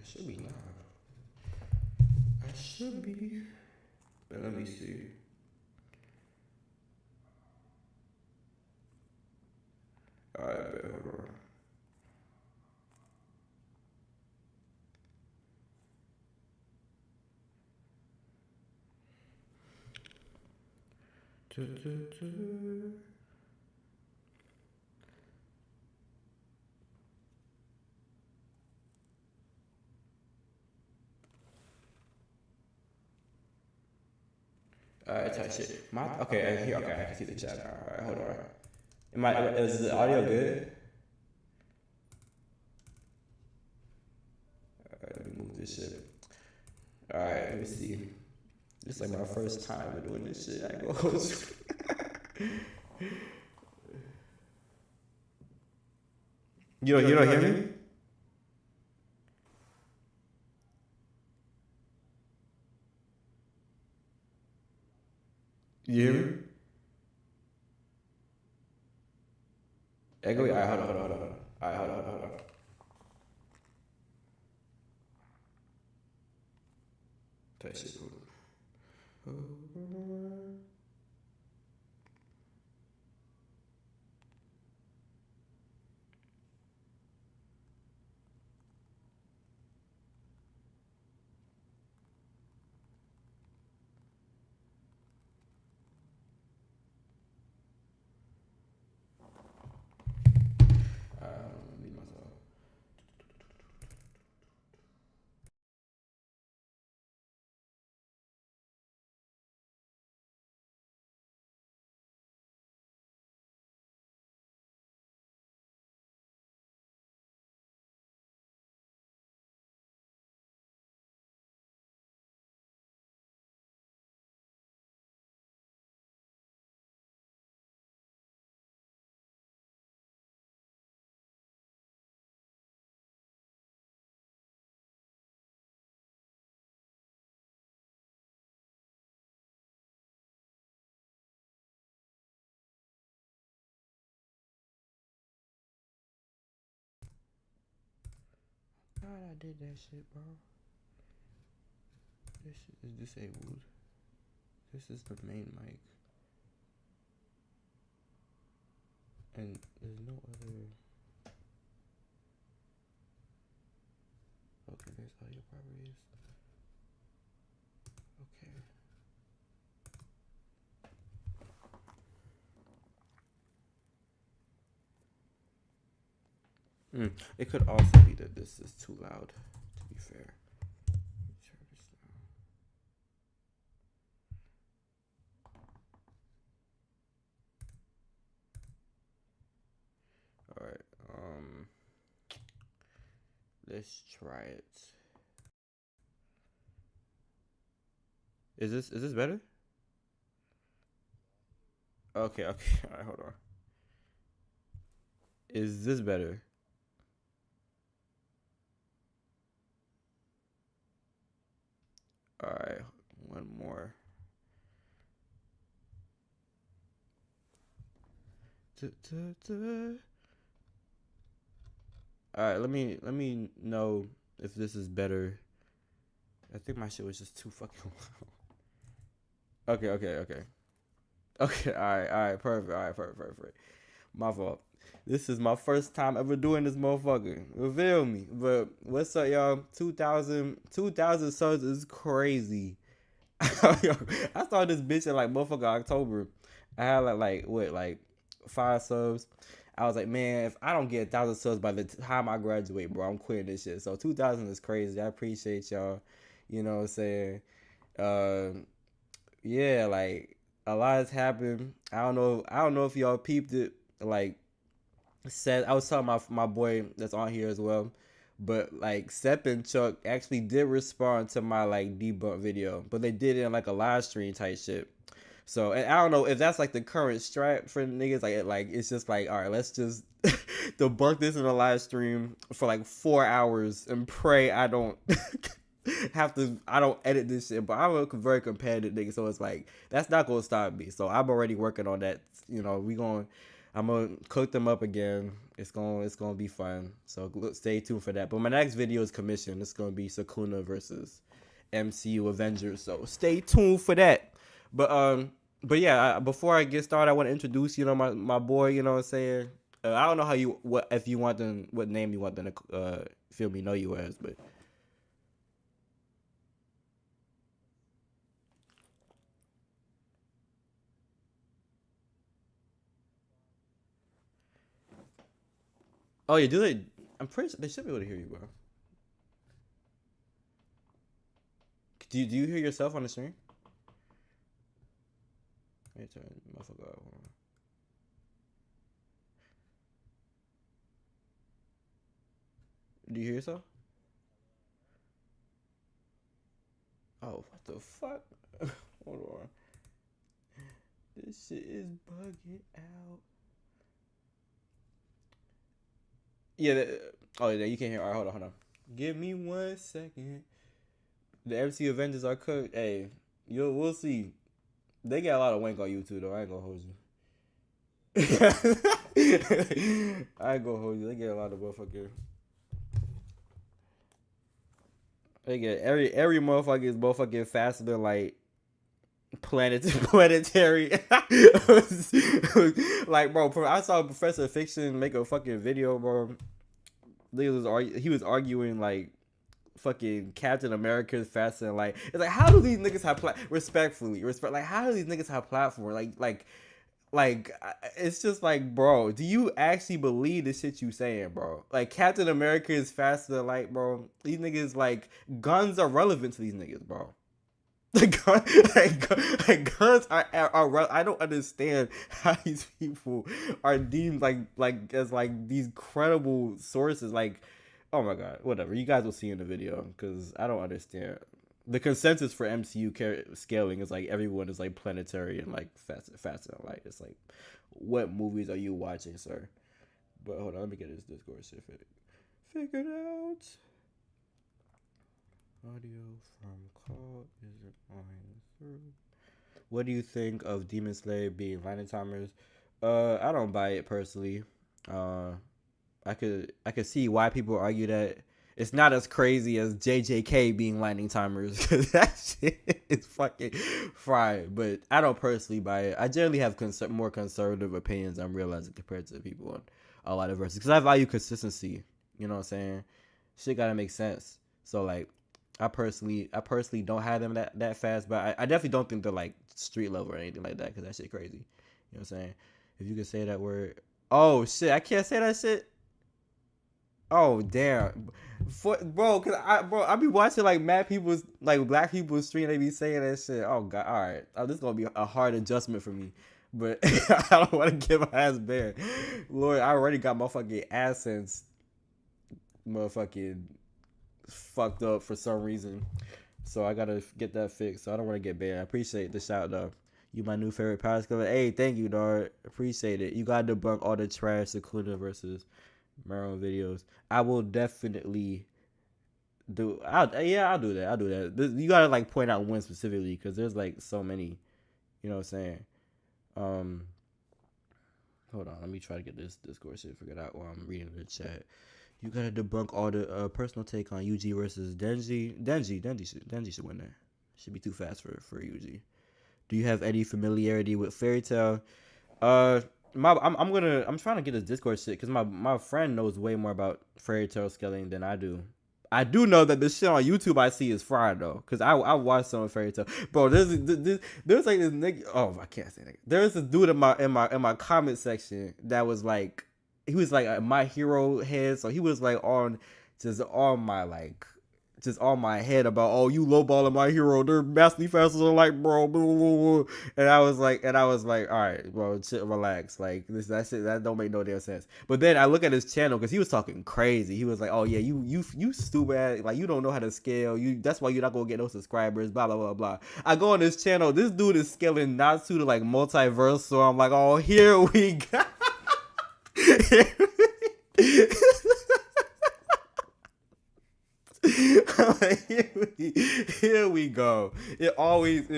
should be now. I should be. But let me see. Alright, hold on. Alright, type shit. Okay, here. Okay, I can see the chat now. Alright, hold on. Is the audio good? Alright, let me move this shit. Alright, let me see. This is like my first time doing this shit. I go. You don't hear me? You hear me? Echo? Alright, hold on. Alright, hold on. That shit cool. God, I did that shit, bro. This shit is disabled. This is the main mic. And there's no other. Okay, there's audio properties. Okay. It could also be that this is too loud, to be fair. Alright, let's try it. Is this better? Okay, alright, hold on. Is this better? Alright, one more. Alright, let me know if this is better. I think my shit was just too fucking loud. Okay, alright, perfect. My fault. This is my first time ever doing this motherfucker. Reveal me. But what's up, y'all? 2,000 subs is crazy. I started this bitch in like motherfucker October. I had like 5 subs. I was like, man, if I don't get 1,000 subs by the time I graduate, bro, I'm quitting this shit. So 2,000 is crazy. I appreciate y'all. You know what I'm saying? Yeah, like a lot has happened. I don't know if y'all peeped it. Like, I was telling my boy that's on here as well, but like Sepp and Chuck actually did respond to my like debunk video, but they did it in like a live stream type shit. So, and I don't know if that's like the current strat for niggas. Like it's just like, all right, let's just debunk this in a live stream for like 4 hours and pray I don't I don't edit this shit. But I'm a very competitive nigga, so it's like that's not gonna stop me. So I'm already working on that. You know, we going I'm gonna cook them up again. It's gonna be fun. So stay tuned for that. But my next video is commissioned. It's gonna be Sakuna versus MCU Avengers. So stay tuned for that. But yeah, before I get started, I want to introduce my boy. You know what I'm saying? I don't know what name you want them to feel me know you as, but. Oh yeah, do they? I'm pretty sure they should be able to hear you, bro. Do you hear yourself on the stream? Let me turn motherfucker off. Do you hear yourself? Oh, what the fuck? Hold on. This shit is bugging out. Yeah. Oh yeah, you can't hear. All right, hold on. Give me 1 second. The MC Avengers are cooked. Hey, we'll see. They got a lot of wank on YouTube though. I ain't gonna hold you. I ain't gonna hold you. They get a lot of motherfucker. They get every motherfucker is motherfucking faster than like planetary. Like, bro, I saw Professor Fiction make a fucking video, bro. He was arguing like fucking Captain America is faster than like, it's like, how do these niggas have like how do these niggas have platform like it's just like, bro, do you actually believe the shit you saying, bro? Like, Captain America is faster than like, bro, these niggas, like, guns are relevant to these niggas, bro. Like, guns are I don't understand how these people are deemed like as like these credible sources. Like, oh my god, whatever. You guys will see in the video because I don't understand. The consensus for MCU scaling is like everyone is like planetary and like faster than light. It's like, what movies are you watching, sir? But hold on, let me get this Discord shit figured out. Audio from call isn't on through. What do you think of Demon Slayer being lightning timers? I don't buy it personally. I could see why people argue that it's not as crazy as JJK being lightning timers. That shit is fucking fried. But I don't personally buy it. I generally have more conservative opinions, I'm realizing, compared to people on a lot of verses. Because I value consistency. You know what I'm saying? Shit gotta make sense. So, like, I personally don't have them that fast. But I definitely don't think they're, like, street level or anything like that. Because that shit crazy. You know what I'm saying? If you could say that word. Oh, shit. I can't say that shit. Oh damn, bro! I be watching like mad people's, like, black people's stream. They be saying that shit. Oh god, all right. Oh, this is gonna be a hard adjustment for me, but I don't want to get my ass bare. Lord, I already got my fucking AdSense motherfucking fucked up for some reason, so I gotta get that fixed. So I don't want to get bare. I appreciate the shout though. You my new favorite power skiller. Hey, thank you, dog. Appreciate it. You gotta debunk all the trash Sakuna versus Maryland videos. I will definitely do. I'll do that. You gotta like point out one specifically because there's like so many. You know what I'm saying? Hold on. Let me try to get this Discord shit figured out while I'm reading the chat. You gotta debunk all the personal take on UG versus Denji. Denji should win that. Should be too fast for UG. Do you have any familiarity with Fairy Tail? I'm trying to get this Discord shit because my friend knows way more about Fairy Tail scaling than I do. I do know that the shit on YouTube I see is fried though, because I watched some of Fairy Tail. Bro, there's like this nigga. Oh, I can't say nigga. There's this dude in my comment section that was like, he was like my hero head, so he was like just on my head about, oh, you lowballing my hero, they're massively faster than like, bro, blah, blah, blah. And I was like, all right, bro, relax, like that don't make no damn sense. But then I look at his channel because he was talking crazy. He was like, oh yeah, you stupid, like, you don't know how to scale, that's why you're not gonna get no subscribers, blah blah blah blah. I go on his channel, this dude is scaling Natsu to like multiverse, so I'm like, oh, here we go. Here we go. It always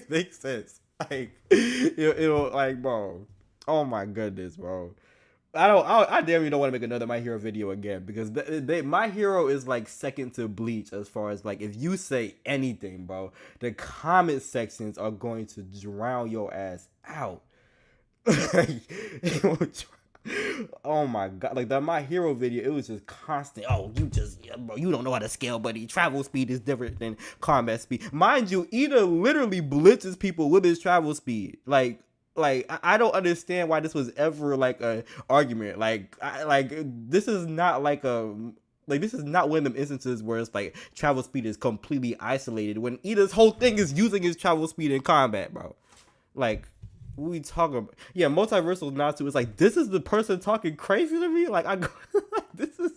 makes sense. Like, it'll like, bro. Oh my goodness, bro. I damn you don't want to make another My Hero video again because My Hero is like second to Bleach as far as like if you say anything, bro, the comment sections are going to drown your ass out. Oh my god, like that My Hero video, it was just constant. Oh, bro, you don't know how to scale, buddy. Travel speed is different than combat speed. Mind you, Ida literally blitzes people with his travel speed. I don't understand why this was ever like a argument. This is not like a this is not one of them instances where it's like travel speed is completely isolated when Ida's whole thing is using his travel speed in combat, bro. Like, what we talking about? Yeah, multiversal Natsu is like, this is the person talking crazy to me? Like, this is...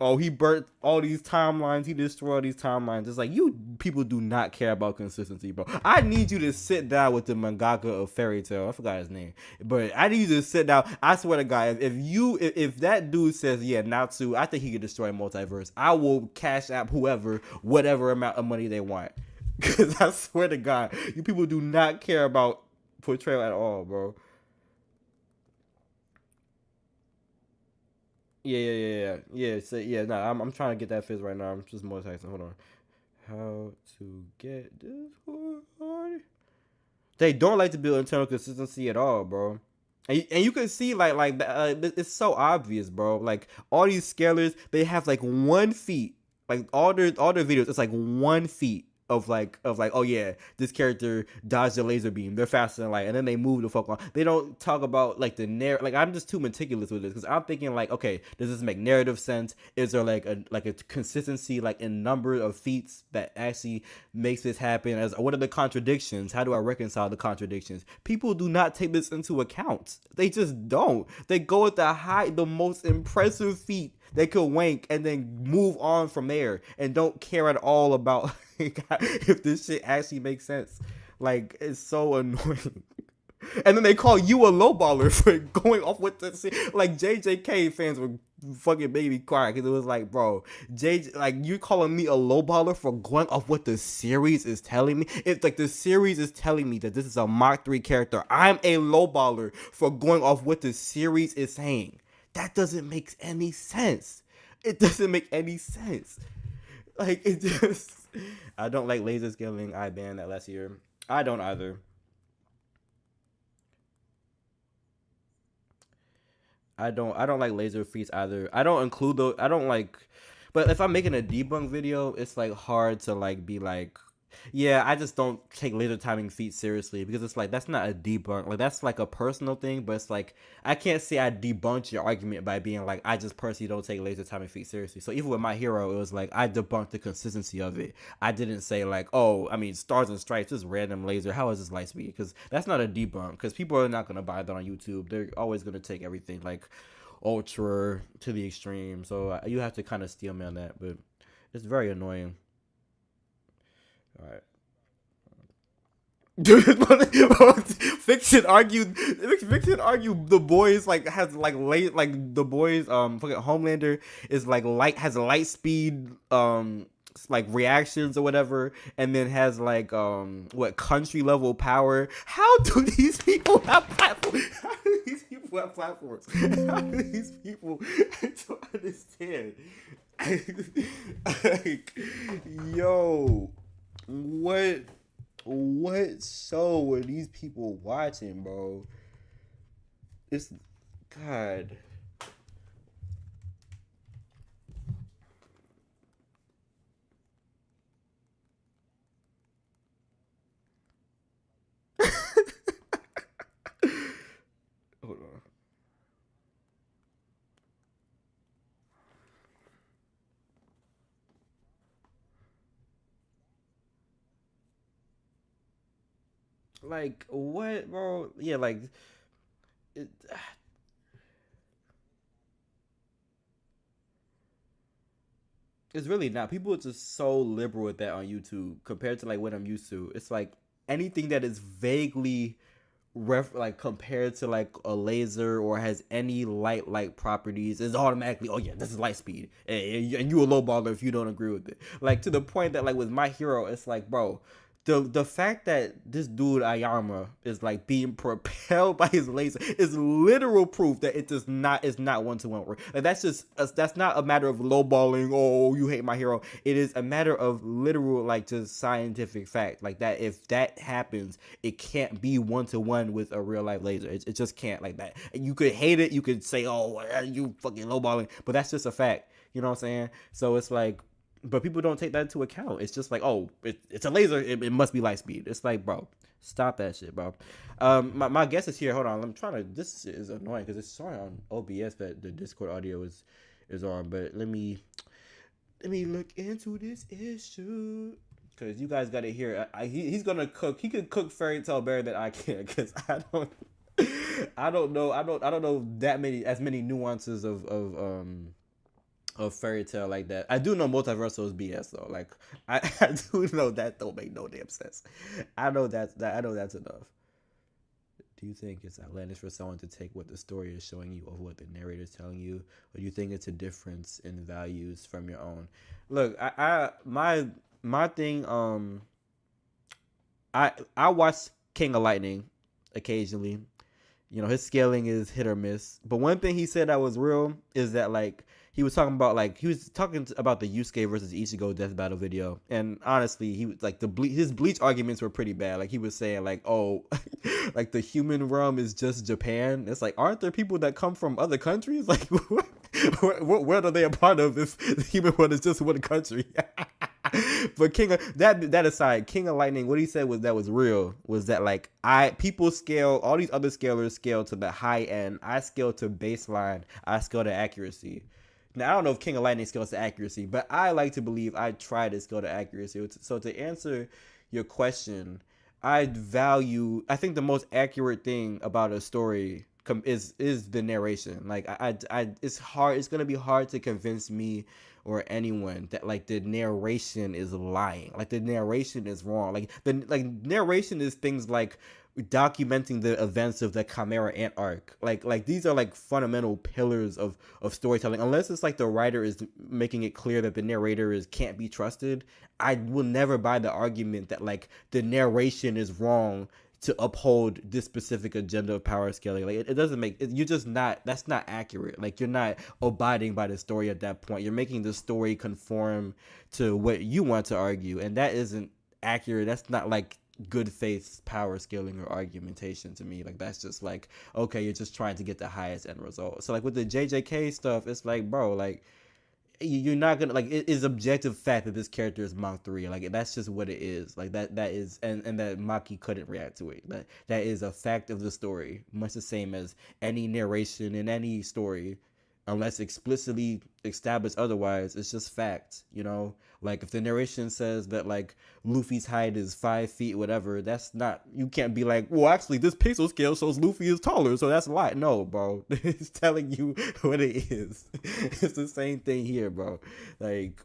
Oh, he burnt all these timelines. He destroyed these timelines. It's like, you people do not care about consistency, bro. I need you to sit down with the mangaka of Fairy Tail. I forgot his name. But I need you to sit down. I swear to God, if that dude says, yeah, Natsu, I think he could destroy multiverse, I will cash app whoever, whatever amount of money they want. Because I swear to God, you people do not care about portrayal at all, bro. Yeah. So yeah, nah, I'm trying to get that fizz right now. I'm just multitasking. Hold on. How to get this hard? They don't like to build internal consistency at all, bro. And you can see it's so obvious, bro. Like all these scalers, they have like 1 feet. Like all their videos, it's like 1 feet of like, oh yeah, this character dodged the laser beam, they're faster than light, and then they move the fuck on. They don't talk about like the like, I'm just too meticulous with this because I'm thinking like, okay, does this make narrative sense? Is there like a consistency like in number of feats that actually makes this happen? As what are the contradictions? How do I reconcile the contradictions? People do not take this into account. They just don't. They go with the most impressive feat they could wank and then move on from there and don't care at all about if this shit actually makes sense. Like, it's so annoying. And then they call you a lowballer for going off with the like JJK fans were fucking baby crying because it was like, bro, like you calling me a lowballer for going off what the series is telling me? It's like the series is telling me that this is a Mach 3 character. I'm a lowballer for going off what the series is saying. That doesn't make any sense. It doesn't make any sense. Like, it just... I don't like laser scaling. I banned that last year. I don't either. I don't like laser feats either. I don't include those. I don't like... But if I'm making a debunk video, it's like hard to like be like, yeah, I just don't take laser timing feats seriously because it's like that's not a debunk. Like that's like a personal thing, but it's like I can't say I debunked your argument by being like I just personally don't take laser timing feats seriously. So even with My Hero, it was like I debunked the consistency of it. I didn't say like, oh, I mean, Stars and Stripes, this random laser. How is this light speed? Because that's not a debunk. Because people are not gonna buy that on YouTube. They're always gonna take everything like ultra to the extreme. So you have to kind of steel me on that, but it's very annoying. All right. Dude, Fiction argued the boys like has like late like the boys fucking Homelander is like light has light speed like reactions or whatever, and then has like what country level power. How do these people have platforms? How do these people have platforms? How do these people? I don't understand. Like, yo, what show are these people watching, bro? It's God. Hold on. Like what, bro? Yeah, like it, it's really not. People are just so liberal with that on YouTube compared to like what I'm used to. It's like anything that is vaguely like compared to like a laser or has any light properties is automatically, oh yeah, this is light speed, and you a low baller if you don't agree with it. Like to the point that like with My Hero, it's like, bro, the fact that this dude Ayama is like being propelled by his laser is literal proof that it does not is not 1-to-1 work. Like that's not a matter of lowballing. Oh, you hate my hero. It is a matter of literal like just scientific fact. Like that if that happens, it can't be 1-to-1 with a real life laser. It just can't like that. You could hate it. You could say, oh, you fucking lowballing, but that's just a fact. You know what I'm saying? So it's like. But people don't take that into account. It's just like, oh, it's a laser. It must be light speed. It's like, bro, stop that shit, bro. My guest is here. Hold on. I'm trying to. This is annoying because it's showing on OBS that the Discord audio is on. But let me look into this issue because you guys got to hear. He's gonna cook. He could cook fairy tale better than I can because I don't. I don't know. I don't know as many nuances of fairy tale like that. I do know multiversal is BS though. Like I do know that don't make no damn sense. I know that's enough. Do you think it's outlandish for someone to take what the story is showing you over what the narrator is telling you, or do you think it's a difference in values from your own? Look, my thing. I watch King of Lightning occasionally. You know, his scaling is hit or miss. But one thing he said that was real is that like he was talking about about the Yusuke versus Ichigo death battle video, and honestly, he was like his Bleach arguments were pretty bad. Like he was saying like, oh, like the human realm is just Japan. It's like, aren't there people that come from other countries? Like, what are they a part of if the human world is just one country? But that aside, King of Lightning, what he said was real was that like people scale, all these other scalers scale to the high end. I scale to baseline. I scale to accuracy. Now I don't know if King of Lightning scales to accuracy, but I like to believe I try to scale to accuracy. So to answer your question, I think the most accurate thing about a story is the narration. Like it's hard. It's gonna be hard to convince me or anyone that like the narration is lying. Like the narration is wrong. Like the narration is things like documenting the events of the Chimera Ant arc. Like these are like fundamental pillars of storytelling. Unless it's like the writer is making it clear that the narrator can't be trusted, I will never buy the argument that like the narration is wrong to uphold this specific agenda of power scaling. Like it doesn't make it, you're just not, that's not accurate. Like you're not abiding by the story at that point. You're making the story conform to what you want to argue, and that isn't accurate. That's not like good faith power scaling or argumentation to me. Like that's just like, okay, you're just trying to get the highest end result. So like with the JJK stuff, it's like, bro, like you're not gonna, like, it is objective fact that this character is Mach 3. Like that's just what it is. Like that is, and that Maki couldn't react to it. That is a fact of the story, much the same as any narration in any story, unless explicitly established otherwise. It's just fact, you know. Like if the narration says that like Luffy's height is 5 feet, whatever, that's not, you can't be like, well, actually this pixel scale shows Luffy is taller, so that's a lie. No, bro. It's telling you what it is. It's the same thing here, bro. Like,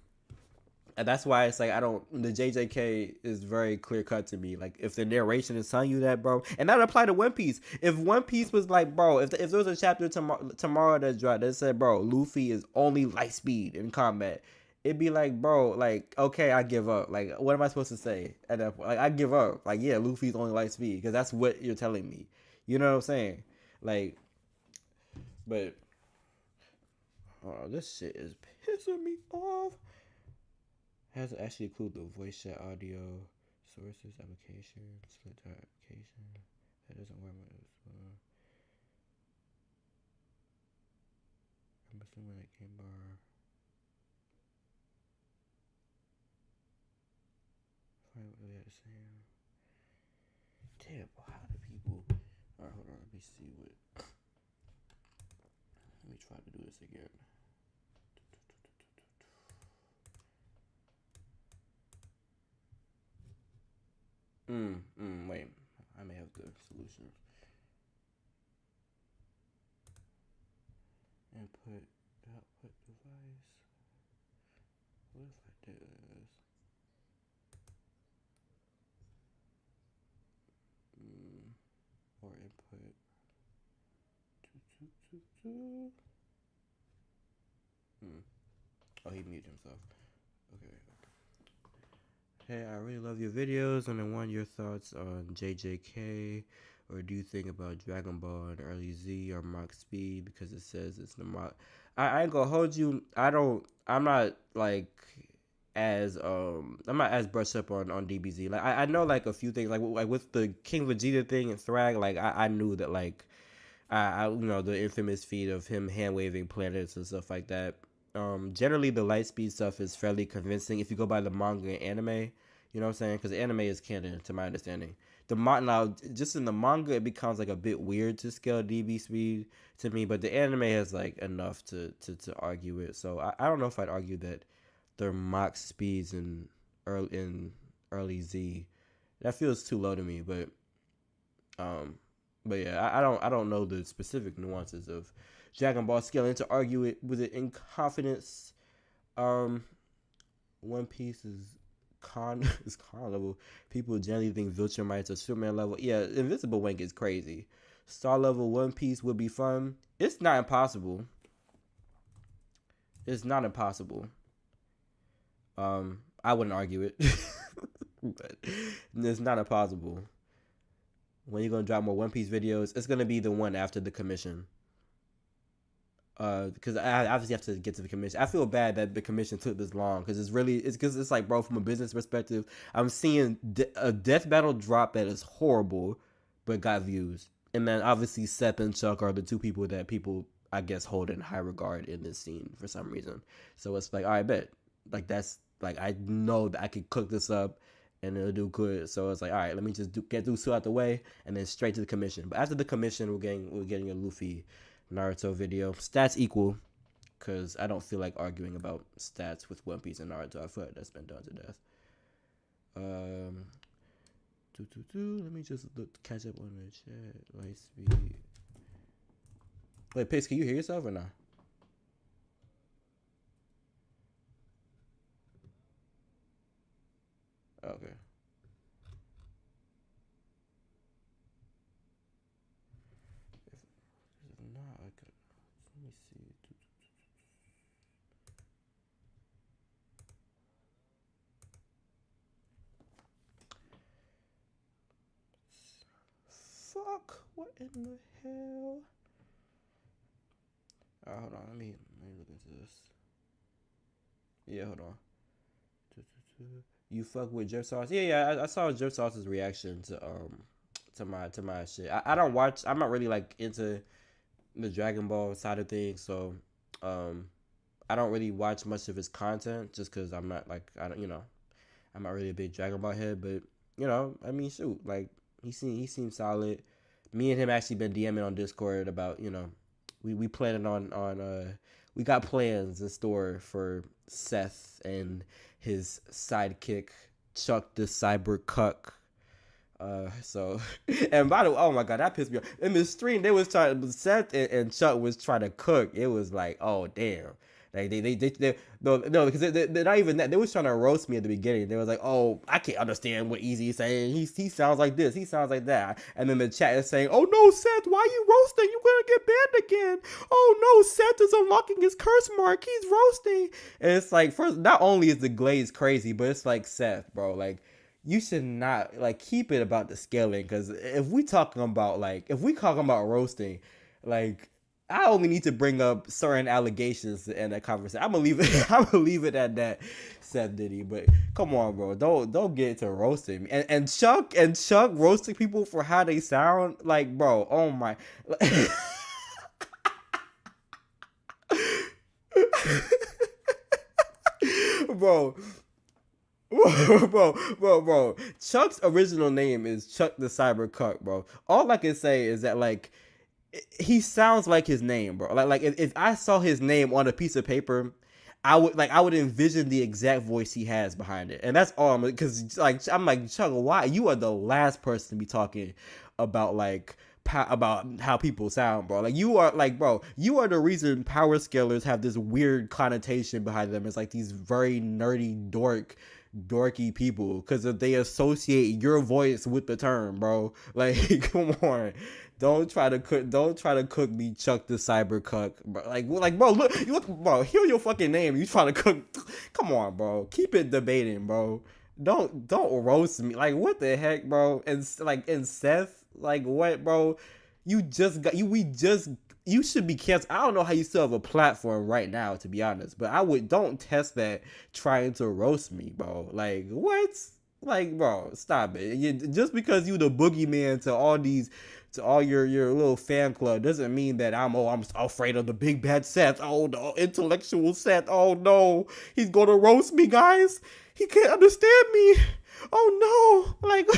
and that's why it's like, the JJK is very clear cut to me. Like if the narration is telling you that, bro, and that would apply to One Piece. If One Piece was like, bro, if there was a chapter tomorrow that dropped that said, bro, Luffy is only light speed in combat, it'd be like, bro, like, okay, I give up. Like, what am I supposed to say at that point? Like, I give up. Like, yeah, Luffy's only light speed because that's what you're telling me. You know what I'm saying? Like, but this shit is pissing me off. Has to actually include the voice chat audio sources application, split application. That doesn't work. I'm assuming that game bar. Find what they had to say. Damn, how do people? Alright, hold on. Let me see what. Let me try to do this again. Wait. I may have the solution. Input, output device. What if I did this? Or input. Oh, he muted himself. Okay. Hey, I really love your videos, and I want your thoughts on JJK, or do you think about Dragon Ball and early Z or Mach Speed because it says it's the Mach. I ain't gonna hold you. I'm not like I'm not as brushed up on DBZ. Like I know like a few things like with the King Vegeta thing and Thrag. Like I knew that like I you know the infamous feat of him hand waving planets and stuff like that. Generally the light speed stuff is fairly convincing if you go by the manga and anime. You know what I'm saying? Because the anime is canon to my understanding. Now just in the manga it becomes like a bit weird to scale DB speed to me, but the anime has like enough to argue it. So I don't know if I'd argue that their Mach speeds in early Z. That feels too low to me, um, but yeah, I don't know the specific nuances of Dragon Ball scaling to argue it with it in confidence. Um, One Piece is is con level. People generally think Viltrumites are Superman level. Yeah, Invisible Wank is crazy. Star level One Piece would be fun. It's not impossible. It's not impossible. I wouldn't argue it, but it's not impossible. When you're gonna drop more One Piece videos, it's gonna be the one after the commission. Because I obviously have to get to the commission. I feel bad that the commission took this long because it's like, bro, from a business perspective, I'm seeing a death battle drop that is horrible, but got views, and then obviously Seth and Chuck are the two people that people I guess hold in high regard in this scene for some reason. So it's like, all right, bet, like that's like I know that I could cook this up and it'll do good. So it's like, all right, let me just get those two out the way and then straight to the commission. But after the commission, we're getting a Luffy Naruto video. Stats equal, because I don't feel like arguing about stats with One Piece and Naruto. I feel like that's been done to death. Let me just catch up on the chat. Light speed. Wait, Pix, can you hear yourself or not? Okay. If not, I could. Let me see. Fuck! What in the hell? Hold on. Let me look into this. Yeah, hold on. You fuck with Jeff Sauce? Yeah. I saw Jeff Sauce's reaction to my shit. I don't watch. I'm not really like into the Dragon Ball side of things, so I don't really watch much of his content just because I'm not like I'm not really a big Dragon Ball head, but I mean shoot, like he seems solid. Me and him actually been DMing on Discord about we planning on we got plans in store for Seth and his sidekick Chuck the Cyber Cuck. So and by the way, oh my god, that pissed me off. In the stream, they was trying Seth and Chuck was trying to cook. It was like, oh damn. Like they no because they're not even that. They was trying to roast me at the beginning. They was like, oh, I can't understand what Eazy is saying. He sounds like this. He sounds like that. And then the chat is saying, oh no, Seth, why are you roasting? You're gonna get banned again. Oh no, Seth is unlocking his curse mark. He's roasting. And it's like, first, not only is the glaze crazy, but it's like, Seth, bro, like you should not like keep it about the scaling, because if we talking about roasting, like I only need to bring up certain allegations to end that conversation. I'm gonna leave it. I'm gonna leave it at that, Seth Diddy. But come on, bro, don't get to roasting me. And Chuck roasting people for how they sound. Like, bro, oh my, bro. bro. Chuck's original name is Chuck the Cyber Cuck, bro. All I can say is that like he sounds like his name, bro. Like if I saw his name on a piece of paper, I would envision the exact voice he has behind it, and that's all. Because like I'm like, Chuck, why you are the last person to be talking about like about how people sound, bro. Like you are like, bro, you are the reason power scalers have this weird connotation behind them. It's like these very nerdy dorky people because they associate your voice with the term, bro. Like, come on. Don't try to cook me Chuck the Cyber Cuck, bro. Like, bro, look, bro, hear your fucking name. You trying to cook? Come on, bro. Keep it debating, bro. don't roast me. Like what the heck, bro? And Seth, like what, bro? You just got you. We just you should be canceled. I don't know how you still have a platform right now, to be honest. But I would don't test that trying to roast me, bro. Like what? Like, bro, stop it. Just because you the boogeyman to all your little fan club doesn't mean that I'm afraid of the big bad Seth. Oh no, intellectual Seth. Oh no, he's gonna roast me, guys. He can't understand me. Oh no, like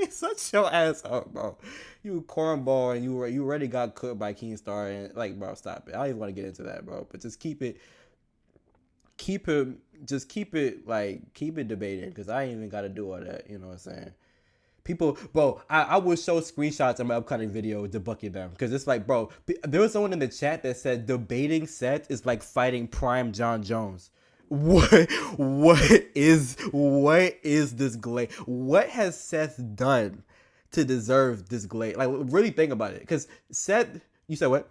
shut your ass up, bro. You cornball and you already got cooked by Keemstar and like, bro, stop it. I don't even want to get into that, bro. But just keep it just keep it debating, because I ain't even got to do all that. You know what I'm saying? People, bro, I will show screenshots in my upcoming video debunking them, because it's like, bro, there was someone in the chat that said debating Seth is like fighting Prime John Jones. What is this glade? What has Seth done to deserve this glade? Like, really think about it, because Seth, you said what?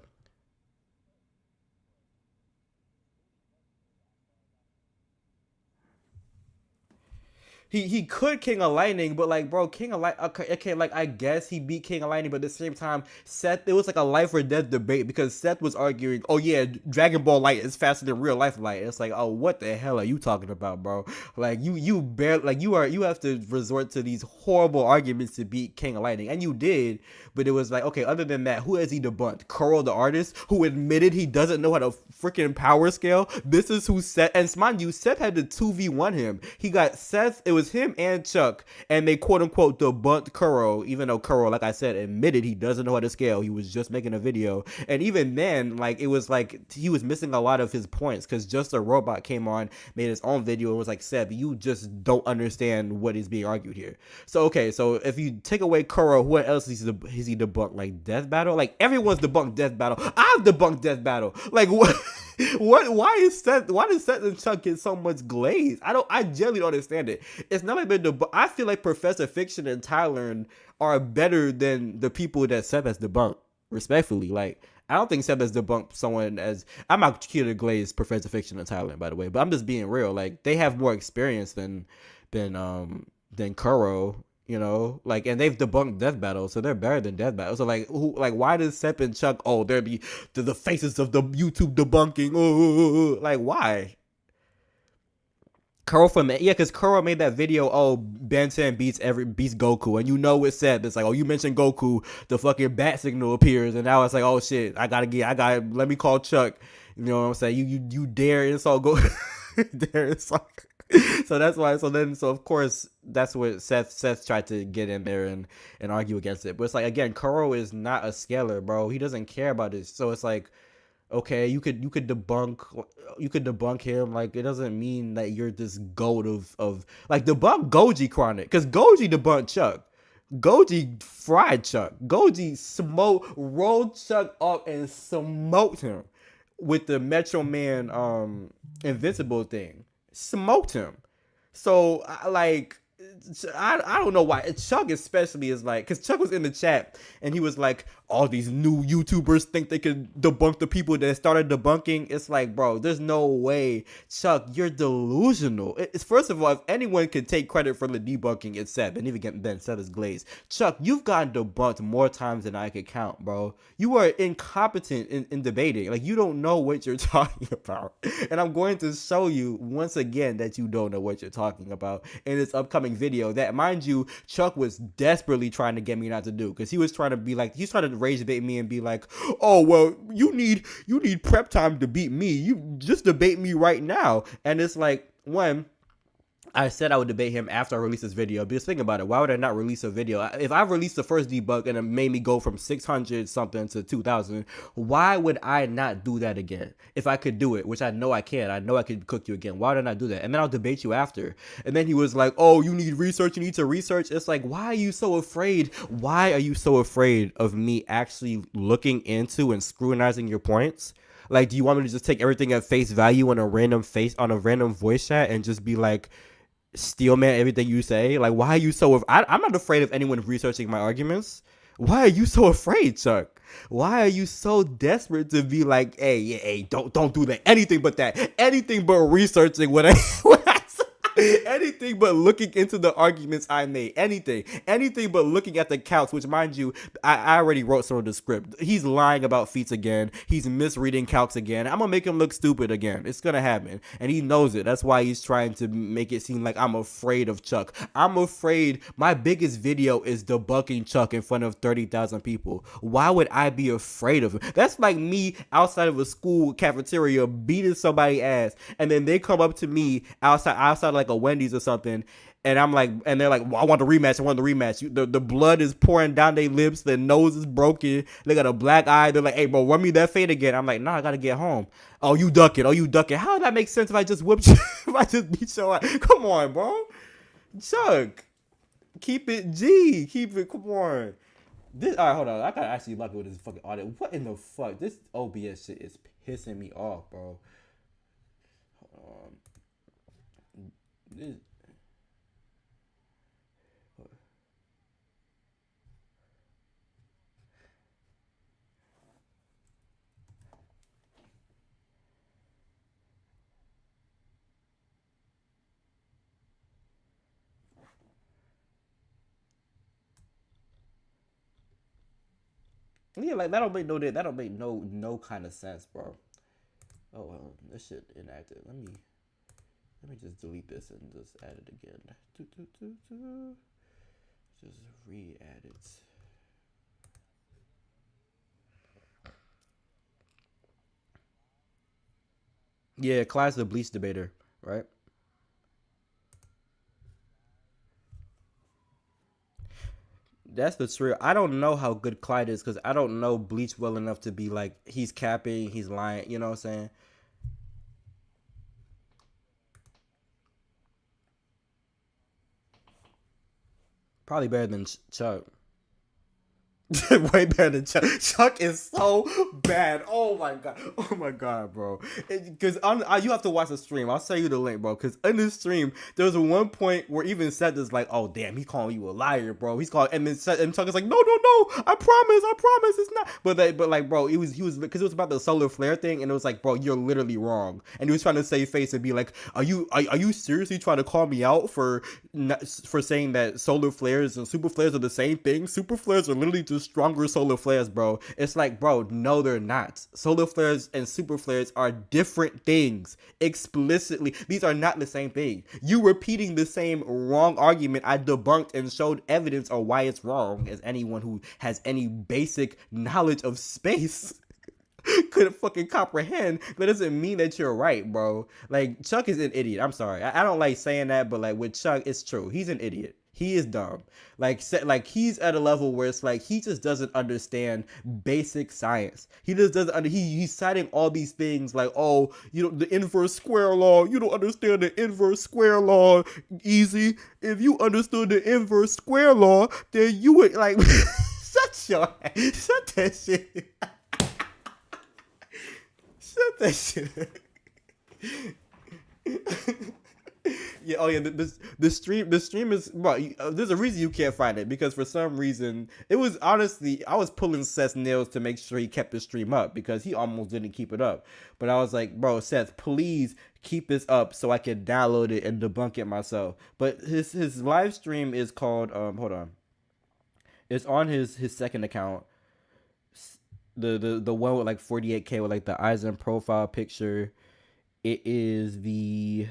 He could King of Lightning, but like, bro, King of Light, okay, like I guess he beat King of Lightning, but at the same time, Seth, it was like a life or death debate, because Seth was arguing, oh yeah, Dragon Ball Light is faster than real life Light. It's like, oh, what the hell are you talking about, bro? Like you barely, like you have to resort to these horrible arguments to beat King of Lightning, and you did, but it was like, okay, other than that, who has he debunked? Kuro the artist, who admitted he doesn't know how to freaking power scale. This is who Seth, and mind you, Seth had to 2v1 him. He got Seth, it was him and Chuck, and they quote unquote debunked Kuro, even though Kuro, like I said, admitted he doesn't know how to scale. He was just making a video, and even then, like, it was like he was missing a lot of his points, because Just a Robot came on, made his own video, and was like, Seb, you just don't understand what is being argued here. So okay, so if you take away Kuro, what else is he debunked? Like Death Battle? Like everyone's debunked Death Battle. I've debunked Death Battle. Like what? Why does Seth and Chuck get so much glaze? I genuinely don't understand it. It's not like I feel like Professor Fiction and Tyler are better than the people that Seth has debunked, respectfully. Like, I don't think Seth has debunked someone as, I'm not here to glaze Professor Fiction and Tyler, by the way, but I'm just being real. Like, they have more experience than Kuro, you know, like, and they've debunked Death Battle, so they're better than Death Battle. So like, why does Seth and Chuck, oh, they're the faces of the YouTube debunking? Like, why? Kuro because Kuro made that video, oh, Ben 10 beats Goku, and you know it said, it's like, oh, you mentioned Goku, the fucking bat signal appears, and now it's like, oh shit, let me call Chuck. You know what I'm saying? You dare insult Goku. Dare insult. So that's why. So of course that's what Seth tried to get in there and argue against it. But it's like, again, Kuro is not a scaler, bro. He doesn't care about this. So it's like, okay, you could debunk him. Like, it doesn't mean that you're this goat of like, debunk Goji Chronic, because Goji debunked Chuck. Goji fried Chuck. Goji rolled Chuck up and smoked him with the Metro Man invincible thing. Smoked him. So I don't know why. Chuck especially is like, because Chuck was in the chat and he was like, all these new YouTubers think they can debunk the people that started debunking. It's like, bro, there's no way. Chuck, you're delusional. It's, first of all, if anyone can take credit for the debunking, it's Seth, and even then Seth is glazed. Chuck, you've gotten debunked more times than I could count, bro. You are incompetent in debating. Like, you don't know what you're talking about. And I'm going to show you once again that you don't know what you're talking about in this upcoming video that, mind you, Chuck was desperately trying to get me not to do, because he was trying to be like, he's trying to rage bait me and be like, oh, well, you need prep time to beat me. You just debate me right now. And it's like, when I said I would debate him after I released this video, because think about it, why would I not release a video? If I released the first debug and it made me go from 600 something to 2,000, why would I not do that again? If I could do it, which I know I can. I know I could cook you again. Why would I not do that? And then I'll debate you after. And then he was like, oh, you need research, you need to research. It's like, why are you so afraid? Why are you so afraid of me actually looking into and scrutinizing your points? Like, do you want me to just take everything at face value on a random voice chat and just be like, steel man everything you say? Like, why are you so I'm not afraid of anyone researching my arguments. Why are you so afraid, Chuck? Why are you so desperate to be like, hey, don't do that, anything but researching what I Anything but looking into the arguments I made. Anything but looking at the counts, which mind you, I already wrote some of the script. He's lying about feats again. He's misreading calcs again. I'm gonna make him look stupid again. It's gonna happen. And he knows it. That's why he's trying to make it seem like I'm afraid of Chuck. I'm afraid. My biggest video is debunking Chuck in front of 30,000 people. Why would I be afraid of him? That's like me outside of a school cafeteria beating somebody's ass, and then they come up to me outside like a Wendy's or something, and I'm like, and they're like, well, I want the rematch. The blood is pouring down their lips, their nose is broken, they got a black eye. They're like, hey, bro, run me that fade again. I'm like, nah, I gotta get home. Oh, you duck it. How does that make sense if I just whipped you? If I just beat your ass? Come on, bro. Chuck, keep it G. Come on. All right, hold on. I gotta actually lucky with this fucking audit. What in the fuck? This OBS shit is pissing me off, bro. Hold on. This. Yeah, like that don't make no kind of sense, bro. Oh well, this shit inactive. Let me just delete this and just add it again. Just re-add it. Yeah, Class the Bleach debater, right? That's the truth. I don't know how good Clyde is because I don't know Bleach well enough to be like he's capping, he's lying. You know what I'm saying? Probably better than Chuck. Way better than Chuck. Chuck is so bad. Oh my god. Oh my god, bro. Because you have to watch the stream. I'll send you the link, bro. Because in this stream, there was one point where even Seth is like, "Oh damn, he's calling you a liar, bro." He's calling, and then Chuck is like, "No, no, no. I promise, it's not." But like, bro, he was because it was about the solar flare thing, and it was like, bro, you're literally wrong. And he was trying to save face and be like, "Are you seriously trying to call me out for saying that solar flares and super flares are the same thing? Super flares are literally just stronger solar flares, bro." It's like, bro, no, they're not. Solar flares and super flares are different things. Explicitly, these are not the same thing. You repeating the same wrong argument I debunked and showed evidence of why it's wrong, as anyone who has any basic knowledge of space couldn't fucking comprehend. That doesn't mean that you're right, bro. Like, Chuck is an idiot. I'm sorry. I don't like saying that, but like with Chuck, it's true. He's an idiot. He is dumb. Like he's at a level where it's like he just doesn't understand basic science. He just doesn't. He's citing all these things like, oh, you know, the inverse square law. You don't understand the inverse square law. Easy. If you understood the inverse square law, then you would like shut that shit. Shut that shit. Yeah, oh yeah, the stream is, well, there's a reason you can't find it, because for some reason it was, honestly, I was pulling Seth's nails to make sure he kept the stream up because he almost didn't keep it up. But I was like, bro, Seth, please keep this up so I can download it and debunk it myself. But his live stream is called hold on, it's on his second account, the one with like 48K with like the Eazy profile picture. It is the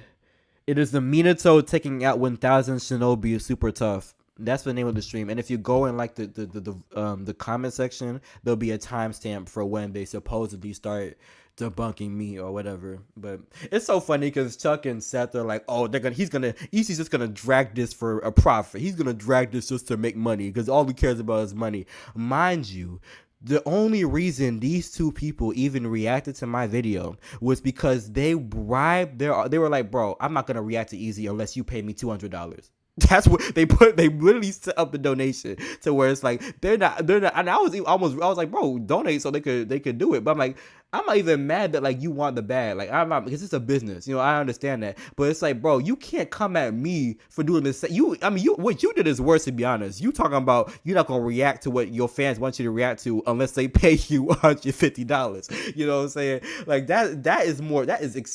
Minato taking out 1000 Shinobi is super tough. That's the name of the stream. And if you go in like the comment section, there'll be a timestamp for when they supposedly start debunking me or whatever. But it's so funny because Chuck and Seth are like, oh, Eazy's just gonna drag this for a profit. He's gonna drag this just to make money because all he cares about is money. Mind you, the only reason these two people even reacted to my video was because they bribed they were like, bro, I'm not gonna react to Eazy unless you pay me $200. That's what they literally set up the donation to where it's like they're not, and I was like, bro, donate so they could do it. But I'm like, I'm not even mad that like you want the bag. Like I'm not, because it's a business. You know, I understand that. But it's like, bro, you can't come at me for doing this. What you did is worse, to be honest. You talking about you're not gonna react to what your fans want you to react to unless they pay you $150. You know what I'm saying? Like that is more.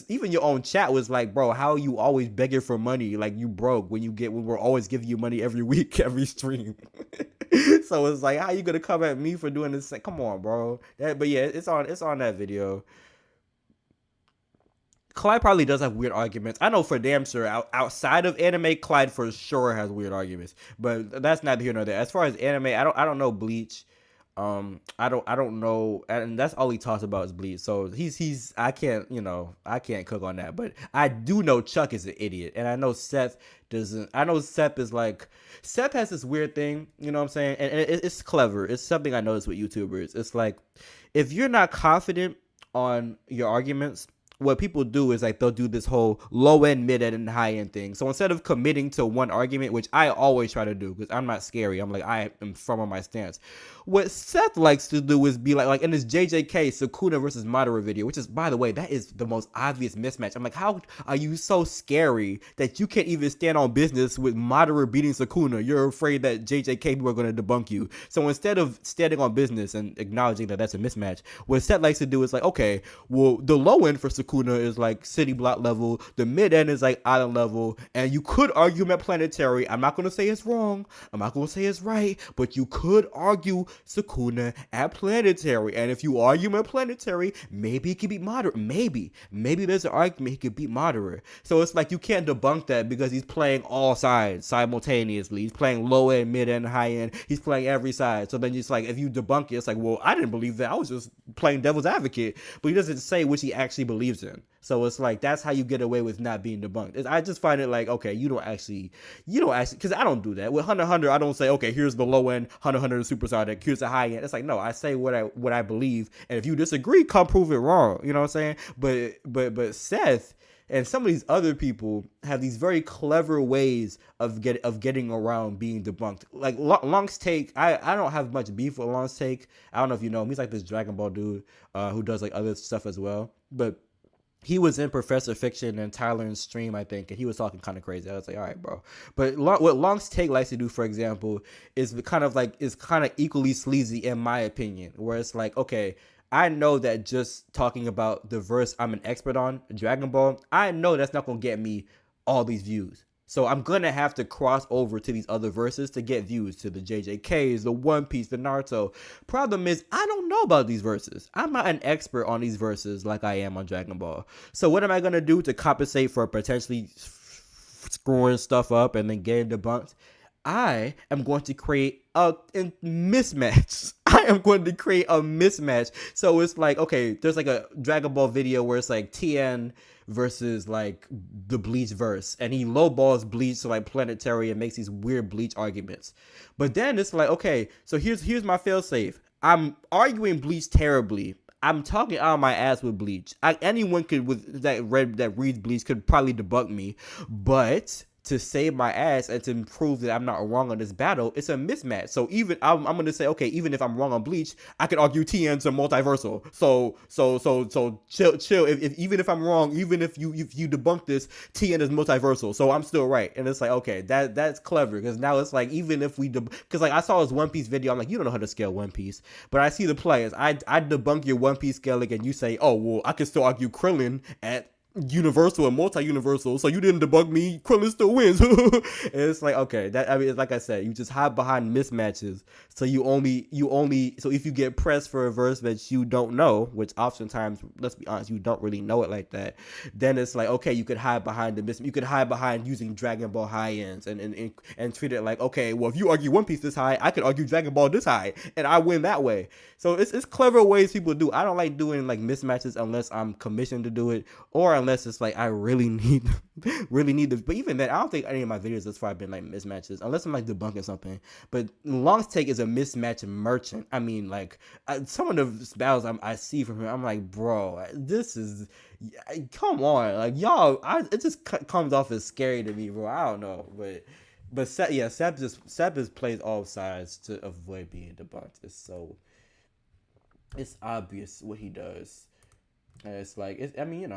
Even your own chat was like, bro, how are you always begging for money? Like you broke when we're always giving you money every week, every stream. So it's like, how you gonna come at me for doing this? Come on, bro. But yeah, it's on that video. Clyde probably does have weird arguments. I know for damn sure outside of anime, Clyde for sure has weird arguments. But that's neither here nor there. As far as anime, I don't know Bleach. I don't know, and that's all he talks about is Bleach. So I can't cook on that. But I do know Chuck is an idiot, and I know Seth doesn't. I know Seth is like, Seth has this weird thing. You know what I'm saying? And it's clever. It's something I notice with YouTubers. It's like, if you're not confident on your arguments, what people do is like they'll do this whole low end, mid end, and high end thing. So instead of committing to one argument, which I always try to do because I'm not scary, I'm like, I am firm on my stance. What Seth likes to do is be like in this JJK Sukuna versus Madara video, which is, by the way, that is the most obvious mismatch. I'm like, how are you so scary that you can't even stand on business with Madara beating Sukuna? You're afraid that JJK people are going to debunk you. So instead of standing on business and acknowledging that that's a mismatch, what Seth likes to do is like, okay, well, the low end for Sukuna is like city block level, the mid end is like island level, and you could argue him at planetary. I'm not going to say it's wrong, I'm not going to say it's right, but you could argue Sukuna at planetary, and if you argue him at planetary, maybe he could beat Madara. Maybe there's an argument he could beat Madara. So it's like you can't debunk that because he's playing all sides simultaneously. He's playing low end, mid end, high end. He's playing every side. So then it's like, if you debunk it, it's like, well, I didn't believe that. I was just playing devil's advocate. But he doesn't say which he actually believes in. So it's like, that's how you get away with not being debunked. I just find it like, okay, you don't actually, because I don't do that. With Hunter x Hunter, I don't say, okay, here's the low end, Hunter x Hunter is supersonic, here's the high end. It's like, no, I say what I believe, and if you disagree, come prove it wrong. You know what I'm saying? But Seth and some of these other people have these very clever ways of getting around being debunked. Like Long's Take, I don't have much beef with Long's Take. I don't know if you know him. He's like this Dragon Ball dude who does like other stuff as well. But he was in Professor Fiction and Tyler's stream, I think, and he was talking kind of crazy. I was like, all right, bro. But what Long's Take likes to do, for example, is kind of equally sleazy, in my opinion, where it's like, okay, I know that just talking about the verse I'm an expert on, Dragon Ball, I know that's not going to get me all these views. So I'm going to have to cross over to these other verses to get views, to the JJKs, the One Piece, the Naruto. Problem is, I don't know about these verses. I'm not an expert on these verses like I am on Dragon Ball. So what am I going to do to compensate for potentially screwing stuff up and then getting debunked? I am going to create a mismatch. I am going to create a mismatch. So it's like, okay, there's like a Dragon Ball video where it's like TN versus like the Bleach verse, and he lowballs Bleach to like planetary and makes these weird Bleach arguments. But then it's like, okay, so here's my failsafe. I'm arguing Bleach terribly. I'm talking out of my ass with Bleach. Anyone could that reads Bleach could probably debunk me, but to save my ass and to prove that I'm not wrong on this battle, it's a mismatch. So even I'm gonna say, okay, even if I'm wrong on Bleach, I could argue TN's a multiversal. So chill. If even if I'm wrong, even if you debunk this, TN is multiversal. So I'm still right. And it's like, okay, that's clever, because now it's like, even if we because like I saw his One Piece video, I'm like, you don't know how to scale One Piece, but I see the players. I debunk your One Piece scaling, and you say, oh well, I can still argue Krillin at universal and multi-universal, so you didn't debug me, Krillin still wins. And it's like, okay, it's like I said, you just hide behind mismatches, so you only so if you get pressed for a verse that you don't know, which oftentimes, let's be honest, you don't really know it like that, then it's like, okay, you could hide behind you could hide behind using Dragon Ball high ends and treat it like, okay, well, if you argue One Piece this high, I could argue Dragon Ball this high, and I win that way. So it's clever ways people do. I don't like doing like mismatches unless I'm commissioned to do it, or unless it's like I really need this. But even then, I don't think any of my videos thus far have been like mismatches, unless I'm like debunking something. But Long's Take is a mismatch merchant. I mean, like some of the battles I see from him, I'm like, bro, this is, come on, like y'all, it just comes off as scary to me, bro. I don't know, but Seth just plays all sides to avoid being debunked. It's obvious what he does. it's like I mean,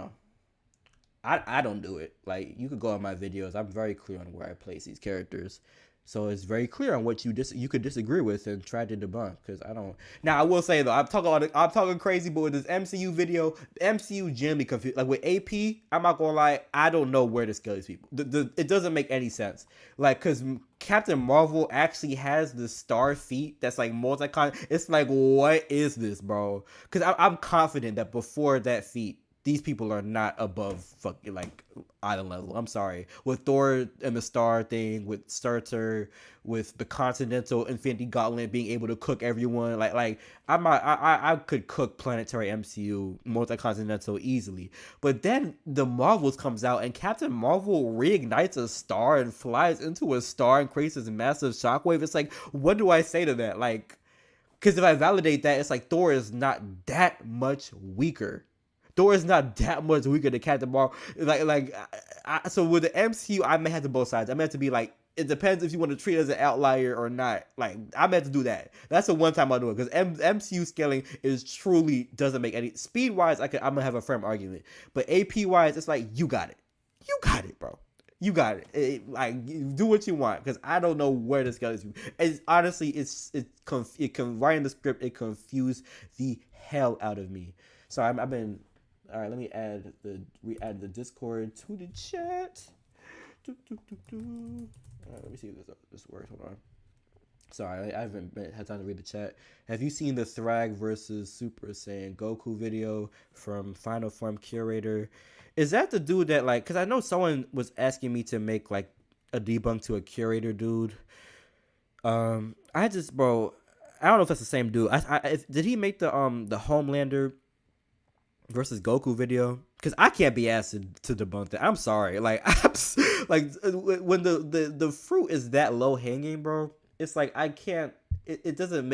I don't do it. Like you could go on my videos. I'm very clear on where I place these characters. So it's very clear on what you could disagree with and try to debunk. Because I don't. Now I will say though, I'm talking crazy, but with this MCU video, the MCU generally confused. Like with AP, I'm not gonna lie, I don't know where to scale these people. It doesn't make any sense. Like because Captain Marvel actually has the star feat that's like multi-con. It's like what is this, bro? Because I'm confident that before that feat, these people are not above fucking like island level. I'm sorry. With Thor and the star thing, with Surtur, with the Continental Infinity Gauntlet being able to cook everyone, like I could cook planetary MCU multi-continental easily. But then the Marvels comes out and Captain Marvel reignites a star and flies into a star and creates this massive shockwave. It's like, what do I say to that? Like, because if I validate that, it's like Thor is not that much weaker. Thor is not that much weaker than Captain Marvel. So with the MCU, I may have to both sides. I may have to be like, it depends if you want to treat it as an outlier or not. Like, I may have to do that. That's the one time I'll do it. Because MCU scaling is truly doesn't make any... Speed-wise, I'm going to have a firm argument. But AP-wise, it's like, you got it. You got it, bro. You got it. Like, do what you want. Because I don't know where this goes. It's honestly, writing the script, it confused the hell out of me. So I've been... All right, let me add the Discord to the chat. All right, let me see if this works. Hold on. Sorry, I haven't had time to read the chat. Have you seen the Thrag versus Super Saiyan Goku video from Final Form Curator? Is that the dude that like? Because I know someone was asking me to make like a debunk to a Curator dude. I just bro, I don't know if that's the same dude. Did he make the Homelander versus Goku video? Because I can't be asked to debunk that. I'm sorry. Like, like when the fruit is that low hanging, bro. It's like I can't. It doesn't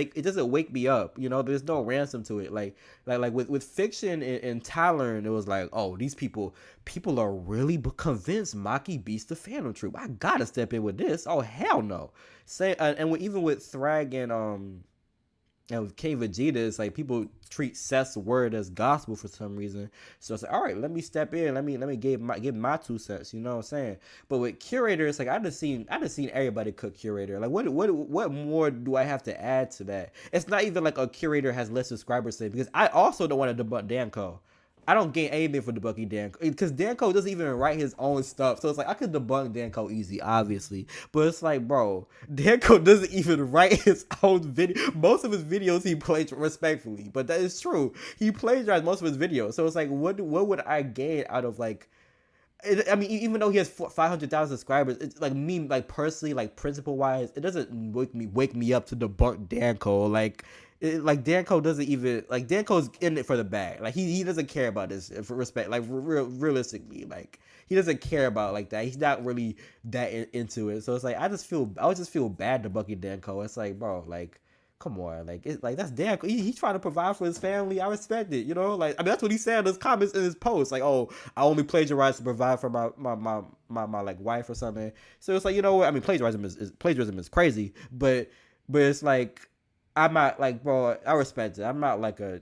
wake me up. You know, there's no ransom to it. Like with fiction and Talern, it was like, oh, these people are really convinced Maki beats the Phantom Troop. I gotta step in with this. Oh hell no. Even with Thrag and with K Vegeta, it's like people treat Seth's word as gospel for some reason. So it's like, all right, let me step in. Let me give my 2 cents. You know what I'm saying? But with Curator, it's like I just seen everybody cook Curator. Like what more do I have to add to that? It's not even like a Curator has less subscribers say, because I also don't want to debunk Danko. I don't gain anything for debunking Danko, because Danko doesn't even write his own stuff. So it's like I could debunk Danko easy, obviously, but it's like, bro, Danko doesn't even write his own video. Most of his videos he plays respectfully, but that is true. He plagiarized most of his videos. So it's like, what would I gain out of like? I mean, even though he has 500,000 subscribers, it's like me, like personally, like principle wise, it doesn't wake me up to debunk Danko. Like Danko doesn't even like Danko's in it for the bag. Like he doesn't care about this for respect. Like realistically, like he doesn't care about like that. He's not really that into it. So it's like I would just feel bad debunking Danko. It's like, bro, like come on, like that's Danko. He's trying to provide for his family. I respect it. You know, like I mean that's what he said in his comments in his post. Like, oh, I only plagiarize to provide for my like wife or something. So it's like, you know what? I mean, plagiarism is crazy, but it's like. I'm not like, bro, I respect it. I'm not like a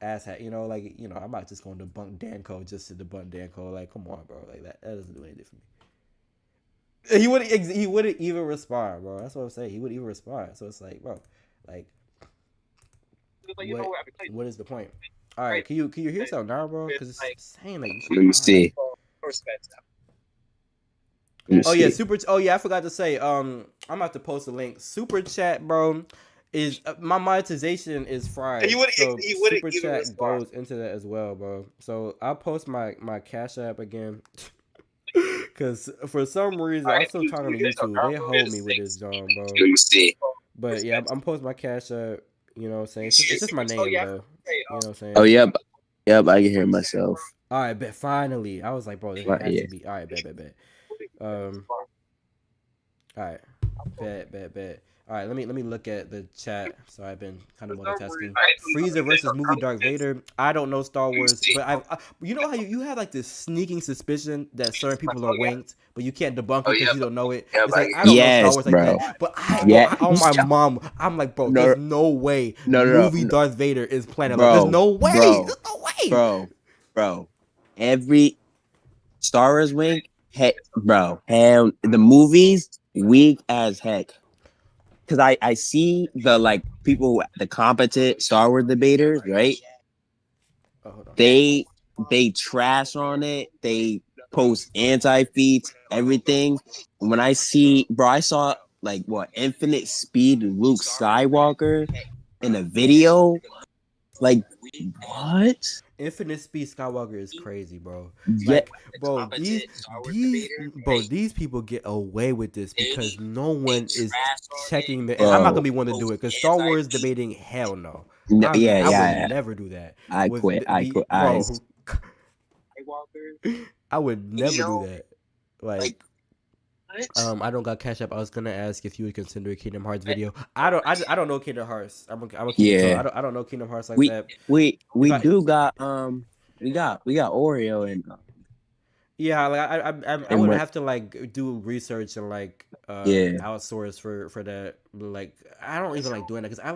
asshat, you know, like, you know, I'm not just going to debunk Danko just to debunk Danko. Like, come on, bro, like that doesn't do anything for me. He wouldn't even respond, bro. That's what I'm saying. He wouldn't even respond. So it's like, bro, like, what is the point? All right, can you hear something now, bro? Because it's saying like, let me see. Oh yeah, I forgot to say, I'm about to post a link. Super chat, bro. Is my monetization is fried, so super chat goes into that as well, bro. So I'll post my Cash App again, because for some reason I'm still talking to YouTube. They hold me with this John, bro. But yeah, I'm posting my Cash App. You know what I'm saying? It's just my name, bro. You know what I'm saying? Oh yep, I can hear myself. All right, bet finally. I was like, bro, this has to be. All right, bet. All right, bet. All right, let me look at the chat. So I've been kind of multitasking. Frieza versus movie Darth Vader. I don't know Star Wars, but you know how you have like this sneaking suspicion that certain people are wanked, but you can't debunk it because you don't know it. It's like I don't know Star Wars like that, but on my mom, I'm like, bro, there's no way movie Darth Vader is Planet Love. There's no way. bro. Every Star Wars week, bro, hell, the movies weak as heck. Because I see the like people, the competent Star Wars debaters, right? Oh, hold on. They trash on it. They post anti feeds, everything. When I see, bro, I saw like what Infinite Speed Luke Skywalker in a video. Like what? Infinite Speed Skywalker is crazy, bro. Yeah, Like, bro, these people get away with this because no one is checking the. And I'm not gonna bro. be one to do it because Star Wars debating, hell no. No, yeah, I would yeah. never do that. I quit. I quit. Bro, I would never do that. Like, I don't got Cash App. I was gonna ask if you would consider a Kingdom Hearts video. I don't know Kingdom Hearts. I'm gonna keep it real. Yeah. I don't know Kingdom Hearts like We that. If we I do got we got Oreo Yeah, like I and would what have to like do research and like yeah outsource for that. Like I don't even like doing that because I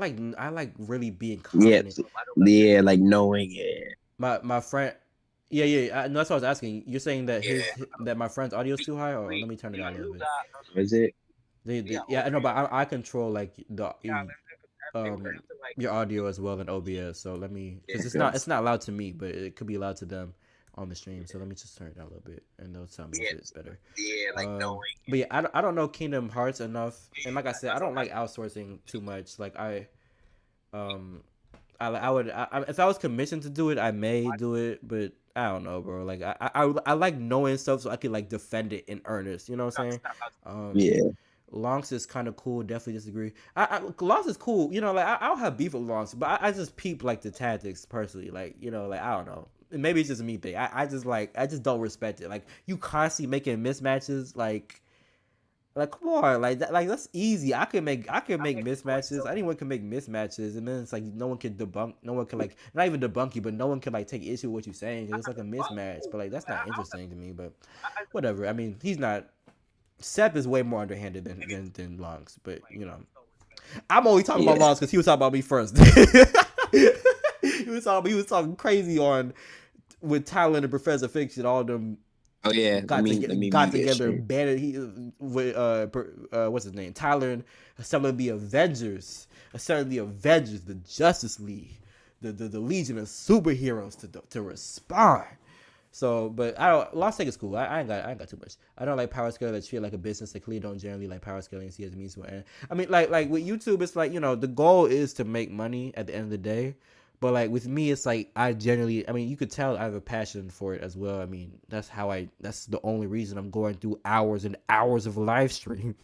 like really being yeah confident. yeah like knowing it. My friend, yeah. No, that's what I was asking. You're saying that that my friend's audio is too high, or let me turn it down a little bit. Is it? Yeah, I know, but I control like um your audio as well in OBS. So let me because it's not loud to me, but it could be loud to them on the stream. So let me just turn it down a little bit, and they'll tell me if it's better. But yeah, I don't know Kingdom Hearts enough, and like I said, I don't like outsourcing too much. Like um I would if I was commissioned to do it, I may do it, but I don't know, bro. Like I like knowing stuff so I could like defend it in earnest. You know what I'm saying? Yeah. Lonks is kind of cool. Definitely disagree. Lonks is cool. You know, like I don't have beef with Lonks, but I just peep like the tactics personally. Like you know, like I don't know. Maybe it's just a me thing. I just don't respect it. Like you constantly making mismatches. Like come on, like that's easy. I can make mismatches. Anyone can make mismatches, and then it's like no one can debunk. No one can like not even debunk you, but no one can like take issue with what you're saying. It's like a mismatch, but like that's not interesting to me. But whatever. I mean, he's not. Sep is way more underhanded than Longs, but you know, I'm only talking about Longs because he was talking about me first. He was talking crazy on with Tyler and Professor Fiction. All of them Oh yeah. got together and banned he with what's his name? Tyler and assembling the Avengers, the Justice League, the Legion of Superheroes to respond. So, but I don't. Lost Take is cool. I ain't got too much. I don't like power scaling that treat it like a business. They clearly don't generally like power scaling and see as a means to an end. I mean, like with YouTube, it's like you know the goal is to make money at the end of the day. But like with me, it's like I generally. I mean, you could tell I have a passion for it as well. I mean, that's how I. That's the only reason I'm going through hours and hours of live stream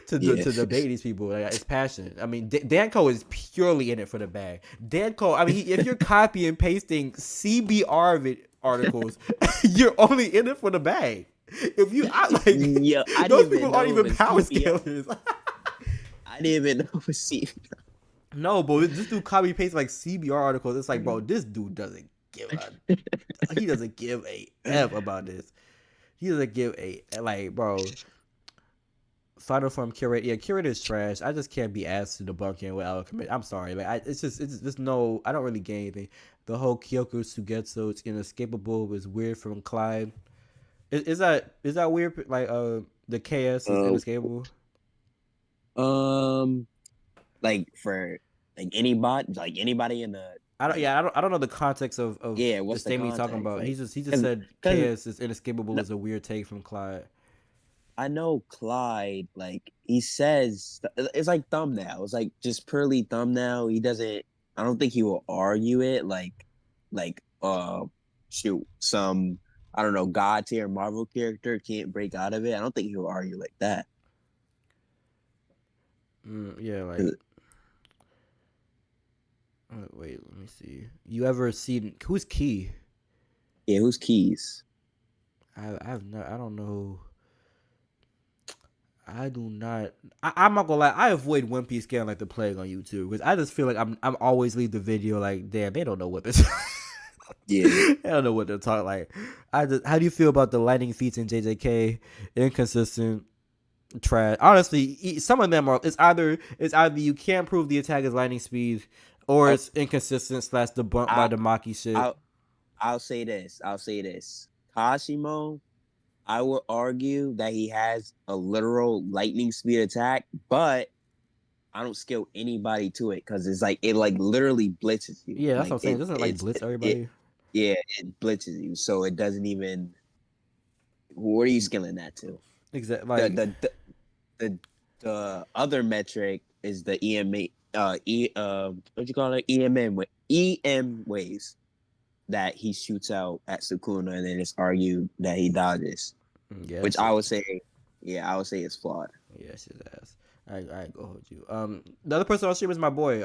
to debate these people. Like, it's passion. I mean, Danco is purely in it for the bag. Danco. I mean, if you're copy and pasting CBR articles, you're only in it for the bag. If you, those people aren't even power scalers. I didn't even know it was No, bro, this dude copy paste like CBR articles. It's like, bro, this dude doesn't give a f about this. He doesn't give a like, bro. Final Form Curate, yeah, Curate is trash. I just can't be asked to debunk it without commit. I'm sorry, like it's just no. I don't really gain anything. The whole Kyoko Sugetsu, it's inescapable, was weird from Clyde. Is that weird? Like the KS is inescapable. Like for anybody in the. I don't know the context of the statement he's talking about. Like, he just said KS is inescapable is a weird take from Clyde. I know Clyde, like he says, it's like thumbnail. It's like just purely thumbnail. He doesn't. I don't think he will argue it. Like shoot, some I don't know God tier Marvel character can't break out of it. I don't think he'll argue like that. Yeah, like. Wait, let me see. You ever seen who's Key? Yeah, who's Keys? I don't know. I do not. I'm not gonna lie. I avoid One Piece scaling like the plague on YouTube because I just feel like I'm always leave the video like, damn, they don't know what this. Yeah, they don't know what they're talking. Like, how do you feel about the lightning feats in JJK? Inconsistent, trash. Honestly, some of them are. It's either you can't prove the attack is lightning speed, or it's inconsistent / debunked by the Maki shit. I'll say this. Kashimo, I would argue that he has a literal lightning speed attack, but I don't skill anybody to it because it's like it like literally blitzes you. Yeah, that's like, what I'm saying. It doesn't like blitz everybody. It blitzes you, so it doesn't even. What are you skilling that to? Exactly. Like the other metric is the EMA. What you call it? EM waves that he shoots out at Sukuna, and then it's argued that he dodges. Yeah, which I would say it's flawed. Yeah, shit ass. I ain't gonna hold you. The other person on stream is my boy.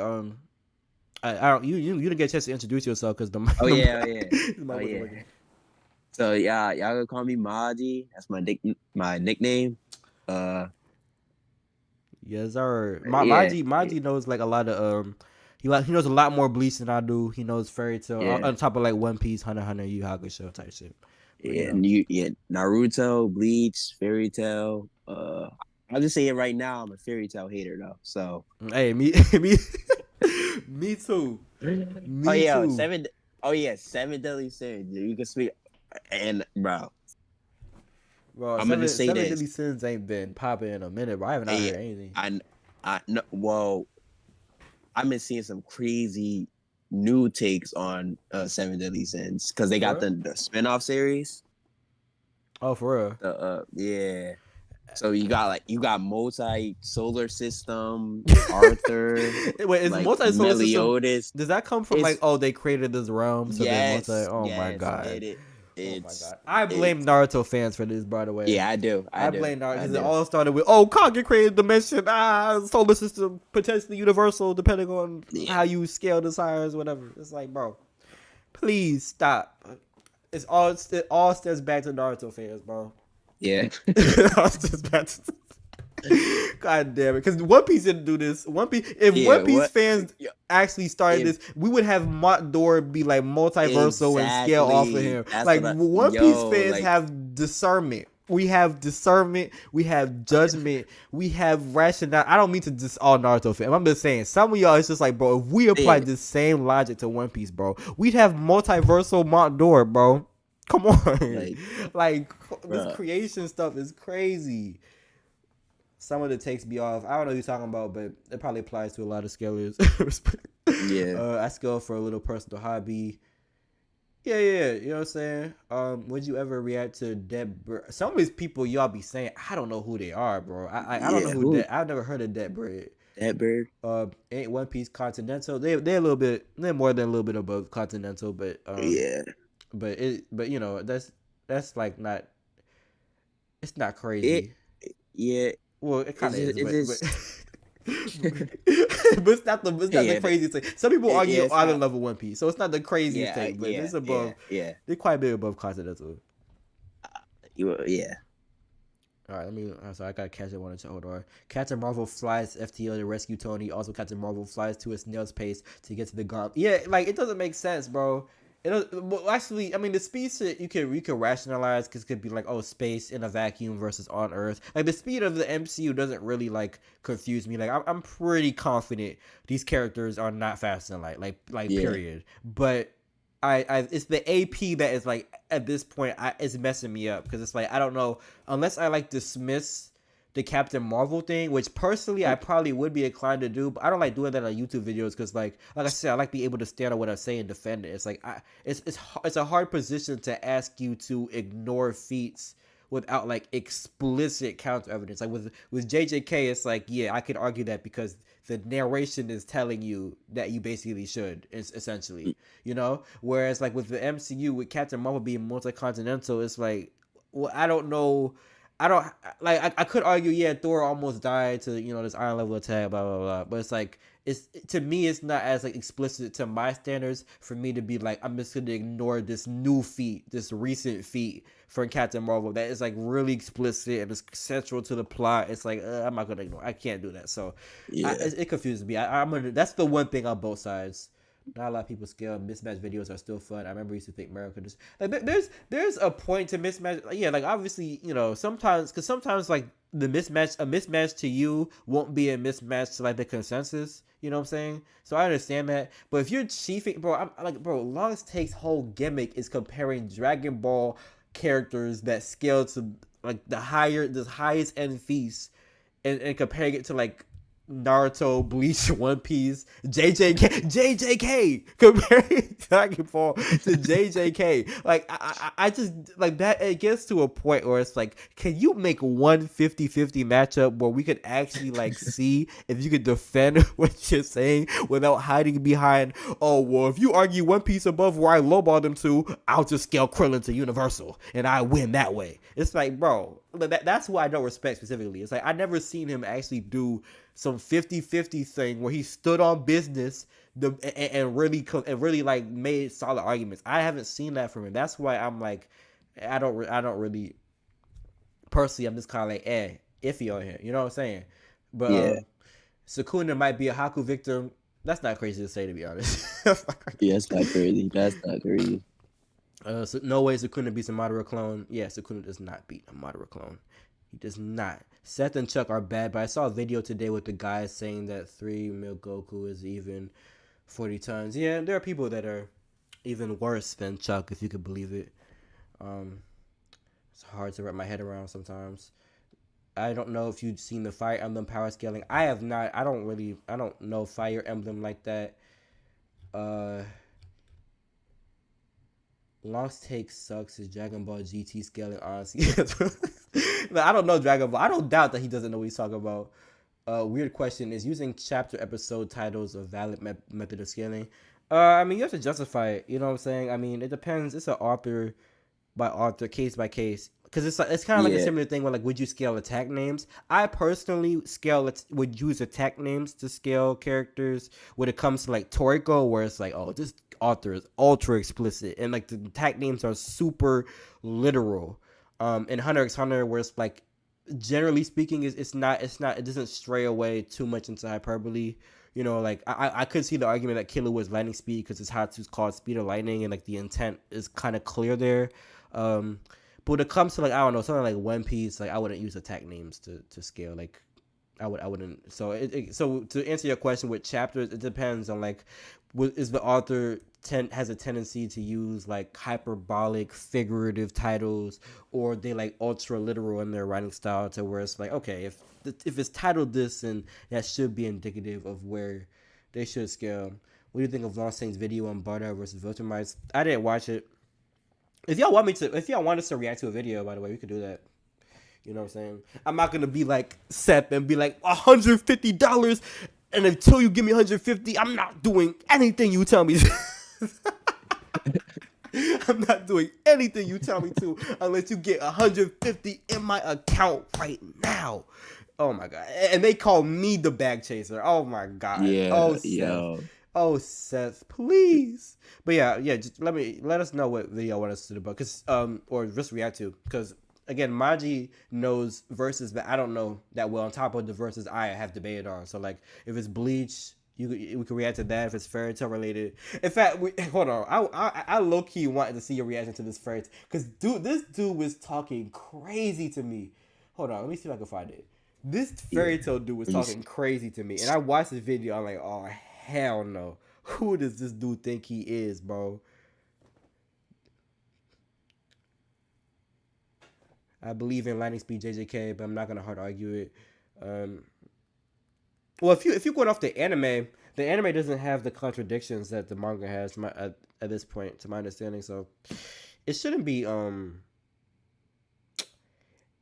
I don't you didn't get a chance to introduce yourself because the oh yeah. So yeah, y'all gonna call me Maji. That's my nickname. Yes, sir. Maji knows like a lot of he knows a lot more Bleach than I do. He knows Fairy Tail on top of like One Piece, Hunter x Hunter, Yu Hakusho type shit. But, Naruto, Bleach, Fairy Tail. I'll just say it right now. I'm a Fairy Tail hater though. So hey, me too. Seven Deadly Sins. You can speak, and bro, I'm gonna say Seven Deadly Sins ain't been popping in a minute, but I haven't heard anything. I know. Well, I've been seeing some crazy new takes on Seven Deadly Sins because they got the spinoff series. Oh, for real? Yeah. So you got multi-solar system, Arthur. Wait, is like, multi-solar Meliodas. System? Does that come from they created this realm? So yes. My god. Oh my god! I blame Naruto fans for this, by the way. Yeah, I do. I blame Naruto because it all started with Kage created dimension, solar system, potentially universal, depending on how you scale the size, whatever. It's like, bro, please stop. It all stems back to Naruto fans, bro. Yeah. God damn it! Because One Piece didn't do this. One Piece fans actually started this, we would have Mont Dor be like multiversal and scale off of him. That's like One Piece fans have discernment. We have discernment. We have judgment. We have rationale. I don't mean to just all Naruto fans. I'm just saying some of y'all. It's just like, bro, if we applied the same logic to One Piece, bro, we'd have multiversal Mont Dor, bro. Come on, like this creation stuff is crazy. Some of it takes me off. I don't know what you're talking about, but it probably applies to a lot of scalers. I scale for a little personal hobby. Yeah. You know what I'm saying? Would you ever react to Dead Bird? Some of these people y'all be saying, I don't know who they are, bro. I don't know who that. I've never heard of Dead Bird. Dead Bird. Ain't One Piece Continental. They're a little bit. They're more than a little bit above Continental, but But you know that's like not. It's not crazy. Well, it kind of is, but it's not the craziest thing. Some people argue island level One Piece, so it's not the craziest thing, but it's above. They're quite a bit above Continental. All right, so I got Captain One to hold on. Captain Marvel flies FTO to rescue Tony. Also, Captain Marvel flies to a snail's pace to get to the gauntlet. Yeah, like it doesn't make sense, bro. Well, actually, I mean, the speed shit you can rationalize because it could be like, space in a vacuum versus on Earth. Like the speed of the MCU doesn't really like confuse me. Like I'm pretty confident these characters are not fast in light. Like period. But I it's the AP that is like at this point it's messing me up because it's like I don't know unless I like dismiss the Captain Marvel thing, which personally I probably would be inclined to do, but I don't like doing that on YouTube videos because, like I said, I like being able to stand on what I say and defend it. It's like it's a hard position to ask you to ignore feats without like explicit counter evidence. Like with JJK, it's like I could argue that because the narration is telling you that you basically should, essentially, you know. Whereas like with the MCU, with Captain Marvel being multi-continental, it's like, well, I don't know. I could argue, Thor almost died to, this iron level attack, blah blah blah. But it's like to me it's not as like explicit to my standards for me to be like I'm just gonna ignore this new feat, this recent feat for Captain Marvel that is like really explicit and is central to the plot. It's like I'm not gonna ignore. I can't do that. So it confuses me. I'm gonna. That's the one thing on both sides. Not a lot of people scale. Mismatch videos are still fun. I remember I used to think America just like there's a point to mismatch. Like, yeah, like obviously sometimes because sometimes like the mismatch a mismatch to you won't be a mismatch to like the consensus. You know what I'm saying? So I understand that. But if you're chiefing, bro, I'm like, bro, Longest Take's whole gimmick is comparing Dragon Ball characters that scale to like the highest end feast and comparing it to like Naruto, Bleach, One Piece, JJK, comparing Dragon Ball to JJK. Like, I just, like, that, it gets to a point where it's like, can you make one 50-50 matchup where we could actually, like, see if you could defend what you're saying without hiding behind, oh, well, if you argue One Piece above where I lowball them to, I'll just scale Krillin to Universal, and I win that way. It's like, bro, that's who I don't respect specifically. It's like, I never seen him actually do some 50-50 thing where he stood on business and really like made solid arguments. I haven't seen that from him. That's why I'm like, I don't really personally. I'm just kind of like, iffy on here. You know what I'm saying? But Yeah. Sukuna might be a Haku victim. That's not crazy to say, to be honest. Yeah, that's not crazy. That's not crazy. So no way Sukuna beats a Madara clone. Yeah, Sukuna does not beat a Madara clone. He does not. Seth and Chuck are bad, but I saw a video today with the guy saying that 3 Mil Goku is even 40 tons. Yeah, there are people that are even worse than Chuck, if you could believe it. It's hard to wrap my head around sometimes. I don't know if you've seen the Fire Emblem power scaling. I have not. I don't know Fire Emblem like that. Lost Take sucks is Dragon Ball GT scaling, honestly. I don't know Dragon Ball. I don't doubt that he doesn't know what he's talking about. Weird question: is using chapter episode titles a valid method of scaling? I mean, you have to justify it. You know what I'm saying? I mean, it depends. It's an author by author, case by case. Because it's kind of like a similar thing where, like, would you scale attack names? I personally would use attack names to scale characters when it comes to, like, Toriko, where it's like, oh, this author is ultra explicit. And, like, the attack names are super literal. In Hunter x Hunter, where it's, like, generally speaking, it doesn't stray away too much into hyperbole. You know, like, I could see the argument that Killer was lightning speed because it's Hatsu's called speed of lightning, and, like, the intent is kind of clear there. But when it comes to, like, I don't know, something like One Piece, like, I wouldn't use attack names to scale. Like, I wouldn't. So so to answer your question with chapters, it depends on, like, is the author has a tendency to use, like, hyperbolic figurative titles, or they, like, ultra literal in their writing style to where it's like, okay, if it's titled this, and that should be indicative of where they should scale. What do you think of Longstein's video on Barda versus Viltrumites? I didn't watch it. If y'all want us to react to a video, by the way, we could do that. You know what I'm saying? I'm not gonna be like Seth and be like $150, and until you give me 150, I'm not doing anything you tell me. I'm not doing anything you tell me to unless you get 150 in my account right now. Oh my god! And they call me the bag chaser. Oh my god! Yeah, Oh Seth. yo. Oh Seth, please. But yeah. Just let us know what video you want us to do about, or just react to, because again, Maji knows verses that I don't know that well. On top of the verses I have debated on, so like if it's Bleach, we can react to that. If it's fairy tale related, in fact, hold on, I low key wanted to see your reaction to this fairy tale, because this dude was talking crazy to me. Hold on, let me see if I can find it. This fairy tale dude was talking crazy to me, and I watched this video. I'm like, oh hell no, who does this dude think he is, bro? I believe in lightning speed JJK, but I'm not gonna hard argue it. Well, if you're going off the anime doesn't have the contradictions that the manga has at this point, to my understanding. So it shouldn't be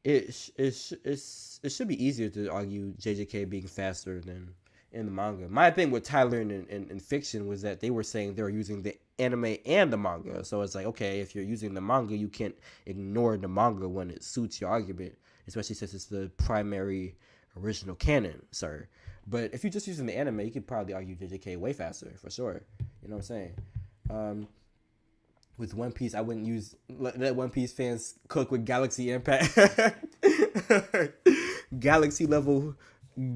it should be easier to argue JJK being faster than in the manga. My thing with Tyler in fiction was that they were saying they were using the anime and the manga. So it's like, okay, if you're using the manga, you can't ignore the manga when it suits your argument, especially since it's the primary original canon, sir. But if you're just using the anime, you could probably argue JJK way faster, for sure. You know what I'm saying? With One Piece, I wouldn't let One Piece fans cook with Galaxy Impact. Galaxy level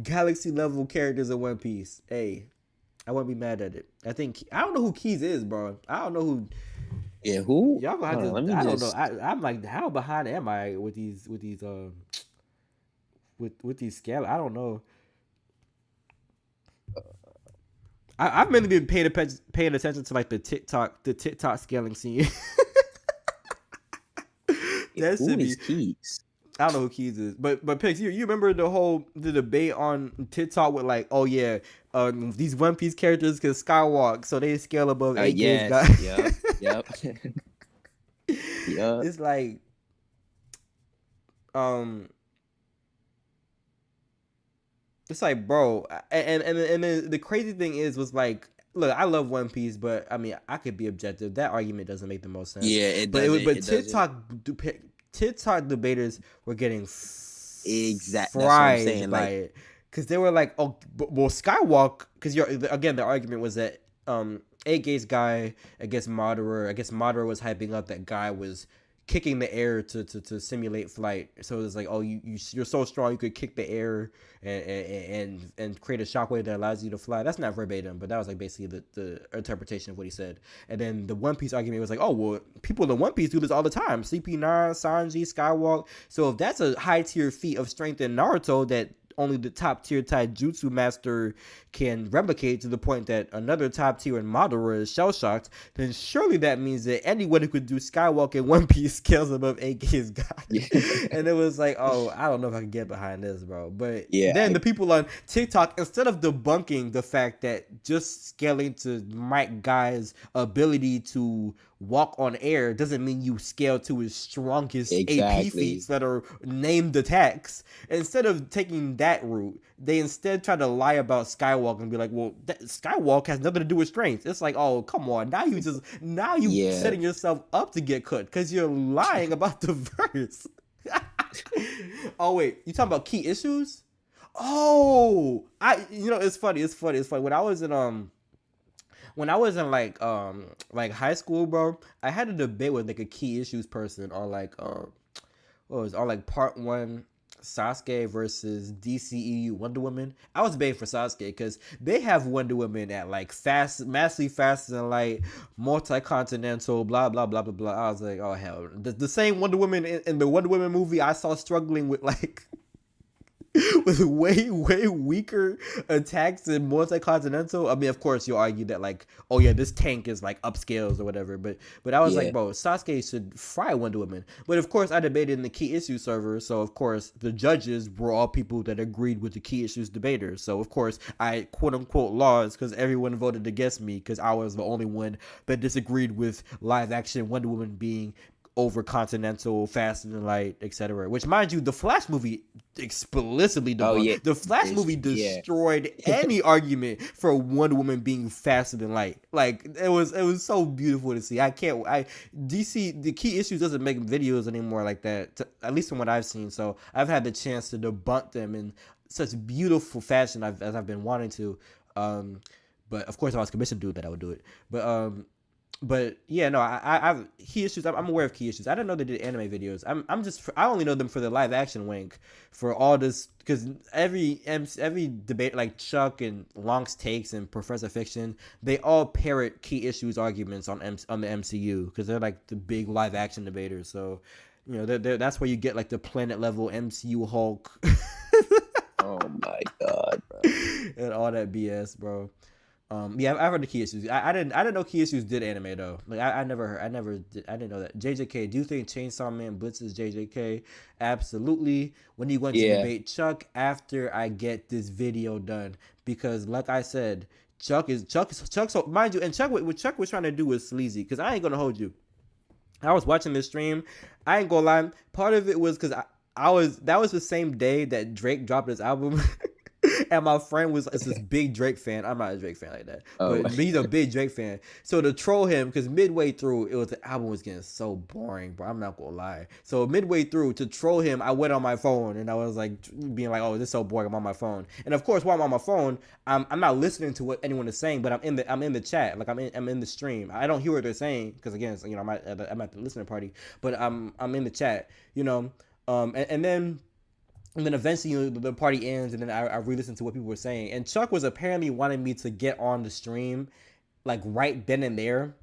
characters in One Piece. Hey, I wouldn't be mad at it. I don't know who Keys is, bro. I don't know who. Yeah, who? Y'all gonna have Hold on, let to. me I don't know. just. I'm like, how behind am I with these scale? I don't know. I've mainly been paying attention to like the TikTok scaling scene. That Who should is be. Keys? I don't know who Keys is, but Pix, you remember the debate on TikTok with like, oh yeah, these One Piece characters can skywalk, so they scale above 8K's guy. Yes. Yep. Yep. Yep. It's like, um, it's like, bro, and the crazy thing was like, look, I love One Piece, but I mean, I could be objective. That argument doesn't make the most sense. Yeah, it But it was, doesn't. but It doesn't. TikTok debaters were getting That's what I'm fried saying. by Like, it because they were like, oh, well, Skywalk, because you're again, the argument was that 8K's guy against Moderer. I guess Moderer was hyping up that guy was kicking the air to simulate flight. So it's like, oh, you're so strong you could kick the air and create a shockwave that allows you to fly. That's not verbatim, but that was like basically the interpretation of what he said. And then the One Piece argument was like, oh well, people in One Piece do this all the time. CP9, Sanji, Skywalk. So if that's a high tier feat of strength in Naruto that only the top tier taijutsu master can replicate to the point that another top tier in Madara is shell shocked, then surely that means that anyone who could do Skywalk in One Piece scales above AK's guy. yeah, And it was like, oh, I don't know if I can get behind this, bro. But yeah, then the people on TikTok, instead of debunking the fact that just scaling to Mike Guy's ability to walk on air doesn't mean you scale to his strongest AP exactly. feats that are named attacks. Instead of taking that route, they instead try to lie about Skywalk and be like, well, Skywalk has nothing to do with strength. It's like, oh, come on. Now you Yeah, setting yourself up to get cut because you're lying about the verse. Oh, wait. You talking about key issues? Oh, it's funny. When I was in like high school, bro, I had a debate with like a key issues person on like what was it, on like part one Sasuke versus DCEU Wonder Woman. I was debating for Sasuke because they have Wonder Woman at like massively faster than like multi-continental, blah blah blah blah blah. I was like, oh hell, the same Wonder Woman in the Wonder Woman movie I saw struggling with like with way weaker attacks than multi-continental. I mean, of course, you'll argue that like, oh yeah, this tank is like upscales or whatever. But I was like, yeah, bro, Sasuke should fry Wonder Woman. But of course, I debated in the key issue server, so of course the judges were all people that agreed with the key issues debaters. So of course, I quote unquote lost because everyone voted against me because I was the only one that disagreed with live action Wonder Woman being over continental, faster than light, etc. Which, mind you, the Flash movie explicitly oh debunked. yeah, The Flash movie yeah, destroyed any argument for Wonder Woman being faster than light. Like it was so beautiful to see. DC the key issues doesn't make videos anymore like that, at least from what I've seen. So I've had the chance to debunk them in such beautiful fashion as I've been wanting to. But of course, if I was commissioned to do that, I would do it. But yeah, no, I've key issues. I'm aware of key issues. I didn't know they did anime videos. I only know them for the live action wink for all this because every debate like Chuck and Long's takes and Professor Fiction, they all parrot key issues arguments on the MCU because they're like the big live action debaters. So that's where you get like the planet level MCU Hulk oh my god, bro. and all that BS, bro. Yeah, I've heard the key issues. I didn't know key issues did anime though. Like I didn't know that. JJK, do you think Chainsaw Man blitzes JJK? Absolutely. When are you going to Yeah, debate Chuck after I get this video done? Because like I said, Chuck. So mind you, and Chuck, what Chuck was trying to do was sleazy. Because I ain't gonna hold you. I was watching this stream. I ain't gonna lie. Part of it was because that was the same day that Drake dropped his album. And my friend is this big Drake fan. I'm not a Drake fan like that, oh but he's a big Drake fan. So to troll him, because midway through, the album was getting so boring, bro. I'm not gonna lie. So midway through, to troll him, I went on my phone and I was like being like, "Oh, this is so boring." I'm on my phone, and of course, while I'm on my phone, I'm not listening to what anyone is saying, but I'm in the chat, like I'm in the stream. I don't hear what they're saying because again, I'm at the listening party, but I'm in the chat, and then And then eventually the party ends, and then I re-listened to what people were saying. And Chuck was apparently wanting me to get on the stream, like right then and there,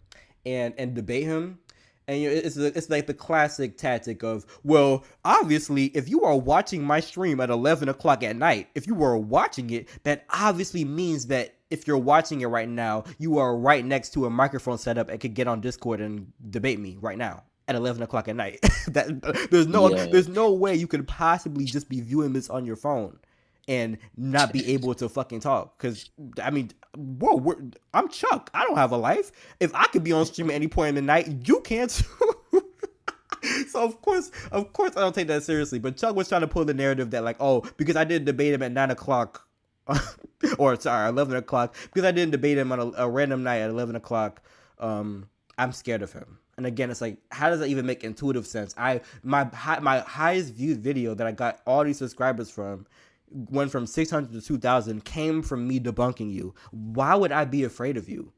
and debate him. And it's like the classic tactic of, well, obviously, if you are watching my stream at 11 o'clock at night, if you were watching it, that obviously means that if you're watching it right now, you are right next to a microphone setup and could get on Discord and debate me right now at 11 o'clock at night. That Yeah. there's no way you could possibly just be viewing this on your phone and not be able to fucking talk. Because I mean, whoa, I'm Chuck. I don't have a life. If I could be on stream at any point in the night, you can't too. So of course, I don't take that seriously. But Chuck was trying to pull the narrative that like, oh, because I didn't debate him at 9 o'clock, or sorry, 11 o'clock, because I didn't debate him on a random night at 11 o'clock. I'm scared of him. And again, it's like, how does that even make intuitive sense? My highest viewed video that I got all these subscribers from went from 600 to 2,000 came from me debunking you. Why would I be afraid of you?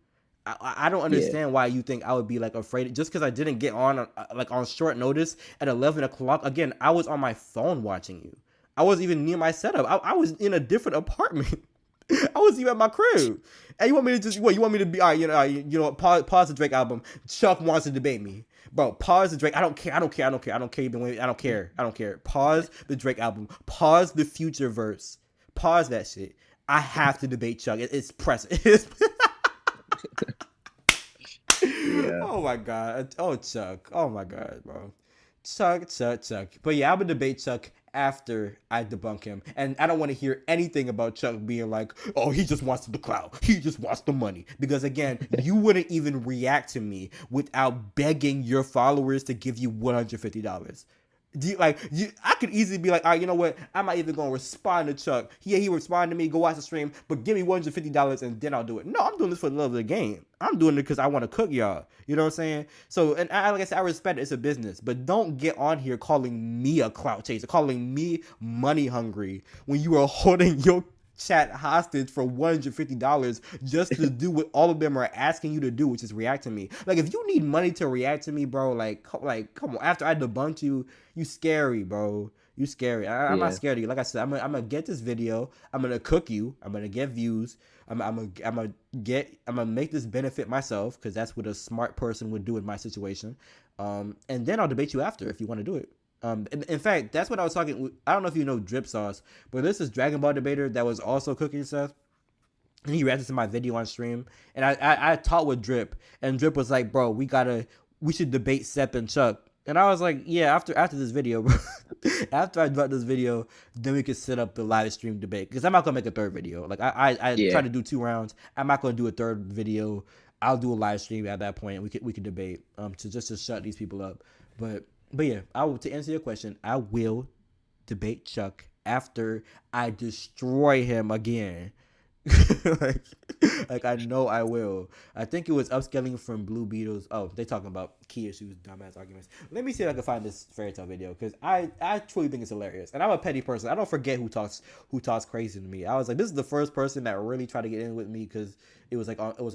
I don't Yeah. understand why you think I would be like afraid just because I didn't get on like on short notice at 11 o'clock. Again, I was on my phone watching you. I wasn't even near my setup. I was in a different apartment. I was even at my crib. And you want me to just what? You want me to be? All right, you know, pause the Drake album. Chuck wants to debate me, bro. Pause the Drake. I don't care. I don't care. I don't care. I don't care. Even when I don't care. I don't care. Pause the Drake album. Pause the Future verse. Pause that shit. I have to debate Chuck. It's press. Yeah. Oh my god. Oh Chuck. Oh my god, bro. Chuck. But yeah, I'm gonna debate Chuck after I debunk him. And I don't want to hear anything about Chuck being like, oh, he just wants the clout. He just wants the money. Because again, you wouldn't even react to me without begging your followers to give you $150. I could easily be like, all right, you know what? I'm not even gonna respond to Chuck. Yeah, he responded to me. Go watch the stream, but give me $150 and then I'll do it. No, I'm doing this for the love of the game. I'm doing it because I want to cook y'all. You know what I'm saying? So, and like I said, I respect it. It's a business, but don't get on here calling me a clout chaser, calling me money hungry when you are holding your chat hostage for $150 just to do what all of them are asking you to do, which is react to me. Like, if you need money to react to me, bro, like come on. After I debunked you, you scary, bro. You scary. I'm not Yeah. scared of you. Like I said, I'm gonna get this video. I'm gonna cook you. I'm gonna get views. I'm gonna make this benefit myself because that's what a smart person would do in my situation. And then I'll debate you after if you want to do it. In fact, that's what I was talking. I don't know if you know Drip Sauce, but this is Dragon Ball debater that was also cooking stuff. And he reacted to my video on stream, and I talked with Drip, and Drip was like, "Bro, we should debate Sep and Chuck." And I was like, "Yeah, after this video, bro. After I drop this video, then we could set up the live stream debate because I'm not gonna make a third video. Like I try Yeah. to do 2 rounds. I'm not gonna do a third video. I'll do a live stream at that point. We could debate to just to shut these people up. But yeah, to answer your question, I will debate Chuck after I destroy him again. like, like I know I will. I think it was upscaling from Blue Beetles. Oh, they talking about key issues, dumbass arguments. Let me see if I can find this fairy tale video because I truly think it's hilarious. And I'm a petty person. I don't forget who talks crazy to me. I was like, this is the first person that really tried to get in with me because it was because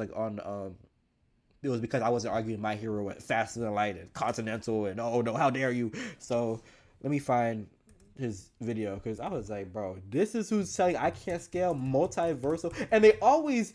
I wasn't arguing My Hero at Faster Than Light and Continental and oh no, how dare you. So let me find his video because I was like, bro, this is who's telling I can't scale multiversal. And they always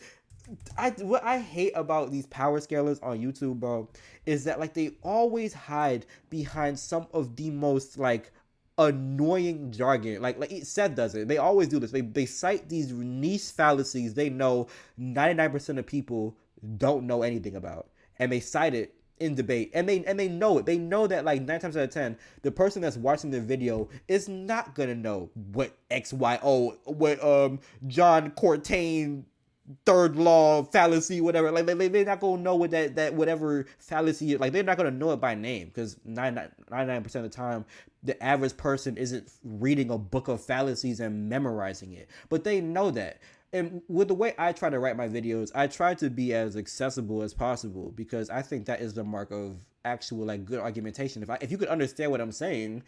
what I hate about these power scalers on YouTube, bro, is that like they always hide behind some of the most like annoying jargon. Like Seth does it. They always do this. They cite these niche fallacies they know 99% of people don't know anything about, and they cite it in debate, and they know it. They know that like 9 times out of 10, the person that's watching the video is not gonna know what what John Cortain third law fallacy, whatever. Like they're not gonna know what that whatever fallacy is. Like they're not gonna know it by name because 99% of the time the average person isn't reading a book of fallacies and memorizing it, but they know that. And with the way I try to write my videos, I try to be as accessible as possible because I think that is the mark of actual like good argumentation. If you could understand what I'm saying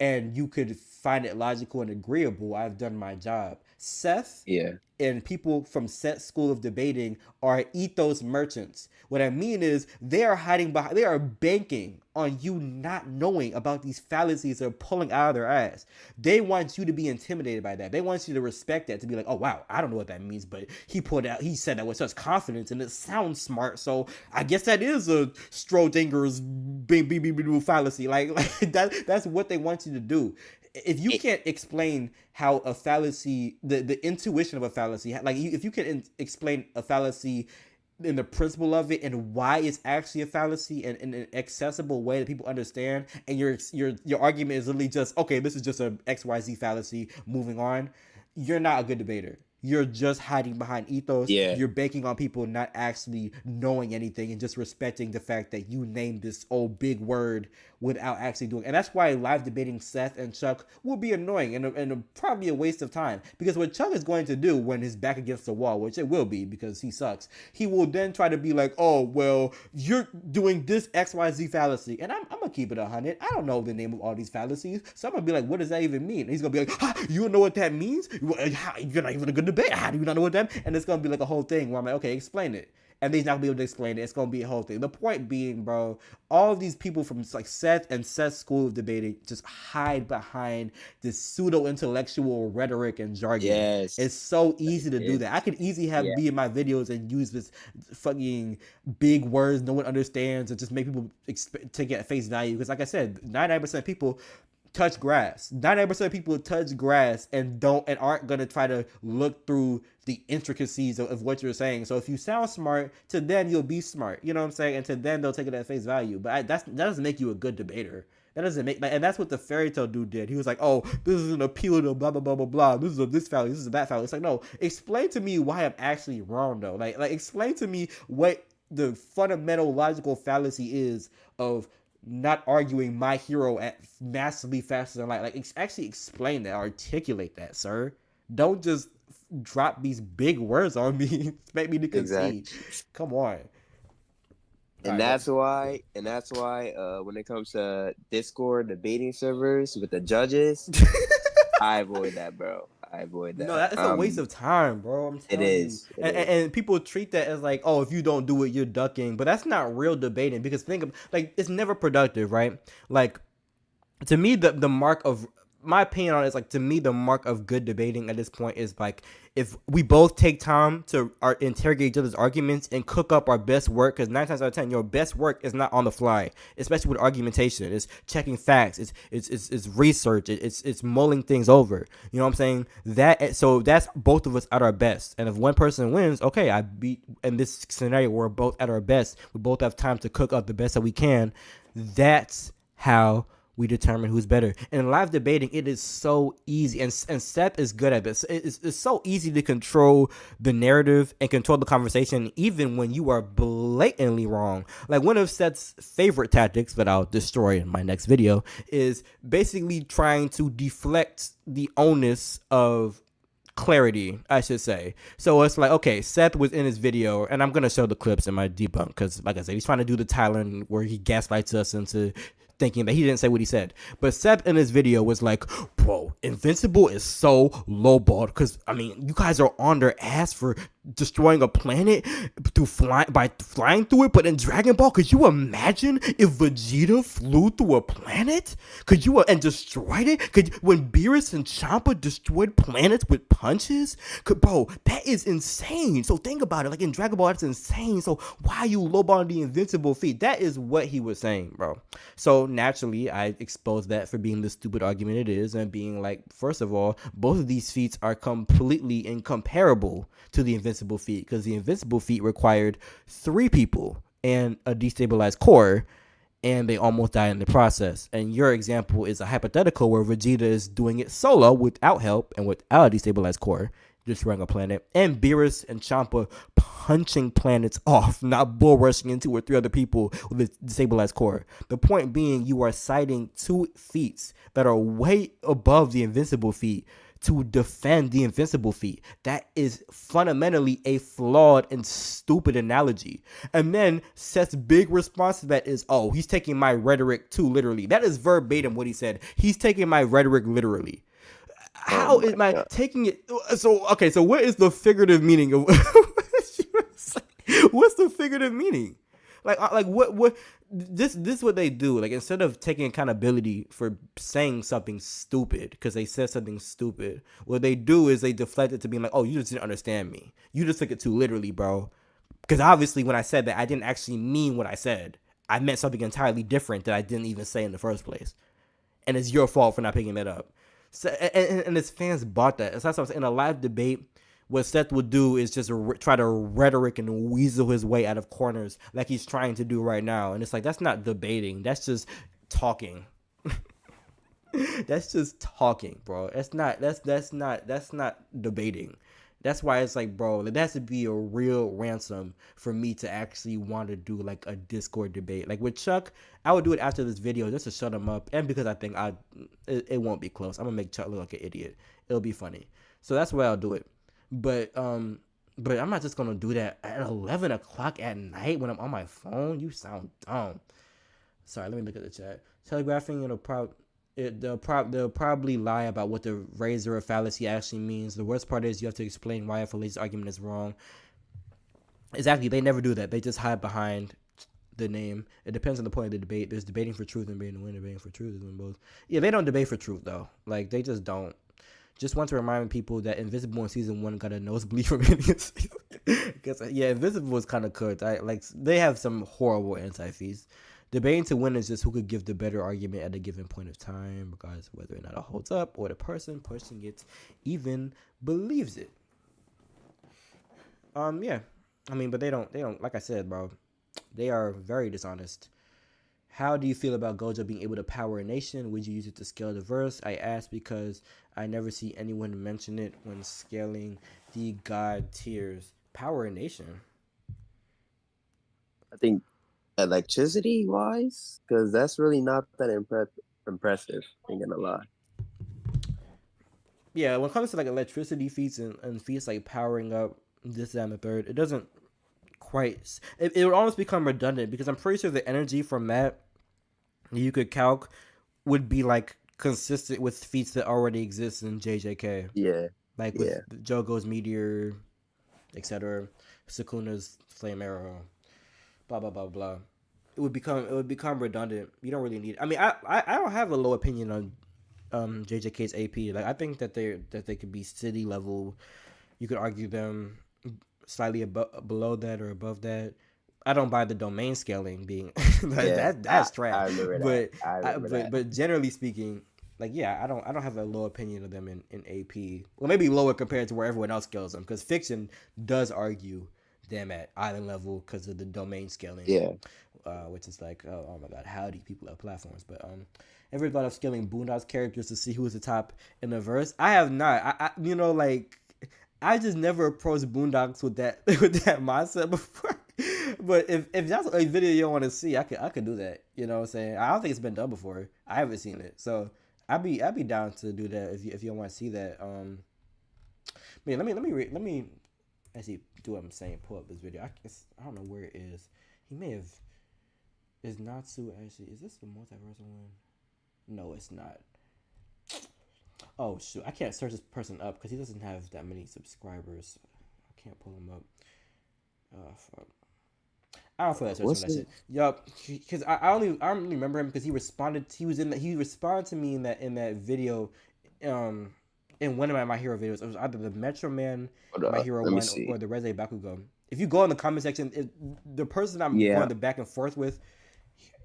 and you could find it logical and agreeable, I've done my job. Seth Yeah. and people from Seth's school of debating are ethos merchants. What I mean is they are hiding behind, they are banking on you not knowing about these fallacies they're pulling out of their ass. They want you to be intimidated by that. They want you to respect that, to be like, oh wow, I don't know what that means, but he said that with such confidence and it sounds smart, so I guess that is a Schrodinger's fallacy. Like that's what they want you to do. If you can't explain how a fallacy, the intuition of a fallacy, like if you can explain a fallacy in the principle of it and why it's actually a fallacy and in an accessible way that people understand, and your argument is literally just, okay, this is just a XYZ fallacy, moving on, you're not a good debater. You're just hiding behind ethos. Yeah. You're banking on people not actually knowing anything and just respecting the fact that you named this old big word without actually doing it. And that's why live debating Seth and Chuck will be annoying and probably a waste of time. Because what Chuck is going to do when he's back against the wall, which it will be because he sucks, he will then try to be like, oh, well, you're doing this XYZ fallacy. And I'm going to keep it 100. I don't know the name of all these fallacies. So I'm going to be like, what does that even mean? And he's going to be like, you don't know what that means? You're not even a good debate. How do you not know what that means? And it's going to be like a whole thing where I'm like, okay, explain it. And he's not gonna be able to explain it. It's gonna be a whole thing. The point being, bro, all of these people from like Seth and Seth's school of debating just hide behind this pseudo intellectual rhetoric and jargon. Yes. It's so easy to do that. I could easily be in my videos and use this fucking big words no one understands and just make people take it at face value. Because like I said, 99% of people touch grass. 99% of people touch grass and aren't gonna try to look through the intricacies of what you're saying. So if you sound smart, to them you'll be smart. You know what I'm saying? And to them they'll take it at face value. But that doesn't make you a good debater. That doesn't make, and that's what the fairy tale dude did. He was like, "Oh, this is an appeal to blah blah blah blah blah. This is a this fallacy. This is a that fallacy." It's like, no, explain to me why I'm actually wrong though. Like explain to me what the fundamental logical fallacy is of not arguing my hero at massively faster than light. Like actually explain that, articulate that, sir. Don't just drop these big words on me, expect me to concede. Exactly. Come on. And that's why when it comes to Discord debating servers with the judges, I avoid that, bro. I avoid that. No, that's a waste of time, bro. I'm telling you. And people treat that as like, oh, if you don't do it, you're ducking. But that's not real debating, because think of, like, it's never productive, right? Like, to me, the mark of, my opinion on it is, like, to me, the mark of good debating at this point is, like, if we both take time to interrogate each other's arguments and cook up our best work, because 9 times out of 10, your best work is not on the fly, especially with argumentation. It's checking facts. It's research. It's mulling things over. You know what I'm saying? So that's both of us at our best. And if one person wins, okay, I beat, in this scenario, we're both at our best. We both have time to cook up the best that we can. That's how we determine who's better. And in live debating, it is so easy, and Seth is good at this. It's so easy to control the narrative and control the conversation, even when you are blatantly wrong. Like, one of Seth's favorite tactics that I'll destroy in my next video is basically trying to deflect the onus of clarity, I should say. So it's like, okay, Seth was in his video, and I'm gonna show the clips in my debunk, because like I said, he's trying to do the Thailand where he gaslights us into thinking that he didn't say what he said. But Seth in his video was like, bro, Invincible is so lowballed, because I mean, you guys are on their ass for destroying a planet by flying through it. But in Dragon Ball, could you imagine if Vegeta flew through a planet? Could you and destroyed it? When Beerus and Champa destroyed planets with punches? Bro, that is insane. So think about it. Like, in Dragon Ball, that's insane. So why are you lowballing the Invincible feat? That is what he was saying, bro. So naturally, I exposed that for being the stupid argument it is, and being like, first of all, both of these feats are completely incomparable to the Invincible feat, because the Invincible feat required 3 people and a destabilized core, and they almost died in the process. And your example is a hypothetical where Vegeta is doing it solo without help and without a destabilized core, destroying a planet, and Beerus and Champa punching planets off, not bull rushing into it 3 other people with a destabilized core. The point being, you are citing 2 feats that are way above the Invincible feat to defend the Invincible feat. That is fundamentally a flawed and stupid analogy. And then Seth's big response to that is, oh, he's taking my rhetoric too literally. That is verbatim what he said. He's taking my rhetoric literally. Oh how my am I god. taking it? So okay, so what is the figurative meaning of what's the figurative meaning? Like what this is what they do. Like instead of taking accountability for saying something stupid because they said something stupid, what they do is they deflect it to being like, oh, you just didn't understand me. You just took it too literally, bro. Because obviously when I said that, I didn't actually mean what I said. I meant something entirely different that I didn't even say in the first place, and it's your fault for not picking that up. So, and his fans bought that. So that's what I'm saying. In a live debate, what Seth would do is just try to rhetoric and weasel his way out of corners like he's trying to do right now. And it's like, that's not debating. That's just talking. That's just talking, bro. That's not debating. That's why it's like, bro, it has to be a real ransom for me to actually want to do like a Discord debate. Like with Chuck, I would do it after this video just to shut him up, and because I think it won't be close. I'm gonna make Chuck look like an idiot. It'll be funny. So that's why I'll do it. But I'm not just gonna do that at 11 o'clock at night when I'm on my phone. You sound dumb. Sorry, let me look at the chat. Telegraphing, they'll probably lie about what the razor of fallacy actually means. The worst part is you have to explain why a fallacious argument is wrong. Exactly, they never do that. They just hide behind the name. It depends on the point of the debate. There's debating for truth and debating to win. Debating for truth is win both. Yeah, they don't debate for truth though. Like they just don't. Just want to remind people that Invisible in season 1 got a nosebleed from idiots. Because yeah, Invisible was kind of cooked. They have some horrible anti-fees. Debating to win is just who could give the better argument at a given point of time, regardless of whether or not it holds up or the person pushing it even believes it. Yeah. I mean, but they don't, like I said, bro, they are very dishonest. How do you feel about Gojo being able to power a nation? Would you use it to scale the verse? I ask because I never see anyone mention it when scaling the god tiers. Power a nation. I think electricity wise, because that's really not that impressive. Ain't gonna lie. Yeah, when it comes to like electricity feats and feats like powering up this, that, and the third, it doesn't quite. It would almost become redundant because I'm pretty sure the energy from that you could calc would be like consistent with feats that already exist in JJK. Yeah, Like with yeah. Jogo's meteor, etc. Sukuna's flame arrow, blah blah blah blah. It would become redundant. You don't really need. I mean, I don't have a low opinion on JJK's AP. Like I think that they could be city level. You could argue them slightly below that or above that. I don't buy the domain scaling being like, Yeah, that's trash. I remember that. But I remember that. but generally speaking, like yeah, I don't have a low opinion of them in AP. Well, maybe lower compared to where everyone else scales them because fiction does argue them at island level because of the domain scaling. Yeah. Which is like oh my god, how do people have platforms? But ever thought of scaling Boondock's characters to see who's the top in the verse? I have not. I like I just never approached Boondocks with that with that mindset before. But if that's a video you want to see, I could do that. You know what I'm saying? I don't think it's been done before. I haven't seen it, so I'd be down to do that if you want to see that. Man, let me actually do what I'm saying. Pull up this video. I don't know where it is. He may have. Is Natsu actually? Is this the multiversal one? No, it's not. Oh shoot! I can't search this person up because he doesn't have that many subscribers. I can't pull him up. Oh fuck! I don't feel like searching that shit. Yup, because I only remember him because he responded. He responded to me in that video, in one of my hero videos. It was either the Metro Man, My Hero 1, or the Reze Bakugo. If you go in the comment section, the person I'm going the back and forth with,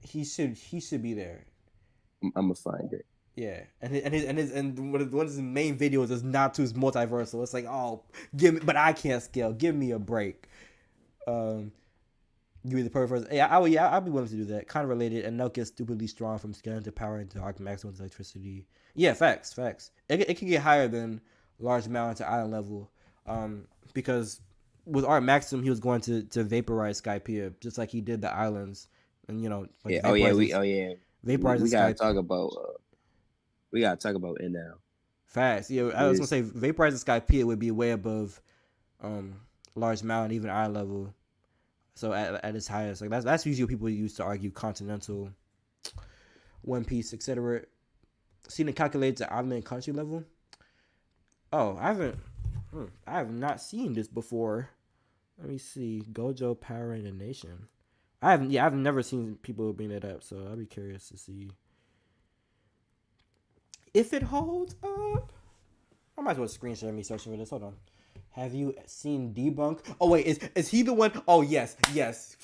he should be there. I'm gonna find it. Yeah, and one of his main videos is Natsu's multiversal. It's like, oh, but I can't scale. Give me a break. You be the perfect person. Yeah, I'd be willing to do that. Kind of related. And now gets stupidly strong from scaling to power into arc maximum electricity. Yeah, facts. It can get higher than large mountain to island level. Because with Art Maxim, he was going to vaporize Skypiea, just like he did the islands, and like vaporize. We gotta talk about. We gotta talk about it now. Facts. Yeah, I was gonna say vaporize Skypiea would be way above, large mountain, even island level. So at its highest, like that's usually what people use to argue continental, One Piece, etc. Seen it calculated to island and country level. Oh, I have not seen this before. Let me see. Gojo Power in the Nation. I've never seen people bring that up, so I'll be curious to see if it holds up. I might as well screen share me searching for this. Hold on. Have you seen Debunk? Oh wait, is he the one? Oh yes.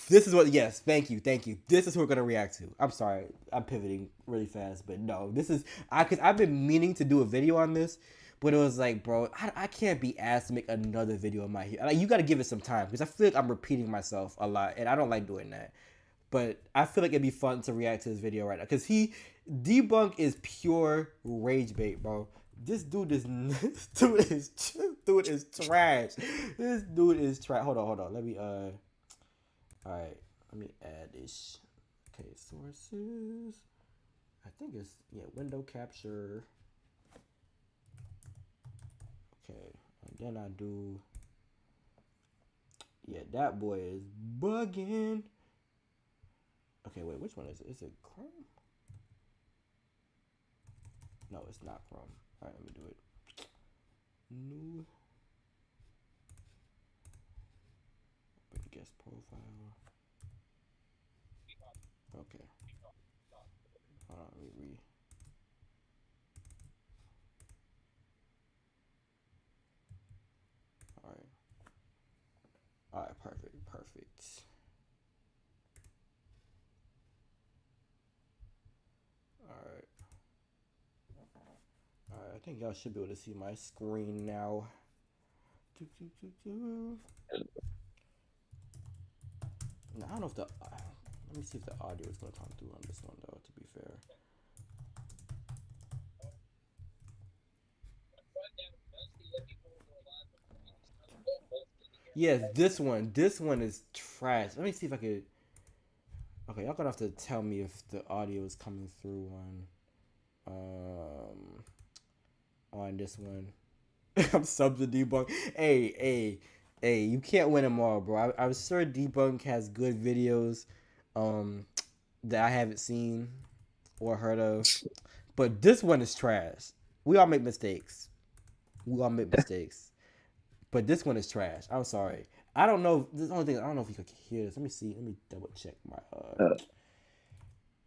This is what. Yes, thank you. This is who we're gonna react to. I'm sorry, I'm pivoting really fast, but no, this is because I've been meaning to do a video on this, but it was like, bro, I can't be asked to make another video on my here. Like, you got to give it some time because I feel like I'm repeating myself a lot, and I don't like doing that. But I feel like it'd be fun to react to this video right now because Debunk is pure rage bait, bro. This dude is trash. This dude is trash. Hold on. Let me all right. Let me add this. Okay, sources. I think it's window capture. Okay, and then I do. Yeah, that boy is bugging. Okay, wait, which one is it? Is it Chrome? No, it's not Chrome. All right, let me do it. New. Open guest profile. Okay. Hold on, let me All right, perfect. All right, I think y'all should be able to see my screen now. Now, I don't know if let me see if the audio is going to come through on this one, though, to be fair. Yes, this one is trash. Let me see if I could. Okay, y'all gonna have to tell me if the audio is coming through on this one. I'm sub to Debunk. Hey, you can't win them all, bro. I'm sure Debunk has good videos that I haven't seen or heard of, but this one is trash. We all make mistakes, but this one is trash. I'm sorry. I don't know. This only thing I don't know if you can hear this. Let me see. Let me double check my.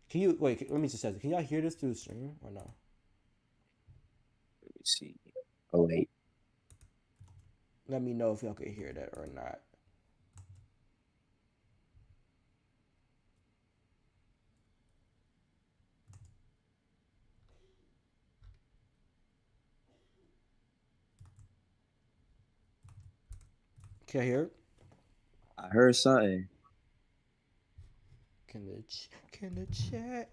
Can you wait? Let me just check. Can y'all hear this through the stream or no? Let me see. Oh wait. Let me know if y'all can hear that or not. Can I hear it? I heard something. Can the chat?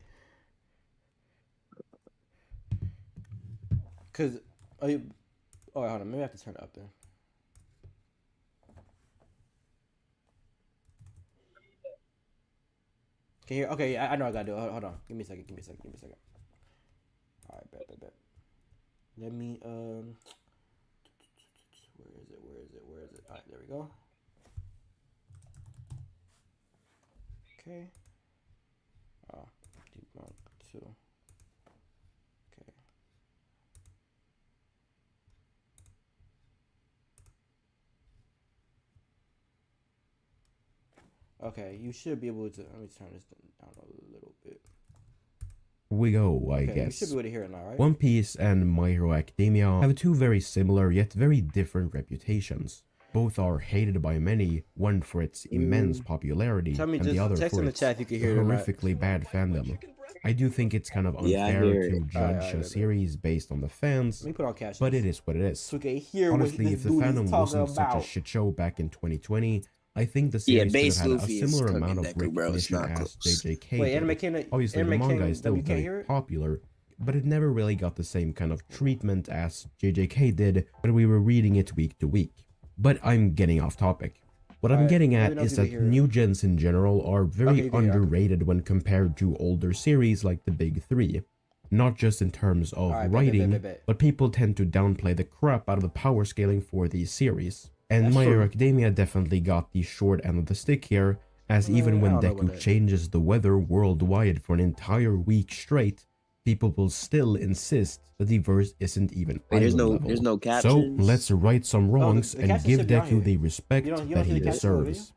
Cause oh, hold on. Maybe I have to turn it up then. Can you hear? Okay, yeah, I know I gotta do it. Hold on. Give me a second. All right, bet. Let me Where is it? All right, there we go. Okay. Oh, debunk 2. Okay. Okay, you should be able to. Let me turn this down a little bit. We go, I Okay, guess. You should be able to hear it now, right? One Piece and My Hero Academia have two very similar yet very different reputations. Both are hated by many, one for its immense popularity and the other for its horrifically bad fandom. I do think it's kind of unfair to judge a series based on the fans, but it is what it is. So hear honestly, if the fandom wasn't such a shit show back in 2020, I think the series could have had a similar amount of recognition as JJK did. Obviously, the manga is still very popular, but it never really got the same kind of treatment as JJK did when we were reading it week to week. But I'm getting off topic. What I'm getting at is that new gens in general are very underrated when compared to older series like the Big Three. Not just in terms of writing, but people tend to downplay the crap out of the power scaling for these series. And My Hero Academia definitely got the short end of the stick here, as even when Deku changes the weather worldwide for an entire week straight, people will still insist that the verse isn't even Wait, level. there's no So captions. let's right some wrongs and give Deku the respect that he deserves.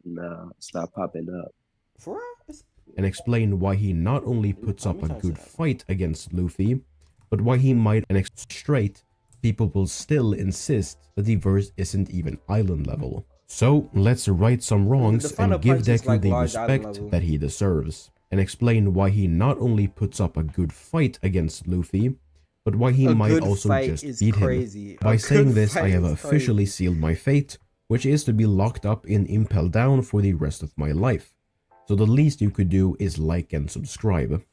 No, it's not popping up. For real? And explain why he not only puts up a good fight against Luffy, but why he might and straight people will still insist that the verse isn't even island level. So let's right some wrongs and give Deku the respect that he deserves. And explain why he not only puts up a good fight against Luffy, but why he might also just beat him. By saying this, I have officially sealed my fate, which is to be locked up in Impel Down for the rest of my life. So the least you could do is like and subscribe.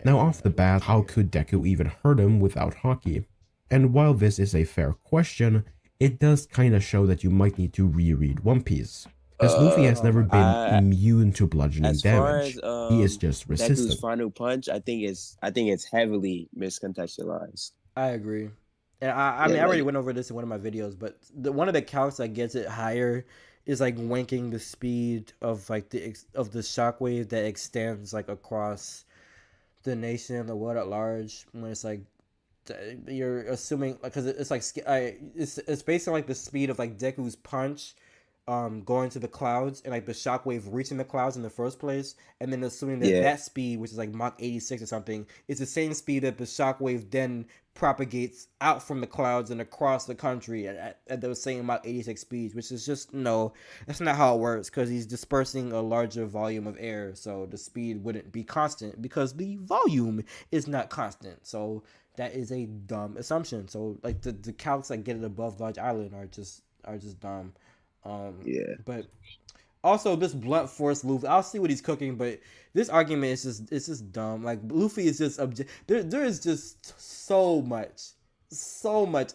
Now off the bat, how could Deku even hurt him without Haki? And while this is a fair question, it does kinda show that you might need to reread One Piece. As Luffy has never been immune to bludgeoning damage. He is just resistant. Deku's final punch, I think it's heavily miscontextualized. I agree. And I mean, I already went over this in one of my videos, but one of the calcs that gets it higher is like wanking the speed of like the shockwave that extends like across the nation, the world at large. When it's like you're assuming, because it's like it's based on like the speed of like Deku's punch, going to the clouds, and like the shockwave reaching the clouds in the first place, and then assuming that that speed, which is like Mach 86 or something, is the same speed that the shockwave then propagates out from the clouds and across the country at those same Mach 86 speeds, which is just, no, that's not how it works, because he's dispersing a larger volume of air, so the speed wouldn't be constant because the volume is not constant. So that is a dumb assumption. So like the calcs that get it above Large Island are just dumb. But also this blunt force Luffy, I'll see what he's cooking, but this argument is just dumb. Like Luffy is just there is just so much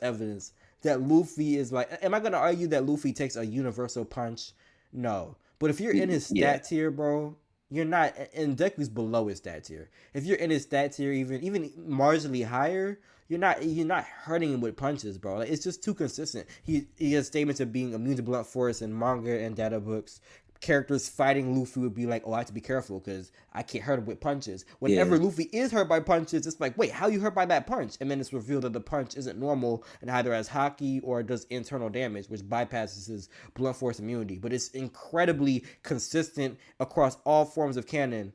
evidence that Luffy is like, am I gonna argue that Luffy takes a universal punch? No. But if you're in his stat tier, bro, you're not, and Deku's below his stat tier. If you're in his stat tier, even marginally higher, you're not hurting him with punches, bro. Like, it's just too consistent. He has statements of being immune to blunt force in manga and data books. Characters fighting Luffy would be like, oh, I have to be careful because I can't hurt him with punches. Whenever Luffy is hurt by punches, it's like, wait, how you hurt by that punch? And then it's revealed that the punch isn't normal and either has Haki or does internal damage, which bypasses his blunt force immunity. But it's incredibly consistent across all forms of canon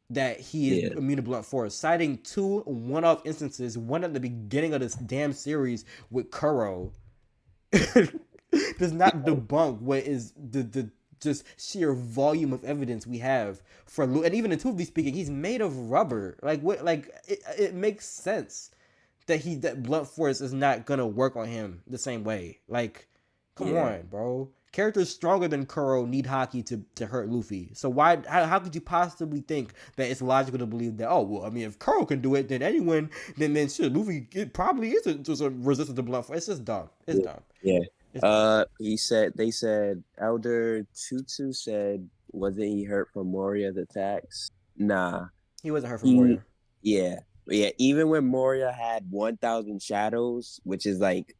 that he is immune to blunt force, citing 2 one-off instances, one at the beginning of this damn series with Kuro, does not debunk what is the just sheer volume of evidence we have for Luffy. And even intuitively speaking, he's made of rubber. Like what? Like it makes sense that blunt force is not gonna work on him the same way. Like, come on, bro. Characters stronger than Kuro need Haki to hurt Luffy. So how could you possibly think that it's logical to believe that, oh, well, I mean, if Kuro can do it, then anyone, then shit, Luffy, it probably is just a resistant to blunt force. It's just dumb. It's dumb. Yeah. They said Elder Tutu said, wasn't he hurt from Moria's attacks? Nah. He wasn't hurt from Moria. Yeah. Even when Moria had 1,000 shadows, which is like,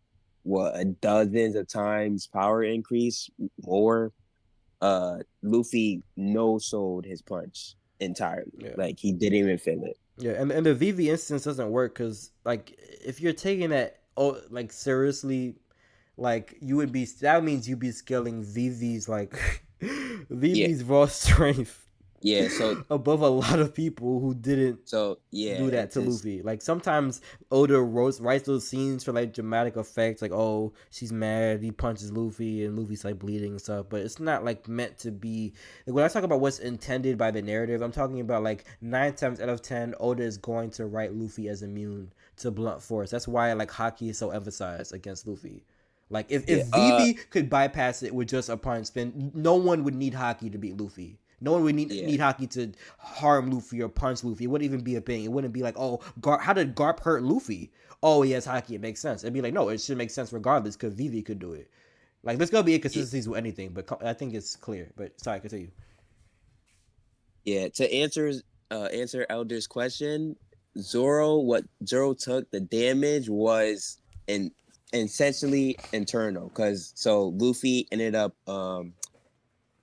dozens of times power increase more, Luffy no-sold his punch entirely. Like, he didn't even feel it. Yeah, and the VV instance doesn't work because, like, if you're taking that, like, seriously, like, that means you'd be scaling VV's, like, VV's raw strength. Yeah, so above a lot of people who didn't do that to Luffy. Like, sometimes Oda writes those scenes for like dramatic effects, like, oh, she's mad, he punches Luffy and Luffy's like bleeding and stuff, but it's not like meant to be. Like, when I talk about what's intended by the narrative, I'm talking about like 9 times out of 10 Oda is going to write Luffy as immune to blunt force. That's why like Haki is so emphasized against Luffy. Like, if Vivi could bypass it with just a punch, then no one would need Haki to beat Luffy. No one would need Haki to harm Luffy or punch Luffy. It wouldn't even be a thing. It wouldn't be like, oh, how did Garp hurt Luffy? Oh, he has Haki. It makes sense. It'd be like, no, it should make sense regardless because Vivi could do it. Like, there's going to be inconsistencies with anything, but I think it's clear. But sorry, continue. Yeah, to answer Elder's question, what Zoro took, the damage was essentially internal. So Luffy ended up...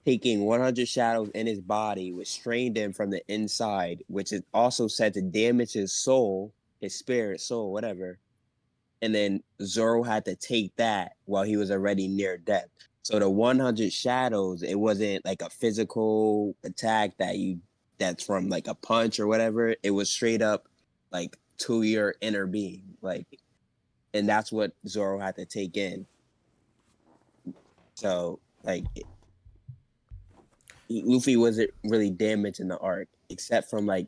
taking 100 shadows in his body, which strained him from the inside, which is also said to damage his soul, his spirit, soul, whatever. And then Zoro had to take that while he was already near death. So the 100 shadows, it wasn't like a physical attack that's from like a punch or whatever. It was straight up like to your inner being, like, and that's what Zoro had to take in. So like, Luffy wasn't really damaged in the arc, except from like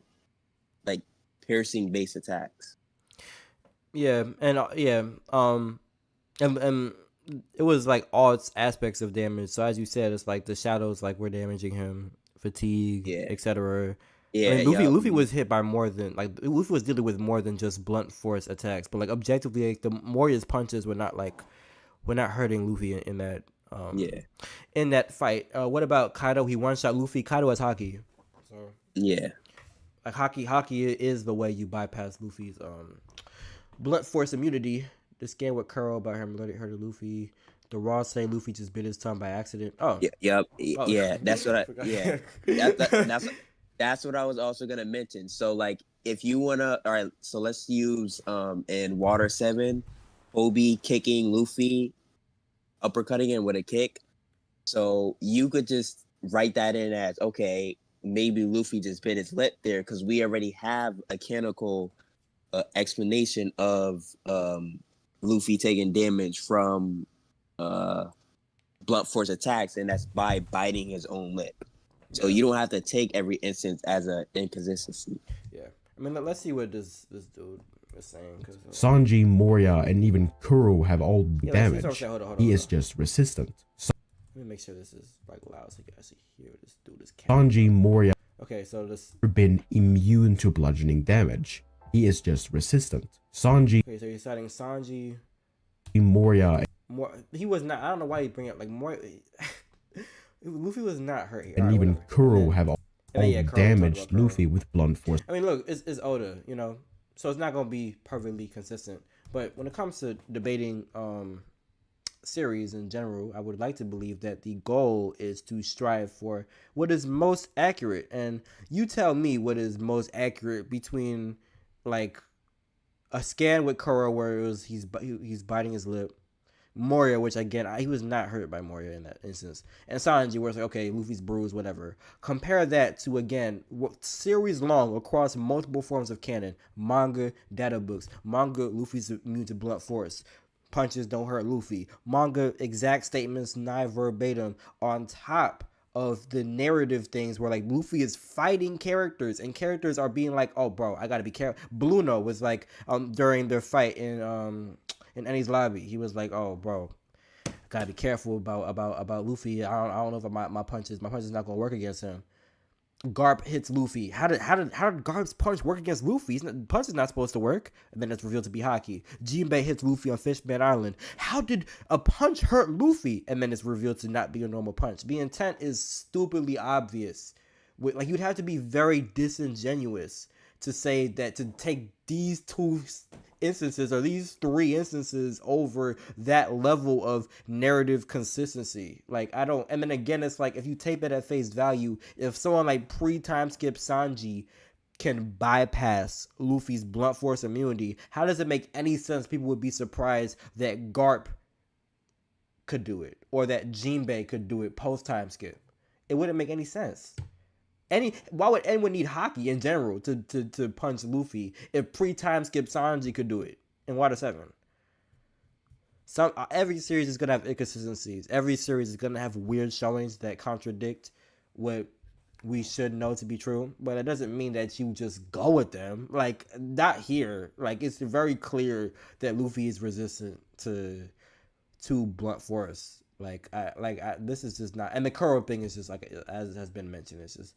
piercing base attacks. Yeah, and and it was like all aspects of damage. So as you said, it's like the shadows like were damaging him, fatigue, etc. Yeah, I mean, Luffy was hit by more than Luffy was dealing with more than just blunt force attacks, but like objectively, like, the Moria punches were not hurting Luffy in that in that fight. What about Kaido? He one shot Luffy. Kaido has haki. So like haki is the way you bypass Luffy's blunt force immunity. The scan with Kuro about him let it hurt Luffy. The Raw say Luffy just bit his tongue by accident. Oh, yeah. That's what that's what I was also gonna mention. So like, if you wanna, all right. So let's use in Water 7, Kobe kicking Luffy, uppercutting him with a kick. So you could just write that in as, okay, maybe Luffy just bit his lip there, because we already have a canonical explanation of Luffy taking damage from blunt force attacks, and that's by biting his own lip. So you don't have to take every instance as an inconsistency. Yeah, I mean, let's see what this dude is saying. Sanji, Moria, and even Kuro have all damage. Hold on, he is just resistant. Let me make sure this is like loud so you can actually hear what this dude is. Sanji, Moria. Okay, so this been immune to bludgeoning damage. He is just resistant. Sanji. Okay, so you're citing Sanji, Moria. He was not. I don't know why you bring up like Moria. Luffy was not hurt here. And even Kuro have all damaged Luffy with blunt force. I mean, look, it's Oda, you know, so it's not gonna be perfectly consistent. But when it comes to debating series in general, I would like to believe that the goal is to strive for what is most accurate. And you tell me what is most accurate between like a scan with Kuro where it was he's biting his lip, Moria, which again he was not hurt by Moria in that instance, and Sanji where it's like, okay, Luffy's bruised, whatever. Compare that to, again, series long across multiple forms of canon, manga, data books, manga, Luffy's immune to blunt force, punches don't hurt Luffy, manga, exact statements, not verbatim, on top of the narrative things where like Luffy is fighting characters and characters are being like, oh bro, I gotta be careful. Bluno was like during their fight in Enies Lobby, he was like, oh bro, I gotta be careful about Luffy. I don't know if my punches not gonna work against him. Garp hits Luffy. How did Garp's punch work against Luffy? Punch is not supposed to work, and then it's revealed to be haki. Jinbei hits Luffy on Fishman Island. How did a punch hurt Luffy? And then it's revealed to not be a normal punch. The intent is stupidly obvious. Like, you'd have to be very disingenuous to say that, to take these two instances or these three instances over that level of narrative consistency. Like, I don't. And then again, it's like, if you take that at face value, if someone like pre-time skip Sanji can bypass Luffy's blunt force immunity, how does it make any sense people would be surprised that Garp could do it or that Jinbei could do it post-time skip? It wouldn't make any sense. Why would anyone need haki in general to punch Luffy if pre-time skip Sanji could do it in Water 7? Every series is gonna have inconsistencies. Every series is gonna have weird showings that contradict what we should know to be true. But it doesn't mean that you just go with them. Like, not here. Like, it's very clear that Luffy is resistant to blunt force. This is just not, and the Kuro thing is just like, as has been mentioned, it's just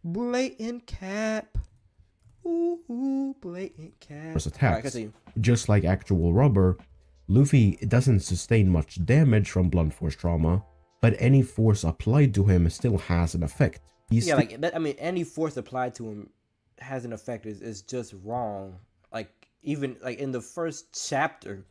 blatant cap. Ooh, blatant cap. Attacks. Right, just like actual rubber, Luffy doesn't sustain much damage from blunt force trauma, but any force applied to him still has an effect. Any force applied to him has an effect is just wrong. Like, even like in the first chapter,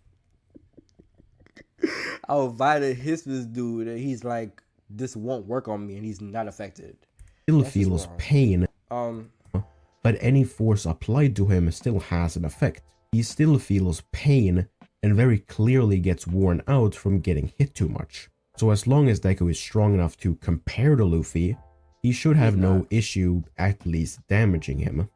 Alvida hits this dude and he's like this won't work on me, and he's not affected. Still feels pain. But any force applied to him still has an effect. He still feels pain and very clearly gets worn out from getting hit too much. So as long as Deku is strong enough to compare to Luffy, he should have no issue at least damaging him.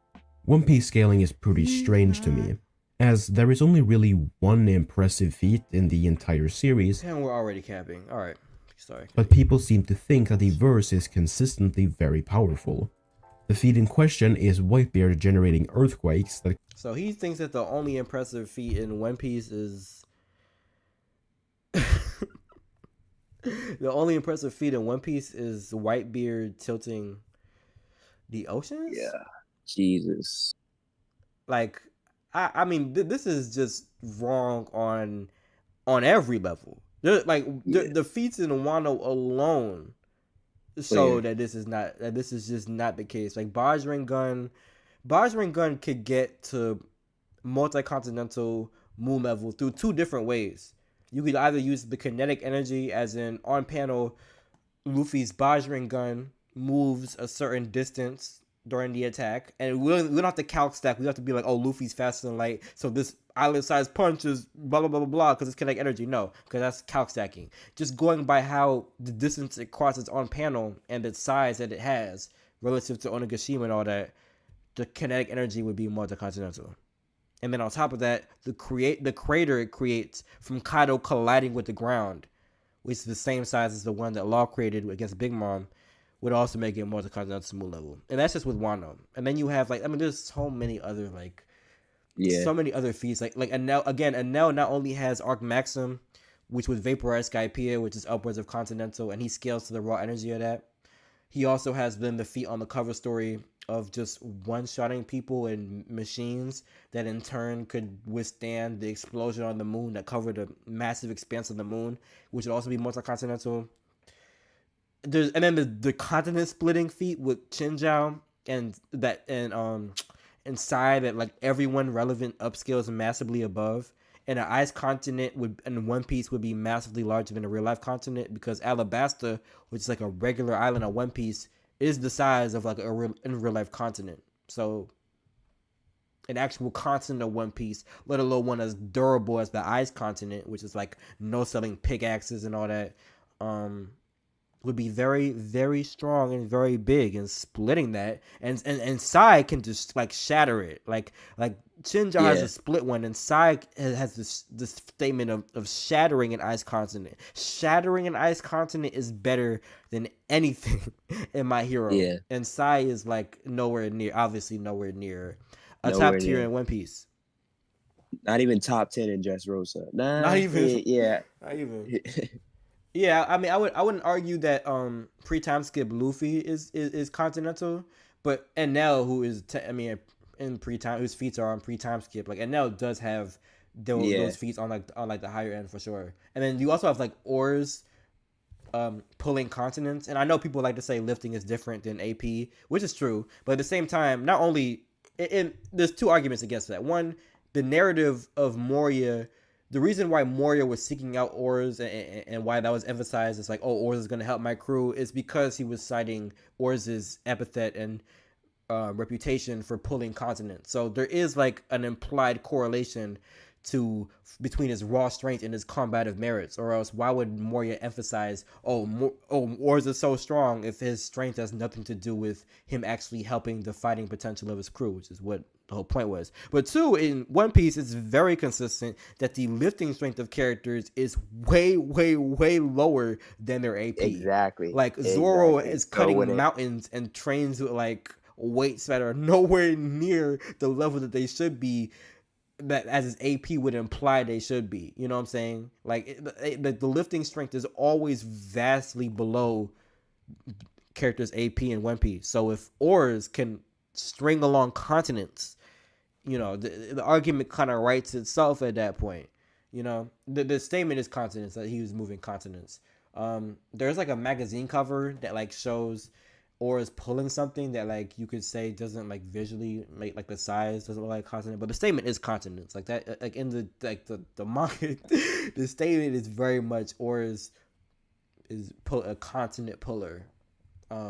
One Piece scaling is pretty strange to me, as there is only really one impressive feat in the entire series. And we're already capping. Alright, sorry. But people seem to think that the verse is consistently very powerful. The feat in question is Whitebeard generating earthquakes that... So he thinks that the only impressive feat in One Piece is... the only impressive feat in One Piece is Whitebeard tilting the oceans? Yeah. Jesus. Like, I mean, this is just wrong on every level. The feats in Wano alone show that this is just not the case. Like Bajring Gun could get to multi-continental moon level through two different ways. You could either use the kinetic energy, as in on panel, Luffy's Bajring Gun moves a certain distance during the attack, and we don't have to calc stack. We have to be like, oh, Luffy's faster than light, so this island-sized punch is blah blah blah blah blah because it's kinetic energy. No, because that's calc stacking. Just going by how the distance it crosses on panel and the size that it has relative to Onigashima and all that, the kinetic energy would be multi-continental. And then on top of that, the crater it creates from Kaido colliding with the ground, which is the same size as the one that Law created against Big Mom, would also make it multi-continental moon level. And that's just with Wano. And then you have there's so many other so many other feats. Like Enel not only has Arc Maxim, which would vaporize Skypiea, which is upwards of continental, and he scales to the raw energy of that. He also has then the feat on the cover story of just one-shotting people and machines that in turn could withstand the explosion on the moon that covered a massive expanse of the moon, which would also be multi-continental. And then the continent splitting feat with Chinjiao and Sai that like everyone relevant upscales massively above. And an ice continent in One Piece would be massively larger than a real life continent, because Alabasta, which is like a regular island on One Piece, is the size of like in real life continent. So an actual continent of One Piece, let alone one as durable as the ice continent, which is like no selling pickaxes and all that, would be very, very strong and very big, and splitting that, and Sai can just like shatter it. Like Shinja has a split one, and Sai has this statement of shattering an ice continent. Shattering an ice continent is better than anything in My Hero. Yeah. And Sai is like obviously nowhere near a top tier in One Piece. Not even top 10 in Dressrosa. Not even. Yeah. Not even. Yeah, I mean, I wouldn't argue that pre-time skip Luffy is continental, but Enel, who is in pre-time, whose feats are on pre-time skip, like Enel does have those feats on the higher end for sure. And then you also have like Oars pulling continents, and I know people like to say lifting is different than AP, which is true, but at the same time, not only there's two arguments against that. One, the narrative of Moria. The reason why Moria was seeking out Oars and why that was emphasized as like, oh, Oars is going to help my crew, is because he was citing Oars' epithet and reputation for pulling continents. So there is like an implied correlation between his raw strength and his combative merits, or else why would Moria emphasize, Oars is so strong if his strength has nothing to do with him actually helping the fighting potential of his crew, which is what the whole point was. But two, in One Piece, it's very consistent that the lifting strength of characters is way, way, way lower than their AP. Exactly. Like Zoro is cutting mountains and trains with like weights that are nowhere near the level that they should be, that as his AP would imply they should be. You know what I'm saying? Like the lifting strength is always vastly below characters' AP in One Piece. So if Oars can string along continents, the argument kind of writes itself at that point. The statement is continents, that he was moving continents. There's like a magazine cover that like shows Oars pulling something that like you could say doesn't like visually make like the size doesn't look like continent, but the statement is continents. Like that, like in the manga, the statement is very much Oars is a continent puller.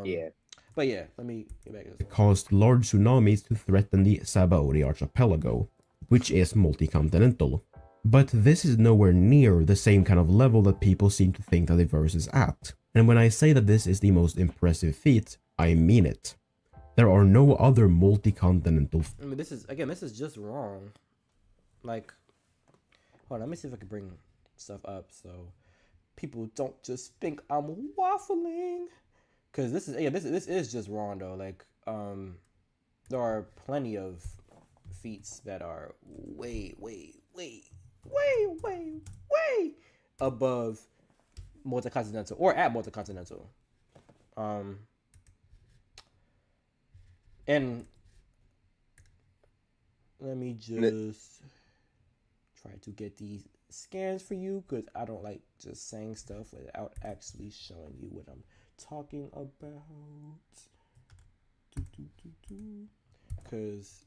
Yeah. But yeah, let me get back to this. It caused large tsunamis to threaten the Sabaody archipelago, which is multi-continental. But this is nowhere near the same kind of level that people seem to think that the verse is at. And when I say that this is the most impressive feat, I mean it. There are no other multi-continental... I mean, this is just wrong. Like, hold on, let me see if I can bring stuff up so people don't just think I'm waffling. Cause this is just wrong though. Like, there are plenty of feats that are way above multi-continental or at multi-continental. And let me just try to get these scans for you because I don't like just saying stuff without actually showing you what I'm talking about. Because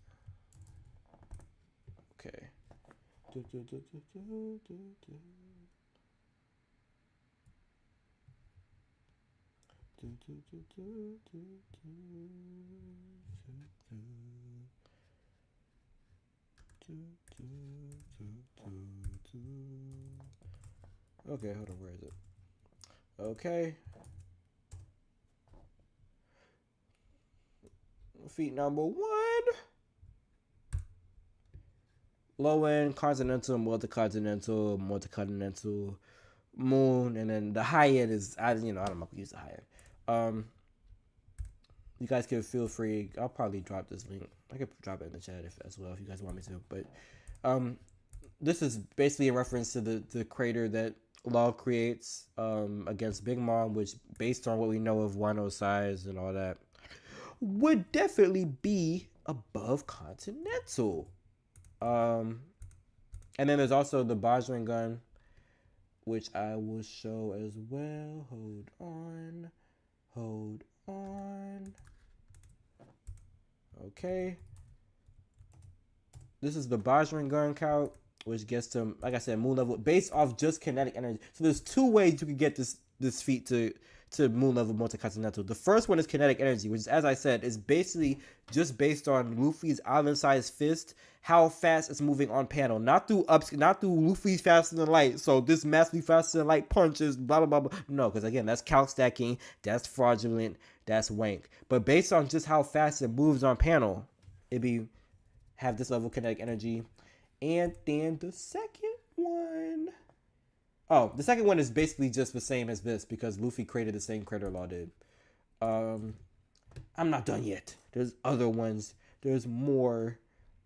okay. Okay, hold on, where is it? Okay. Feat number 1. Low end, continental, multi-continental, moon, and then the high end is I don't know if I can use the high end. You guys can feel free. I'll probably drop this link. I could drop it in the chat as well if you guys want me to. But this is basically a reference to the crater that Law creates against Big Mom, which based on what we know of Wano's size and all that, would definitely be above continental. And then there's also the Bajran gun, which I will show as well. Hold on. Okay. This is the Bajran gun count, which gets to, like I said, moon level based off just kinetic energy. So there's 2 ways you could get this feat to moon level multi-continental. The first one is kinetic energy, which is, as I said, is basically just based on Luffy's island-sized fist, how fast it's moving on panel, not through Luffy's faster than light. So this massively faster than light punches, blah blah blah blah. No, because again, that's calc stacking, that's fraudulent, that's wank. But based on just how fast it moves on panel, it'd have this level of kinetic energy. And then the second one. Oh, the second one is basically just the same as this because Luffy created the same crater Law did. I'm not done yet. There's other ones. There's more.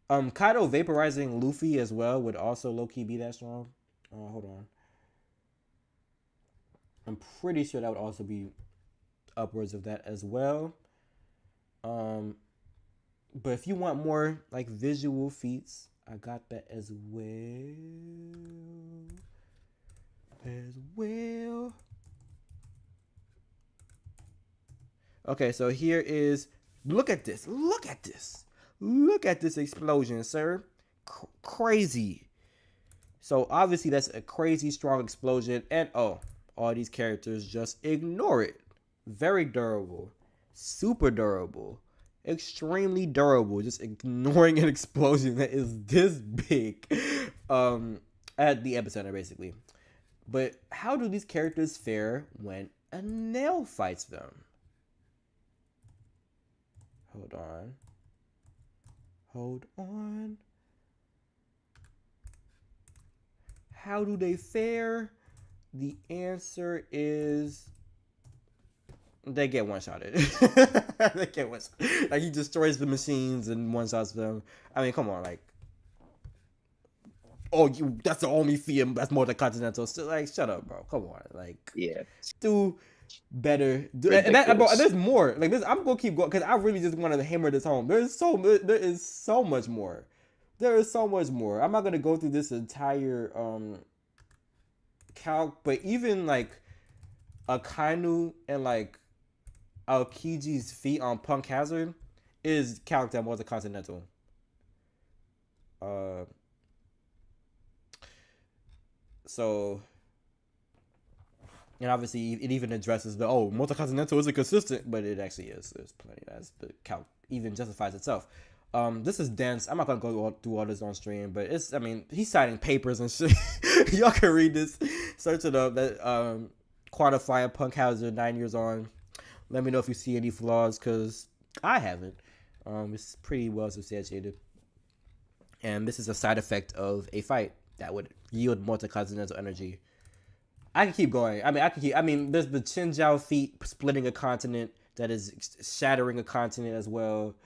Kaido vaporizing Luffy as well would also low-key be that strong. Hold on. I'm pretty sure that would also be upwards of that as well. But if you want more like visual feats, I got that as well. Okay, so here is, look at this explosion, sir. Crazy. So obviously that's a crazy strong explosion, and all these characters just ignore it. Very durable, super durable, extremely durable, just ignoring an explosion that is this big at the epicenter basically. But how do these characters fare when a nail fights them? Hold on. How do they fare? The answer is they get one-shotted. They get one-shotted. Like, he destroys the machines and one-shots them. I mean, come on, like, that's the only feat that's more than continental. So, like, shut up, bro. Come on, like, yeah, do better. And there's more. Like, this, I'm gonna keep going because I really just wanted to hammer this home. There is so much more. There is so much more. I'm not gonna go through this entire calc, but even like Akainu and like Aokiji's feat on Punk Hazard is calced at multi-continental. And obviously, it even addresses the multi-continental isn't consistent, but it actually is. There's plenty. That's the calc even justifies itself. This is dense. I'm not gonna go through all this on stream, but it's. I mean, he's citing papers and shit. Y'all can read this. Search it up. That quantifying punk hazard 9 years on. Let me know if you see any flaws, cause I haven't. It's pretty well substantiated. And this is a side effect of a fight that would yield multi-continental energy. I can keep going. I mean, there's the Qinjiao feat splitting a continent that is shattering a continent as well.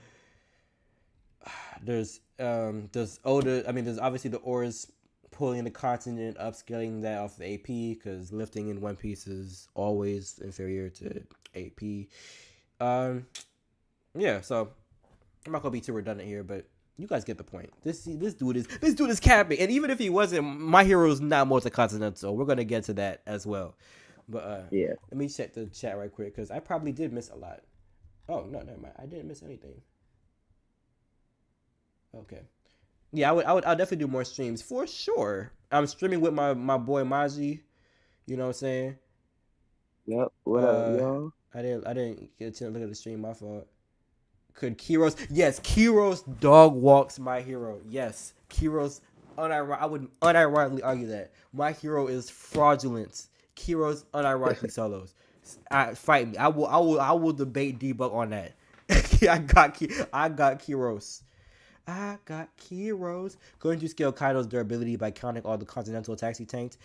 There's Oda. I mean, there's obviously the Oars pulling the continent, upscaling that off the AP, because lifting in One Piece is always inferior to AP. Yeah, so I'm not gonna be too redundant here, but you guys get the point. This dude is capping, and even if he wasn't, my hero is not multi-continental. We're gonna get to that as well. But yeah, let me check the chat right quick, because I probably did miss a lot. Oh no, never mind. I didn't miss anything. Okay. Yeah, I'll definitely do more streams for sure. I'm streaming with my boy Maji. You know what I'm saying? Yep. What up, y'all? I didn't get a chance to look at the stream. My fault. Could Kiros? Yes, Kiros dog walks my hero. Yes, Kiros. I would unironically argue that my hero is fraudulent. Kiros unironically solos. Fight me. I will debate debug on that. I got Kiros. I got Kiros. Couldn't you scale Kaido's durability by counting all the continental attacks he tanked?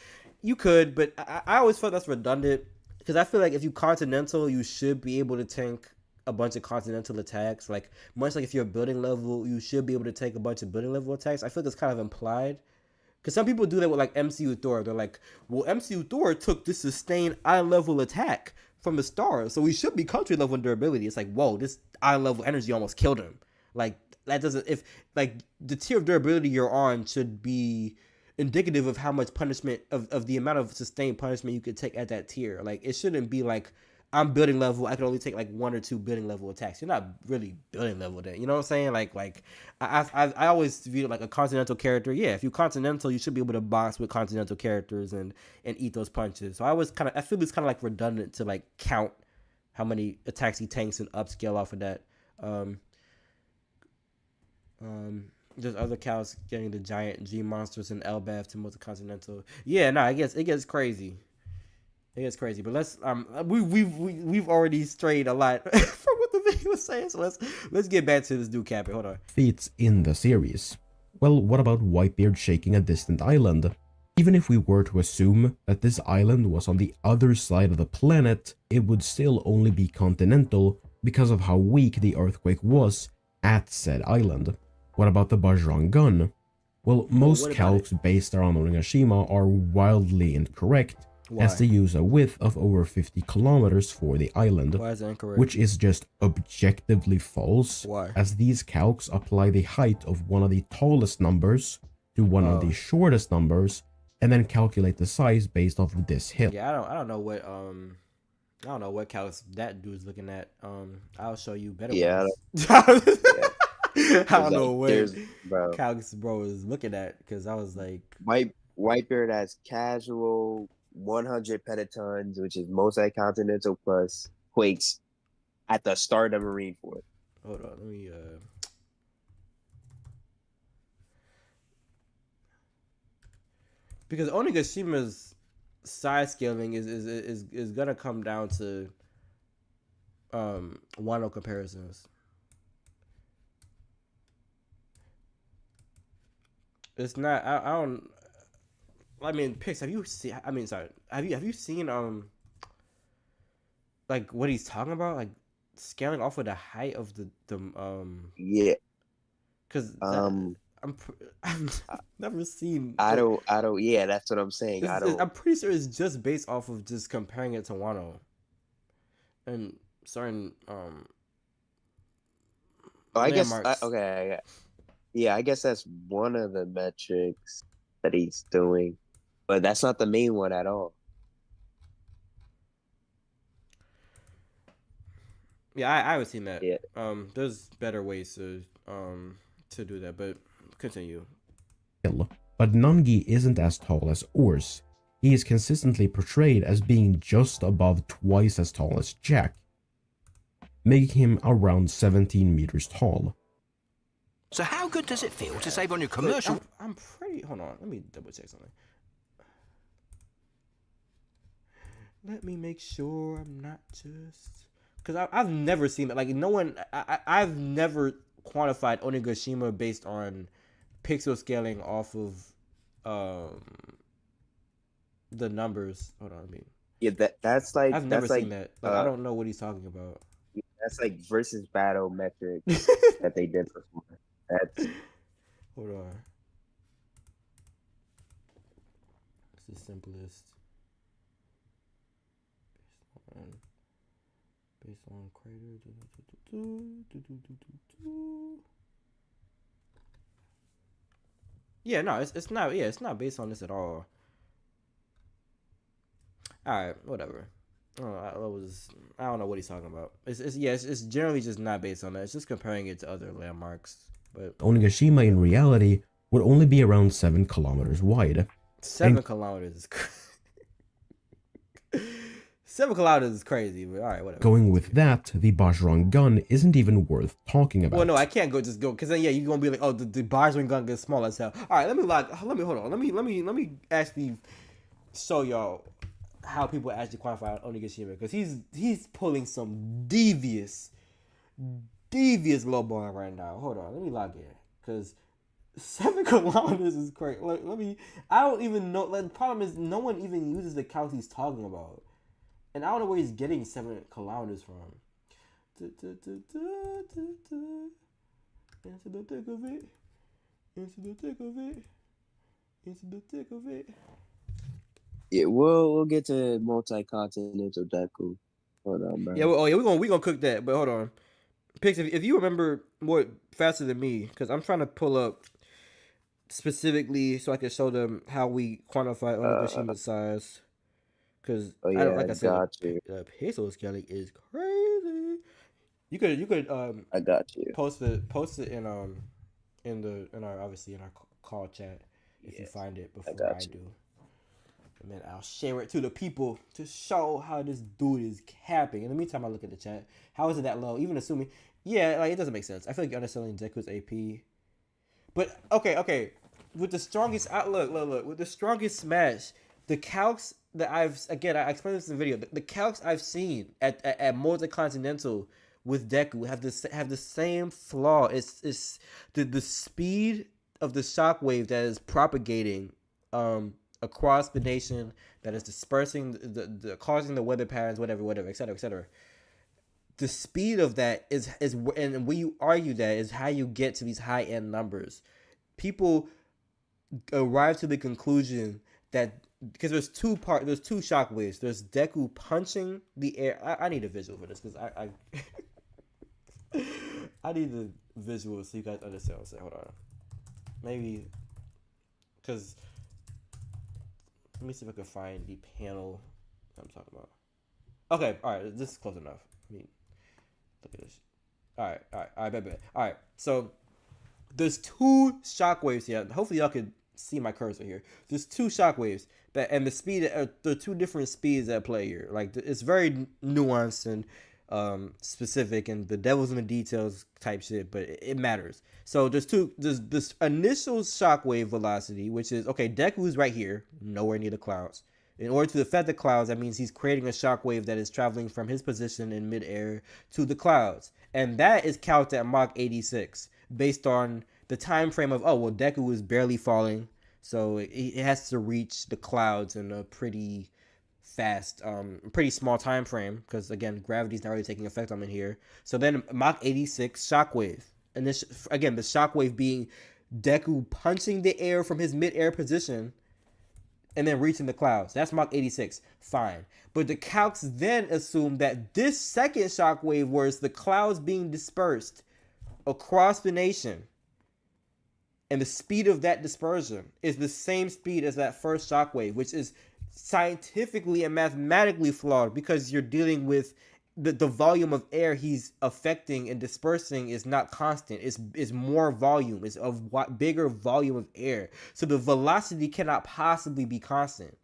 You could, but I always felt that's redundant, because I feel like if you continental, you should be able to tank a bunch of continental attacks. Like, much like if you're building level, you should be able to take a bunch of building level attacks. I feel like that's kind of implied, because some people do that with like MCU Thor. They're like, well, MCU Thor took this sustained eye level attack from the stars, so we should be country level in durability. It's like, whoa, this eye level energy almost killed him. Like, that doesn't, if like the tier of durability you're on should be indicative of how much punishment of the amount of sustained punishment you could take at that tier. Like, it shouldn't be like, I'm building level, I can only take like 1 or 2 building level attacks. You're not really building level then. You know what I'm saying? Like I always view it like a continental character. Yeah, if you continental, you should be able to box with continental characters and eat those punches. So I feel it's kind of like redundant to like count how many attacks he tanks and upscale off of that. There's other cows getting the giant G monsters and Elbaf to multi-continental. Yeah, no, it gets crazy. It gets crazy, but let's we've already strayed a lot from what the video was saying. So let's get back to this dude capping. Hold on. Feats in the series. Well, what about Whitebeard shaking a distant island? Even if we were to assume that this island was on the other side of the planet, it would still only be continental because of how weak the earthquake was at said island. What about the Bajrang gun? Well, most calcs based around Onigashima are wildly incorrect. Why? As they use a width of over 50 kilometers for the island. Why is that incorrect? Which is just objectively false. Why? As these calcs apply the height of one of the tallest numbers to one of the shortest numbers, and then calculate the size based off of this hill. Yeah, I don't know what calcs that dude's looking at. I'll show you better. Yeah. I don't know what calcs bro is looking at, because I was like, Whitebeard has casual 100 pentatons, which is multi-continental plus quakes at the start of Marineford. Hold on, let me because Onigashima's size scaling is gonna come down to Wano comparisons. It's not. I don't. I mean, Pix, have you seen? I mean, sorry. Have you seen like what he's talking about, like scaling off of the height of the yeah. Because I've never seen. I don't. Yeah, that's what I'm saying. I'm pretty sure it's just based off of just comparing it to Wano, and certain I guess okay. Yeah, I guess that's one of the metrics that he's doing, but that's not the main one at all. Yeah, I haven't seen that. Yeah. There's better ways to do that, but continue. But Nangi isn't as tall as Urs. he is consistently portrayed as being just above twice as tall as Jack, making him around 17 meters tall. So how good does it feel to save on your commercial? I'm pretty... Hold on, let me double check something. Let me make sure I'm not just... Because I've never seen that. Like, no one... I've never quantified Onigashima based on pixel scaling off of the numbers. Hold on, I mean... Yeah, that's like... I've never seen that. Like, I don't know what he's talking about. That's like versus battle metrics that they did before. That's... Hold on. It's the simplest. Based on crater. Yeah, no, it's not. Yeah, it's not based on this at all. All right, whatever. I don't know what he's talking about. It's generally just not based on that. It's just comparing it to other landmarks. But Onigashima in reality would only be around 7 kilometers wide. 7 kilometers is crazy. 7 kilometers is crazy, but all right, whatever. Going with that, the Bajrang gun isn't even worth talking about. Well, no, I can't just go because then you're gonna be like, oh, the Bajrang gun gets small as hell. All right, let me hold on. Let me actually show y'all how people actually quantify Onigashima, because he's pulling some devious lowballing right now. Hold on, let me log in, because 7 kilometers is crazy. I don't even know. Like, the problem is no one even uses the count he's talking about, and I don't know where he's getting 7 kilometers from. Into the thick of it. Into the thick of it. Into the thick of it. Yeah, we'll get to multi-continental Deku. Hold on, bro. Yeah, we're gonna cook that, but hold on. Pix, if you remember more faster than me, because I'm trying to pull up specifically so I can show them how we quantify Onigashima size. Because like I said, the pixel scaling is crazy. You could I got you. Post it in our call chat if you find it before I do. And then I'll share it to the people to show how this dude is capping. In the meantime, I look at the chat. How is it that low? Even assuming, like, it doesn't make sense. I feel like you're underselling Deku's AP. But okay, with the strongest outlook, look, with the strongest smash, the calcs that I explained this in the video. The calcs I've seen at Multi-Continental with Deku have the same flaw. It's the speed of the shockwave that is propagating across the nation, that is dispersing the causing the weather patterns, whatever, etc. The speed of that is and when you argue that is how you get to these high end numbers. People arrive to the conclusion that because there's two shockwaves. There's Deku punching the air. I need a visual for this because I I need the visual so you guys understand what I'm saying. Hold on, maybe because. Let me see if I can find the panel I'm talking about. Okay, all right, this is close enough. I mean, look at this. All right, bet. All right, so there's 2 shockwaves here. Hopefully y'all can see my cursor here. There's 2 shockwaves and the speed. There are 2 different speeds at play here. Like, it's very nuanced and specific, and the devil's in the details type shit, but it matters. So there's this initial shockwave velocity, which is Deku's right here, nowhere near the clouds. In order to affect the clouds, that means he's creating a shockwave that is traveling from his position in midair to the clouds, and that is calculated at Mach 86 based on the time frame of Deku is barely falling, so it has to reach the clouds in a pretty fast, pretty small time frame, because again, gravity's not really taking effect on it here. So then Mach 86 shockwave, and this again, the shockwave being Deku punching the air from his mid-air position and then reaching the clouds. That's Mach 86. Fine. But the calcs then assume that this second shockwave, where it's the clouds being dispersed across the nation, and the speed of that dispersion is the same speed as that first shockwave, which is scientifically and mathematically flawed, because you're dealing with the volume of air he's affecting and dispersing is not constant. It's more volume. It's a bigger volume of air. So the velocity cannot possibly be constant.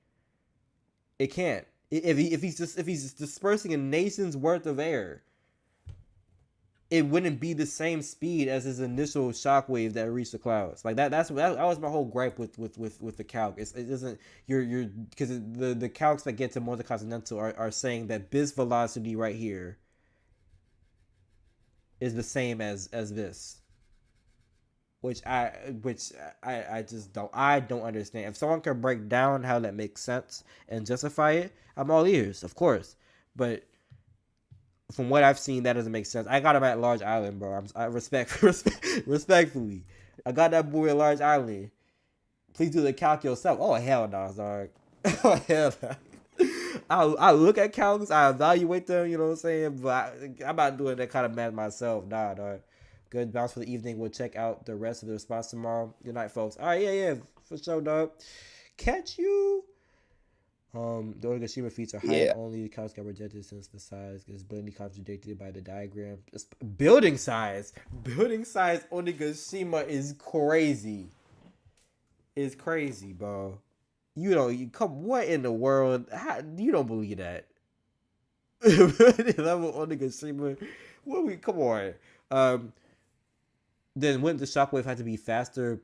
It can't. If he's dispersing a nation's worth of air, it wouldn't be the same speed as his initial shockwave that reached the clouds. Like that was my whole gripe with the calc. It doesn't you're because the calcs that get to multi-continental are saying that this velocity right here is the same as this. Which I just don't understand. If someone can break down how that makes sense and justify it, I'm all ears, of course. But from what I've seen, that doesn't make sense. I got him at Large Island, bro. Respectfully, I got that boy at Large Island. Please do the calc yourself. Oh hell no, dog. Oh hell no. I look at calcs, I evaluate them. You know what I'm saying? But I'm not doing that kind of math myself. Nah, dog. Good bounce for the evening. We'll check out the rest of the response tomorrow. Good night, folks. All right, yeah, for sure, dog. Catch you. The Onigashima feats are height only. The couch got rejected since the size is blatantly contradicted by the diagram. Building size Onigashima is crazy. It's crazy, bro. What in the world? You don't believe that? Level Onigashima. Come on. Then wouldn't the shockwave have to be faster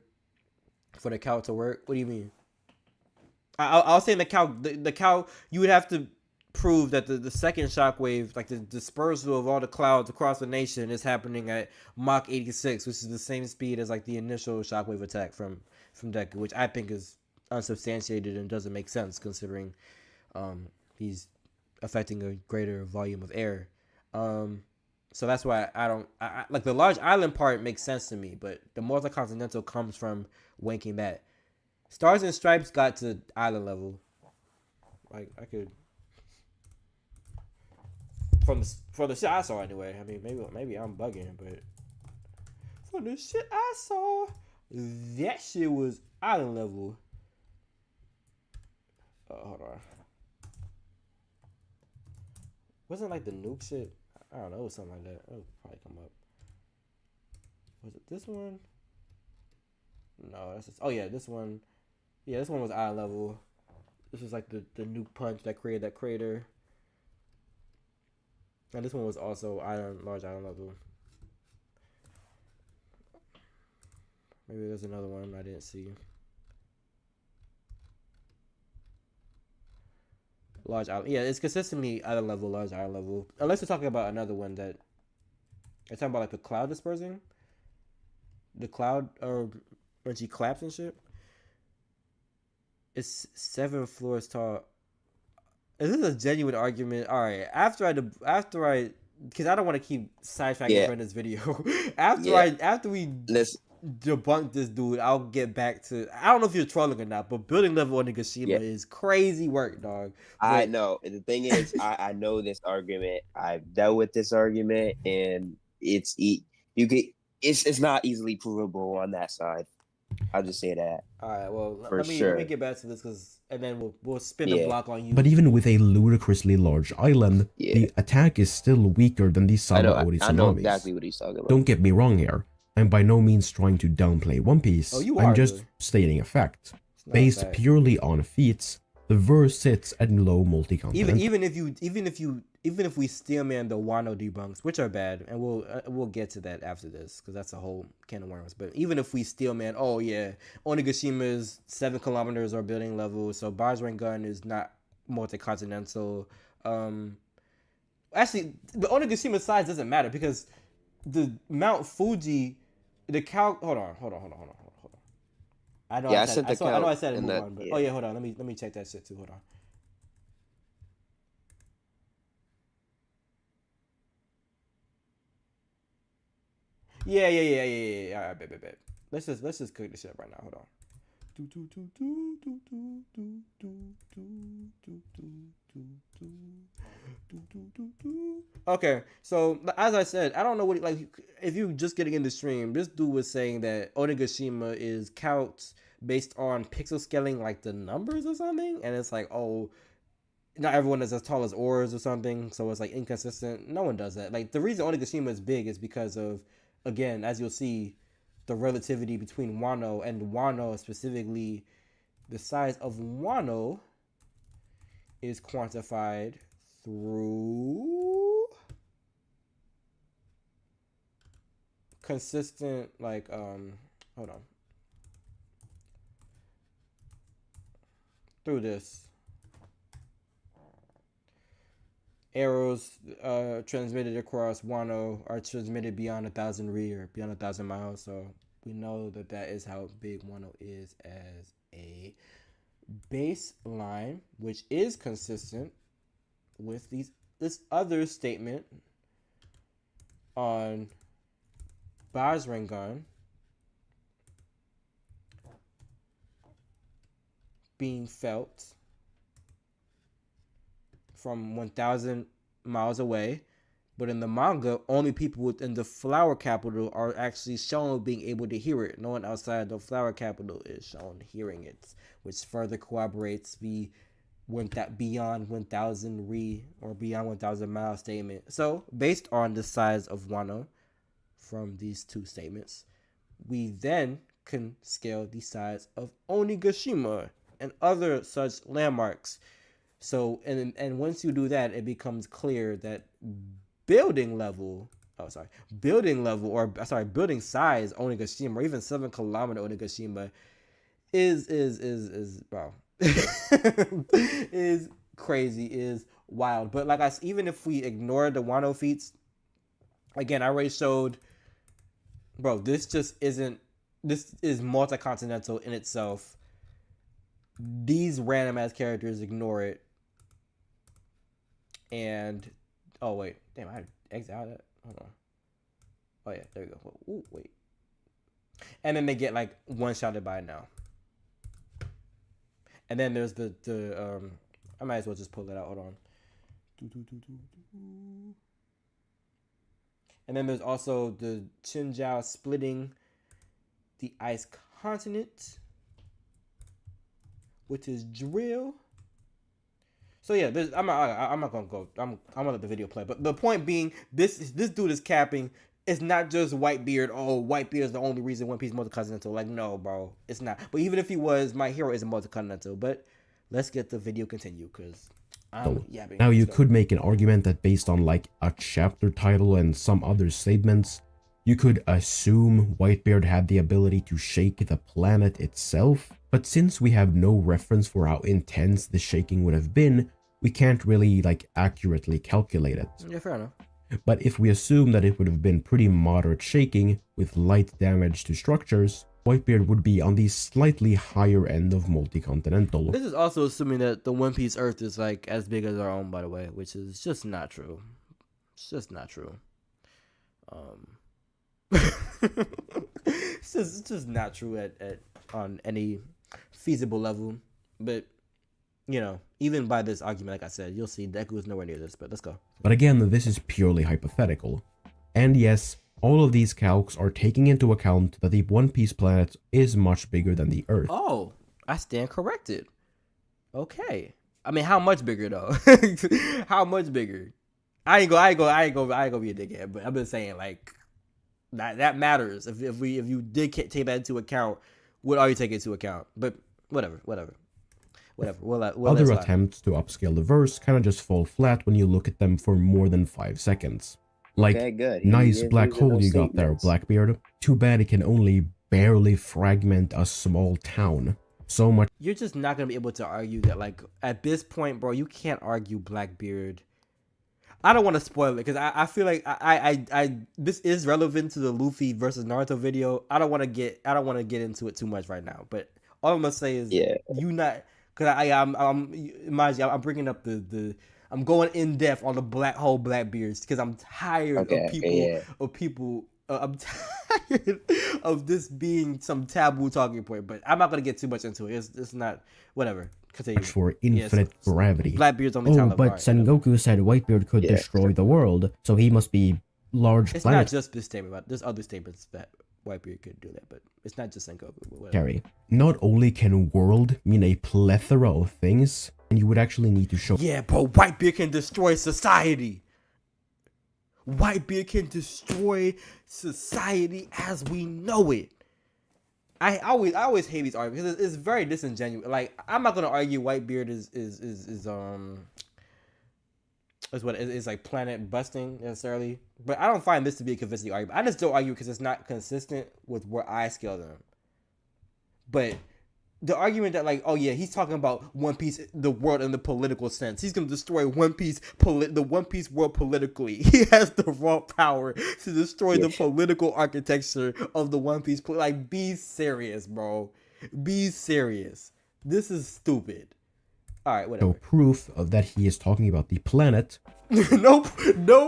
for the cow to work? What do you mean? I was saying the cow, you would have to prove that the second shockwave, like the dispersal of all the clouds across the nation, is happening at Mach 86, which is the same speed as like the initial shockwave attack from Deku, which I think is unsubstantiated and doesn't make sense considering he's affecting a greater volume of air. So that's why I like the Large Island part makes sense to me, but the multi-continental comes from wanking that. Stars and Stripes got to island level. Like I could from the shit I saw anyway. I mean maybe I'm bugging, but from the shit I saw, that shit was island level. Hold on. Wasn't like the nuke shit? I don't know, it was something like that. It'll probably come up. Was it this one? No, that's just, oh yeah, this one. Yeah, this one was eye level. This was like the nuke punch that created that crater. And this one was also large island level. Maybe there's another one I didn't see. Large island. Yeah, it's consistently island level, large island level. Unless we're talking about another one that... You're talking about like the cloud dispersing? The cloud, when she claps and shit? It's 7 floors tall. Is this a genuine argument? All right. After I, because I don't want to keep sidetracking from this video. After we debunk this dude, I'll get back to. I don't know if you're trolling or not, but building level on Nagashima is crazy work, dog. But, I know. The thing is, I know this argument. I've dealt with this argument, and it's not easily provable on that side. I'll just say that. All right. Well, let me get back to this and then we'll spin the block on you. But even with a ludicrously large island, the attack is still weaker than the Sabaody tsunamis. I know exactly what he's talking about. Don't get me wrong here. I'm by no means trying to downplay One Piece. I'm just stating a fact. Based purely on feats, the verse sits at low multi-continent. Even if we steelman the Wano debunks, which are bad, and we'll get to that after this because that's a whole can of worms. But even if we steelman, Onigashima is 7 kilometers or building level, so Bajran Gun is not multi-continental. Actually, the Onigashima size doesn't matter because the Mount Fuji, the hold on. I know I said it. Move on, but hold on. Let me check that shit too. Hold on. Yeah. All right, bet. Let's just cook this shit up right now. Hold on. Okay, so as I said, I don't know what if you just getting in the stream, this dude was saying that Onigashima is counts based on pixel scaling, like the numbers or something, and it's like, oh, not everyone is as tall as Oars or something, so it's like inconsistent. No one does that. Like the reason Onigashima is big is because of, again, as you'll see, the relativity between Wano, and Wano specifically, the size of Wano is quantified through consistent, like, hold on. Through this. Arrows transmitted across Wano are transmitted beyond 1,000 ri, or beyond 1,000 miles. So we know that that is how big Wano is as a baseline, which is consistent with this other statement on Bazrangan being felt from 1,000 miles away, but in the manga, only people within the flower capital are actually shown being able to hear it. No one outside the flower capital is shown hearing it, which further corroborates the beyond 1,000 ri, or beyond 1,000 miles statement. So, based on the size of Wano from these two statements, we then can scale the size of Onigashima and other such landmarks. So, and once you do that, it becomes clear that building size Onigashima, or even 7 kilometer Onigashima is wow. is crazy, is wild. But like even if we ignore the Wano feats, again, I already showed, bro, this is multi-continental in itself. These random ass characters ignore it. And oh wait, damn, I had to exit out of that. Hold on. Oh yeah, there we go. Ooh, wait. And then they get like one-shotted by it now. And then there's the I might as well just pull it out. Hold on. And then there's also the Qinzhou splitting the ice continent, which is drill. So yeah, I'm not gonna go. I'm gonna let the video play. But the point being, this dude is capping. It's not just Whitebeard. Oh, Whitebeard is the only reason One Piece multi-continental. Like, no, bro, it's not. But even if he was, my hero isn't multi-continental. But let's get the video continue, because I'm yapping. Now you could make an argument that based on like a chapter title and some other statements, you could assume Whitebeard had the ability to shake the planet itself. But since we have no reference for how intense the shaking would have been, we can't really like accurately calculate it. Yeah, fair enough. But if we assume that it would have been pretty moderate shaking with light damage to structures, Whitebeard would be on the slightly higher end of multi-continental. This is also assuming that the One Piece Earth is like as big as our own, by the way, which is just not true. It's just not true. It's just not true at on any feasible level. But you know, even by this argument, like I said, you'll see Deku is nowhere near this. But let's go. But again, this is purely hypothetical. And yes, all of these calcs are taking into account that the One Piece planet is much bigger than the Earth. Oh, I stand corrected. Okay. I mean, how much bigger though? How much bigger? I ain't gonna be a dickhead, but I'm just saying, like, that matters. If you did take that into account, what are you taking into account? But whatever. Other attempts to upscale the verse kind of just fall flat when you look at them for more than 5 seconds. Like, okay, good. Nice black hole you got there, Blackbeard. Too bad it can only barely fragment a small town. So much. You're just not gonna be able to argue that, like, at this point, bro, you can't argue Blackbeard. I don't want to spoil it because I feel like I this is relevant to the Luffy versus Naruto video. I don't want to get into it too much right now. But all I'm gonna say is, you not, because I'm bringing up I'm going in depth on the Blackbeards because I'm tired of people. I'm tired of this being some taboo talking point. But I'm not gonna get too much into it. It's not, whatever. For infinite gravity. Blackbeard's on the but Sengoku said Whitebeard could destroy the world, so he must be large. It's not just this statement, but there's other statements that Whitebeard could do that, but it's not just Sengoku. Carry. Not only can world mean a plethora of things, and you would actually need to show. Yeah, bro, Whitebeard can destroy society. Whitebeard can destroy society as we know it. I always hate these arguments because it's very disingenuous. Like, I'm not gonna argue Whitebeard is what it is, like planet busting necessarily, but I don't find this to be a convincing argument. I just don't argue because it's not consistent with where I scale them. But the argument that, like, oh yeah, he's talking about One Piece, the world in the political sense. He's gonna destroy One Piece, the One Piece world politically. He has the raw power to destroy the political architecture of the One Piece. Like, be serious, bro. Be serious. This is stupid. All right, whatever. No proof of that he is talking about the planet. no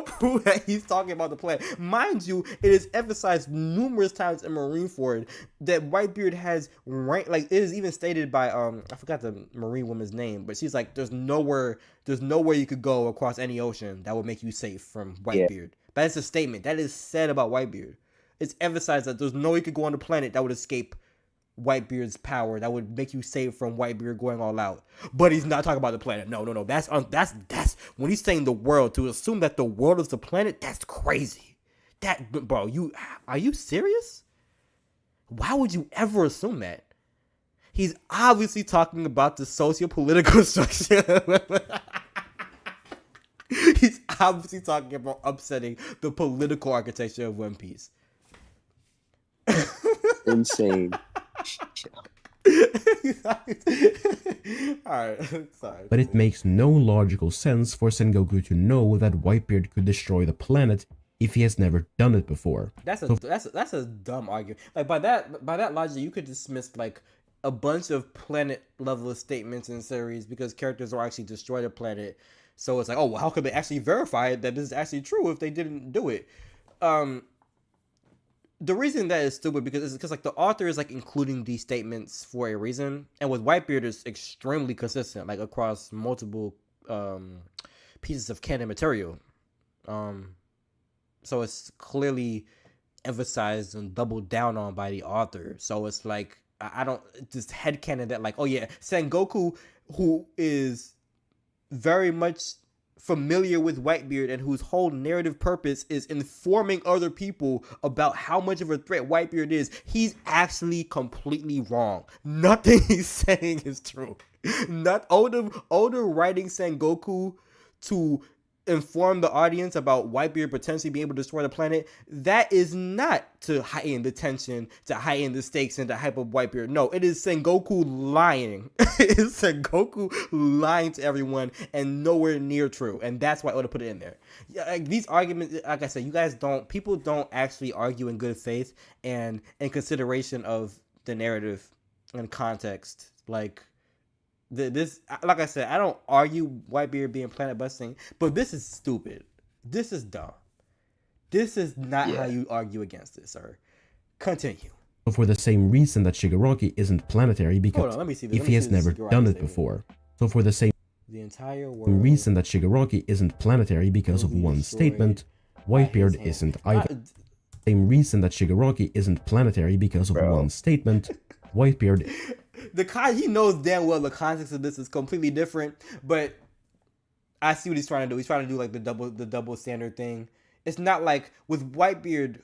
proof that he's talking about the planet. Mind you, it is emphasized numerous times in Marineford that Whitebeard has rank. Like, it is even stated by I forgot the Marine woman's name, but she's like, there's nowhere you could go across any ocean that would make you safe from Whitebeard. Yeah. That's a statement that is said about Whitebeard. It's emphasized that there's no way you could go on the planet that would escape Whitebeard's power, that would make you safe from Whitebeard going all out. But he's not talking about the planet. No. That's when he's saying the world, to assume that the world is the planet, that's crazy. Bro, are you serious? Why would you ever assume that? He's obviously talking about the socio-political structure. He's obviously talking about upsetting the political architecture of One Piece. Insane. Alright, sorry. But it makes no logical sense for Sengoku to know that Whitebeard could destroy the planet if he has never done it before. That's a dumb argument. Like, by that logic, you could dismiss like a bunch of planet level statements in series because characters will actually destroy the planet. So it's like, oh well, how could they actually verify that this is actually true if they didn't do it? The reason that is stupid because like the author is like including these statements for a reason, and with Whitebeard is extremely consistent, like across multiple pieces of canon material. So it's clearly emphasized and doubled down on by the author. So it's like I don't just headcanon that, like, oh yeah, Sengoku, who is very much familiar with Whitebeard and whose whole narrative purpose is informing other people about how much of a threat Whitebeard is, he's actually completely wrong. Nothing he's saying is true. Not Oda writing Sengoku to inform the audience about Whitebeard potentially being able to destroy the planet. That is not to heighten the tension, to heighten the stakes, and to hype up Whitebeard. No, it is Sengoku lying. It is Sengoku lying to everyone and nowhere near true. And that's why Oda put it in there. Yeah, like, these arguments, like I said, people don't actually argue in good faith and in consideration of the narrative and context. Like, this, like I said, I don't argue Whitebeard being planet busting, but this is stupid. This is dumb. This is not how you argue against this, sir. Continue. For the same reason that Shigaraki isn't planetary, because if he has never done it before. So for the same reason that Shigaraki isn't planetary because of one statement, Whitebeard isn't either. Same reason that Shigaraki isn't planetary because of one statement, Whitebeard. He knows damn well the context of this is completely different, but I see what he's trying to do. He's trying to do like the double standard thing. It's not like with Whitebeard,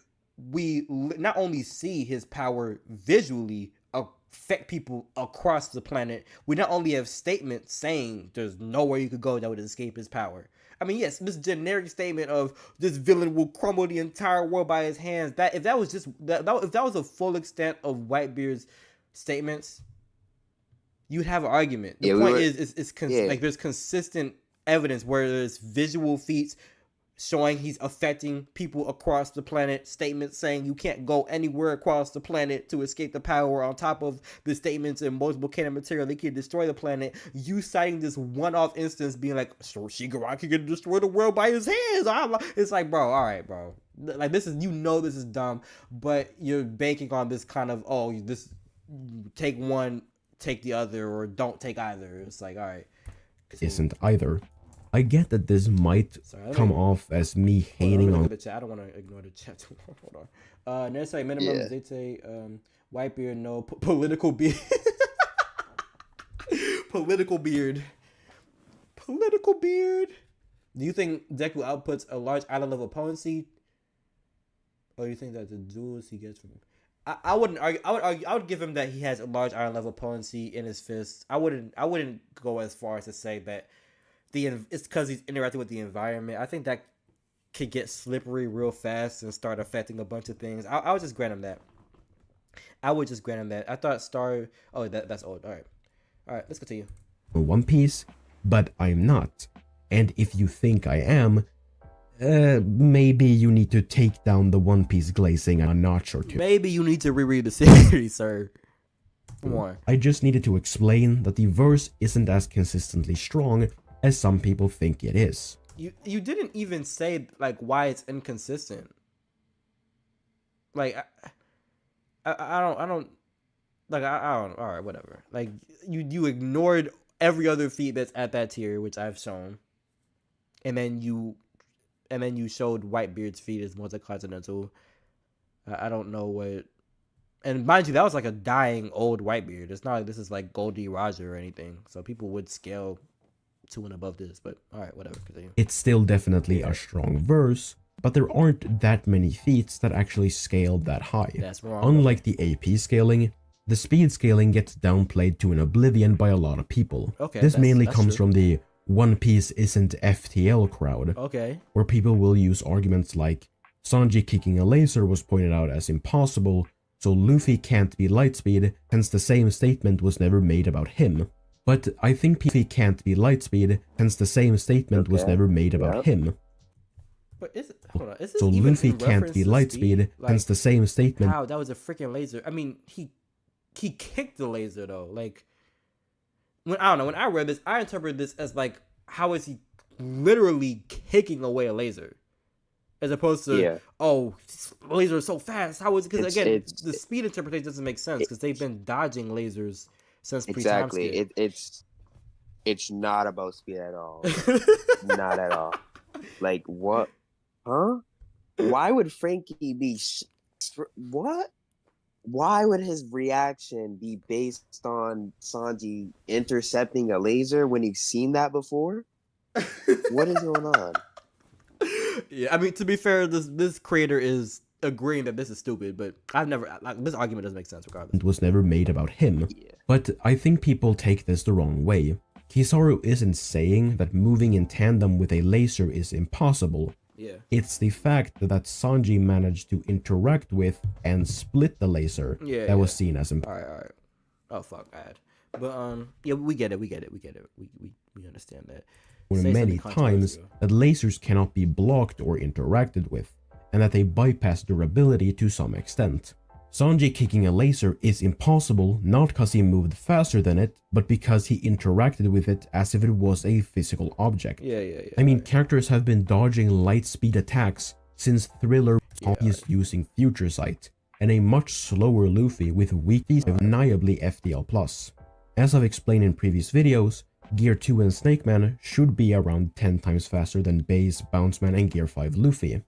we not only see his power visually affect people across the planet, we not only have statements saying there's nowhere you could go that would escape his power. I mean, yes, this generic statement of this villain will crumble the entire world by his hands. If that was a full extent of Whitebeard's statements, you'd have an argument. The point is like there's consistent evidence where there's visual feats showing he's affecting people across the planet, statements saying you can't go anywhere across the planet to escape the power, on top of the statements in multiple canon material they can destroy the planet. You citing this one-off instance being like, so Shigaraki can destroy the world by his hands. It's like, bro, all right, bro. Like, this is, this is dumb, but you're banking on this kind of, this take one, take the other, or don't take either. It's like, all right. Isn't either. I get that this might come off as me hating on the chat. I don't want to ignore the chat too long. Hold on. Necessary minimum. They say Whitebeard, no political beard. Political beard. Do you think Deku outputs a large island level opponency? Or do you think that the duels he gets from I wouldn't argue. I would give him that he has a large iron level potency in his fists. I wouldn't go as far as to say that it's because he's interacting with the environment. I think that could get slippery real fast and start affecting a bunch of things. I would just grant him that. I would just grant him that. I thought Star. Oh, that's old. All right. Let's continue. One Piece, but I'm not. And if you think I am, maybe you need to take down the One Piece glazing a notch or two. Maybe you need to reread the series, sir. Come on. I just needed to explain that the verse isn't as consistently strong as some people think it is. You didn't even say like why it's inconsistent. Like I don't like I don't. All right, whatever. Like you ignored every other feat that's at that tier, which I've shown, and then you showed Whitebeard's feat as multi-continental. I don't know what. And mind you, that was like a dying old Whitebeard. It's not like this is like Goldie Roger or anything. So people would scale to and above this. But all right, whatever. Continue. It's still definitely a strong verse, but there aren't that many feats that actually scale that high. That's wrong. Unlike the AP scaling, the speed scaling gets downplayed to an oblivion by a lot of people. Okay, this mainly comes true. from the One Piece isn't FTL crowd. Okay. Where people will use arguments like Sanji kicking a laser was pointed out as impossible, so Luffy can't be Lightspeed, hence the same statement was never made about him. But I think Luffy can't be Lightspeed, hence the same statement was never made about him. But hold on, is this so even Luffy can't be Lightspeed, hence the same statement. Wow, that was a freaking laser. I mean, he kicked the laser though. Like when I read this, I interpreted this as like, how is he literally kicking away a laser, as opposed to laser is so fast. How is it? Because again, the speed interpretation doesn't make sense because they've been dodging lasers since exactly. It's not about speed at all. Not at all. Like what? Huh? Why would Frankie be? What? Why would his reaction be based on Sanji intercepting a laser when he's seen that before? What is going on? Yeah, I mean, to be fair, this creator is agreeing that this is stupid, but this argument doesn't make sense regardless. It was never made about him, but I think people take this the wrong way. Kizaru isn't saying that moving in tandem with a laser is impossible. Yeah. It's the fact that Sanji managed to interact with and split the laser that was seen as impossible. All right. Oh fuck, bad. But yeah, we get it. We understand that. Many times that lasers cannot be blocked or interacted with, and that they bypass durability to some extent. Sanji kicking a laser is impossible not because he moved faster than it, but because he interacted with it as if it was a physical object. Yeah. I mean, characters have been dodging light speed attacks since Thriller is using Future Sight, and a much slower Luffy with weak feet undeniably FTL+. As I've explained in previous videos, Gear 2 and Snake Man should be around 10 times faster than Base, Bounce Man, and Gear 5 Luffy.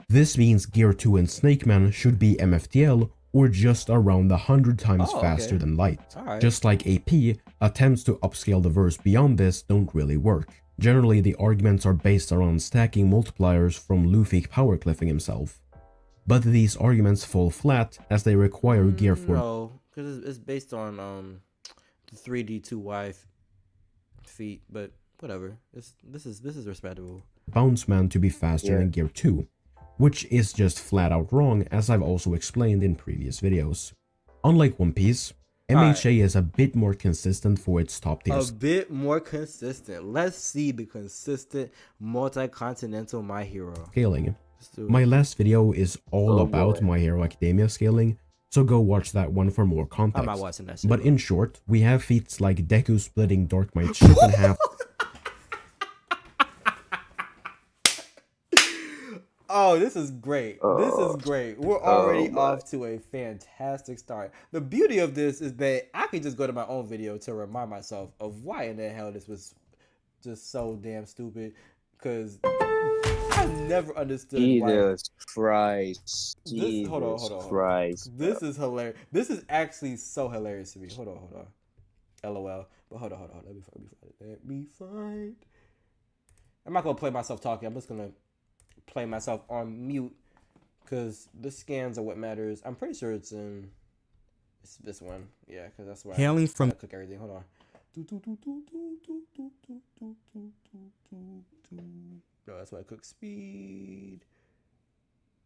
This means Gear 2 and Snake Man should be MFTL or just around 100 times faster than Light. Just like AP, attempts to upscale the verse beyond this don't really work. Generally, the arguments are based around stacking multipliers from Luffy power cliffing himself. But these arguments fall flat as they require Gear 4. No, because it's based on the 3D2Y feat, but whatever. This is respectable. Bounce Man to be faster than Gear 2. Which is just flat out wrong, as I've also explained in previous videos. Unlike One Piece, MHA is a bit more consistent for its top tiers. A bit more consistent. Let's see the consistent multi-continental My Hero scaling. My last video is all about My Hero Academia scaling, so go watch that one for more context. I'm not watching that shit. But in short, we have feats like Deku splitting Dark Knight's ship in half. Oh, this is great. This is great. We're already off to a fantastic start. The beauty of this is that I can just go to my own video to remind myself of why in the hell this was just so damn stupid. Because I never understood Jesus Christ. Hold on. Christ. This is hilarious. This is actually so hilarious to me. Hold on. LOL. But hold on. Let me find. I'm not going to play myself talking. I'm just going to play myself on mute because the scans are what matters. I'm pretty sure it's this one. Yeah, because that's why Hailing from I cook everything. Hold on. No, that's why I cook speed.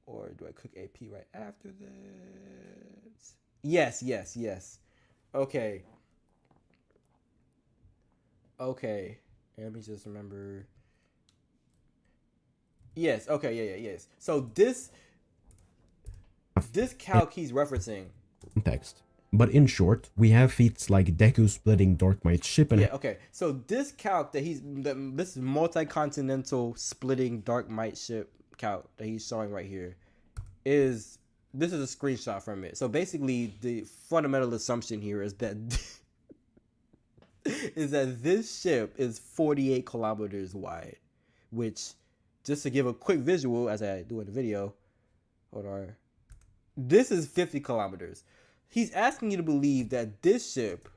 Or do I cook AP right after that? Yes. Okay. Let me just remember. Yes. Okay. Yeah. Yes. So this calc he's referencing. Context. But in short, we have feats like Deku splitting Darkmight's ship and... Yeah, okay. So this calc this multi-continental splitting Darkmight ship calc that he's showing right here this is a screenshot from it. So basically the fundamental assumption here is that this ship is 48 kilometers wide, which, just to give a quick visual as I do in the video, hold on. This is 50 kilometers. He's asking you to believe that this ship,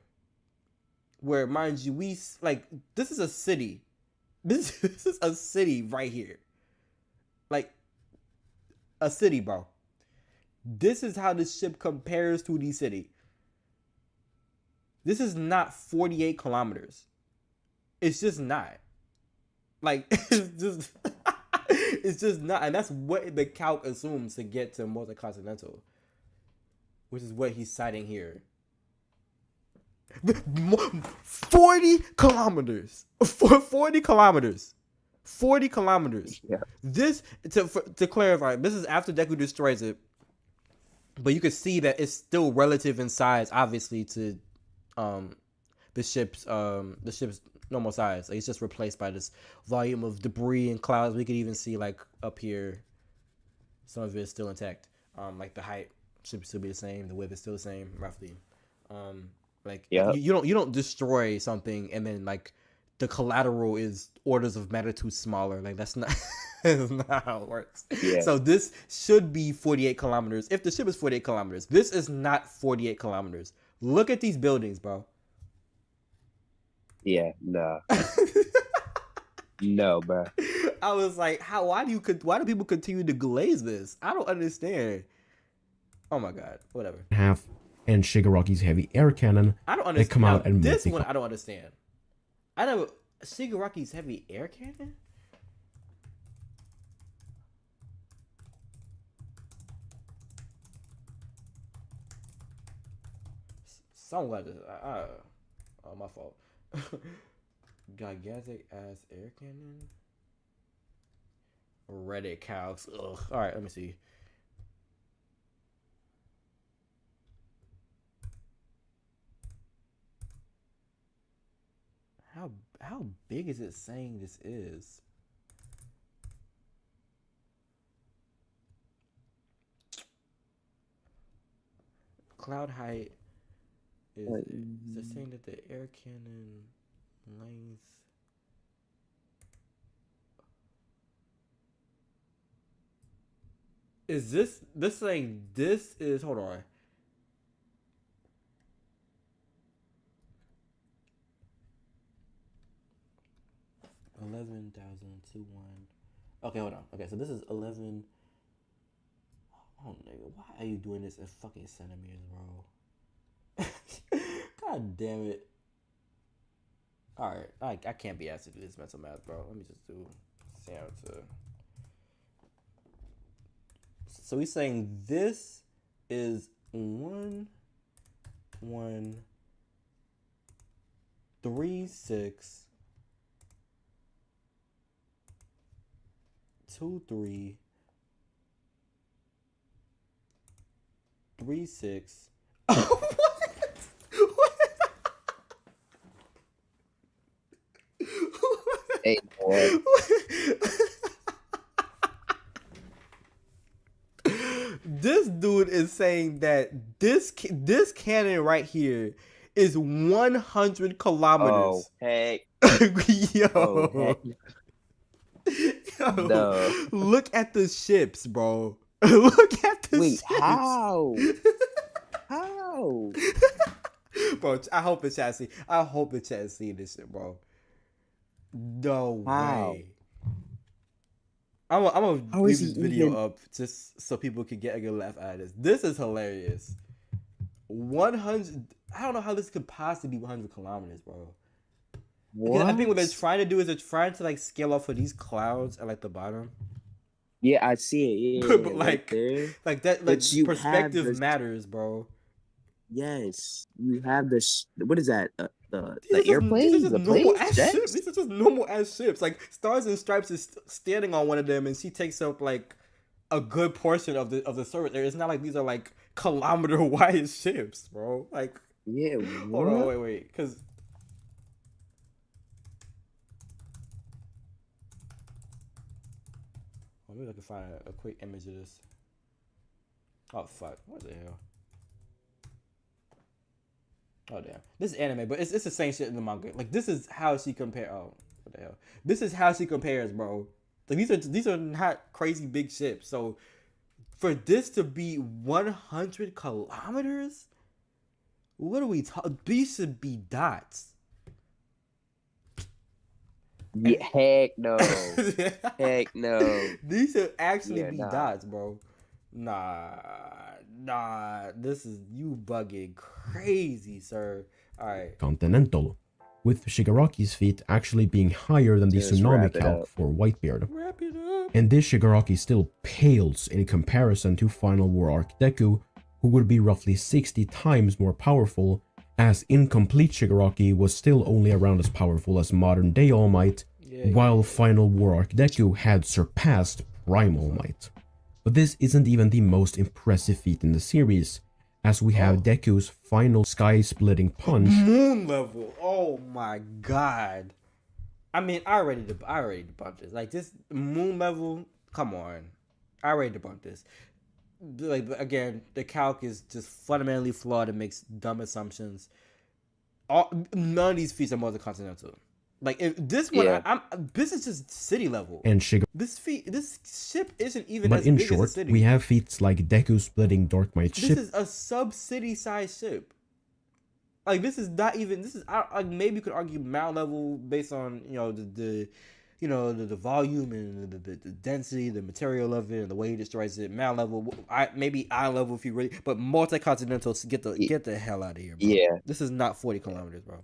where, mind you, this is a city. This is a city right here. Like, a city, bro. This is how this ship compares to the city. This is not 48 kilometers. It's just not. Like, it's just not. And that's what the calc assumes to get to multi-continental, which is what he's citing here. 40 kilometers. 40 kilometers. 40 kilometers. Yeah. This, to clarify, this is after Deku destroys it. But you can see that it's still relative in size, obviously, to the ship's normal size. Like, it's just replaced by this volume of debris and clouds. We could even see, like, up here, some of it is still intact. Like the height should still be the same. The width is still the same, roughly. You don't destroy something and then, like, the collateral is orders of magnitude smaller. Like, that's not how it works. Yeah. So this should be 48 kilometers. If the ship is 48 kilometers, this is not 48 kilometers. Look at these buildings, bro. Yeah, nah. No, bro. I was like, why do people continue to glaze this? I don't understand. Oh my god, whatever. And Shigaraki's heavy air cannon. I don't understand. Come out and this one I don't understand. I know Shigaraki's heavy air cannon. Somewhat. My fault. Gigantic ass air cannon. Reddit calcs. Ugh. All right, let me see. How big is it saying this is? Cloud height is it saying that the air cannon length is this saying this is, hold on. Okay, hold on. Okay, so this is 11. Oh, nigga, why are you doing this in fucking centimeters, bro? God damn it. Alright, I can't be asked to do this mental math, bro. Let me just do so he's saying this is 1136 23 36 Hey, boy. This dude is saying that this cannon right here is 100 kilometers. Oh, hey. Yo. Oh, heck. Yo. No. Look at the ships, bro. Look at the ships. How? How? Bro, I hope the chat see this shit, bro. No How? way. I'm gonna leave this video up just so people can get a good laugh out of this. This is hilarious. 100. I don't know how this could possibly be 100 kilometers, bro. What? I think what they're trying to do is they're trying to like scale off of these clouds at like the bottom. Yeah, I see it. Yeah, but like that, like perspective matters, bro. Yes, you have this. What is that? The airplanes, the planes, ships. These are just normal ass ships. Like Stars and Stripes is standing on one of them, and she takes up like a good portion of the surface area. It's not like these are like kilometer wide ships, bro. Like, yeah. Hold on, wait, because. Maybe I can find a quick image of this. Oh fuck! What the hell? Oh damn! This is anime, but it's the same shit in the manga. Like this is how she compare. Oh, what the hell? This is how she compares, bro. Like these are not crazy big ships. So for this to be 100 kilometers, what are we talking? These should be dots. Yeah, heck no. Heck no. These should actually be dots, bro. Nah. This is you bugging crazy, sir. All right. Continental, with Shigaraki's feet actually being higher than the tsunami calc for Whitebeard. Wrap it up. And this Shigaraki still pales in comparison to Final War Arc Deku, who would be roughly 60 times more powerful, as incomplete Shigaraki was still only around as powerful as modern day All Might, while Final War Arc Deku had surpassed Prime All Might. But this isn't even the most impressive feat in the series, as we have Deku's final sky-splitting punch. Moon level, oh my god. I mean, I already debunked this. Like, this moon level, come on. I already debunked this. Like, again, the calc is just fundamentally flawed and makes dumb assumptions. None of these feats are multi-continental. Like, if this one, this is just city level. And this ship isn't even but as in big short, as a city. We have feats like Deku splitting Dark Might's ship. This is a sub-city size ship. Like, this is not even. This is like, maybe you could argue mount level based on the volume and the density, the material of it, and the way he destroys it. Mount level, maybe eye level if you really, but multi-continental. Get the hell out of here, bro. Yeah, this is not 40 kilometers, bro.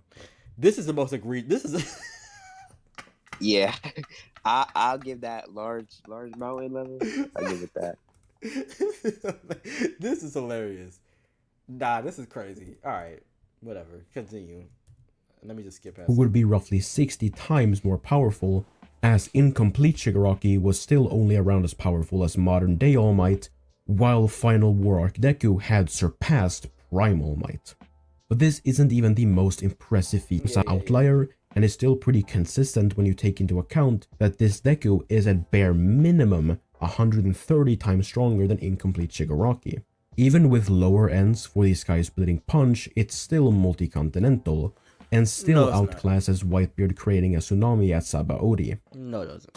This is the most agreed. This is. Yeah, I'll give that large mountain level. I'll give it that. This is hilarious. Nah, this is crazy. All right, whatever. Continue. Let me just skip past. Who would be roughly 60 times more powerful, as incomplete Shigaraki was still only around as powerful as modern day All Might, while Final War Arc Deku had surpassed Prime All Might. But this isn't even the most impressive feat. It's an outlier, and is still pretty consistent when you take into account that this Deku is at bare minimum 130 times stronger than incomplete Shigaraki. Even with lower ends for the sky-splitting punch, it's still multi-continental, and still outclasses Whitebeard creating a tsunami at Sabaody. No, it doesn't.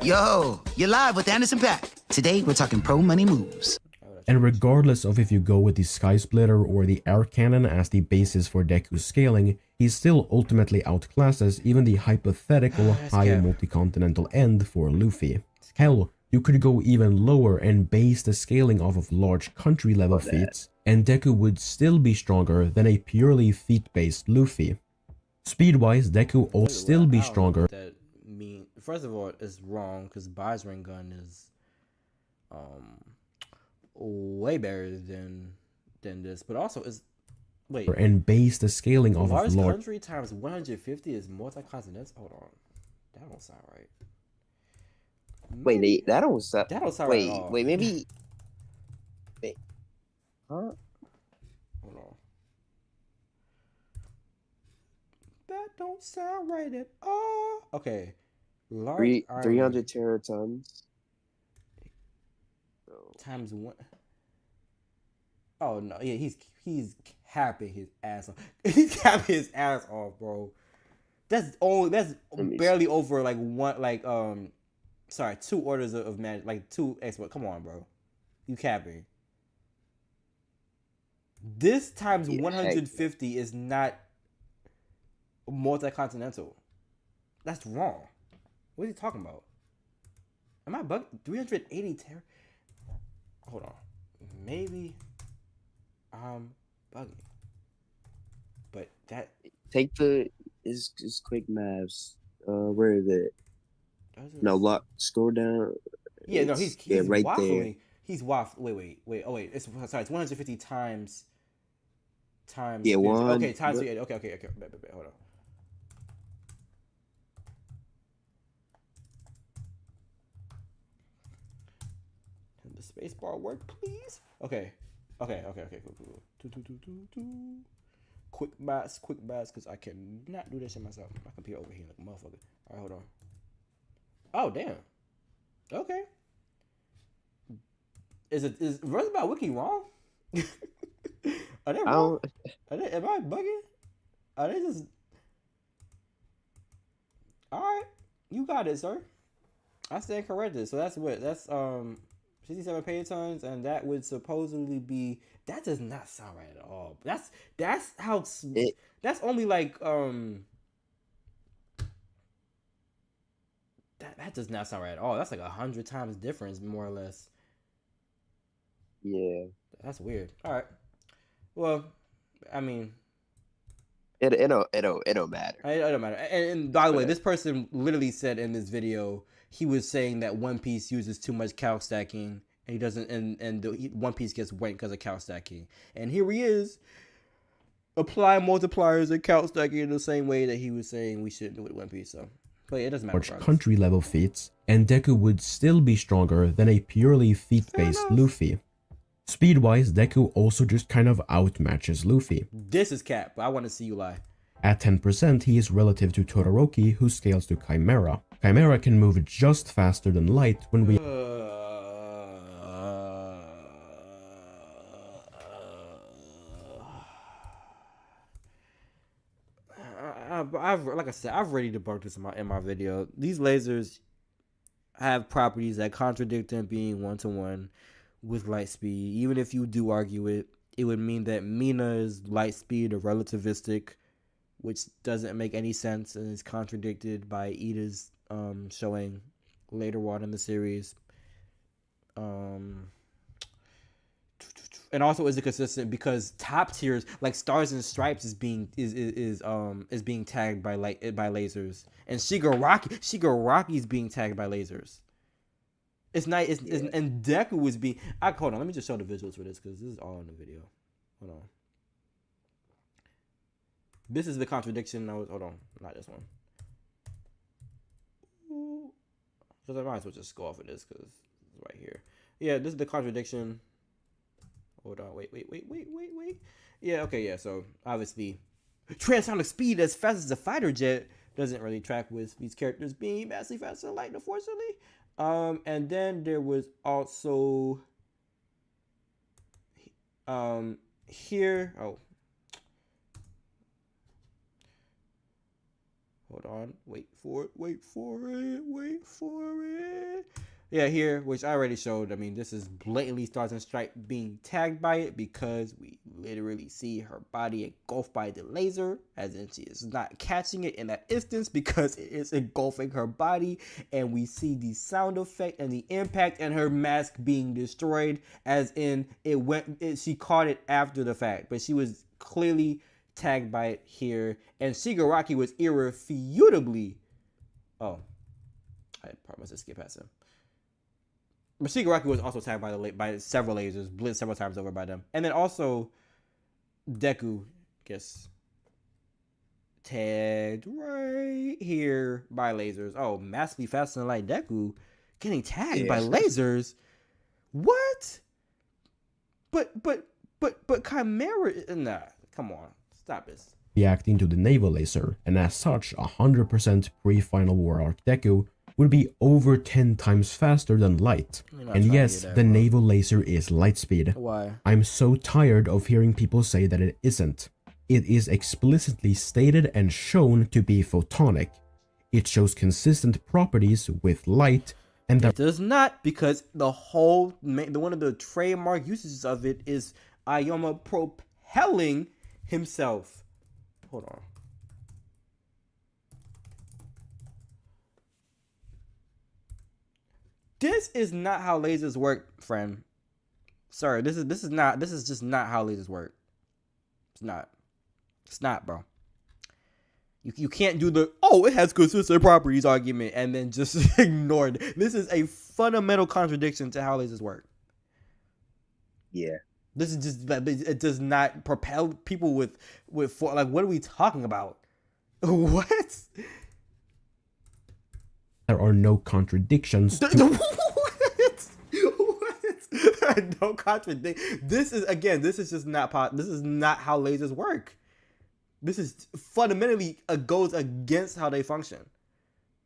Yo, you're live with Anderson Paak. Today, we're talking pro money moves. And regardless of if you go with the Sky Splitter or the Air Cannon as the basis for Deku's scaling, he still ultimately outclasses even the hypothetical high multi-continental end for Luffy. Hell, you could go even lower and base the scaling off of large country level feats, and Deku would still be stronger than a purely feat-based Luffy. Speed-wise, Deku will still be stronger. First of all, it's wrong because Bizring Gun is way better than this, but also is and base the scaling off of large country times 150 is multi-continental. Hold on, that don't sound right. Wait, that don't sound. Right at all. Wait, maybe. Wait, huh? Hold on. That don't sound right at all. Okay, 300 teratons. Times one. Oh no, yeah, he's capping his ass off. He's capping his ass off, bro. That's barely over like one 2 orders of magic, like 2 expert. Come on, bro, you capping. This times 150 is not multi-continental. That's wrong. What are you talking about? Am I bugging? 380 ter. Hold on. Maybe I'm bugging. But that. Take the is quick maps. Where is it? No, lock. Scroll down. Yeah, no, he's right waffling. there. He's waffling. Wait. Oh wait, it's 150 times. Yeah, one. Okay, times 3. Okay. Hold on. Can the space bar work, please? Okay. Cool. Two. Quick maths, because I cannot do this shit myself. My computer over here like a motherfucker. All right, hold on. Oh damn. Okay. Is Roosevelt Wiki wrong? Are they wrong? Am I bugging? Are they just? All right, you got it, sir. I stand corrected. So that's 67 pegatons, and that would supposedly be. That does not sound right at all. That's how. That's only like That does not sound right at all. That's like 100 times difference, more or less. Yeah. That's weird. All right. Well, I mean, it don't matter. It don't matter. And by the way, this person literally said in this video he was saying that One Piece uses too much calc stacking, and he doesn't, and One Piece gets went because of calc stacking. And here he is, apply multipliers and calc stacking in the same way that he was saying we shouldn't do it with One Piece. So, but it doesn't matter. Country level feats, and Deku would still be stronger than a purely feat-based Luffy. Speed-wise, Deku also just kind of outmatches Luffy. This is cap, but I want to see you lie. At 10%, he is relative to Todoroki, who scales to Chimera. Chimera can move just faster than Light when we... like I said, I've already debunked this in my video. These lasers have properties that contradict them being one-to-one with light speed. Even if you do argue it, it would mean that Mina is light speed or relativistic, which doesn't make any sense and is contradicted by Ida's showing later on in the series. And also is it consistent because top tiers like Stars and Stripes is being tagged by lasers, and Shigaraki is being tagged by lasers. It's not. And Deku is being. Hold on. Let me just show the visuals for this because this is all in the video. Hold on. This is the contradiction. Hold on. Not this one. Because I might as well just go off of this because it's right here. Yeah, this is the contradiction. Hold on. Wait. Yeah. Okay. Yeah. So obviously, transonic speed as fast as a fighter jet doesn't really track with these characters being massively faster than light, unfortunately. And then there was also here. Oh, hold on. Wait for it. Yeah, here, which I already showed. I mean, this is blatantly Stars and Stripe being tagged by it because we literally see her body engulfed by the laser, as in she is not catching it in that instance because it is engulfing her body, and we see the sound effect and the impact and her mask being destroyed, as in she caught it after the fact, but she was clearly tagged by it here, and Shigaraki was irrefutably. Oh, I promise to skip past him. But Shigaraki was also tagged by several lasers, blitzed several times over by them. And then also, Deku gets tagged right here by lasers. Oh, massively faster than light Deku getting tagged by lasers? What? But Chimera... Nah, come on. Stop this. Reacting to the naval laser, and as such, 100% pre-Final War arc Deku would be over 10 times faster than light. And yes, the naval laser is light speed. Why? I'm so tired of hearing people say that it isn't. It is explicitly stated and shown to be photonic. It shows consistent properties with light, and it does not, because one of the trademark usages of it is Ayama propelling himself. Hold on. This is not how lasers work, friend. Sorry, this is just not how lasers work. It's not, bro. You can't do the it has consistent properties argument and then just ignore it. This is a fundamental contradiction to how lasers work. Yeah. This is just, it does not propel people with like, what are we talking about? What? There are no contradictions. What? No contradiction. This is just not this is not how lasers work. This is fundamentally goes against how they function.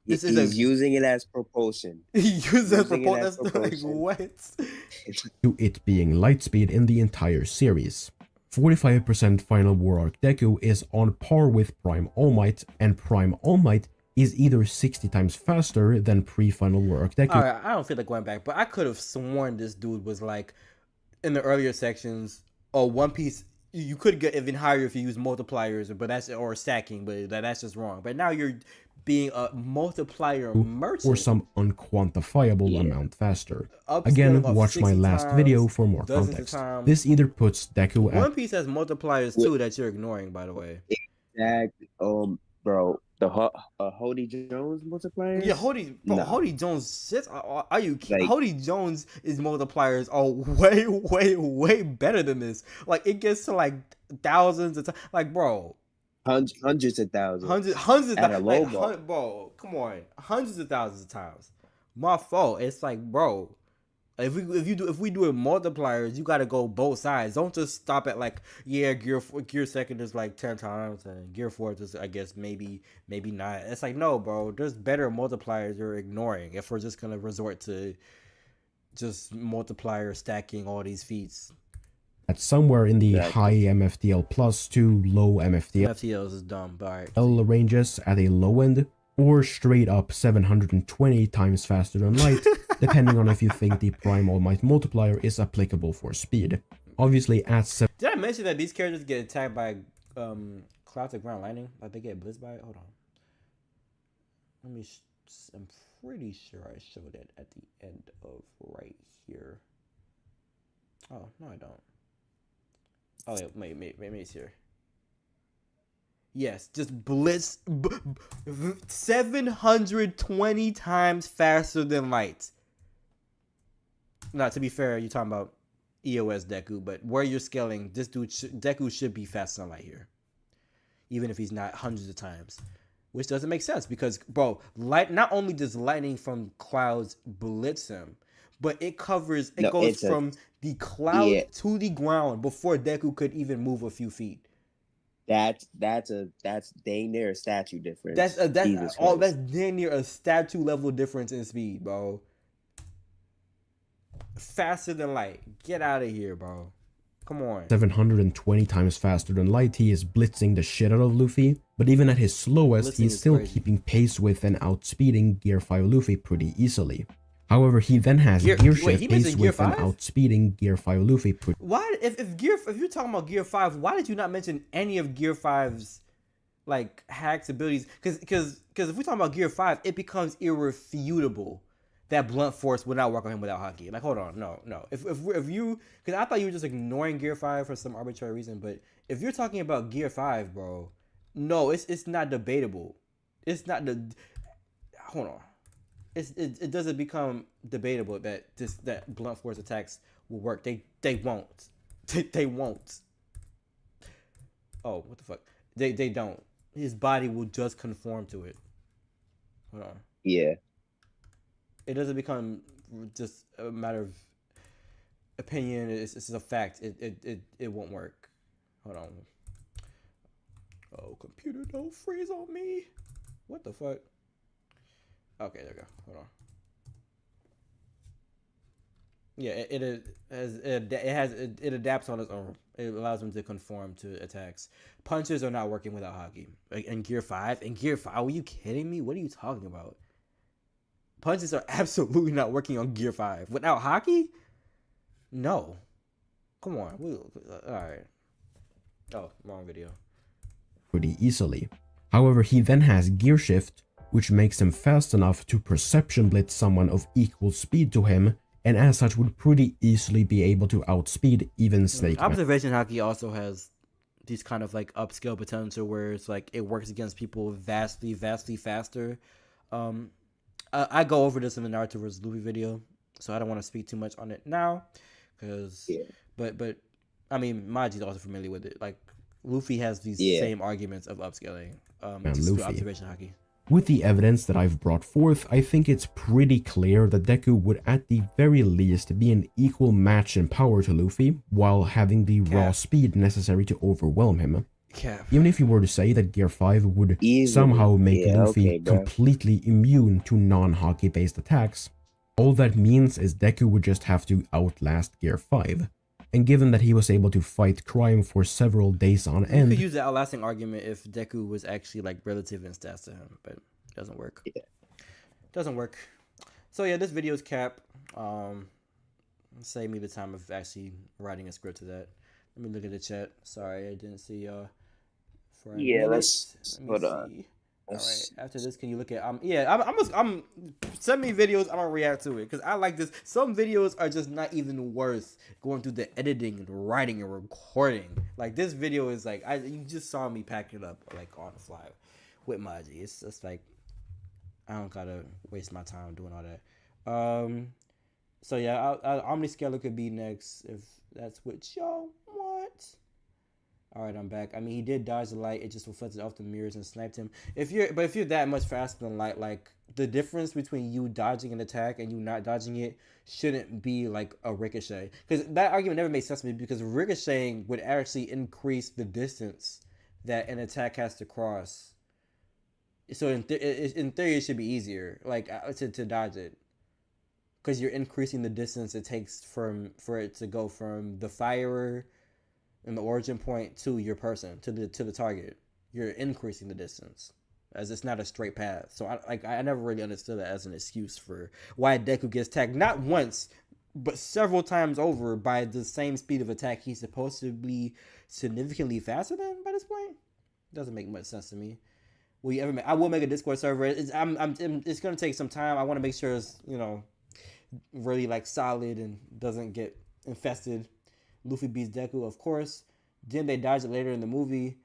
He's using it as propulsion. He uses it as propulsion. Like, what? To it being light speed in the entire series. 45% Final War Arc Deku is on par with Prime All Might, and Prime All Might is either 60 times faster than pre-Final War Arc Deku. Alright, I don't feel like going back, but I could have sworn this dude was like, in the earlier sections, One Piece, you could get even higher if you use multipliers, or stacking, but that's just wrong. But now you're being a multiplier merchant. Or some unquantifiable amount faster. Again, watch my last video for more context. This either puts Deku at... One Piece has multipliers too that you're ignoring, by the way. Exactly. Bro, the Hody Jones multipliers? Yeah, Hody Jones shit. Are you kidding? Like, Hody Jones' multipliers are way, way, way better than this. Like, it gets to like thousands of times. Like, bro. Hundreds of thousands. Hundreds at of thousands. Like, bro, come on. Hundreds of thousands of times. My fault. It's like, bro. If we do it multipliers, you gotta go both sides. Don't just stop at like, yeah, gear second is like 10 times and gear fourth is, I guess, maybe not. It's like, no, bro, there's better multipliers you're ignoring if we're just gonna resort to just multiplier stacking all these feats. At somewhere in the high MFTL plus to low MFTL. MFTLs is dumb, but alright. L ranges at a low end, or straight up 720 times faster than light, depending on if you think the Prime All Might multiplier is applicable for speed. Obviously at Did I mention that these characters get attacked by clouds of ground lightning? Like they get blitzed by it? Hold on. I'm pretty sure I showed it at the end of right here. Oh, no I don't. Oh wait, maybe it's here. Yes, just blitz 720 times faster than light. Now, to be fair, you're talking about EOS Deku, but where you're scaling, this dude Deku should be faster than light here, even if he's not hundreds of times, which doesn't make sense because, bro, light not only does lightning from clouds blitz him, but it goes from the cloud to the ground before Deku could even move a few feet. That's dang near a statue difference. That's dang near a statue level difference in speed, bro. Faster than light. Get out of here, bro. Come on. 720 times faster than light, he is blitzing the shit out of Luffy. But even at his slowest, he's still keeping pace with and outspeeding Gear 5 Luffy pretty easily. However, he then has Gear Shift pace with and outspeeding Gear 5 Luffy. Why, if you're talking about Gear 5, why did you not mention any of Gear 5's like hacks abilities? Because if we're talking about Gear 5, it becomes irrefutable that blunt force would not work on him without Haki. Like, hold on, no. If you, because I thought you were just ignoring Gear 5 for some arbitrary reason, but if you're talking about Gear 5, bro, no, it's not debatable. It's not hold on. It doesn't become debatable that blunt force attacks will work. They won't. They won't. Oh, what the fuck? They don't. His body will just conform to it. Hold on. Yeah. It doesn't become just a matter of opinion. It's a fact. It won't work. Hold on. Oh, computer, don't freeze on me. What the fuck? Okay, there we go. Hold on. Yeah, it adapts on its own. It allows him to conform to attacks. Punches are not working without Haki. Like in Gear 5, are you kidding me? What are you talking about? Punches are absolutely not working on Gear 5 without Haki. No, come on. All right. Oh, wrong video. Pretty easily. However, he then has Gear Shift, which makes him fast enough to perception blitz someone of equal speed to him, and as such would pretty easily be able to outspeed even Snake Man. Observation hockey also has these kind of like upscale potential where it's like it works against people vastly faster. I go over this in the Naruto vs. Luffy video, so I don't want to speak too much on it now, because but I mean Maji's also familiar with it. Like Luffy has these same arguments of upscaling just through observation hockey. With the evidence that I've brought forth, I think it's pretty clear that Deku would at the very least be an equal match in power to Luffy, while having the raw speed necessary to overwhelm him. Even if you were to say that Gear 5 would somehow make Luffy completely immune to non-hockey based attacks, all that means is Deku would just have to outlast Gear 5. And given that he was able to fight crime for several days on end... You could use the outlasting argument if Deku was actually like relative in stats to him, but it doesn't work. Doesn't work. So yeah, this video is cap. Save me the time of actually writing a script to that. Let me look at the chat. Sorry, I didn't see y'all. Let's hold on. All right. After this, can you look at? I'm send me videos. I'm gonna react to it because I like this. Some videos are just not even worth going through the editing and writing and recording. Like this video is like you just saw me pack it up like on the fly with Maji. It's just like I don't gotta waste my time doing all that. So yeah, Omniscaler could be next if that's what y'all want. All right, I'm back. I mean, he did dodge the light. It just reflected off the mirrors and sniped him. If you're that much faster than light, like the difference between you dodging an attack and you not dodging it shouldn't be like a ricochet. Because that argument never made sense to me. Because ricocheting would actually increase the distance that an attack has to cross. So in theory, it should be easier, like to dodge it, because you're increasing the distance it takes for it to go from the firer in the origin point to your person, to the target. You're increasing the distance, as it's not a straight path. So I never really understood that as an excuse for why Deku gets tagged not once but several times over by the same speed of attack he's supposed to be significantly faster than by this point. Doesn't make much sense to me. Will you ever make? I will make a Discord server. It's gonna take some time. I want to make sure it's really like solid and doesn't get infested. Luffy beats Deku, of course. Then they dodge it later in the movie.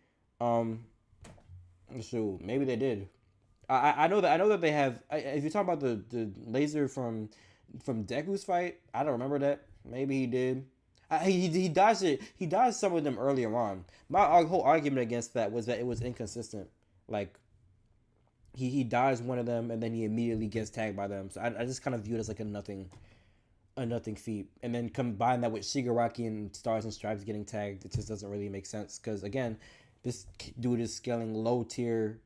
Shoot, maybe they did. I know that they have. If you're talking about the laser from Deku's fight, I don't remember that. Maybe he did. He dodged it. He dodged some of them earlier on. My whole argument against that was that it was inconsistent. Like he dodged one of them and then he immediately gets tagged by them. So I just kind of view it as like a nothing feat, and then combine that with Shigaraki and Stars and Stripes getting tagged. It just doesn't really make sense because again, this dude is scaling low tier,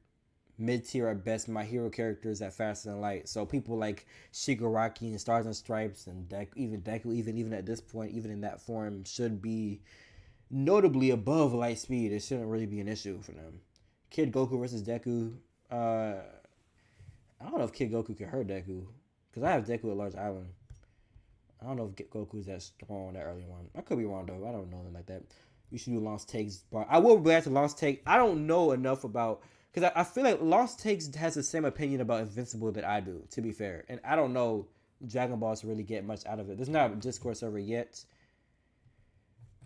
mid tier at best My Hero characters at Faster Than Light. So people like Shigaraki and Stars and Stripes and Deku, even at this point, even in that form, should be notably above light speed. It shouldn't really be an issue for them. Kid Goku versus Deku. I don't know if Kid Goku can hurt Deku because I have Deku at Large Island. I don't know if Goku's that strong that early one. I could be wrong though. I don't know them like that. You should do Lost Takes. But I will react to Lost Take. I don't know enough about because I feel like Lost Takes has the same opinion about Invincible that I do. To be fair, and I don't know Dragon Balls really get much out of it. There's not a Discord server yet.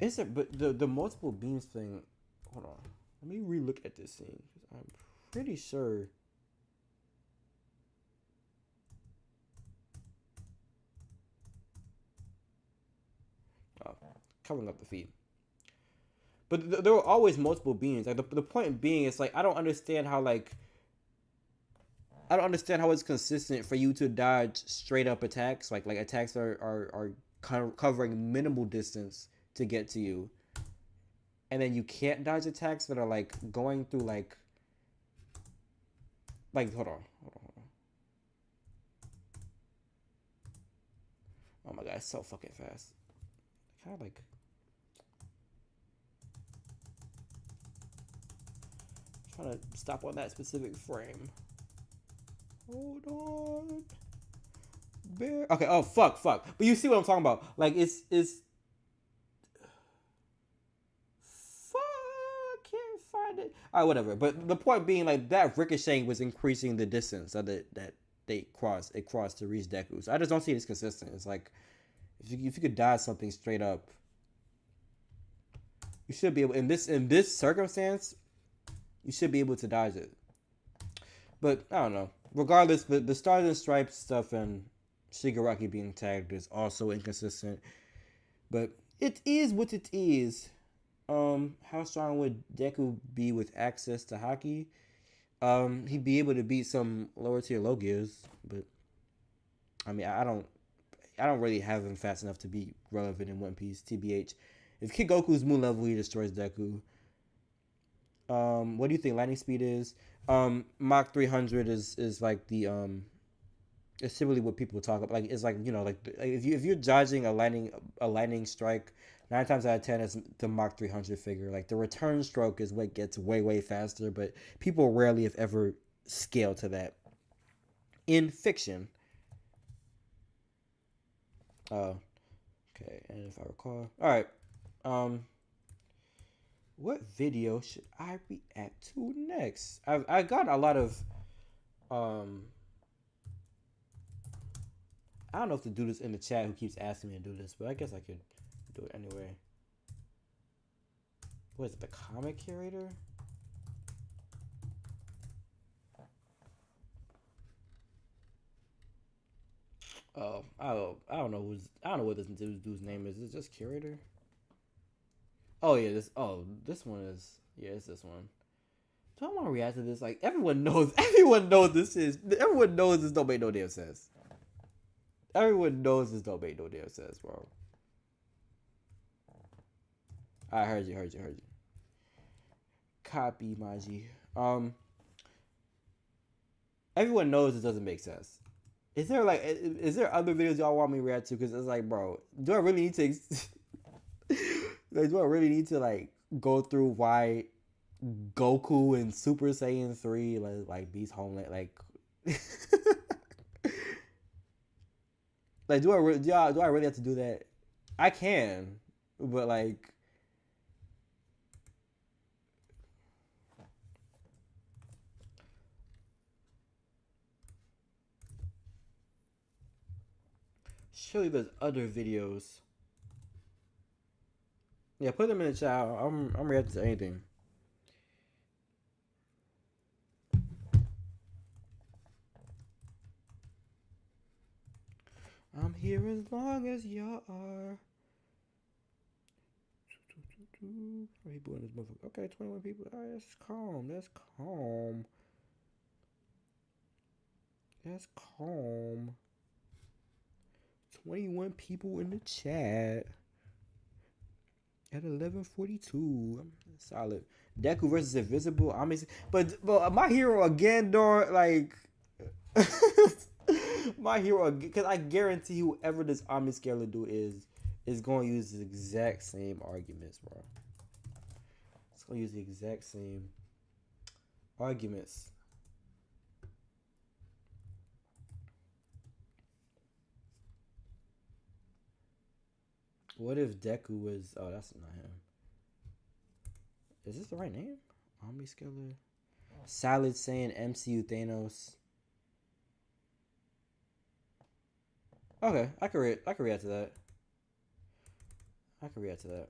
But the multiple beams thing. Hold on. Let me relook at this scene. I'm pretty sure. Covering up the feed. But there were always multiple beings. Like the point being, it's like I don't understand how it's consistent for you to dodge straight up attacks. Like attacks are covering minimal distance to get to you, and then you can't dodge attacks that are like going through like hold on. Oh my god, it's so fucking fast. Kind of like. Trying to stop on that specific frame. Hold on. Okay. Oh fuck. But you see what I'm talking about? Like it's. Fuck. I can't find Alright, whatever. But the point being, like, that ricocheting was increasing the distance that it crossed to reach Deku. So I just don't see it as consistent. It's like, if you could dodge something straight up, you should be able, in this circumstance, you should be able to dodge it. But I don't know. Regardless, the Stars and Stripes stuff and Shigaraki being tagged is also inconsistent. But it is what it is. How strong would Deku be with access to Haki? He'd be able to beat some lower tier Logias, but I mean, I don't really have him fast enough to be relevant in One Piece. TBH, if Kid Goku's moon level, he destroys Deku. What do you think lightning speed is? Mach 300 is like the it's typically what people talk about. Like, it's like, you know, like if you're dodging a lightning strike, 9 times out of 10 is the Mach 300 figure. Like, the return stroke is what gets way faster, but people rarely, if ever, scale to that in fiction. Okay, and if I recall, all right. What video should I react to next? I got a lot of I don't know if to do this in the chat who keeps asking me to do this, but I guess I could do it anyway. What is it, the comic curator? Oh, I don't know what this dude's name is. Is it just curator? Oh yeah, this one is, yeah, it's this one. Do I want to react to this? Like, everyone knows this don't make no damn sense. Everyone knows this don't make no damn sense, bro. I heard you. Copy, Maji. Everyone knows this doesn't make sense. Is there other videos y'all want me to react to? Because it's like, bro, do I really need to like go through why Goku and Super Saiyan 3 like beats Homeland, like like do I really have to do that? I can, but like surely there's other videos. Yeah, put them in the chat. I'm reacting to anything. I'm here as long as y'all are. People in this motherfucker. Okay, 21 people. All right, that's calm. That's calm. 21 people in the chat. At 11:42, solid. Deku versus Invisible. But my hero again, dog. Like, my hero again, because I guarantee whoever this Omniscaler dude is going to use the exact same arguments, bro. It's going to use the exact same arguments. What if Deku was... Oh, that's not him. Is this the right name? Omniscaler? Salad saying MCU Thanos. Okay, I can react to that.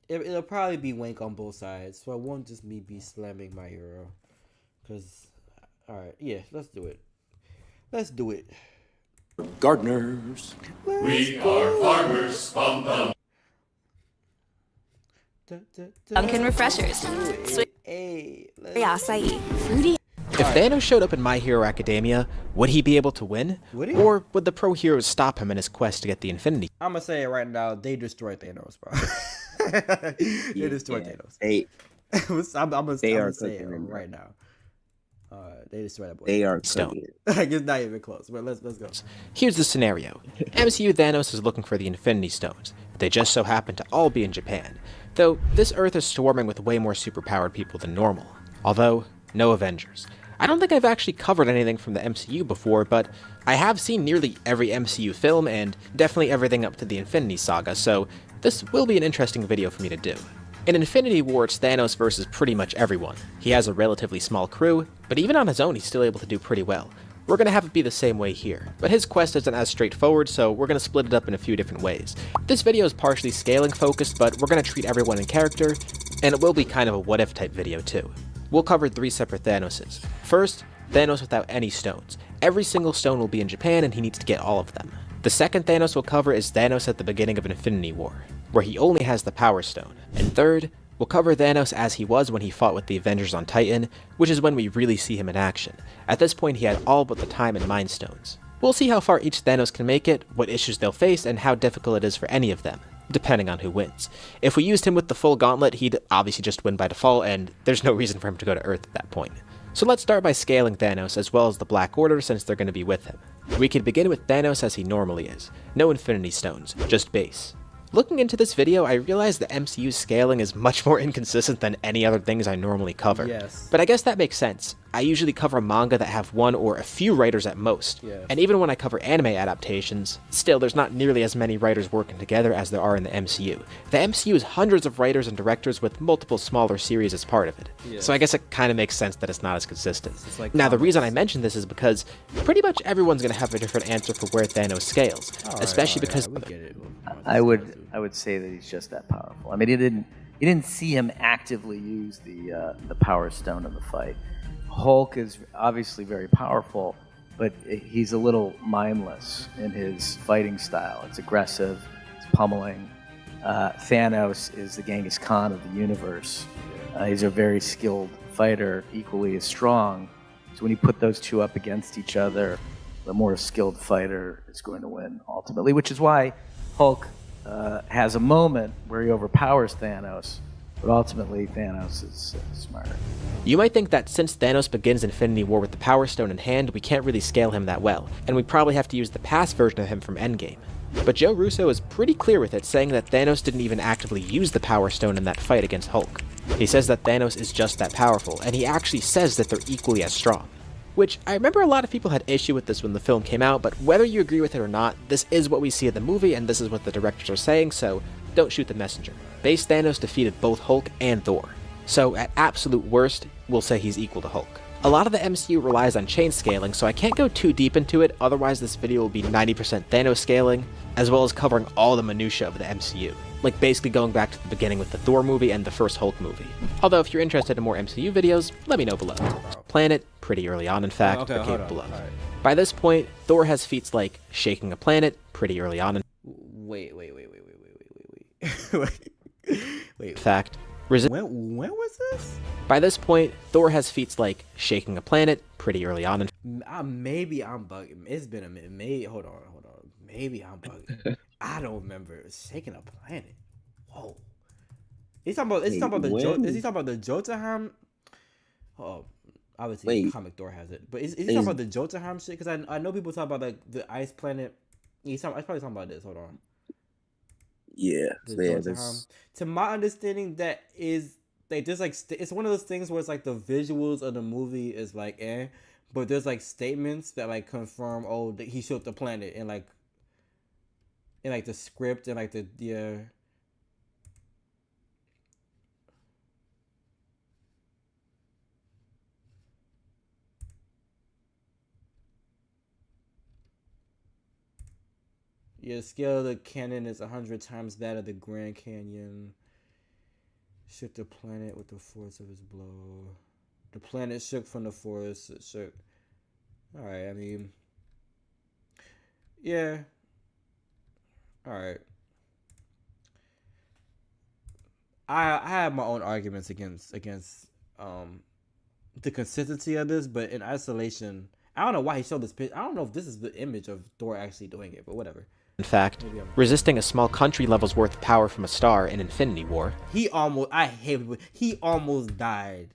It'll probably be wank on both sides, so it won't just me be slamming my hero. Because... Alright, yeah, let's do it. Gardeners. We are farmers. Bum, bum. Dunkin' refreshers. Sweet acai. Fruity. If Thanos showed up in My Hero Academia, would he be able to win? Would he? Or would the pro heroes stop him in his quest to get the Infinity? I'm gonna say it right now, they destroyed Thanos, bro. They destroyed Thanos. I'm gonna say it right now. They destroyed that boy. They are Stone. Like, it's not even close, but let's go. Here's the scenario. MCU Thanos is looking for the Infinity Stones. They just so happen to all be in Japan. Though, this Earth is swarming with way more superpowered people than normal. Although, no Avengers. I don't think I've actually covered anything from the MCU before, but I have seen nearly every MCU film and definitely everything up to the Infinity Saga, so this will be an interesting video for me to do. In Infinity War, it's Thanos versus pretty much everyone. He has a relatively small crew, but even on his own, he's still able to do pretty well. We're going to have it be the same way here, but his quest isn't as straightforward, so we're going to split it up in a few different ways. This video is partially scaling focused, but we're going to treat everyone in character, and it will be kind of a what-if type video too. We'll cover 3 separate Thanoses. First, Thanos without any stones. Every single stone will be in Japan, and he needs to get all of them. The second Thanos we'll cover is Thanos at the beginning of Infinity War, where he only has the Power Stone. And third, we'll cover Thanos as he was when he fought with the Avengers on Titan, which is when we really see him in action. At this point, he had all but the Time and Mind Stones. We'll see how far each Thanos can make it, what issues they'll face, and how difficult it is for any of them, depending on who wins. If we used him with the full gauntlet, he'd obviously just win by default, and there's no reason for him to go to Earth at that point. So let's start by scaling Thanos as well as the Black Order since they're going to be with him. We can begin with Thanos as he normally is. No Infinity Stones, just base. Looking into this video, I realized the MCU's scaling is much more inconsistent than any other things I normally cover. Yes. But I guess that makes sense. I usually cover manga that have 1 or a few writers at most. Yeah. And even when I cover anime adaptations, still there's not nearly as many writers working together as there are in the MCU. The MCU is hundreds of writers and directors with multiple smaller series as part of it. Yeah. So I guess it kind of makes sense that it's not as consistent. Like now, the comics. reason I mention this is because pretty much everyone's going to have a different answer for where Thanos scales, especially because we get it. I would say that he's just that powerful. I mean, you didn't see him actively use the Power Stone in the fight. Hulk is obviously very powerful, but he's a little mindless in his fighting style. It's aggressive, it's pummeling. Thanos is the Genghis Khan of the universe. He's a very skilled fighter, equally as strong. So when you put those two up against each other, the more skilled fighter is going to win ultimately, which is why Hulk has a moment where he overpowers Thanos, but ultimately Thanos is smarter. You might think that since Thanos begins Infinity War with the Power Stone in hand, we can't really scale him that well, and we probably have to use the past version of him from Endgame. But Joe Russo is pretty clear with it, saying that Thanos didn't even actively use the Power Stone in that fight against Hulk. He says that Thanos is just that powerful, and he actually says that they're equally as strong. Which, I remember a lot of people had issue with this when the film came out, but whether you agree with it or not, this is what we see in the movie, and this is what the directors are saying, so don't shoot the messenger. Base Thanos defeated both Hulk and Thor. So, at absolute worst, we'll say he's equal to Hulk. A lot of the MCU relies on chain scaling, so I can't go too deep into it, otherwise this video will be 90% Thanos scaling, as well as covering all the minutiae of the MCU. Like basically going back to the beginning with the Thor movie and the first Hulk movie. Although if you're interested in more MCU videos, let me know below. Planet, pretty early on in fact, they're capable of. By this point, Thor has feats like shaking a planet, pretty early on in Wait. In fact, when was this? By this point, Thor has feats like shaking a planet, pretty early on in Maybe I'm bugging. It's been a minute. Hold on. Maybe I'm bugging. I don't remember shaking a planet. Whoa. Is he talking about the Jotunheim? Oh, obviously comic Thor has it. But is he talking about the Jotunheim shit? Because I know people talk about like the ice planet. He's probably talking about this. Hold on. Yeah. To my understanding, that is like there's like it's one of those things where it's like the visuals of the movie is like but there's like statements that like confirm that he shook the planet and like in like the script and like the scale of the canyon is 100 times that of the Grand Canyon. Shook the planet with the force of his blow. The planet shook from the force. It shook. All right. I mean, yeah. All right. I have my own arguments against the consistency of this, but in isolation, I don't know why he showed this picture. I don't know if this is the image of Thor actually doing it, but whatever. In fact, resisting a small country level's worth of power from a star in Infinity War. He almost died.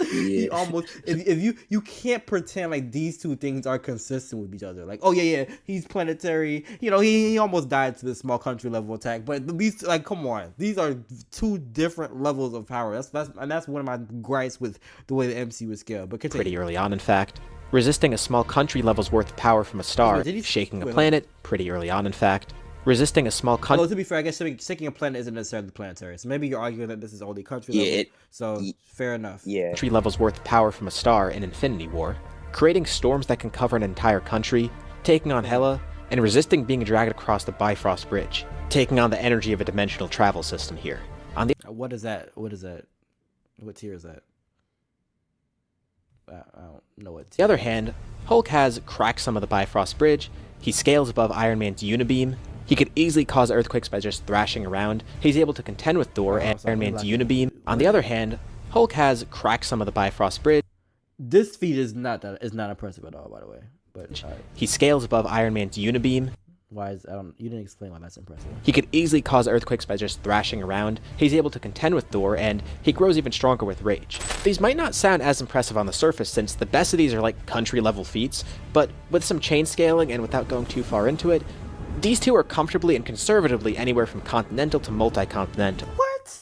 He almost if you can't pretend like these two things are consistent with each other. Like, oh yeah, he's planetary. You know, he almost died to this small country level attack. But these, like, come on, these are two different levels of power. That's one of my gripes with the way the MCU was scaled. But continue. Pretty early on, in fact. Resisting a small country level's worth of power from a star, shaking a planet, pretty early on in fact. resisting a small country. Although, to be fair, I guess sinking a planet isn't necessarily planetary. So maybe you're arguing that this is only country level. So fair enough. Yeah. Country levels worth of power from a star in Infinity War, creating storms that can cover an entire country, taking on Hela, and resisting being dragged across the Bifrost Bridge, taking on the energy of a dimensional travel system here. On the What is that? What is that? What tier is that? I don't know what. the other hand, Hulk has cracked some of the Bifrost Bridge, he scales above Iron Man's Unibeam, he could easily cause earthquakes by just thrashing around, he's able to contend with Thor and Iron Man's Unibeam. On the other hand, Hulk has cracked some of the Bifrost Bridge. This feat is not impressive at all, by the way. But he scales above Iron Man's Unibeam. Why is you didn't explain why that's impressive. He could easily cause earthquakes by just thrashing around. He's able to contend with Thor, and he grows even stronger with rage. These might not sound as impressive on the surface, since the best of these are like country-level feats, but with some chain scaling and without going too far into it, these two are comfortably and conservatively anywhere from continental to multi-continental. What?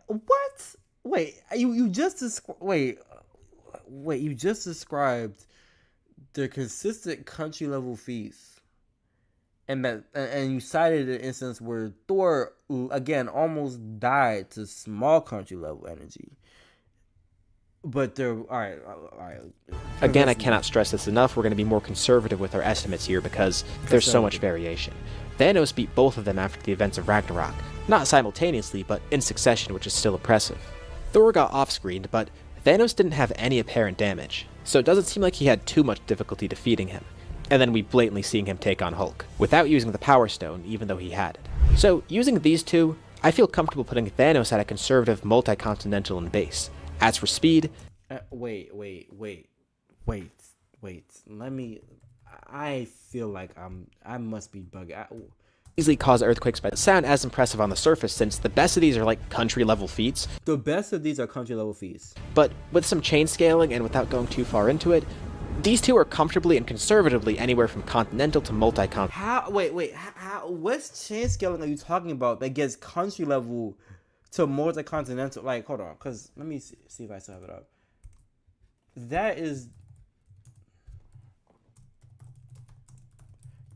What? Wait, you just you just described the consistent country-level feats. And you cited an instance where Thor again almost died to small country level energy. But they're all right. Again, I cannot stress this enough. We're going to be more conservative with our estimates here because there's so much variation. Thanos beat both of them after the events of Ragnarok, not simultaneously, but in succession, which is still impressive. Thor got off-screened, but Thanos didn't have any apparent damage, so it doesn't seem like he had too much difficulty defeating him. And then we blatantly seeing him take on Hulk, without using the Power Stone, even though he had it. So, using these two, I feel comfortable putting Thanos at a conservative multi-continental in base. As for speed... Wait. I feel like I must be bugging. Easily cause earthquakes by sound as impressive on the surface, since the best of these are like country-level feats. The best of these are country-level feats. But with some chain scaling and without going too far into it, these two are comfortably and conservatively anywhere from continental to multi-continental. How? Wait. How? What chain scaling are you talking about that gets country level to multi-continental? Like, hold on, cause let me see if I still have it up. That is.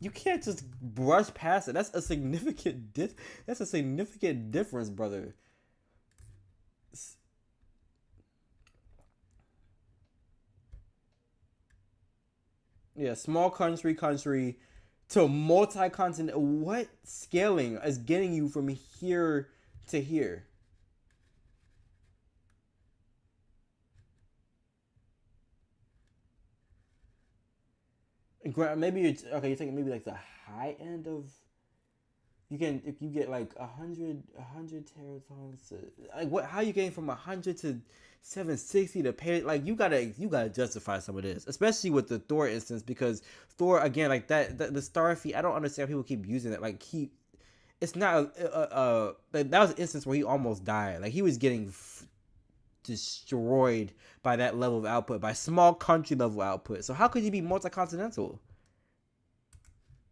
You can't just brush past it. That's a significant difference, brother. Yeah, small country to multi-continent. What scaling is getting you from here to here? Maybe you're thinking maybe like the high end of. If you get like 100 teratons, like what? How are you getting from 100 to 760 to pay? Like you gotta justify some of this, especially with the Thor instance, because Thor again, like the star feat. I don't understand people keep using it. Like it's not like that was an instance where he almost died. Like he was getting destroyed by that level of output, by small country level output. So how could you be multi-continental?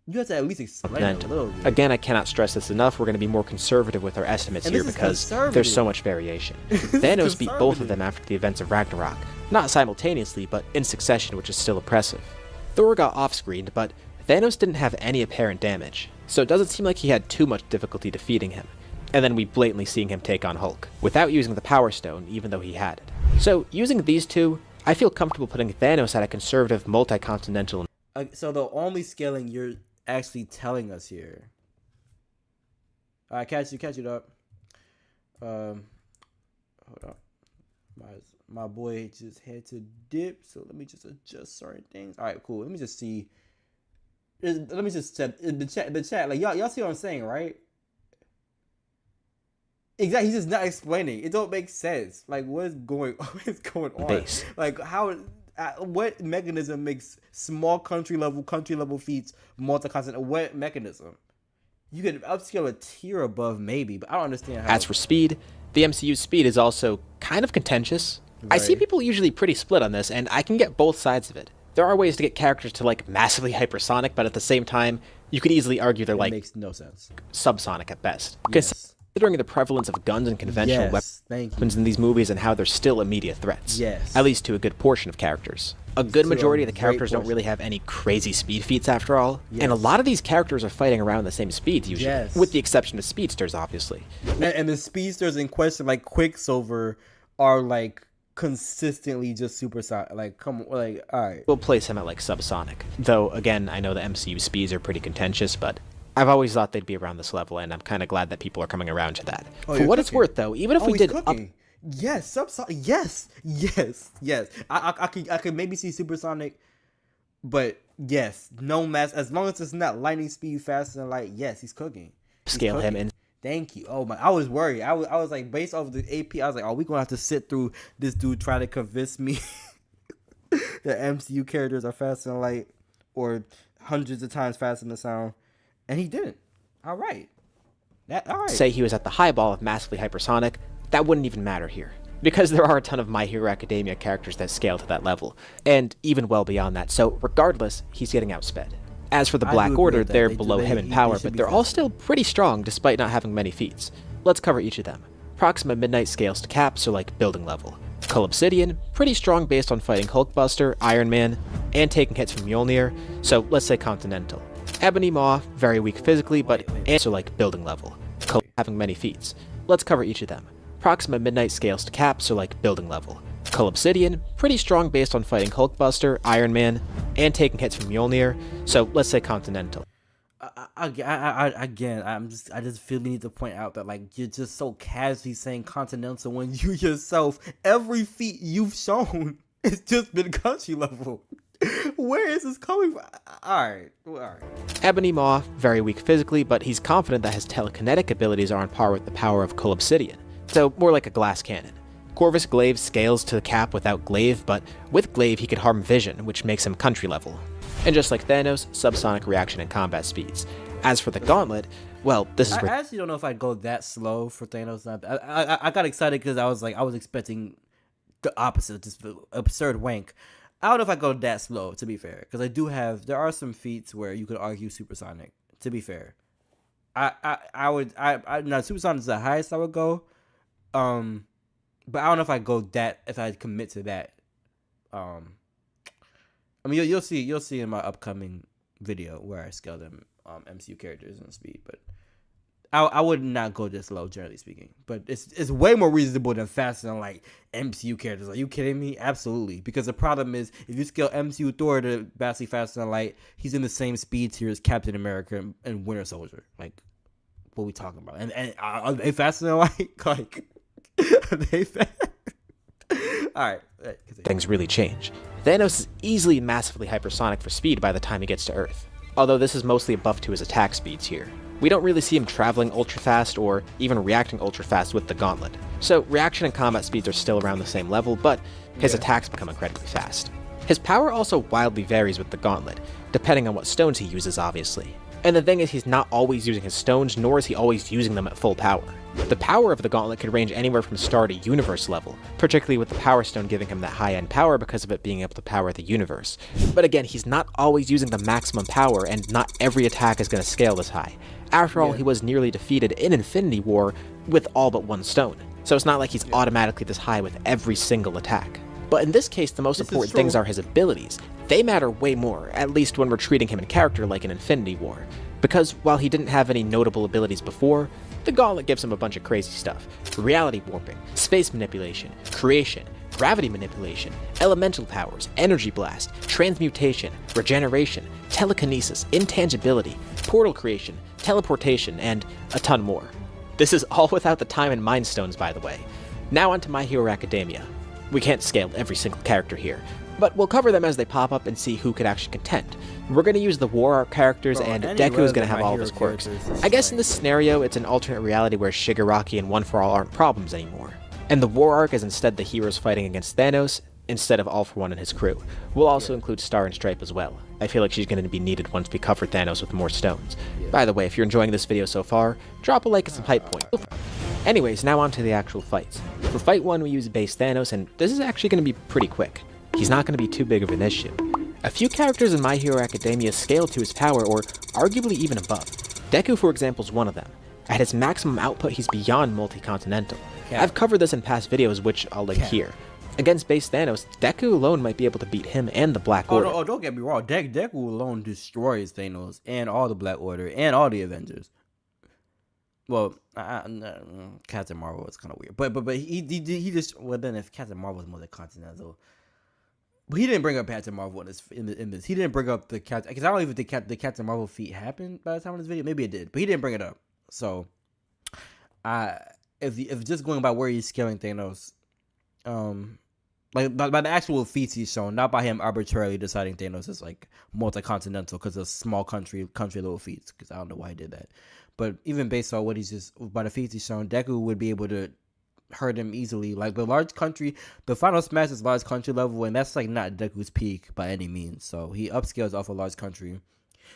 You have to at least explain it a little bit. Again, I cannot stress this enough. We're going to be more conservative with our estimates here because there's so much variation. Thanos beat both of them after the events of Ragnarok, not simultaneously, but in succession, which is still impressive. Thor got off-screened, but Thanos didn't have any apparent damage, so it doesn't seem like he had too much difficulty defeating him. And then we blatantly seeing him take on Hulk, without using the Power Stone, even though he had it. So, using these two, I feel comfortable putting Thanos at a conservative multi-continental. So the only scaling you're actually telling us here. All right, catch it up. Hold up. My boy just had to dip, so let me just adjust certain things. All right, cool. Let me just see. Let me just set the chat. Like y'all see what I'm saying, right? Exactly. He's just not explaining. It don't make sense. Like what is going on? Base. Like how? What mechanism makes small country level feats multi-continental? What mechanism? You could upscale a tier above maybe, but I don't understand how. As for speed, the MCU's speed is also kind of contentious. Right. I see people usually pretty split on this, and I can get both sides of it. There are ways to get characters to like massively hypersonic, but at the same time, you could easily argue they're like makes no sense. Subsonic at best. Yes. considering the prevalence of guns and conventional weapons in these movies and how they're still immediate threats. At least to a good portion of characters. A good majority of the characters don't really have any crazy speed feats after all, and a lot of these characters are fighting around the same speeds usually, with the exception of speedsters, obviously. And the speedsters in question, like Quicksilver, are like consistently just supersonic. Like, come on, like, all right. We'll place him at like subsonic, though again, I know the MCU speeds are pretty contentious, but I've always thought they'd be around this level, and I'm kind of glad that people are coming around to that. For what it's worth, though, even if we did yes, subsonic. Yes. I could maybe see supersonic, but yes, no mass. As long as it's not lightning speed faster than light, yes, he's cooking. Scale him in. Thank you. Oh my, I was worried. I was like, based off the AP, I was like, oh, we gonna have to sit through this dude trying to convince me that MCU characters are faster than light or hundreds of times faster than sound, and he didn't. All right. Say he was at the highball of massively hypersonic. That wouldn't even matter here, because there are a ton of My Hero Academia characters that scale to that level, and even well beyond that, so regardless, he's getting outsped. As for the Black Order, they're below him in power, but they're all still pretty strong despite not having many feats. Let's cover each of them. Proxima Midnight scales to Cap, so like building level. Cull Obsidian, pretty strong based on fighting Hulkbuster, Iron Man, and taking hits from Mjolnir, so let's say Continental. Ebony Maw, very weak physically, but also like building level. Cull having many feats. Let's cover each of them. Proxima Midnight scales to Cap, so like building level. Cull Obsidian, pretty strong based on fighting Hulkbuster, Iron Man, and taking hits from Mjolnir, so let's say Continental. I just feel the need to point out that like you're just so casually saying Continental when you yourself, every feat you've shown, it's just been country level. Where is this coming from? Alright. Ebony Maw, very weak physically, but he's confident that his telekinetic abilities are on par with the power of Cull Obsidian, so more like a glass cannon. Corvus Glaive scales to the Cap without Glaive, but with Glaive he could harm Vision, which makes him country level. And just like Thanos, subsonic reaction and combat speeds. As for the Gauntlet, well, this is I actually don't know if I'd go that slow for Thanos. I got excited because I was expecting the opposite, just absurd wank. I don't know if I go that slow, to be fair, because there are some feats where you could argue supersonic, to be fair. Now supersonic is the highest I would go, but I don't know if I go that, if I commit to that. I mean, you'll see in my upcoming video where I scale them MCU characters and speed, but I would not go this low, generally speaking. But it's way more reasonable than faster than like MCU characters. Are you kidding me? Absolutely. Because the problem is, if you scale MCU Thor to vastly faster than light, he's in the same speed tier as Captain America and Winter Soldier. Like, what are we talking about? And are they faster than light? Like, are they fast? All right. Things really change. Thanos is easily massively hypersonic for speed by the time he gets to Earth. Although this is mostly a buff to his attack speeds here. We don't really see him traveling ultra fast or even reacting ultra fast with the Gauntlet. So reaction and combat speeds are still around the same level, but his attacks become incredibly fast. His power also wildly varies with the Gauntlet, depending on what stones he uses, obviously. And the thing is, he's not always using his stones, nor is he always using them at full power. The power of the Gauntlet could range anywhere from star to universe level, particularly with the Power Stone giving him that high-end power because of it being able to power the universe. But again, he's not always using the maximum power, and not every attack is going to scale this high. After all, he was nearly defeated in Infinity War with all but one stone, so it's not like he's automatically this high with every single attack. But in this case, the most important things are his abilities. They matter way more, at least when we're treating him in character like in Infinity War. Because while he didn't have any notable abilities before, the Gauntlet gives him a bunch of crazy stuff. Reality warping, space manipulation, creation, gravity manipulation, elemental powers, energy blast, transmutation, regeneration, telekinesis, intangibility, portal creation, teleportation, and a ton more. This is all without the time and mind stones, by the way. Now onto My Hero Academia. We can't scale every single character here, but we'll cover them as they pop up and see who could actually contend. We're going to use the War Arc characters, and Deku is going to have all of his quirks. I guess in this scenario, it's an alternate reality where Shigaraki and One For All aren't problems anymore. And the War Arc is instead the heroes fighting against Thanos, instead of All For One and his crew. We'll also include Star and Stripe as well. I feel like she's going to be needed once we cover Thanos with more stones. By the way, if you're enjoying this video so far, drop a like and some hype points. Anyways, now on to the actual fights. For Fight 1, we use base Thanos, and this is actually going to be pretty quick. He's not going to be too big of an issue. A few characters in My Hero Academia scale to his power, or arguably even above. Deku, for example, is one of them. At his maximum output, he's beyond multi-continental. I've covered this in past videos, which I'll link here. Against base Thanos, Deku alone might be able to beat him and the Black Order. Oh, don't get me wrong. Deku alone destroys Thanos and all the Black Order and all the Avengers. Well, Captain Marvel is kind of weird, but he just, well, then if Captain Marvel is multi-continental, but he didn't bring up Captain Marvel in this. He didn't bring up the Captain, because I don't even think the Captain Marvel feat happened by the time of this video. Maybe it did, but he didn't bring it up. So, if just going by where he's scaling Thanos, like by the actual feats he's shown, not by him arbitrarily deciding Thanos is like multi-continental because of small country little feats. Because I don't know why he did that. But even based on what he's just, by the feats he's shown, Deku would be able to hurt him easily. Like the large country, the final smash is large country level, and that's like not Deku's peak by any means. So he upscales off a large country.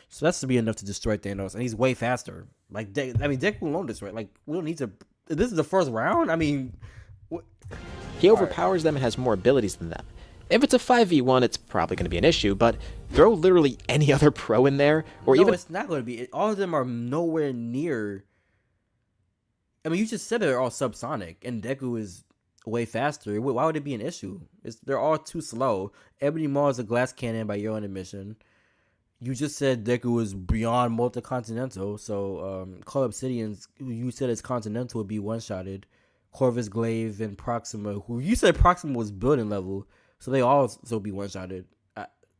So that's to be enough to destroy Thanos, and he's way faster. Like Deku alone destroyed. Like we don't need to. This is the first round. I mean, he overpowers them and has more abilities than them. If it's a 5v1, it's probably going to be an issue, but throw literally any other pro in there, or no, even... it's not going to be. All of them are nowhere near... I mean, you just said they're all subsonic, and Deku is way faster. Why would it be an issue? They're all too slow. Ebony Maw is a glass cannon by your own admission. You just said Deku is beyond multi-continental, so Call Obsidians, who you said is continental, would be one-shotted. Corvus Glaive and Proxima, who you said Proxima was building level, so they all also be one-shotted.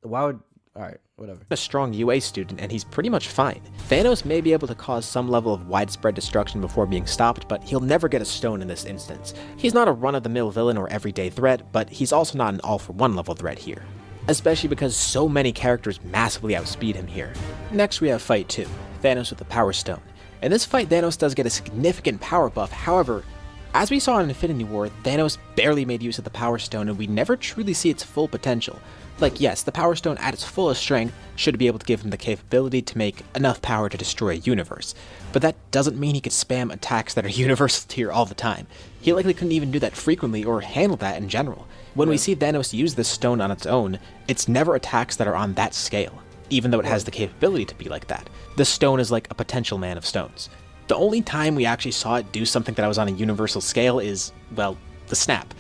Why would... Alright, whatever. A strong UA student, and he's pretty much fine. Thanos may be able to cause some level of widespread destruction before being stopped, but he'll never get a stone in this instance. He's not a run-of-the-mill villain or everyday threat, but he's also not an all-for-one level threat here. Especially because so many characters massively outspeed him here. Next we have Fight 2, Thanos with the Power Stone. In this fight, Thanos does get a significant power buff, however, as we saw in Infinity War, Thanos barely made use of the Power Stone and we never truly see its full potential. Like yes, the Power Stone at its fullest strength should be able to give him the capability to make enough power to destroy a universe, but that doesn't mean he could spam attacks that are universal tier all the time. He likely couldn't even do that frequently or handle that in general. When we see Thanos use this stone on its own, it's never attacks that are on that scale, even though it has the capability to be like that. The stone is like a potential man of stones. The only time we actually saw it do something that was on a universal scale is, well, the snap.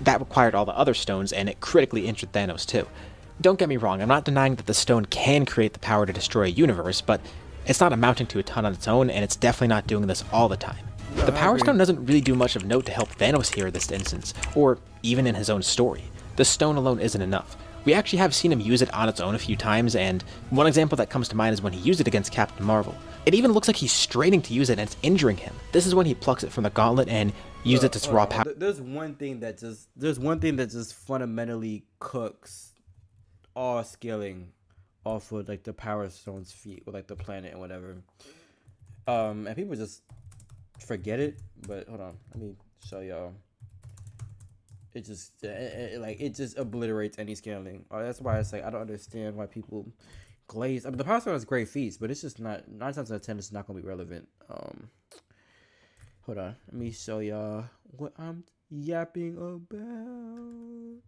That required all the other stones, and it critically injured Thanos too. Don't get me wrong, I'm not denying that the stone can create the power to destroy a universe, but it's not amounting to a ton on its own, and it's definitely not doing this all the time. The Power Stone doesn't really do much of note to help Thanos here in this instance, or even in his own story. The stone alone isn't enough. We actually have seen him use it on its own a few times, and one example that comes to mind is when he used it against Captain Marvel. It even looks like he's straining to use it and it's injuring him. This is when he plucks it from the gauntlet and uses it to raw power. There's one thing that just fundamentally cooks all scaling off of like the Power Stone's feet with like the planet and whatever. And people just forget it, but hold on, let me show y'all. It just obliterates any scaling. That's why it's like I don't understand why people glaze. I mean, the Power Stone has great feats, but it's just not 9 times out of 10. It's not gonna be relevant. Hold on, let me show y'all what I'm yapping about.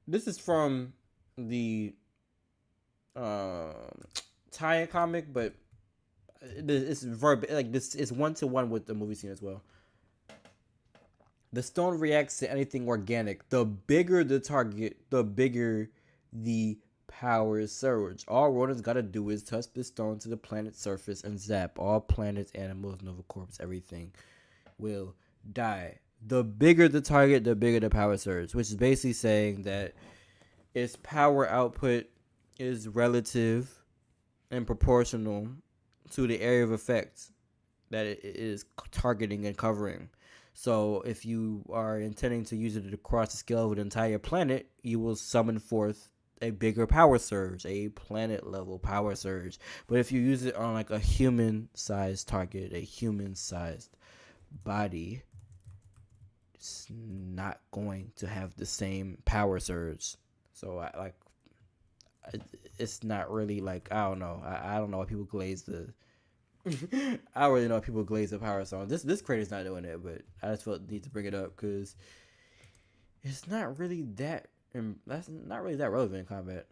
This is from the tie-in comic, but it's like this is 1-to-1 with the movie scene as well. The stone reacts to anything organic. The bigger the target, the bigger the power surge. All Rodent's gotta do is touch the stone to the planet's surface and zap. All planets, animals, Nova Corps, everything will die. The bigger the target, the bigger the power surge, which is basically saying that its power output is relative and proportional to the area of effect that it is targeting and covering. So if you are intending to use it across the scale of an entire planet, you will summon forth a bigger power surge, a planet level power surge. But if you use it on like a human sized target, a human sized body, it's not going to have the same power surge. So it's not really like, I don't know. I don't know why people glaze the I don't really know if people glaze the Power Stone. This creator's not doing it, but I just felt the need to bring it up because it's not really that. That's not really that relevant in combat.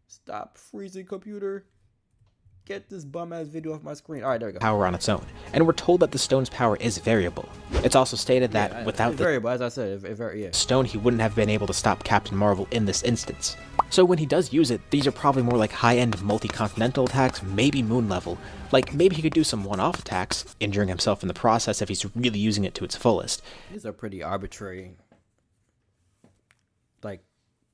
Stop freezing, computer. Get this bum ass video off my screen. All right, there we go. Power on its own, and we're told that the stone's power is variable. It's also stated that without the variable, as I said, stone, he wouldn't have been able to stop Captain Marvel in this instance. So when he does use it, these are probably more like high-end multi-continental attacks, maybe moon level. Like, maybe he could do some one-off attacks, injuring himself in the process if he's really using it to its fullest. These are pretty arbitrary, like,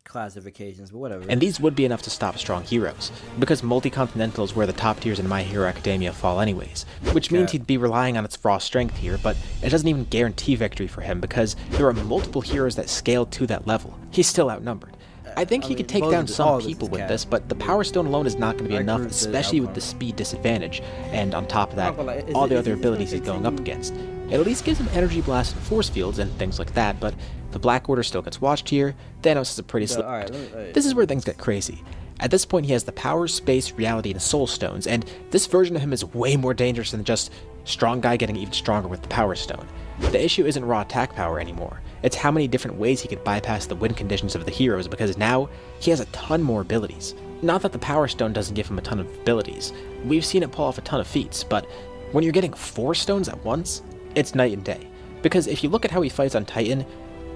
classifications, but whatever. And these would be enough to stop strong heroes, because multi-continental is where the top tiers in My Hero Academia fall anyways, which means he'd be relying on its raw strength here, but it doesn't even guarantee victory for him because there are multiple heroes that scale to that level. He's still outnumbered. I think he could take down some people with this, but the Power Stone alone is not going to be enough, especially with the speed disadvantage, and on top of that, all the other abilities he's going up against. It at least gives him Energy Blast and Force Fields and things like that, but the Black Order still gets watched here. Thanos is a pretty This is where things get crazy. At this point, he has the Power, Space, Reality, and Soul Stones, and this version of him is way more dangerous than just strong guy getting even stronger with the Power Stone. The issue isn't raw attack power anymore. It's how many different ways he could bypass the win conditions of the heroes, because now he has a ton more abilities. Not that the Power Stone doesn't give him a ton of abilities. We've seen it pull off a ton of feats, but when you're getting 4 stones at once, it's night and day. Because if you look at how he fights on Titan,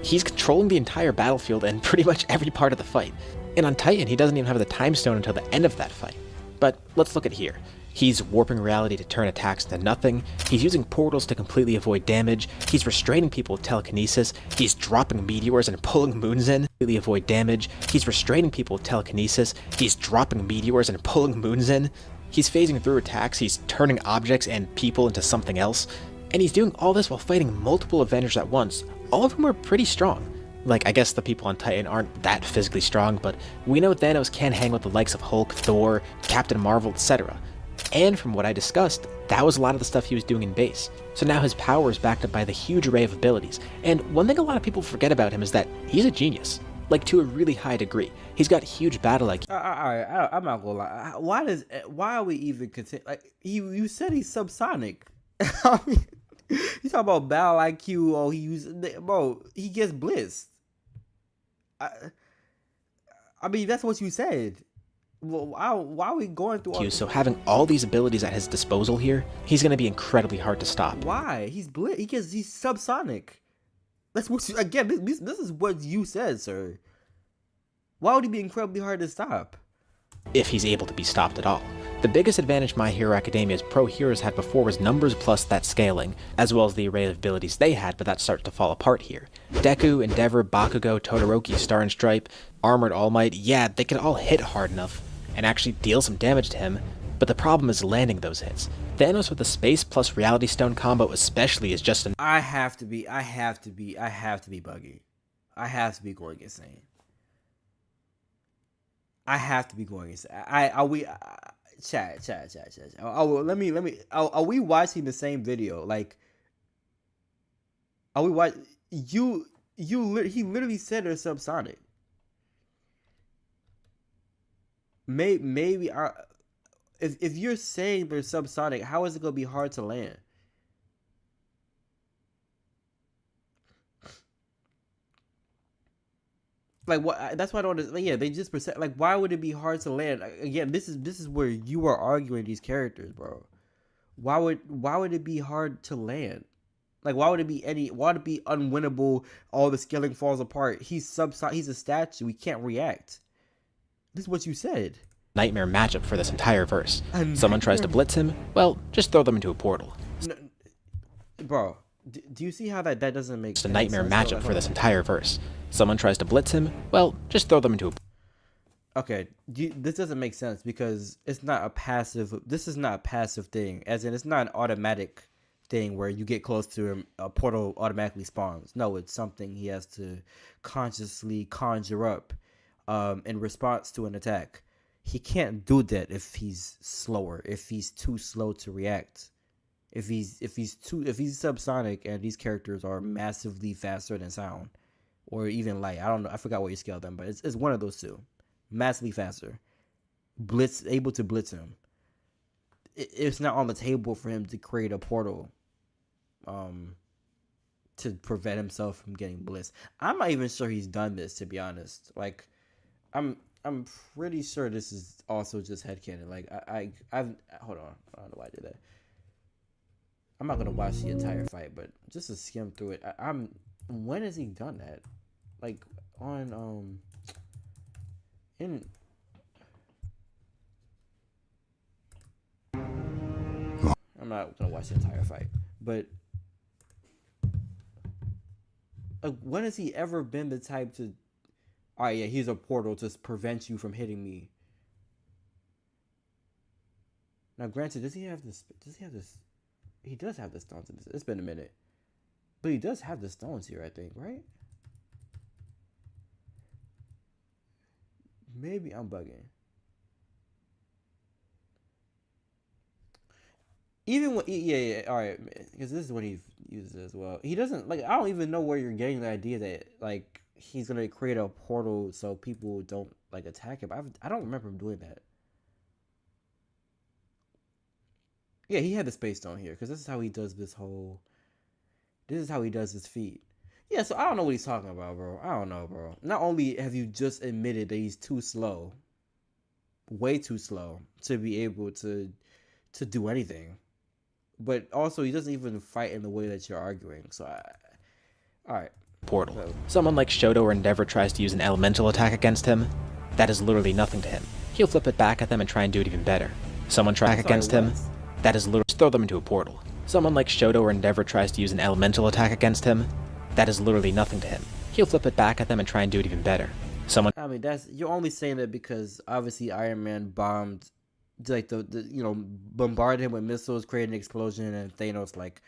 he's controlling the entire battlefield and pretty much every part of the fight. And on Titan, he doesn't even have the time stone until the end of that fight. But let's look at here. He's warping reality to turn attacks into nothing, he's using portals to completely avoid damage, he's restraining people with telekinesis, he's dropping meteors and pulling moons in to completely avoid damage, he's restraining people with telekinesis, he's dropping meteors and pulling moons in, he's phasing through attacks, he's turning objects and people into something else, and he's doing all this while fighting multiple Avengers at once, all of whom are pretty strong. Like, I guess the people on Titan aren't that physically strong, but we know Thanos can hang with the likes of Hulk, Thor, Captain Marvel, etc. And from what I discussed, that was a lot of the stuff he was doing in base. So now his power is backed up by the huge array of abilities. And one thing a lot of people forget about him is that he's a genius. Like, to a really high degree. He's got huge battle IQ. Alright, I'm not gonna lie. Why are we even continue? Like, you said he's subsonic. I mean, you talk about battle IQ. Oh, he gets blitzed. I mean, that's what you said. Well, why are we going through all so having all these abilities at his disposal here, he's going to be incredibly hard to stop. Why? He's subsonic. That's what this is what you said, sir. Why would he be incredibly hard to stop? If he's able to be stopped at all. The biggest advantage My Hero Academia's pro heroes had before was numbers plus that scaling, as well as the array of abilities they had, but that starts to fall apart here. Deku, Endeavor, Bakugo, Todoroki, Star and Stripe, Armored All Might, yeah, they can all hit hard enough and actually deal some damage to him, but the problem is landing those hits. Thanos with the Space plus Reality Stone combo especially is just an— I have to be buggy. I have to be going insane. I have to be going insane. Chat. Let me. Are we watching the same video? Like, are we watching? He literally said they're subsonic. Maybe if you're saying they're subsonic, how is it gonna be hard to land? Like, what? That's why I don't understand. Yeah, they just like, why would it be hard to land? Again, this is where you are arguing these characters, bro. Why would it be hard to land? Like, why would it be unwinnable? All the scaling falls apart. He's a statue. We can't react. This is what you said. Nightmare matchup for this entire verse. Someone tries to blitz him, well, just throw them into a portal. No, bro, do you see how that doesn't make sense? It's a nightmare matchup for this entire verse. Someone tries to blitz him, well, just throw them into a... Okay, this doesn't make sense because it's not a passive... This is not a passive thing, as in it's not an automatic thing where you get close to him, a portal automatically spawns. No, it's something he has to consciously conjure up in response to an attack. He can't do that if he's slower, if he's too slow to react. If he's subsonic and these characters are massively faster than sound, or even light. I don't know. I forgot what you scale them, but it's one of those two. Massively faster. Able to blitz him. It's not on the table for him to create a portal to prevent himself from getting blitzed. I'm not even sure he's done this, to be honest. Like, I'm pretty sure this is also just headcanon. Like I've hold on, I don't know why I did that. I'm not gonna watch the entire fight, but just to skim through it, when has he done that? Like on in. I'm not gonna watch the entire fight, but when has he ever been the type to? All right, yeah, he's a portal to prevent you from hitting me. Now, granted, does he have this? Does he have this? He does have the stones. It's been a minute, but he does have the stones here, I think, right? Maybe I'm bugging. Even when, yeah, all right, because this is what he uses as well. He doesn't, like, I don't even know where you're getting the idea that, like, he's going to create a portal so people don't, like, attack him. I don't remember him doing that. Yeah, he had the space stone here, because this is how he does this his feat. Yeah, so I don't know what he's talking about, bro. I don't know, bro. Not only have you just admitted that he's too slow, way too slow, to be able to do anything, but also he doesn't even fight in the way that you're arguing. So, all right. Portal. Someone like Shoto or Endeavor tries to use an elemental attack against him, that is literally nothing to him. He'll flip it back at them and try and do it even better. Someone try against him, that is literally throw them into a portal. Someone like Shoto or Endeavor tries to use an elemental attack against him, that is literally nothing to him. He'll flip it back at them and try and do it even better. I mean, you're only saying that because obviously Iron Man bombed, like bombarded him with missiles, created an explosion, and Thanos like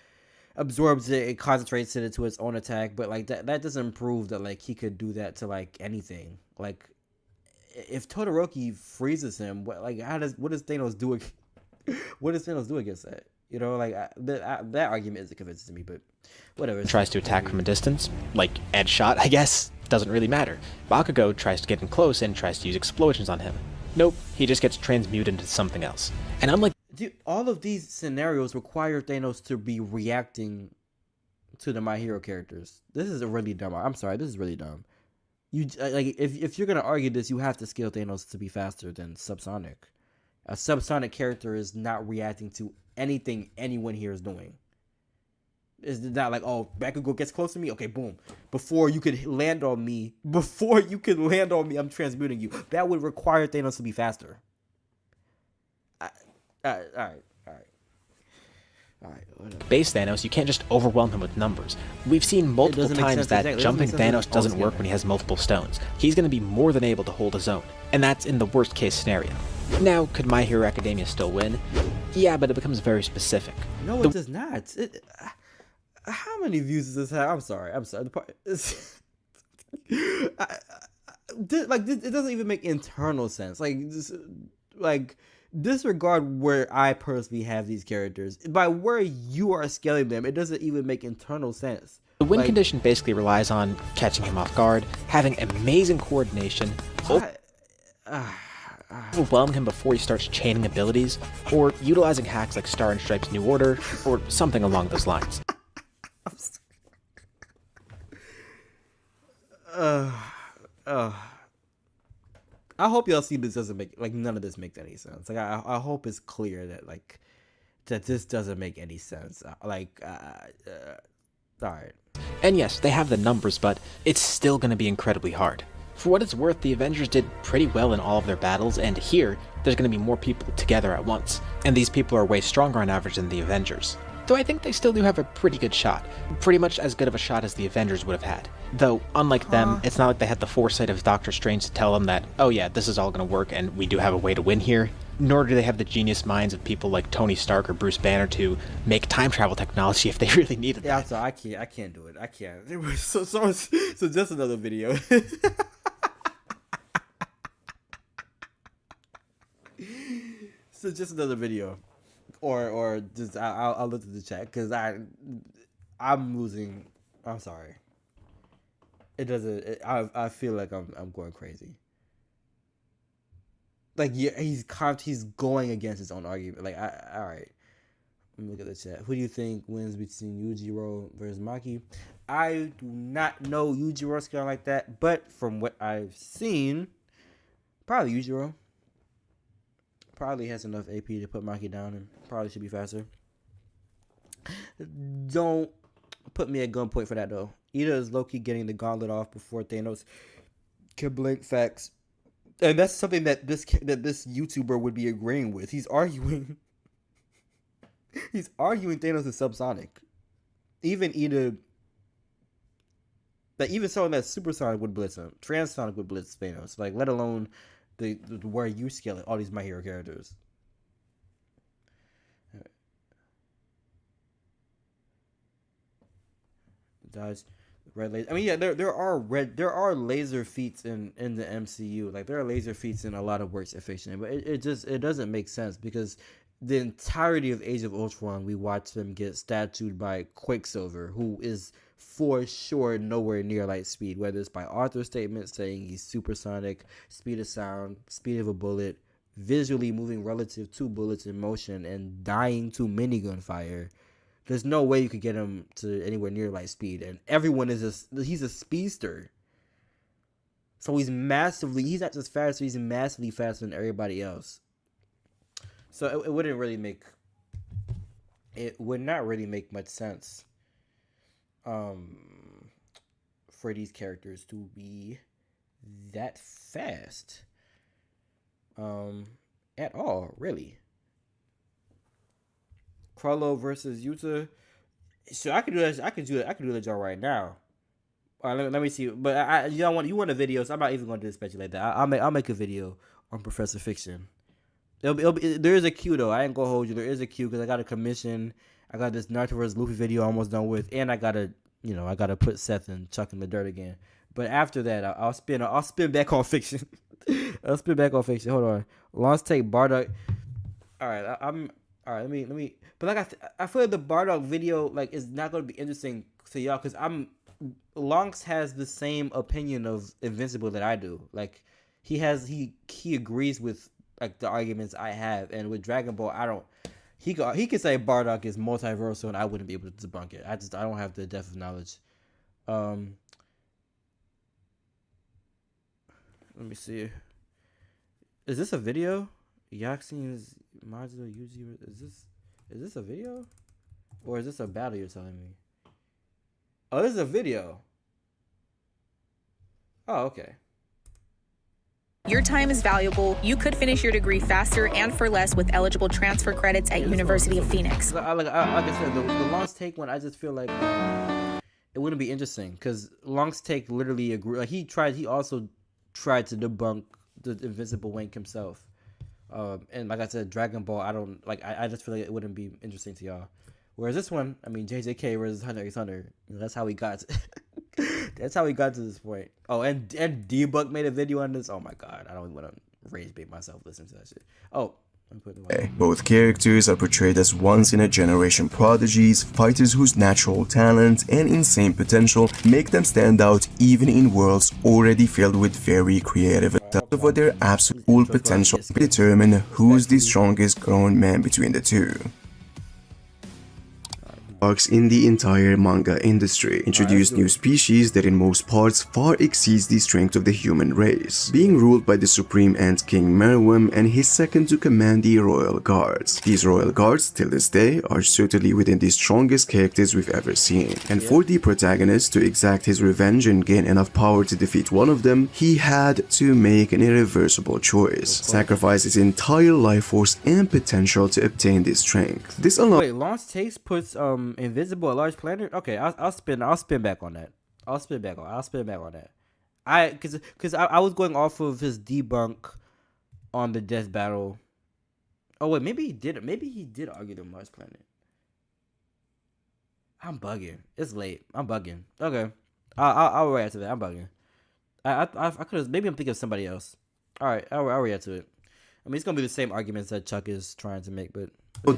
absorbs it and concentrates it into its own attack. But like that doesn't prove that like he could do that to like anything. Like if Todoroki freezes him, what does Thanos do? What does Thanos do against that? You know, like that argument isn't convincing to me, but whatever. Tries to attack from a distance, like edge shot, I guess. Doesn't really matter. Bakugo tries to get in close and tries to use explosions on him. Nope, he just gets transmuted into something else. And unlike all of these scenarios require Thanos to be reacting to the My Hero characters. This is really dumb. I'm sorry, this is really dumb. You like if you're gonna argue this, you have to scale Thanos to be faster than Subsonic. A Subsonic character is not reacting to anything anyone here is doing. It's not like, oh, Bakugo gets close to me, okay, boom. Before you could land on me, I'm transmuting you. That would require Thanos to be faster. All right. Base Thanos, you can't just overwhelm him with numbers. We've seen multiple times that jumping Thanos doesn't work when he has multiple stones. He's going to be more than able to hold his own, and that's in the worst case scenario. Now, could My Hero Academia still win? Yeah, but it becomes very specific. No, it does not. How many views does this have? I'm sorry. The part is, it doesn't even make internal sense. Disregard where I personally have these characters. By where you are scaling them, it doesn't even make internal sense. The win condition basically relies on catching him off guard, having amazing coordination, overwhelm him before he starts chaining abilities, or utilizing hacks like Star and Stripes New Order, or something along those lines. I hope y'all see this doesn't make none of this makes any sense. I hope it's clear that that this doesn't make any sense. All right. And yes, they have the numbers, but it's still going to be incredibly hard. For what it's worth, the Avengers did pretty well in all of their battles, and here, there's going to be more people together at once. And these people are way stronger on average than the Avengers. Though I think they still do have a pretty good shot. Pretty much as good of a shot as the Avengers would have had. Though, unlike them, it's not like they had the foresight of Doctor Strange to tell them that, oh yeah, this is all going to work and we do have a way to win here. Nor do they have the genius minds of people like Tony Stark or Bruce Banner to make time travel technology if they really needed that. Yeah, so I can't do it. I can't. So just another video. So just another video. Or just I'll look at the chat because I'm losing. I'm sorry. It doesn't. I feel like I'm going crazy. Like yeah, he's going against his own argument. Like all right. Let me look at the chat. Who do you think wins between Yujiro versus Maki? I do not know Yujiro scale like that, but from what I've seen, Probably Yujiro. Probably has enough AP to put Maki down and probably should be faster. Don't put me at gunpoint for that though. Ida is Loki getting the gauntlet off before Thanos can blink. Facts. And that's something that this YouTuber would be agreeing with. He's arguing Thanos is subsonic. Even Ida, like even someone that's supersonic would blitz him. Transonic would blitz Thanos. Like let alone the where you scale it. All these My Hero characters. Dodge. Red laser. I mean, yeah, there are laser feats in the MCU. Like there are laser feats in a lot of works of fiction, but it doesn't make sense because the entirety of Age of Ultron, we watched him get statued by Quicksilver, who is for sure nowhere near light speed. Whether it's by author statements saying he's supersonic, speed of sound, speed of a bullet, visually moving relative to bullets in motion, and dying to minigun fire. There's no way you could get him to anywhere near light speed, and everyone he's a speedster. So he's not just faster, he's massively faster than everybody else. So it would not really make much sense for these characters to be that fast at all, really. Krullo versus Yuta. So I could do that. I could do the job right now. All right, let me see. But you want a video? So I'm not even going to speculate that. I'll make a video on Professor Fiction. There is a queue though. I ain't gonna hold you. There is a queue because I got a commission. I got this Naruto vs Luffy video almost done with, and I gotta put Seth and Chuck in the dirt again. But after that, I'll spin back on Fiction. I'll spin back on Fiction. Hold on. Launch take Bardock. All right, all right. Let me. But like I feel like the Bardock video like is not gonna be interesting to y'all because Lonks has the same opinion of Invincible that I do. Like he agrees with like the arguments I have, and with Dragon Ball I don't. He could say Bardock is multiversal, and I wouldn't be able to debunk it. I don't have the depth of knowledge. Let me see. Is this a video? Yaxine's modular Yuji. Is this a video? Or is this a battle you're telling me? Oh, this is a video. Oh, okay. Your time is valuable. You could finish your degree faster and for less with eligible transfer credits at University of Phoenix. Like I said, the Long's Take one, I just feel like it wouldn't be interesting because Long's Take literally agree. Like he also tried to debunk the Invincible Wank himself. And like I said, Dragon Ball, I just feel like it wouldn't be interesting to y'all. Whereas this one, I mean, JJK versus Hunter x Hunter, that's how we got to, that's how we got to this point. Oh, and Debunk made a video on this. Oh my god, I don't even want to rage bait myself listening to that shit. Oh. Both characters are portrayed as once-in-a-generation prodigies, fighters whose natural talent and insane potential make them stand out even in worlds already filled with very creative attempts of their absolute potential to determine who's the strongest grown man between the two. Arcs in the entire manga industry introduce new species that in most parts far exceeds the strength of the human race, being ruled by the Supreme Ant King Meruem and his second to command the Royal Guards. These Royal Guards, till this day, are certainly within the strongest characters we've ever seen, and for the protagonist to exact his revenge and gain enough power to defeat one of them, he had to make an irreversible choice, sacrifice his entire life force and potential to obtain this strength. This Wait, Launch Takes puts Invisible a large planet. Okay, I'll spin back on that. I'll spin back on that. Because I was going off of his debunk on the death battle. Oh wait, maybe he did argue the Mars planet. I'm bugging. It's late. I'm bugging. Okay, I'll react to that. I'm bugging. I could have, maybe I'm thinking of somebody else. All right, I'll react to it. I mean, it's gonna be the same arguments that Chuck is trying to make, but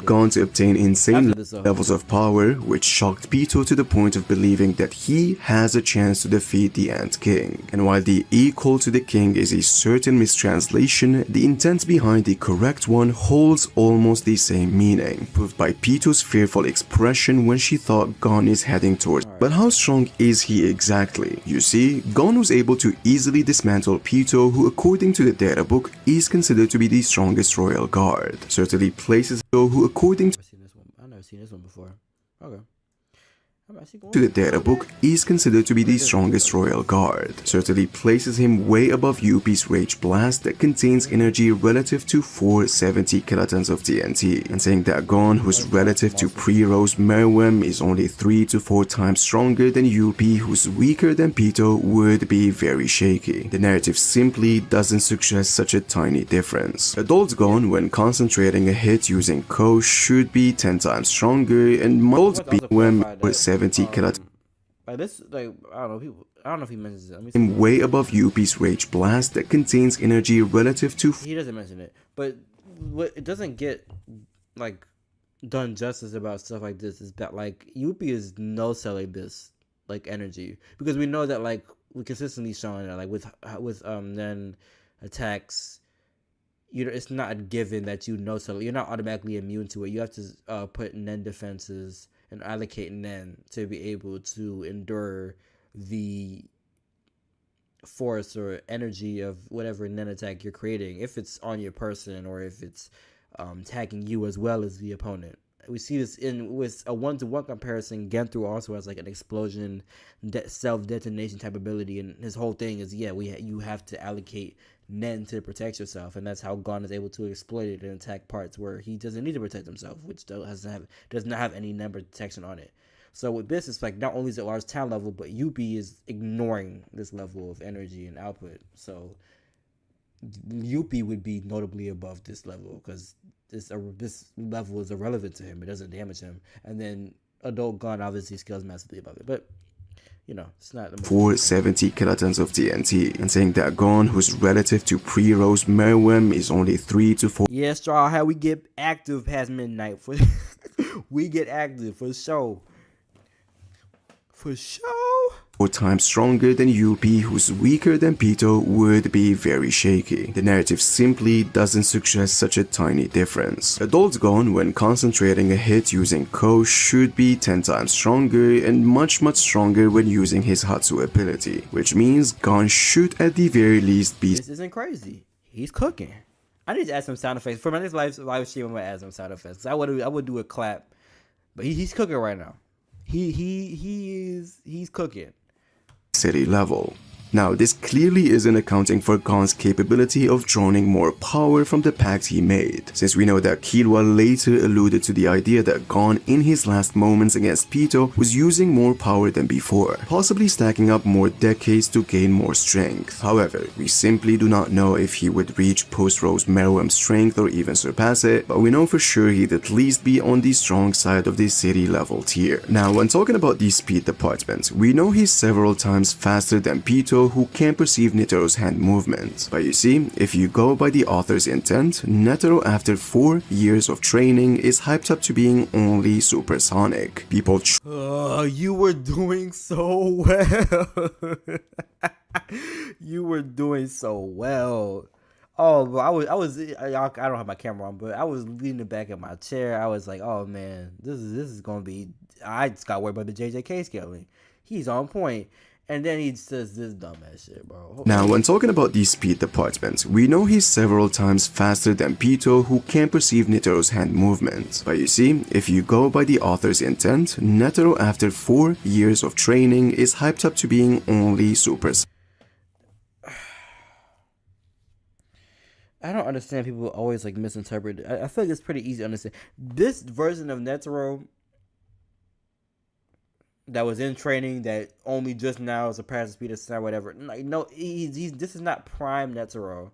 Gone to obtain insane levels of power, which shocked Pito to the point of believing that he has a chance to defeat the Ant King. And while the equal to the king is a certain mistranslation, the intent behind the correct one holds almost the same meaning, proved by Pito's fearful expression when she thought Gon is heading towards. But how strong is he exactly? You see, Gon was able to easily dismantle Pito, who according to the data book is considered to be the strongest royal guard. Certainly places who according to I've never seen this one before. Okay. the data book is considered to be the strongest royal guard. Certainly places him way above Yuppie's Rage Blast that contains energy relative to 470 kilotons of TNT, and saying that Gon, who's relative to pre-Rose Meruem, is only 3 to 4 times stronger than Yuppie, who's weaker than Pito, would be very shaky. The narrative simply doesn't suggest such a tiny difference. Adult Gon, when concentrating a hit using Ko, should be 10 times stronger, and Adult Meruem with 70 kilotons. Like this, like I don't know if he mentions it. Him way above Yuppie's Rage Blast that contains energy relative to. He doesn't mention it, but what it doesn't get like done justice about stuff like this is that like Yuppie is no selling this like energy, because we know that like we consistently showing that like with then attacks, it's not a given that so you're not automatically immune to it. You have to put Nen defenses and allocate Nen to be able to endure the force or energy of whatever Nen attack you're creating, if it's on your person or if it's tagging you as well as the opponent. We see this with a 1-to-1 comparison. Genthu also has like an explosion, self-detonation type ability, and his whole thing is you have to allocate Nen to protect yourself, and that's how Gon is able to exploit it and attack parts where he doesn't need to protect himself, which does not have any number protection on it. So with this, it's like not only is it large talent level, but Yuppie is ignoring this level of energy and output. So Yuppie would be notably above this level because this level is irrelevant to him. It doesn't damage him. And then adult Gon obviously scales massively above it, but it's not the most 470 kilotons of TNT, and saying that Gon, who's relative to pre-Rose Meruem, is only 3 to 4. Yeah, Straw Hat, we get active past midnight for we get active for sure. For sure. 4 times stronger than Yuppie, who's weaker than Pito, would be very shaky. The narrative simply doesn't suggest such a tiny difference. Adult Gon, when concentrating a hit using Ko, should be 10 times stronger and much stronger when using his Hatsu ability, which means Gon should at the very least be. This isn't crazy. He's cooking. I need to add some sound effects for my next live stream. I'm gonna add some sound effects. I would do a clap, but he's cooking right now. He's cooking. City level. Now, this clearly isn't accounting for Gon's capability of drawing more power from the pact he made, since we know that Killua later alluded to the idea that Gon in his last moments against Pito was using more power than before, possibly stacking up more decades to gain more strength. However, we simply do not know if he would reach post-Rose Meruem's strength or even surpass it, but we know for sure he'd at least be on the strong side of the city level tier. Now, when talking about the speed department, we know he's several times faster than Pito, who can't perceive Netero's hand movement. But you see, if you go by the author's intent, Netero after 4 years of training is hyped up to being only supersonic. People you were doing so well. You were doing so well. Oh, but I don't have my camera on, but I was leaning back in my chair. I was like, oh man, this is gonna be. I just got worried about the JJK scaling. He's on point. And then he says this dumbass shit, bro. Now, when talking about the speed department, we know he's several times faster than Pito, who can't perceive Netero's hand movement. But you see, if you go by the author's intent, Netero after 4 years of training is hyped up to being only super. I don't understand people always like misinterpret. I feel like it's pretty easy to understand. This version of Netero that was in training that only just now surpassed the speed of sound, whatever. No, this is not prime Netero.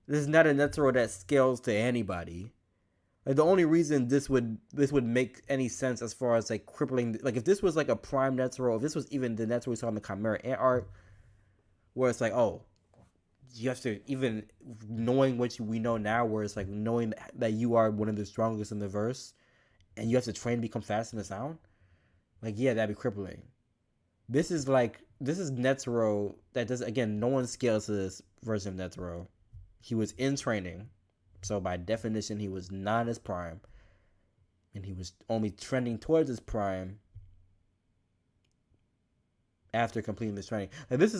This is not a Netero that scales to anybody. Like the only reason this would make any sense as far as like crippling, like if this was like a prime Netero, if this was even the Netero we saw in the Chimera Ant arc, where it's like, oh, you have to, even knowing what we know now, where it's like knowing that you are one of the strongest in the verse, and you have to train to become fast in the sound. Like, yeah, that'd be crippling. This is Netero. That does, again, no one scales to this version of Netero. He was in training, so by definition, he was not in his prime, and he was only trending towards his prime after completing this training. Like, this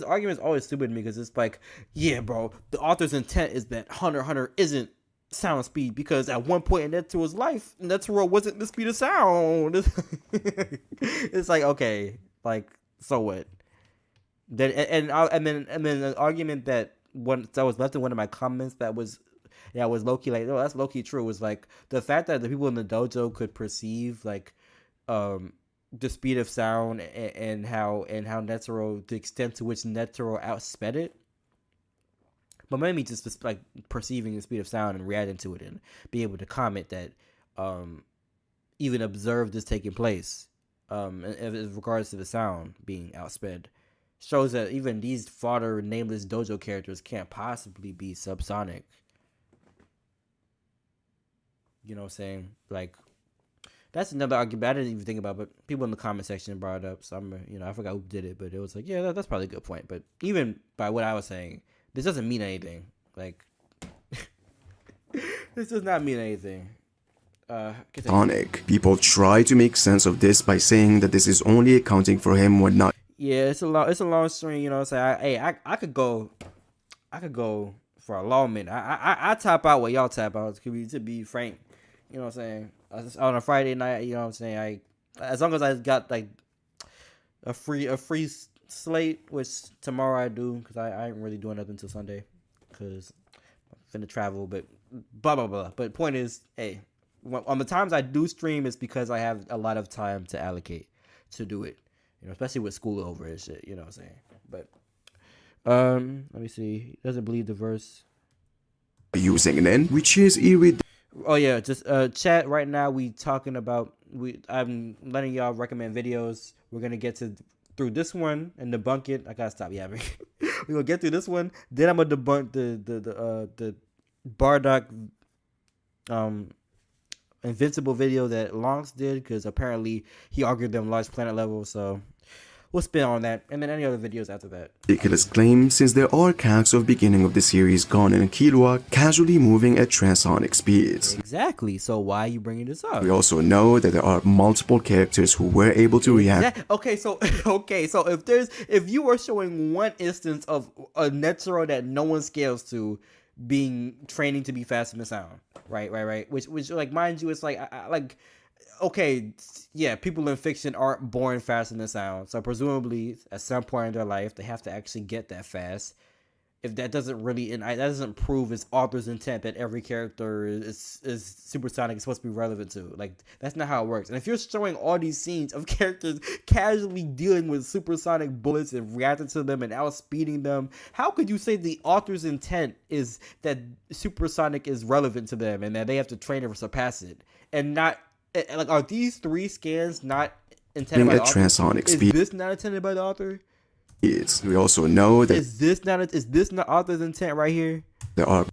argument is always stupid to me, because it's like, yeah, bro, the author's intent is that Hunter x Hunter isn't sound speed, because at one point in Netero's life, Netero wasn't the speed of sound. It's like, okay, like, so what? Then and then an argument that was left in one of my comments that was low key like, oh, that's low key true, was like the fact that the people in the dojo could perceive like the speed of sound and how Netero, the extent to which Netero outsped it. But maybe just like perceiving the speed of sound and reacting to it and be able to comment that, even observe this taking place, in regards to the sound being outsped, shows that even these fodder nameless dojo characters can't possibly be subsonic. You know what I'm saying? Like, that's another argument I didn't even think about, but people in the comment section brought it up. So I forgot who did it, but it was like, yeah, that's probably a good point. But even by what I was saying, this doesn't mean anything. Like, this does not mean anything. People try to make sense of this by saying that this is only accounting for him when not. Yeah, it's a long string. You know what I'm saying? I could go for a long minute. I tap out what y'all tap out. To be frank, you know what I'm saying? On a Friday night, you know what I'm saying? As long as I got like a free slate, which tomorrow I do, because I ain't really doing nothing until Sunday, because I'm finna travel. But blah blah blah. But point is, hey, on the times I do stream, it's because I have a lot of time to allocate to do it. You know, especially with school over and shit. You know what I'm saying? But let me see. He doesn't believe the verse. Using an N, which is Oh yeah, just chat right now. We talking about I'm letting y'all recommend videos. We're gonna get through this one and debunk it. I gotta stop yapping. We're gonna get through this one. Then I'm gonna debunk the Bardock Invincible video that Lonks did, because apparently he argued them large planet level. So we'll spin on that, and then any other videos after that. Ridiculous claim, since there are calcs of beginning of the series Gon and Killua casually moving at transonic speeds. Exactly. So why are you bringing this up? We also know that there are multiple characters who were able to react. Okay, so if you were showing one instance of a Netero that no one scales to being training to be fast in the sound, right, which like, mind you, it's like okay, yeah, people in fiction aren't born fast in the sound, so presumably at some point in their life they have to actually get that fast. If that doesn't prove its author's intent that every character is supersonic, is supposed to be relevant to. Like, that's not how it works. And if you're showing all these scenes of characters casually dealing with supersonic bullets and reacting to them and outspeeding them, how could you say the author's intent is that supersonic is relevant to them and that they have to train to surpass it? And not, like, are these three scans not intended by the author? Transonic speed. Is this not intended by the author? We also know that is this not author's intent right here? There are,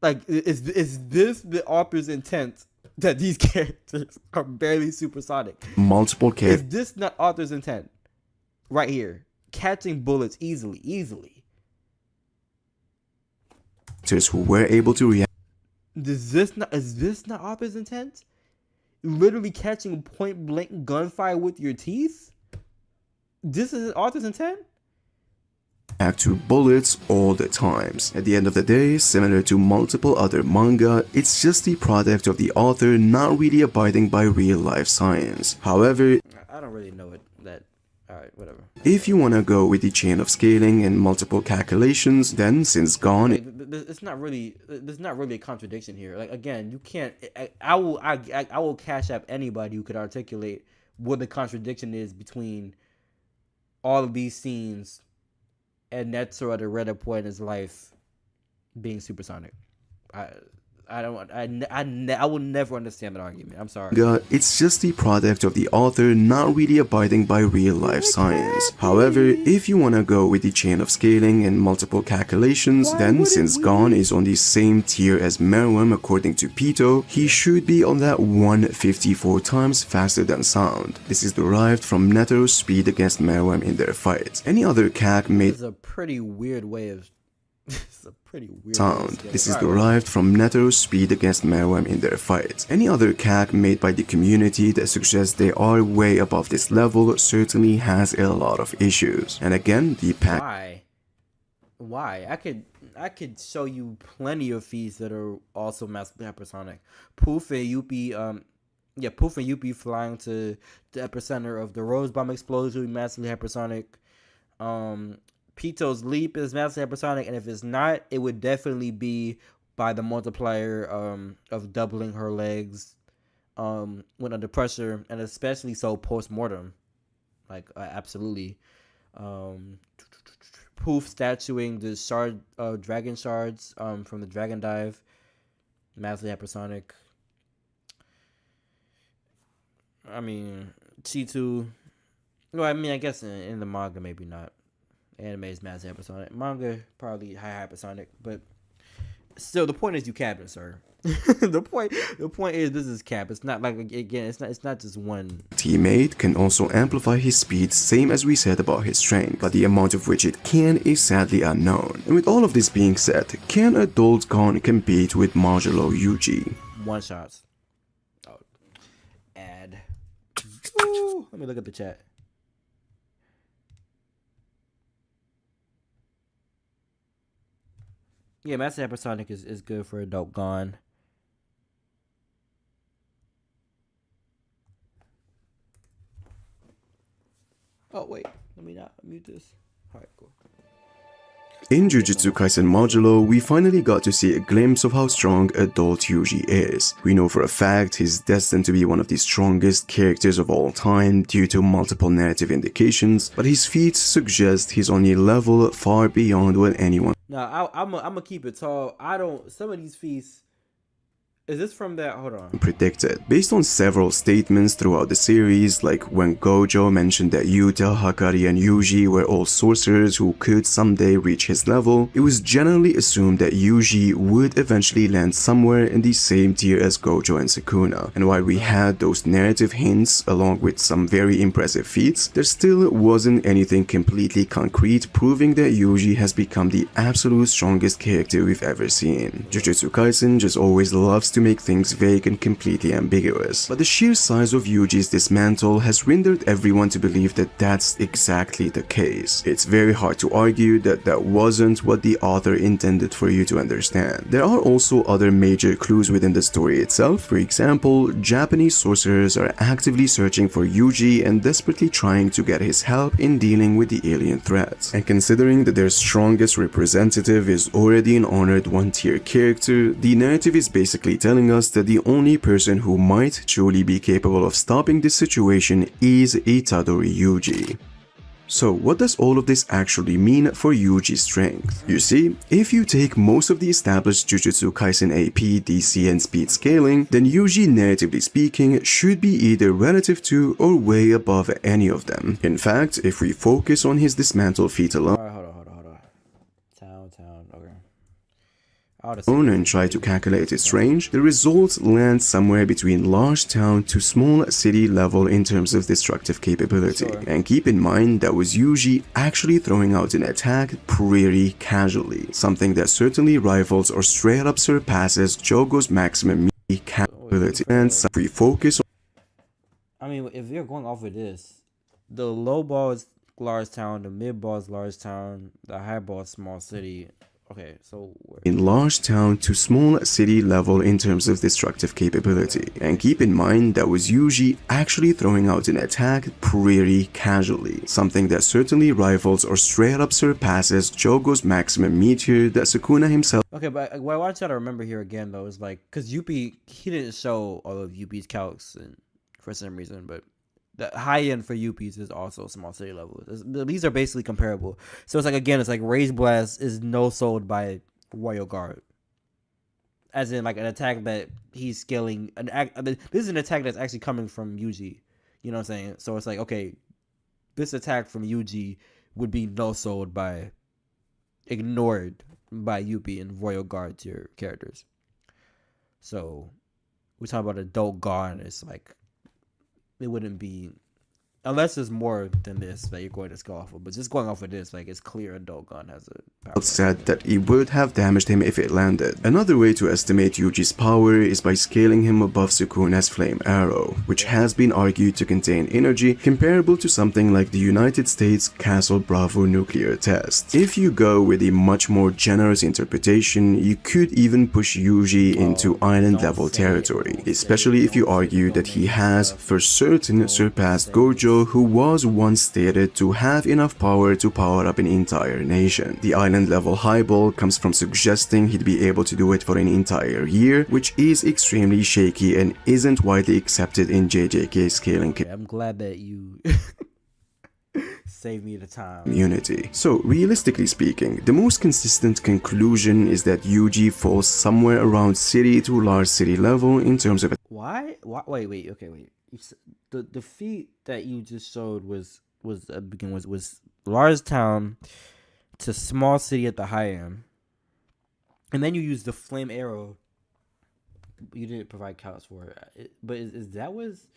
like, is this the author's intent that these characters are barely supersonic? Multiple characters. Is this not author's intent right here? Catching bullets easily. Who were able to react. Is this not author's intent? Literally catching point blank gunfire with your teeth? This is author's intent? Act to bullets all the times. At the end of the day, similar to multiple other manga, it's just the product of the author not really abiding by real life science. However, I don't really know that. Alright, whatever. If you wanna go with the chain of scaling and multiple calculations, then since Gon, there's not really a contradiction here. Like, again, you can't. I will cash app anybody who could articulate what the contradiction is between all of these scenes and Netero at a rare point in his life being supersonic. I will never understand that argument. I'm sorry. It's just the product of the author not really abiding by real-life science. However, if you wanna go with the chain of scaling and multiple calculations, then since Gon is on the same tier as Meruem according to Pito, he should be on that 154 times faster than sound. This is derived from Neto's speed against Meruem in their fight. Any other CAC made is a pretty weird way of sound. This is derived from Neto's speed against Meruem in their fight. Any other CAC made by the community that suggests they are way above this level certainly has a lot of issues. And again, the pack. Why? I could show you plenty of feats that are also massively hypersonic. Poof and Yuppie, Poof and Yuppie flying to the epicenter of the Rose Bomb explosion, massively hypersonic. Pito's leap is massively hypersonic, and if it's not, it would definitely be by the multiplier of doubling her legs when under pressure, and especially so post-mortem. Like, absolutely. Poof statuing the shard, dragon shards from the dragon dive, massively hypersonic. I mean, Chi2. Well, I mean, I guess in the manga, maybe not. Anime is massively hypersonic. Manga, probably high hypersonic. But still, the point is you capping, sir. the point is this is cap. It's not like, again, it's not just one. Teammate can also amplify his speed, same as we said about his strength, but the amount of which it can is sadly unknown. And with all of this being said, can adult Gon compete with modulo Yuji? One shots. Oh. Add. Ooh, let me look at the chat. Yeah, Master Hypersonic is good for adult Gon. Oh, wait. Let me not mute this. Alright, cool. In Jujutsu Kaisen Modulo, we finally got to see a glimpse of how strong adult Yuji is. We know for a fact he's destined to be one of the strongest characters of all time due to multiple narrative indications, but his feats suggest he's on a level far beyond what anyone. Now, I'm gonna keep it tall. Some of these feats. Is this from that? Hold on. Predicted. Based on several statements throughout the series, like when Gojo mentioned that Yuta, Hakari, and Yuji were all sorcerers who could someday reach his level, it was generally assumed that Yuji would eventually land somewhere in the same tier as Gojo and Sukuna. And while we had those narrative hints along with some very impressive feats, there still wasn't anything completely concrete proving that Yuji has become the absolute strongest character we've ever seen. Jujutsu Kaisen just always loves to make things vague and completely ambiguous, but the sheer size of Yuji's dismantle has rendered everyone to believe that that's exactly the case. It's very hard to argue that that wasn't what the author intended for you to understand. There are also other major clues within the story itself. For example, Japanese sorcerers are actively searching for Yuji and desperately trying to get his help in dealing with the alien threats. And considering that their strongest representative is already an honored 1-tier character, the narrative is basically telling us that the only person who might truly be capable of stopping this situation is Itadori Yuji. So what does all of this actually mean for Yuji's strength? You see, if you take most of the established Jujutsu Kaisen AP, DC, and speed scaling, then Yuji, narratively speaking, should be either relative to or way above any of them. In fact, if we focus on his dismantle feat alone, and try to calculate its range, the results land somewhere between large town to small city level in terms of destructive capability. Sure. And keep in mind that was Yuji actually throwing out an attack pretty casually, something that certainly rivals or straight up surpasses Jogo's maximum capability. And so we focus on, I mean, if you're going off of this, the low ball is large town, the mid ball is large town, the high ball is small city. Okay, so in large town to small city level in terms of destructive capability. And keep in mind that was Yuji actually throwing out an attack pretty casually, something that certainly rivals or straight up surpasses Jogo's maximum meteor that Sukuna himself. Okay, but what I want you to remember here again though is like, because Yuppie, he didn't show all of Yuppie's calcs and for some reason, but the high end for Yuppies is also small city level. These are basically comparable. So it's like, again, it's like Rage Blast is no sold by Royal Guard. as in like an attack that he's scaling. This is an attack that's actually coming from Yuji. You know what I'm saying? So it's like, okay, this attack from Yuji would be no-sold by, ignored by Yuppie and Royal Guard tier characters. So we're talking about adult Gon. It's like, it wouldn't be, unless there's more than this that you're going to go off of. But just going off of this, like, it's clear adult Gon has a power. Said that it would have damaged him if it landed. Another way to estimate Yuji's power is by scaling him above Sukuna's flame arrow, which has been argued to contain energy comparable to something like the United States Castle Bravo nuclear test. If you go with a much more generous interpretation, you could even push Yuji into island level territory, especially if you argue that he has for certain surpassed Gojo, who was once stated to have enough power to power up an entire nation. The island level highball comes from suggesting he'd be able to do it for an entire year, which is extremely shaky and isn't widely accepted in JJK scaling I'm glad that you saved me the time. Community. So realistically speaking, the most consistent conclusion is that Yuji falls somewhere around city to large city level in terms of Wait. Okay, wait. The feat that you just showed was large town to small city at the high end, and then you use the flame arrow. You didn't provide counts for it, but is that was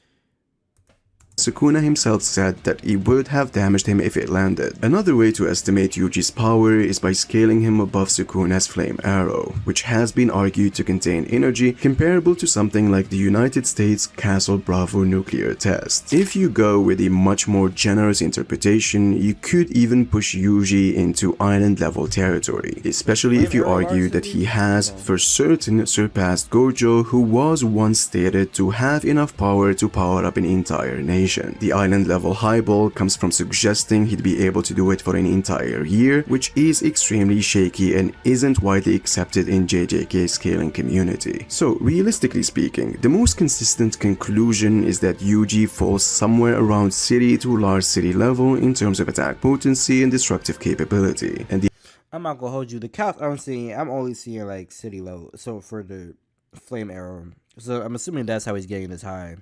Sukuna himself said that it would have damaged him if it landed. Another way to estimate Yuji's power is by scaling him above Sukuna's flame arrow, which has been argued to contain energy comparable to something like the United States Castle Bravo nuclear test. If you go with a much more generous interpretation, you could even push Yuji into island level territory, especially if you argue that he has for certain surpassed Gojo, who was once stated to have enough power to power up an entire nation. The island level highball comes from suggesting he'd be able to do it for an entire year, which is extremely shaky and isn't widely accepted in JJK scaling community. So realistically speaking, the most consistent conclusion is that Yuji falls somewhere around city to large city level in terms of attack potency and destructive capability. And I'm not gonna hold you. The counts I'm only seeing like city level. So for the flame arrow, so I'm assuming that's how he's getting this high.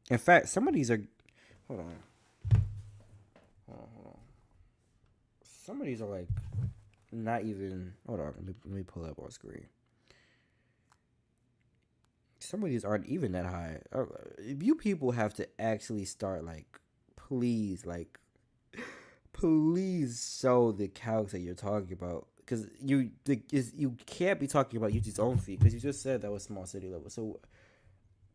In fact, some of these are, hold on. Some of these are like not even, hold on, let me pull up on screen. Some of these aren't even that high. You people have to actually start like, please show the calcs that you're talking about. Because you can't be talking about Yuji's own feat, because you just said that was small city level. So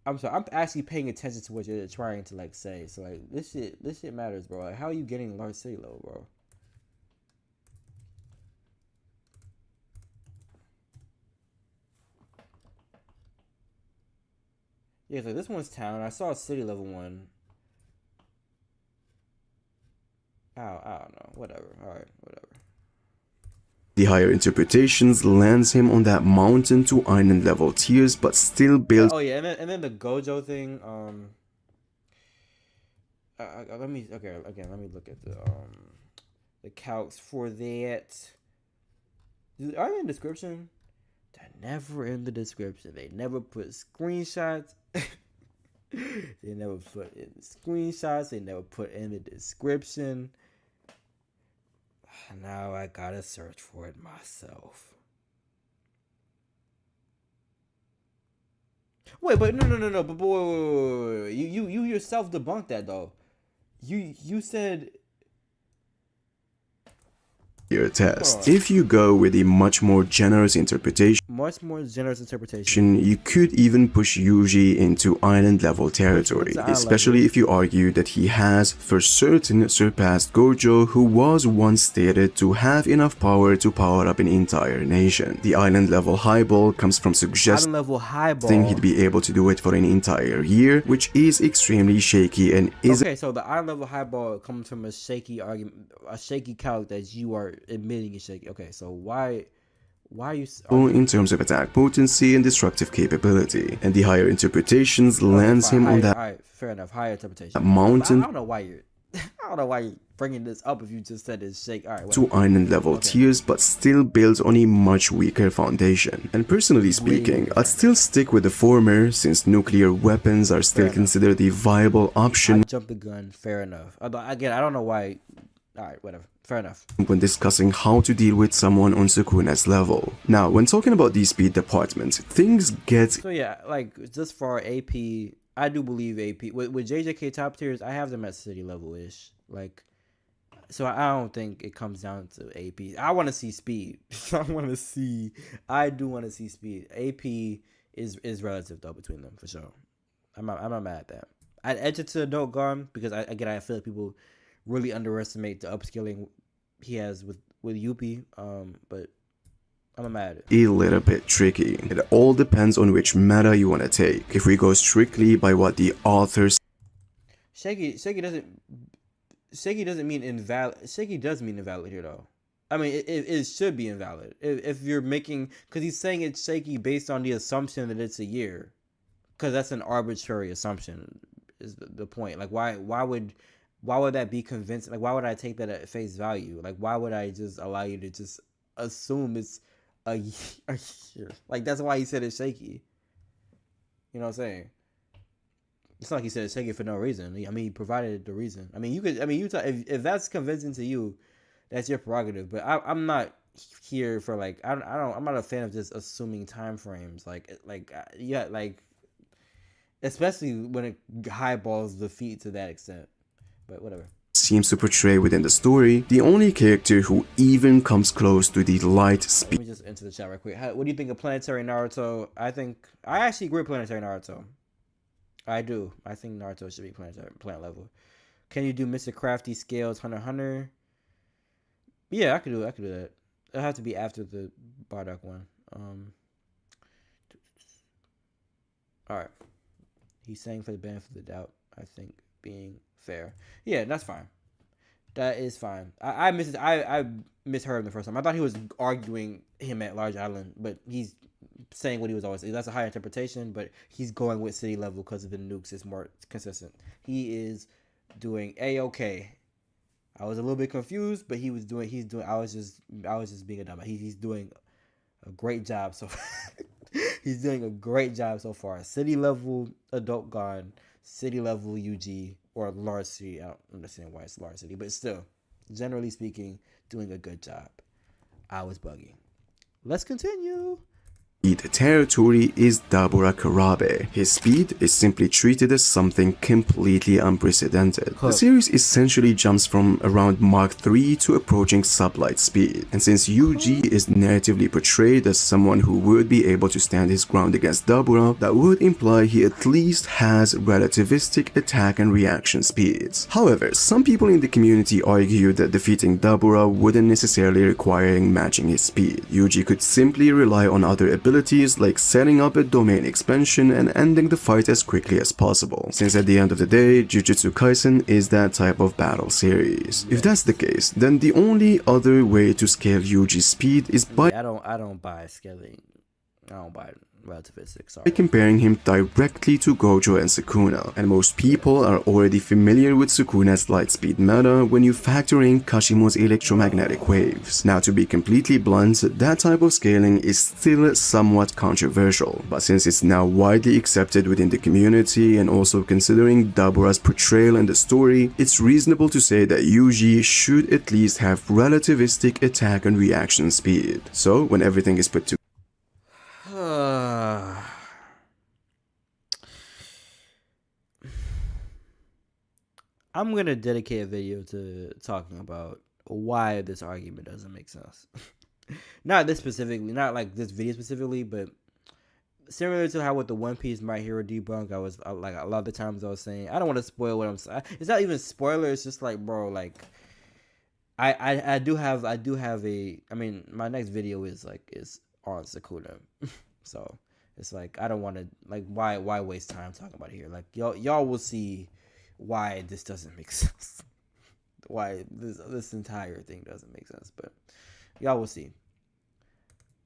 I'm sorry, I'm actually paying attention to what you're trying to like say. So like this shit matters, bro. Like, how are you getting large city level, bro? Yeah, so this one's town. I saw a city level one. I don't know. Whatever. Alright, whatever. The higher interpretations lands him on that mountain to island level tiers, but still builds. Oh yeah, and then the Gojo thing. Let me look at the calcs for that. Are they in the description? They're never in the description. They never put screenshots. They never put in screenshots. They never put in the description. Now I gotta search for it myself. Wait, but no. But wait. You yourself debunked that though. You said your test. If you go with a much more generous interpretation, you could even push Yuji into island level territory, especially if you argue that he has for certain surpassed Gojo, who was once stated to have enough power to power up an entire nation. The island level highball comes from suggesting he'd be able to do it for an entire year, which is extremely shaky and is okay. So the island level highball comes from a shaky argument, a shaky calc that you are admitting is shaky. Okay, so why are you in terms of attack potency and destructive capability, and the higher interpretations lands him on that fair enough, higher interpretation. Mountain. I don't know why I don't know why you're bringing this up if you just said it's shake. All right, to island level tiers, but still builds on a much weaker foundation. And personally speaking, I'd still stick with the former, since nuclear weapons are still considered a viable option. I jumped the gun, fair enough. Again, I don't know why. All right, whatever. Fair enough. When discussing how to deal with someone on Sukuna's level. Now, when talking about the speed department, things get... So yeah, like, just for AP, I do believe AP. With JJK top tiers, I have them at city level-ish. Like, so I don't think it comes down to AP. I want to see speed. I do want to see speed. AP is relative, though, between them, for sure. I'm not mad at that. I'd edge it to Adult Gone, because, I feel like people really underestimate the upskilling he has with Yuppie, but I'm mad at it. A little bit tricky. It all depends on which meta you want to take. If we go strictly by what the authors... Shaky doesn't mean invalid. Shaky does mean invalid here, though. I mean, it should be invalid. If you're making... Because he's saying it's shaky based on the assumption that it's a year. Because that's an arbitrary assumption, is the point. Like, why would that be convincing? Like, why would I take that at face value? Like, why would I just allow you to just assume it's a year? Like, that's why he said it's shaky. You know what I'm saying? It's not like he said it's shaky for no reason. I mean, he provided the reason. I mean, if that's convincing to you, that's your prerogative. But I'm not here for, like, I'm not a fan of just assuming time frames. Like, especially when it highballs the feat to that extent. But whatever. Seems to portray within the story, the only character who even comes close to the light speed. Let me just enter the chat right quick. What do you think of Planetary Naruto? I actually agree with Planetary Naruto. I do. I think Naruto should be planet level. Can you do Mr. Crafty scales Hunter x Hunter? Yeah, I could do that. It'll have to be after the Bardock one. Alright. He's saying for the benefit of the doubt, I think being fair. Yeah, that's fine. That is fine. I misheard him the first time. I thought he was arguing him at Large Island, but he's saying what he was always saying. That's a higher interpretation, but he's going with city level because of the nukes. It's more consistent. He is doing A-okay. I was a little bit confused, but I was just being a dumb. He's doing a great job so far. He's doing a great job so far. City level Adult Gone, city level UG, or large city. I don't understand why it's large city, but still, generally speaking, doing a good job. I was bugging. Let's continue. The territory is Dabura Karabe. His speed is simply treated as something completely unprecedented. The series essentially jumps from around Mach 3 to approaching sublight speed, and since Yuji is narratively portrayed as someone who would be able to stand his ground against Dabura, that would imply he at least has relativistic attack and reaction speeds. However, some people in the community argue that defeating Dabura wouldn't necessarily require matching his speed. Yuji could simply rely on other abilities like setting up a domain expansion and ending the fight as quickly as possible, since at the end of the day, Jujutsu Kaisen is that type of battle series. If that's the case, then the only other way to scale Yuji's speed is by I don't buy scaling. I don't buy relativistic, sorry. By comparing him directly to Gojo and Sukuna, and most people are already familiar with Sukuna's light speed meta when you factor in Kashimo's electromagnetic waves. Now, to be completely blunt, that type of scaling is still somewhat controversial, but since it's now widely accepted within the community and also considering Dabura's portrayal in the story, it's reasonable to say that Yuji should at least have relativistic attack and reaction speed. So, when everything is put together, I'm going to dedicate a video to talking about why this argument doesn't make sense. Not this specifically, not like this video specifically, but similar to how with the One Piece My Hero debunk, I was like a lot of the times I was saying, I don't want to spoil what I'm saying. It's not even spoiler, it's just like, bro, like I do have a, I mean, my next video is on Sukuna. So it's like, I don't want to, like, why waste time talking about it here? Like, y'all will see why this doesn't make sense. Why this entire thing doesn't make sense, but y'all will see.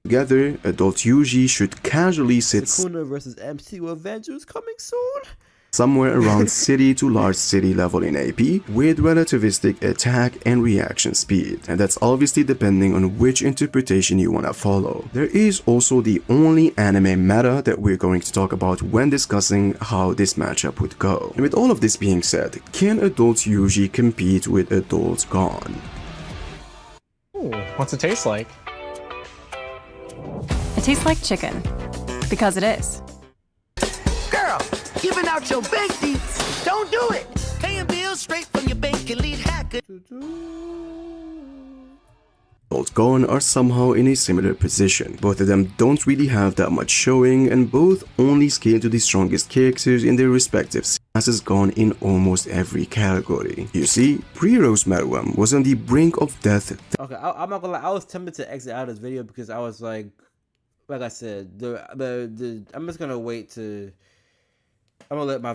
Together, adult Yuji should casually sit Sukuna versus MCU Avengers coming soon. somewhere around city to large city level in AP, with relativistic attack and reaction speed, and that's obviously depending on which interpretation you wanna follow. There is also the only anime meta that we're going to talk about when discussing how this matchup would go. And with all of this being said, can adult Yuji compete with adult Gon? Ooh, what's it taste like? It tastes like chicken, because it is. Girl, giving out your bank deets. Don't do it. Paying bills straight from your bank and lead hacker. Adult Gon are somehow in a similar position. Both of them don't really have that much showing, and both only scale to the strongest characters in their respective classes Gon in almost every category. You see, pre-Rose Meruem was on the brink of death. Okay, I'm not gonna lie, I was tempted to exit out of this video because I was like I said, I'm just gonna wait to. I'm gonna let my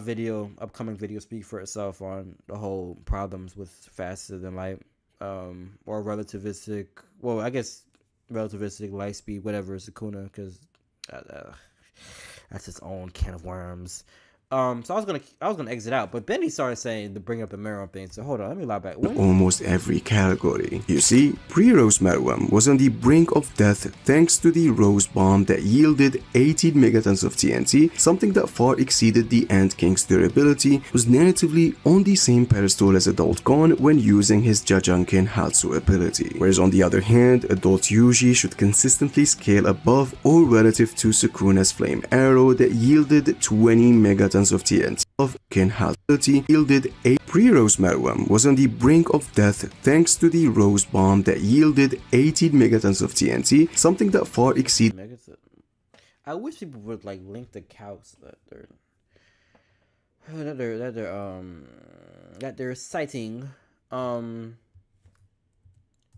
upcoming video speak for itself on the whole problems with faster than light, or relativistic. Well, I guess relativistic light speed, whatever, Sukuna, because that's its own can of worms. So I was gonna exit out, but Benny started saying to bring up the Meruem thing. So hold on, let me lie back. Almost every category. You see, pre-Rose Meruem was on the brink of death thanks to the Rose Bomb that yielded 18 megatons of TNT, something that far exceeded the Ant King's durability, was narratively on the same pedestal as Adult Gon when using his Jajangkin Hatsu ability. Whereas on the other hand, Adult Yuji should consistently scale above or relative to Sukuna's Flame Arrow that yielded 20 megatons of TNT of Kin-ability yielded a pre-Rose Meruem was on the brink of death thanks to the Rose Bomb that yielded 18 megatons of TNT, something that far exceeded. I wish people would like link the calcs that they're citing.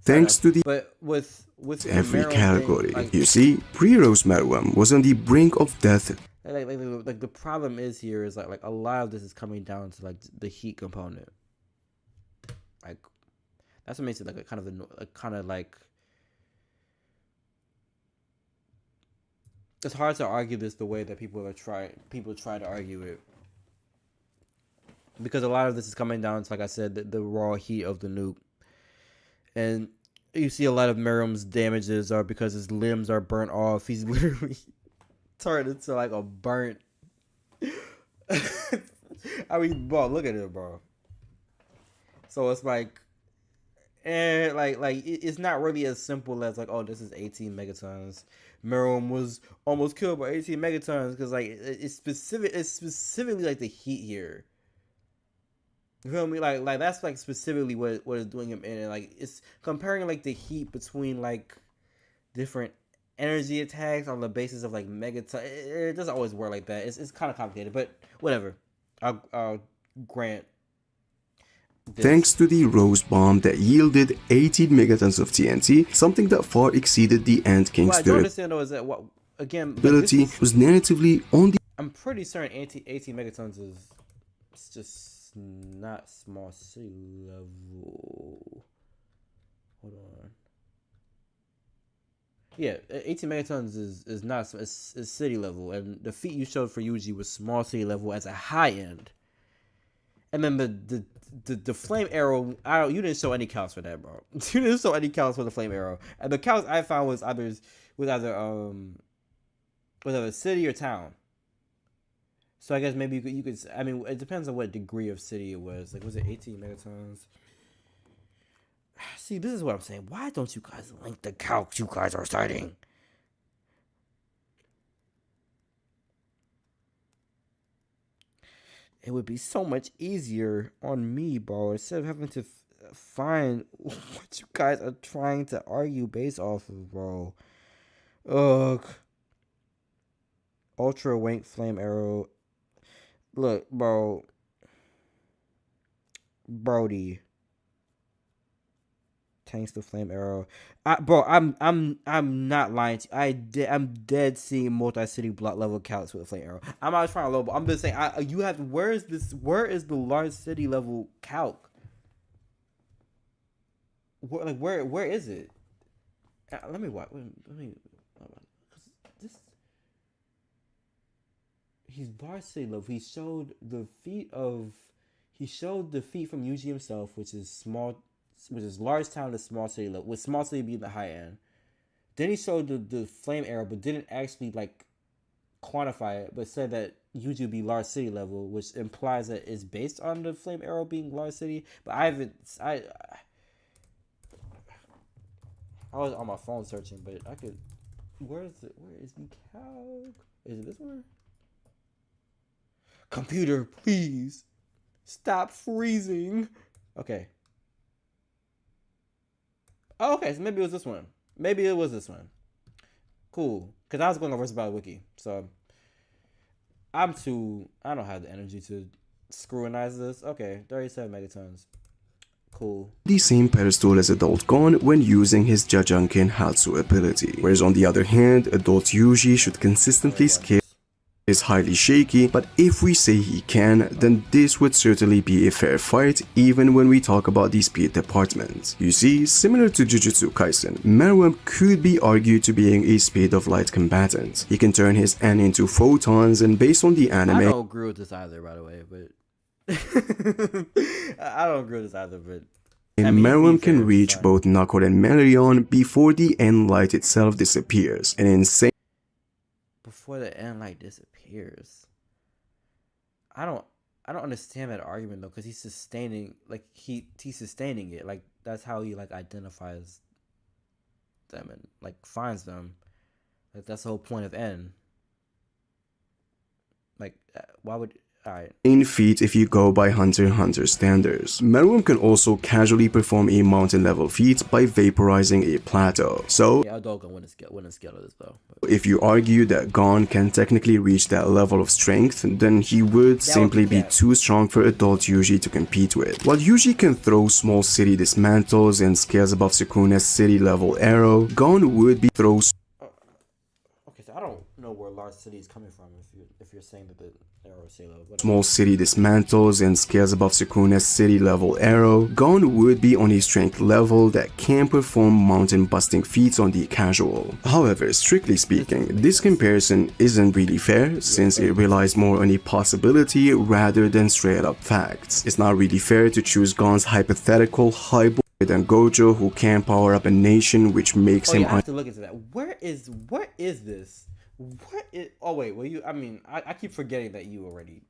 Thanks to the but with every category, thing, like, you see, pre-Rose Meruem was on the brink of death. Like the problem is here is like a lot of this is coming down to like the heat component. Like that's what makes it like a kind of like it's hard to argue this the way that people try to argue it, because a lot of this is coming down to, like I said, the raw heat of the nuke. And you see a lot of Meruem's damages are because his limbs are burnt off. He's literally turned into like a burnt. I mean, bro, look at it, bro. So it's like, it's not really as simple as like, oh, this is 18 megatons. Meruem was almost killed by 18 megatons because like it's specifically like the heat here. You feel me? Like that's like specifically what is doing him in, and like it's comparing like the heat between like different energy attacks on the basis of like megaton. It doesn't always work like that. It's kind of complicated, but whatever. I'll grant. This. Thanks to the Rose Bomb that yielded 18 megatons of TNT, something that far exceeded the Ant King's what I don't understand though is that ability was narratively on the. I'm pretty certain 18 megatons is just not small city level. Hold on. Yeah, 18 megatons is not is city level, and the feat you showed for Yuji was small city level as a high end. And then the flame arrow, you didn't show any counts for that, bro. You didn't show any counts for the flame arrow, and the counts I found was either city or town. So I guess maybe you could. I mean, it depends on what degree of city it was. Like, was it 18 megatons? See, this is what I'm saying. Why don't you guys link the calcs you guys are citing? It would be so much easier on me, bro, instead of having to find what you guys are trying to argue based off of, bro. Ugh. Ultra Wank Flame Arrow. Look, bro. Brody. Tanks the Flame Arrow. Bro, I'm not lying to you. I'm dead seeing multi-city block level counts with a Flame Arrow. I'm not trying to lowball. I'm just saying where is the large city level calc? Where is it? Let me watch. Let me. This. He's varsity level. He showed the feat from Yuji himself, which is large town to small city level, with small city being the high end. Then he showed the flame arrow, but didn't actually like quantify it, but said that Yuji would be large city level, which implies that it's based on the flame arrow being large city. But I was on my phone searching, but I could. Where is the calc? Is it this one? Computer, please stop freezing. Okay. Oh, okay. So maybe it was this one. Maybe it was this one. Cool. Because I was going over about wiki, so I don't have the energy to scrutinize this. Okay, 37 megatons. Cool. The same pedestal as adult Gon when using his Jajangkin Hatsu ability, whereas on the other hand, adult Yuji should consistently scale is highly shaky, but if we say he can, then this would certainly be a fair fight even when we talk about the speed department. You see, similar to Jujutsu Kaisen, Meruem could be argued to being a speed of light combatant. He can turn his N into photons, and based on the anime... I don't agree with this either, by the way, but... I don't agree with this either, but... And Meruem can reach both Nako and Melion before the N light itself disappears, an insane... Before the end light disappears. I don't understand that argument though, because he's sustaining it. Like that's how he like identifies them and like finds them. Like that's the whole point of N. Like why would Alright. In feat if you go by Hunter x Hunter standards. Meruem can also casually perform a mountain level feat by vaporizing a plateau. So, yeah, Adult Gon wouldn't scale this though. If you argue that Gon can technically reach that level of strength, then he would simply be too strong for adult Yuji to compete with. While Yuji can throw small city dismantles and scales above Sukuna's city level arrow, Gon would be throws. Okay, so I don't know where large city is coming from if you're saying that the arrow is level. Small city dismantles and scales above Sukuna's city level arrow, Gon would be on a strength level that can perform mountain busting feats on the casual. However, strictly speaking, this comparison isn't really fair since it relies more on a possibility rather than straight up facts. It's not really fair to choose Gon's hypothetical high than Gojo, who can power up a nation, which makes him. I have to look into that. What is this? What is? Oh wait, well I keep forgetting that you already.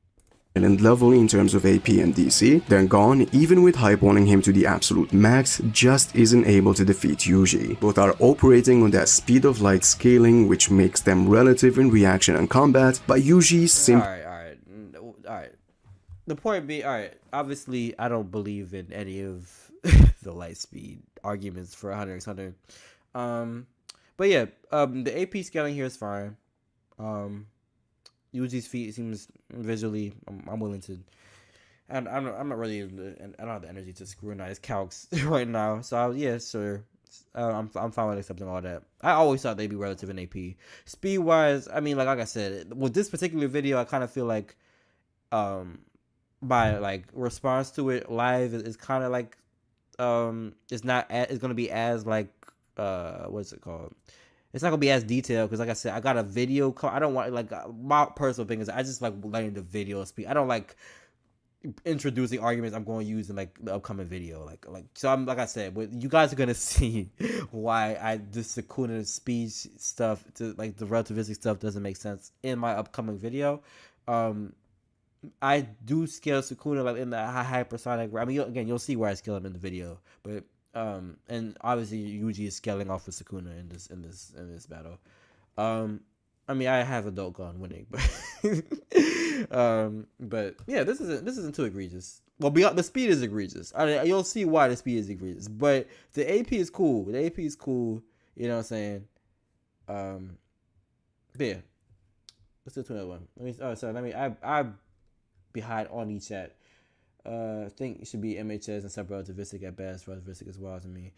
And level in terms of AP and DC, then Gon, even with hype-owning him to the absolute max, just isn't able to defeat Yuji. Both are operating on that speed of light scaling, which makes them relative in reaction and combat, but Yuji simply. Alright. The point being, obviously I don't believe in any of the light speed arguments for Hunter x Hunter. But yeah, the AP scaling here is fine. Yuji's feat seems visually, I'm willing to, and I'm not really, I don't have the energy to scrutinize calcs right now. So yeah, sure, I'm fine with accepting all that. I always thought they'd be relative in AP. Speed wise, like I said, with this particular video, I kind of feel like, my like response to it live is kind of like, it's gonna be as like, what's it called? It's not gonna be as detailed because, like I said, I got a video. I don't want my personal thing is I just like letting the video speak. I don't like introducing arguments I'm going to use in like the upcoming video. So I'm like I said, but you guys are gonna see why this Sukuna speed stuff to like the relativistic stuff doesn't make sense in my upcoming video. I do scale Sukuna like in the hypersonic. Again, you'll see where I scale him in the video, but. And obviously Yuji is scaling off with Sukuna in this battle. I have adult Gon winning, but yeah, this isn't too egregious. Well, beyond the speed is egregious. You'll see why the speed is egregious, but the AP is cool. The AP is cool. You know what I'm saying? But yeah, let's do another one. I behind on each chat. I think it should be MHS and sub-relativistic at best, relativistic as well to me.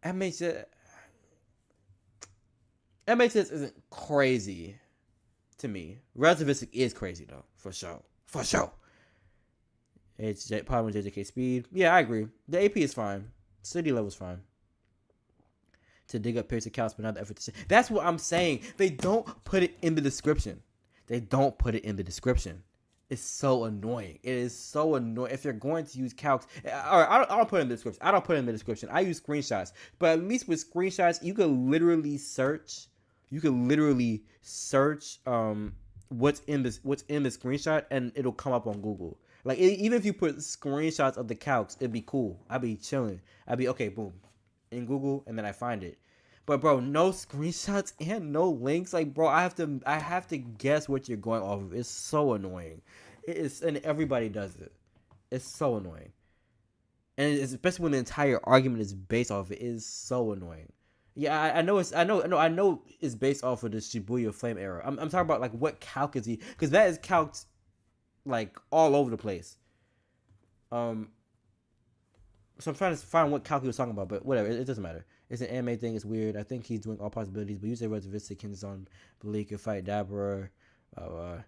MHS isn't crazy to me. Relativistic is crazy though, for sure. Problem with JJK speed. Yeah, I agree. The AP is fine. City level is fine. To dig up picture counts, but not the effort to say. That's what I'm saying. They don't put it in the description. they don't put it in the description. It's so annoying. It is so annoying. If you're going to use calcs, I don't put it in the description. I don't put it in the description. I use screenshots. But at least with screenshots, you can literally search. You can literally search what's in the screenshot, and it'll come up on Google. Like even if you put screenshots of the calcs, it'd be cool. I'd be chilling. I'd be okay. Boom, in Google, and then I find it. But bro, no screenshots and no links. Like bro, I have to guess what you're going off of. It's so annoying. It is, and everybody does it. It's so annoying. And it's, especially when the entire argument is based off of it, is so annoying. Yeah, I know it's based off of the Shibuya Flame era. I'm talking about like what calc is he? Because that is calced like all over the place. So I'm trying to find what calc he was talking about, but whatever, it doesn't matter. It's an anime thing. It's weird. I think he's doing all possibilities, but usually relativistic hinges on belief can fight Dabra. How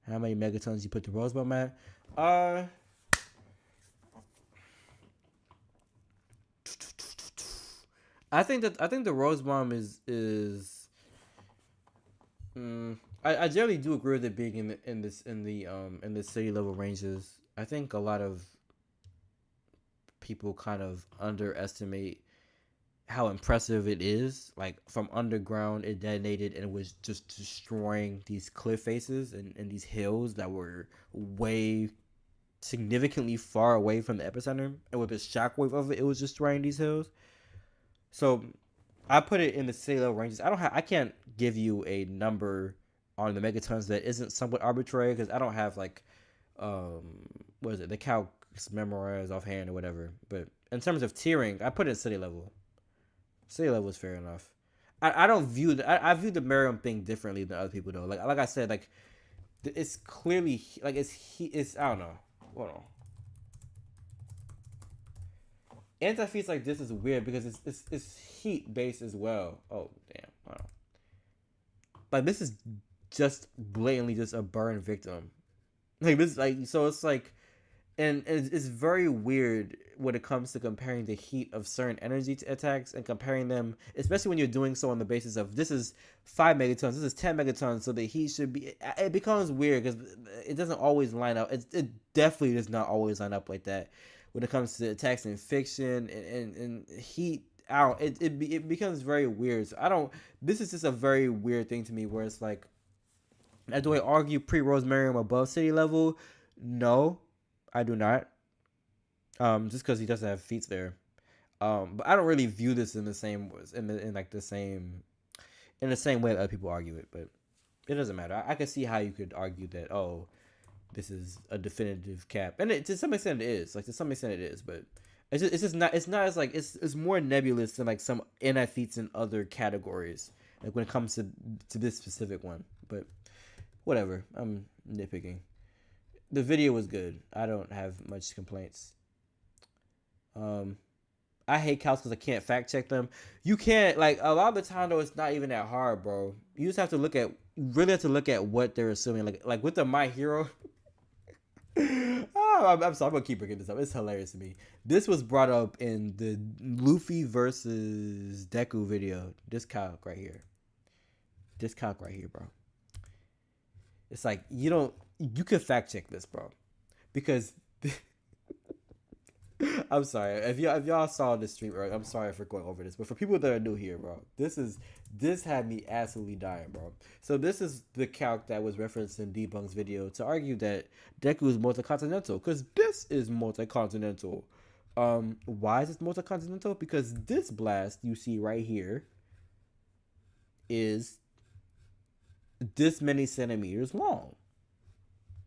many megatons you put the Rosebomb at? I think the Rosebomb is. I generally do agree with it being in the city level ranges. I think a lot of people kind of underestimate how impressive it is. Like from underground, it detonated and it was just destroying these cliff faces and these hills that were way significantly far away from the epicenter. And with the shockwave of it, it was destroying these hills. So I put it in the city level ranges. I can't give you a number on the megatons that isn't somewhat arbitrary because I don't have like what is it, the calcs memorized offhand or whatever. But in terms of tiering, I put it in city level. City level is fair enough. I don't view I view the Miriam thing differently than other people though. Like I said, like it's clearly like it's I don't know. Hold on. Anti-feats like this is weird because it's heat based as well. Oh damn! Hold on. Like this is just blatantly just a burn victim. Like this, like so it's like, and it's very weird when it comes to comparing the heat of certain energy attacks and comparing them, especially when you're doing so on the basis of this is 5 megatons, this is 10 megatons, so the heat should be. It becomes weird because it doesn't always line up. It definitely does not always line up like that when it comes to attacks in fiction and heat. Out it becomes very weird. So I don't. This is just a very weird thing to me where it's like, do I argue pre-Rosemarium above city level? No, I do not. Just because he doesn't have feats there. But I don't really view this in the same in the same way that other people argue it. But it doesn't matter. I can see how you could argue that this is a definitive cap, and to some extent it is. Like to some extent it is, but it's not as like it's more nebulous than like some anti-feats in other categories. Like when it comes to this specific one, but whatever. I'm nitpicking. The video was good. I don't have much complaints. I hate calcs because I can't fact check them. You can't, like, a lot of the time though, it's not even that hard, bro. You just have to look at what they're assuming. Like with the My Hero. I'm sorry, I'm gonna keep bringing this up. It's hilarious to me. This was brought up in the Luffy versus Deku video. This calc right here. Bro. It's like you can fact check this, bro, because I'm sorry if y'all saw this stream earlier. I'm sorry for going over this, but for people that are new here, bro, this had me absolutely dying, bro. So this is the calc that was referenced in Debunk's video to argue that Deku is multi-continental, because this is multi-continental. Why is this multi-continental? Because this blast you see right here is this many centimeters long,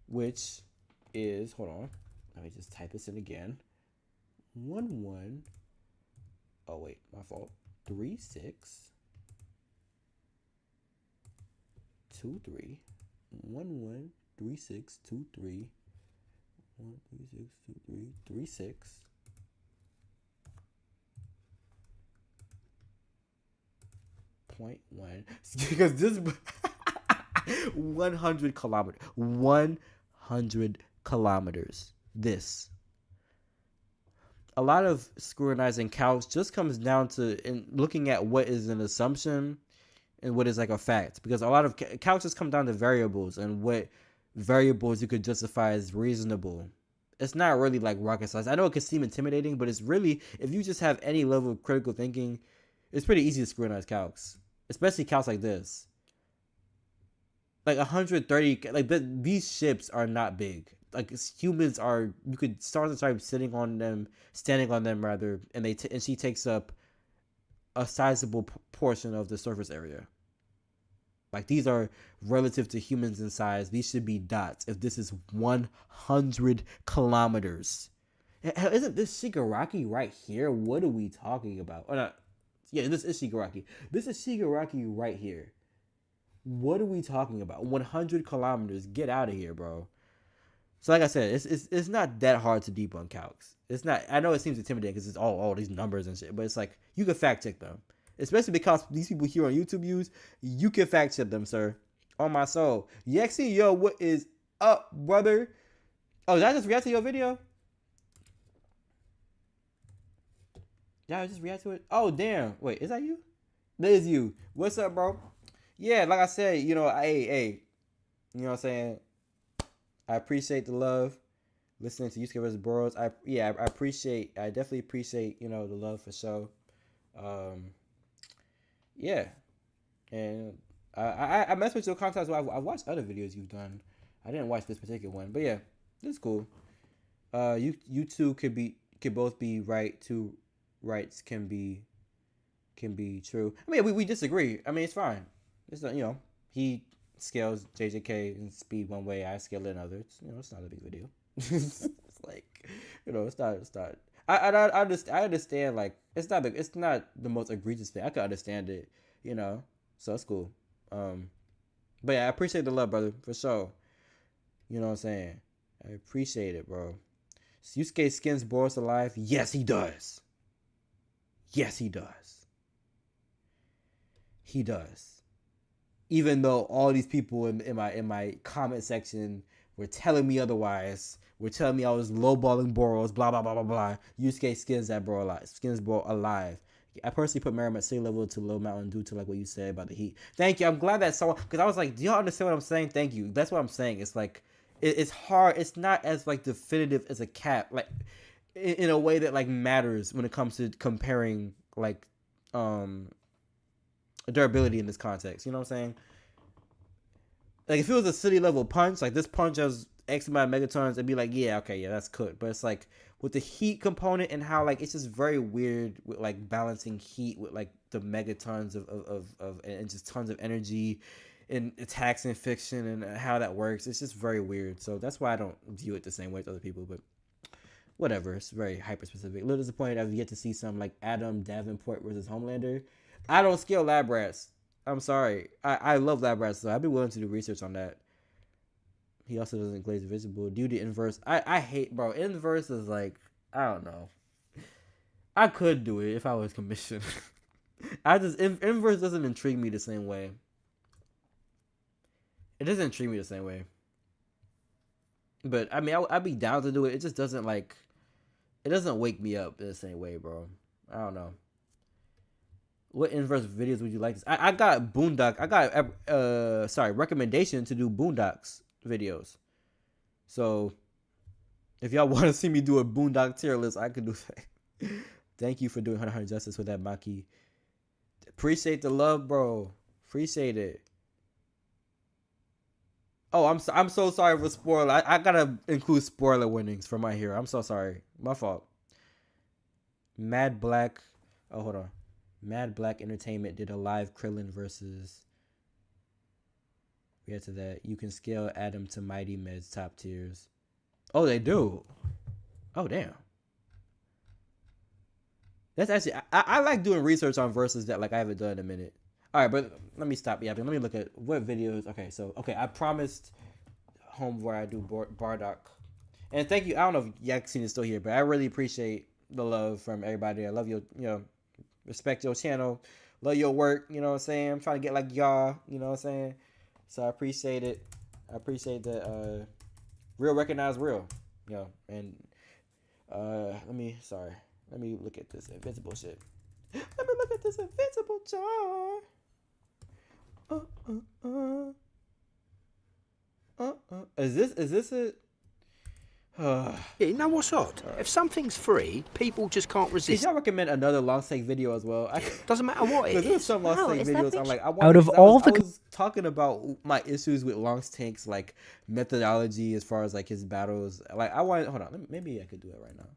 which is, hold on, let me just type this in again. 11. Oh wait, my fault. 36. 23. 11. 36. 23. 136. 23. 36. .1 because this 100 kilometers. 100 kilometers. This. A lot of scrutinizing calcs just comes down to looking at what is an assumption and what is like a fact, because a lot of calcs come down to variables and what variables you could justify as reasonable. It's not really like rocket science. I know it can seem intimidating, but it's really, if you just have any level of critical thinking, it's pretty easy to scrutinize calcs, especially calcs like this. Like 130, like these ships are not big. Like humans are, you could start the time sitting on them, standing on them rather, and and she takes up a sizable portion of the surface area. Like these are relative to humans in size. These should be dots. If this is 100 kilometers, isn't this Shigaraki right here? What are we talking about? Or not? Yeah, this is Shigaraki. This is Shigaraki right here. What are we talking about? 100 kilometers. Get out of here, bro. So like I said, it's not that hard to debunk calcs. It's not. I know it seems intimidating because it's all these numbers and shit, but it's like you can fact check them. Especially because these people here on YouTube you can fact check them, sir. On my soul. Yexi, yo, what is up, brother? Oh, did I just react to your video? Yeah, I just react to it? Oh, damn. Wait, is that you? That is you. What's up, bro? Yeah, like I said, you know, hey, you know what I'm saying? I appreciate the love. Listening to Yusuke vs. Boros. I definitely appreciate, you know, the love for sure. Yeah, and I mess with your content. I've watched other videos you've done. I didn't watch this particular one, but yeah, this is cool. You two could both be right. Two rights can be true. I mean, we disagree. I mean, it's fine. It's not, you know, he scales JJK and speed one way, I scale it another. It's, you know, it's not a big deal. It's like, you know, it's not. I understand, like, it's not the most egregious thing. I can understand it, you know, so it's cool. But yeah, I appreciate the love, brother, for sure. You know what I'm saying? I appreciate it, bro. Yusuke skins Boros alive? Yes, he does. Yes, he does. He does. Even though all these people in my comment section were telling me otherwise, were telling me I was lowballing Boros, blah blah blah blah blah. Yusuke skins that bro alive. Skins bro alive. I personally put Merrim at city level to low mountain due to like what you said about the heat. Thank you. I'm glad that someone, because I was like, do y'all understand what I'm saying? Thank you. That's what I'm saying. It's like it's hard. It's not as like definitive as a cap, like in a way that like matters when it comes to comparing like durability in this context. You know what I'm saying? Like if it was a city level punch, like this punch has X amount of megatons, it'd be like, yeah, okay, yeah, that's cooked. But it's like with the heat component and how like it's just very weird with like balancing heat with like the megatons of and just tons of energy and attacks and fiction and how that works. It's just very weird. So that's why I don't view it the same way as other people. But whatever, it's very hyper specific. A little disappointed I've yet to see some like Adam Davenport versus Homelander. I don't scale lab rats. I'm sorry. I love lab rats though. I'd be willing to do research on that. He also doesn't glaze visible. Due to inverse. I hate, bro. Inverse is like, I don't know. I could do it if I was commissioned. Inverse doesn't intrigue me the same way. It doesn't intrigue me the same way. But I mean, I'd be down to do it. It just doesn't like, it doesn't wake me up in the same way, bro. I don't know. What inverse videos would you like? I got Boondock. I got recommendation to do Boondocks videos. So if y'all want to see me do a Boondock tier list, I could do that. Thank you for doing 100 justice with that, Maki. Appreciate the love, bro. Appreciate it. Oh, I'm so sorry for spoiler. I gotta include spoiler warnings for my hero. I'm so sorry. My fault. Mad Black. Oh, hold on. Mad Black Entertainment did a live Krillin versus. We get to that. You can scale Adam to Mighty Meds top tiers. Oh, they do. Oh, damn. That's actually, I like doing research on verses that like I haven't done in a minute. All right, but let me stop yapping. Let me look at what videos. Okay, so I promised home where I do Bardock, and thank you. I don't know if Yaxine is still here, but I really appreciate the love from everybody. I love your, respect your channel, love your work. You know what I'm saying? I'm trying to get like y'all. You know what I'm saying? So I appreciate it. I appreciate that. Real recognize real. And let me look at this invincible shit. Let me look at this invincible jar. Is this it? Yeah, you know what's odd? If something's free, people just can't resist. Did y'all recommend another long take video as well? Doesn't matter what it is. There's some long take videos. I'm like, I was talking about my issues with long takes, like methodology as far as like his battles. Like I want. Hold on, maybe I could do it right now.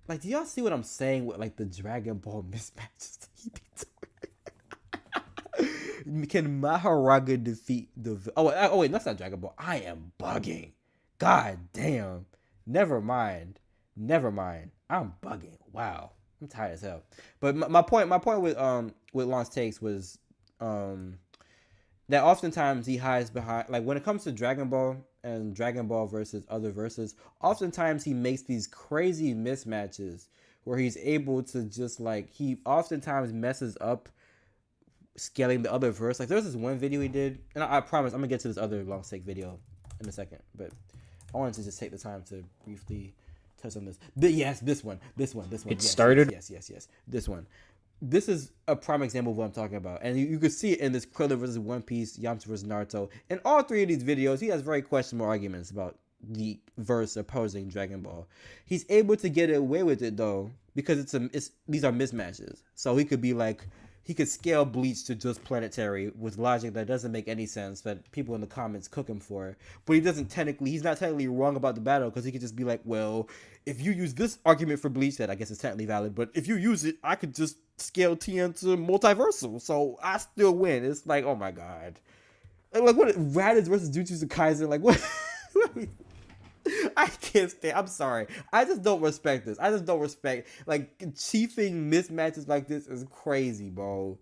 Like, do y'all see what I'm saying with like the Dragon Ball mismatches that he be doing? Can Maharaga defeat the? Oh wait, that's not Dragon Ball. I am bugging. God damn. Never mind. I'm bugging. Wow. I'm tired as hell. But my point with long takes was that oftentimes he hides behind, like when it comes to Dragon Ball and Dragon Ball versus other verses, oftentimes he makes these crazy mismatches where he's able to just like, he oftentimes messes up scaling the other verse. Like there's this one video he did, and I promise I'm gonna get to this other long take video in a second, but I wanted to just take the time to briefly touch on this. But yes, this one. It started. Yes. This one. This is a prime example of what I'm talking about. And you can see it in this Krillin versus One Piece, Yamcha versus Naruto. In all three of these videos, he has very questionable arguments about the verse opposing Dragon Ball. He's able to get away with it though, because these are mismatches. So he could be like, he could scale Bleach to just planetary with logic that doesn't make any sense, that people in the comments cook him for. But he's not technically wrong about the battle, because he could just be like, well, if you use this argument for Bleach, that I guess is technically valid, but if you use it, I could just scale Tien to multiversal, so I still win. It's like, oh my god. Like, what? Raditz versus Jujutsu Kaisen? Like, what? I can't stand. I'm sorry. I just don't respect this. I just don't respect, like, chiefing mismatches like this is crazy, bro.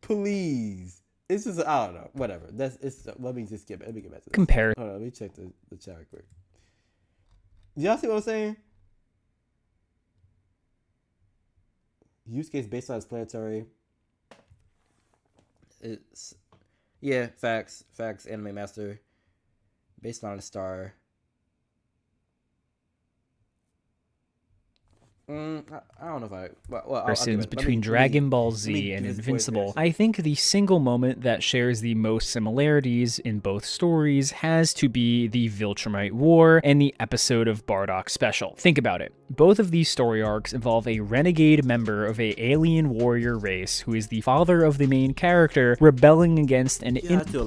Please. It's just, I don't know. Whatever. Let me just get back to this. Compare. Hold on, let me check the chat real quick. Y'all see what I'm saying? Use case based on his planetary. It's, yeah, facts, anime master. Based on a star. I don't know if comparisons between Dragon Ball Z and Invincible. I think the single moment that shares the most similarities in both stories has to be the Viltrumite War and the episode of Bardock Special. Think about it. Both of these story arcs involve a renegade member of an alien warrior race who is the father of the main character rebelling against an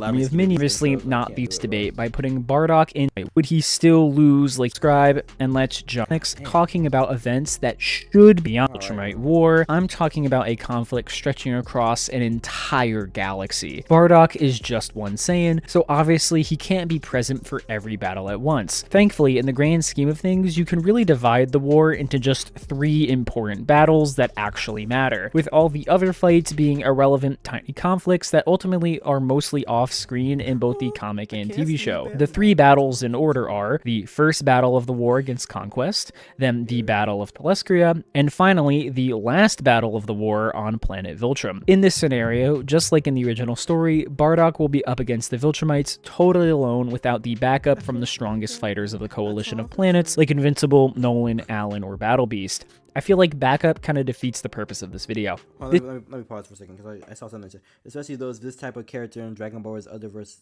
army of minions. Obviously not the debate by putting Bardock in. Would he still lose? Like, subscribe and let's jump. Next, talking about events that should be on Viltrumite War. I'm talking about a conflict stretching across an entire galaxy. Bardock is just one Saiyan, so obviously he can't be present for every battle at once. Thankfully, in the grand scheme of things, you can really divide the war into just 3 important battles that actually matter, with all the other fights being irrelevant tiny conflicts that ultimately are mostly off-screen in both the comic and TV show. The 3 battles in order are the first battle of the war against Conquest, then the battle of Telescria, and finally the last battle of the war on planet Viltrum. In this scenario, just like in the original story, Bardock will be up against the Viltrumites totally alone without the backup from the strongest fighters of the coalition of planets like Invincible, Nolan, Alan, or Battle Beast. I feel like backup kind of defeats the purpose of this video. Well, let me pause for a second, because I saw something, especially this type of character in Dragon Ball is otherverse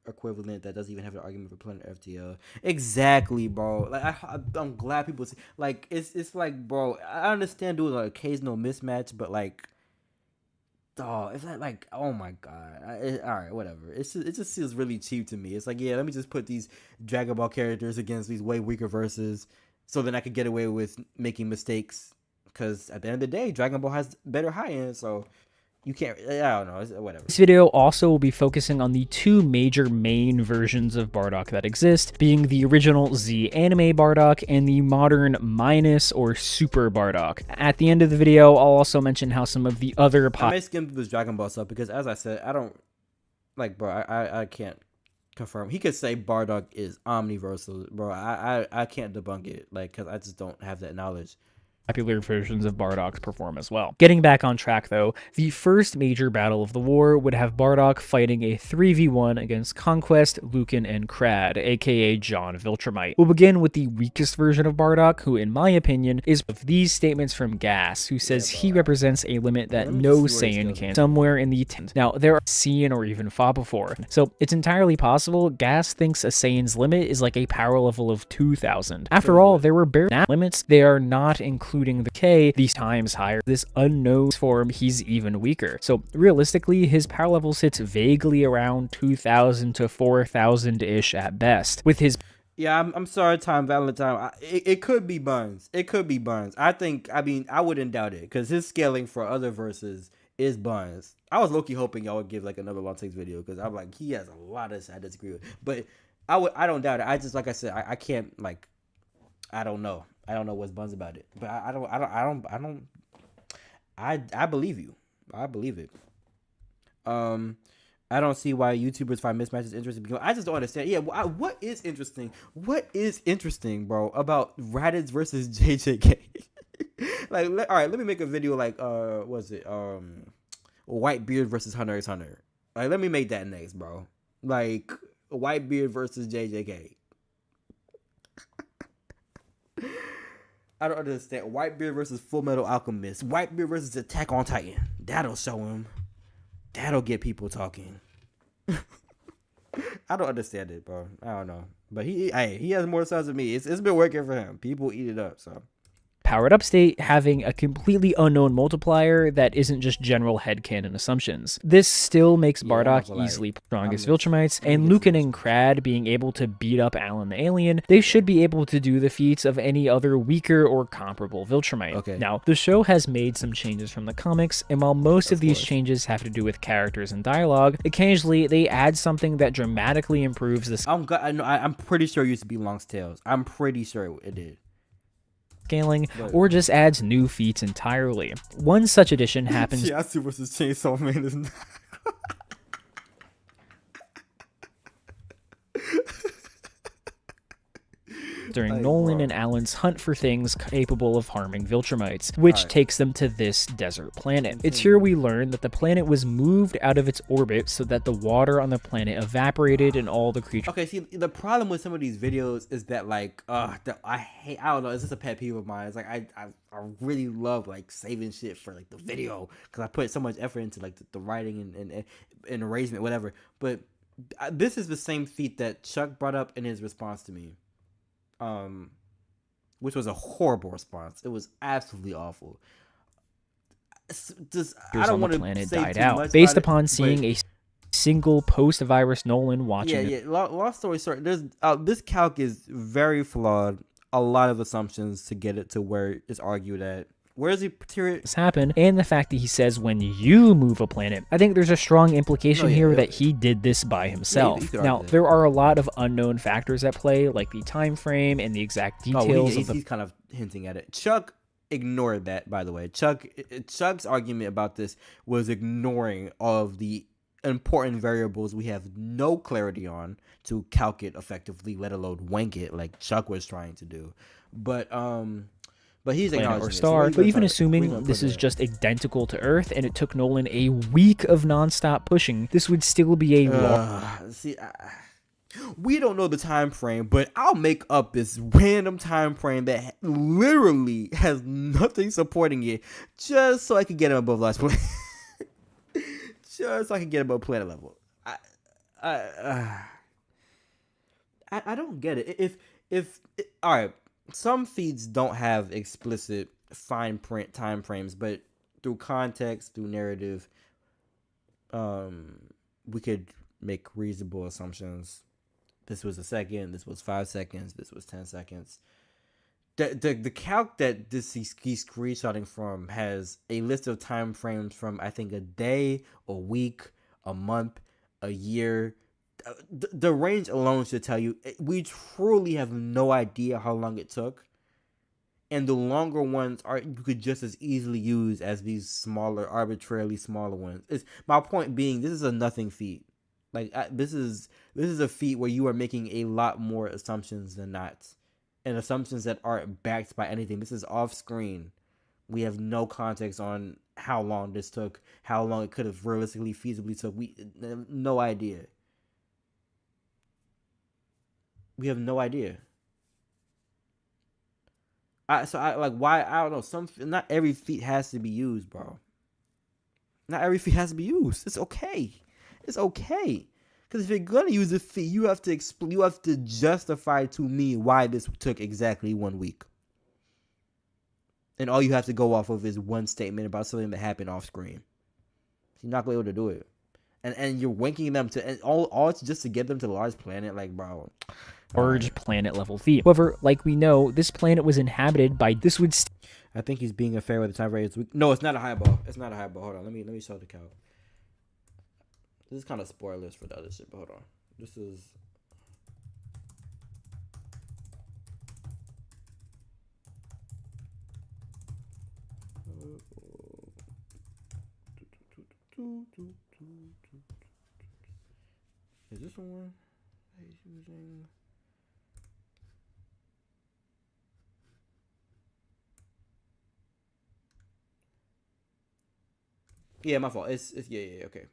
equivalent that doesn't even have an argument for planet FTL. Exactly, bro. Like I'm glad people see, like it's like, bro, I understand doing an occasional mismatch, but like, dog, it's like oh my god. All right, whatever. It just feels really cheap to me. It's like, yeah, let me just put these Dragon Ball characters against these way weaker verses, so then I could get away with making mistakes. Because at the end of the day, Dragon Ball has better high end, so you can't, I don't know, it's whatever. This video also will be focusing on the 2 major main versions of Bardock that exist, being the original Z anime Bardock and the modern minus or super Bardock. At the end of the video, I'll also mention how some of the other I may skim through this Dragon Ball stuff because, as I said, I don't, like, bro, I can't confirm. He could say Bardock is omniversal, bro. I can't debunk it, like, because I just don't have that knowledge. popular versions of Bardock perform as well. Getting back on track though, the first major battle of the war would have Bardock fighting a 3v1 against Conquest, Lucan, and Crad, aka John Viltrumite. We'll begin with the weakest version of Bardock, who in my opinion is of these statements from Gas, who says he represents a limit that no Saiyan can, somewhere in the 10s. Now, there are seen or even fought before, so it's entirely possible Gas thinks a Saiyan's limit is like a power level of 2000. After all, there were barely limits. They are not including the K, these times higher. This unknown form, he's even weaker. So realistically, his power level sits vaguely around 2000 to 4000-ish at best. With his I'm sorry, Time Valentine. It could be Buns. It could be Buns. I mean, I wouldn't doubt it, because his scaling for other verses is Buns. I was low-key hoping y'all would give like another long takes video, because I'm like, he has a lot of I disagree with. But I don't doubt it. I just, like I said, I can't, like, I don't know. I don't know what's Buns about it. But I believe you. I believe it. I don't see why YouTubers find mismatches interesting, because I just don't understand. Yeah, what is interesting? What is interesting, bro, about Raditz versus JJK? Like, all right, let me make a video like, Whitebeard versus Hunter x Hunter. Like, let me make that next, bro. Like, Whitebeard versus JJK. I don't understand. Whitebeard versus Full Metal Alchemist. Whitebeard versus Attack on Titan. That'll show him. That'll get people talking. I don't understand it, bro. I don't know. But he has more subs than me. It's been working for him. People eat it up, so. Powered up state having a completely unknown multiplier that isn't just general headcanon assumptions. This still makes Bardock easily strongest Viltrumites, and Lucan and Crad being able to beat up Alan the Alien, they should be able to do the feats of any other weaker or comparable Viltrumite. Okay. Now, the show has made some changes from the comics, and while most of these changes have to do with characters and dialogue, occasionally they add something that dramatically improves the I'm pretty sure it used to be Longtails. I'm pretty sure it did. Scaling, or just adds new feats entirely. One such addition happens Shiatsu versus Chainsaw Man is not during Nolan and Alan's hunt for things capable of harming Viltrumites, which takes them to this desert planet. It's here we learn that the planet was moved out of its orbit so that the water on the planet evaporated and all the creatures. Okay, see, the problem with some of these videos is that, like, I don't know, it's just a pet peeve of mine. It's like, I really love, like, saving shit for, like, the video, because I put so much effort into, like, the writing and arrangement, whatever. But this is the same feat that Chuck brought up in his response to me. Which was a horrible response. It was absolutely awful. I don't want to planet say died too out much based about upon it, seeing a single post-virus Nolan watching. Yeah. Long story short, this calc is very flawed. A lot of assumptions to get it to where it's argued at. Where is he? This happen, and the fact that he says when you move a planet, I think there's a strong implication here that he did this by himself. Now, there are a lot of unknown factors at play, like the time frame and the exact details. He's kind of hinting at it. Chuck ignored that, by the way. Chuck's argument about this was ignoring all of the important variables we have no clarity on to calc it effectively, let alone wank it like Chuck was trying to do. But he's acknowledging or star, but even assuming this is just identical to Earth and it took Nolan a week of non-stop pushing, this would still be a we don't know the time frame, but I'll make up this random time frame that literally has nothing supporting it just so I can get him above last planet. Just so I can get him above planet level. I don't get it. If all right, some feeds don't have explicit fine print time frames, but through context, through narrative, we could make reasonable assumptions. This was a second, this was 5 seconds, this was 10 seconds. The calc that he's screenshotting from has a list of time frames from, I think, a day, a week, a month, a year. The range alone should tell you we truly have no idea how long it took, and the longer ones you could just as easily use as these smaller, arbitrarily smaller ones. My point being, this is a nothing feat. Like this is a feat where you are making a lot more assumptions than not, and assumptions that aren't backed by anything. This is off screen. We have no context on how long this took, how long it could have realistically, feasibly took. We have no idea. We have no idea. Why? I don't know. Not every feat has to be used, bro. Not every feat has to be used. It's okay. It's okay. Because if you're gonna use a feat, you have to explain. You have to justify to me why this took exactly 1 week. And all you have to go off of is one statement about something that happened off screen. You're not going to be able to do it. And you're winking them to, and all it's just to get them to the large planet, like, bro. Large planet level feat. However, like we know, this planet was inhabited by this would. I think he's being unfair with the time frame. No, it's not a highball. It's not a highball. Hold on. Let me show the cow. This is kind of spoilers for the other shit, but hold on. This is. Is this the one he's using? Yeah, my fault. It's yeah, okay.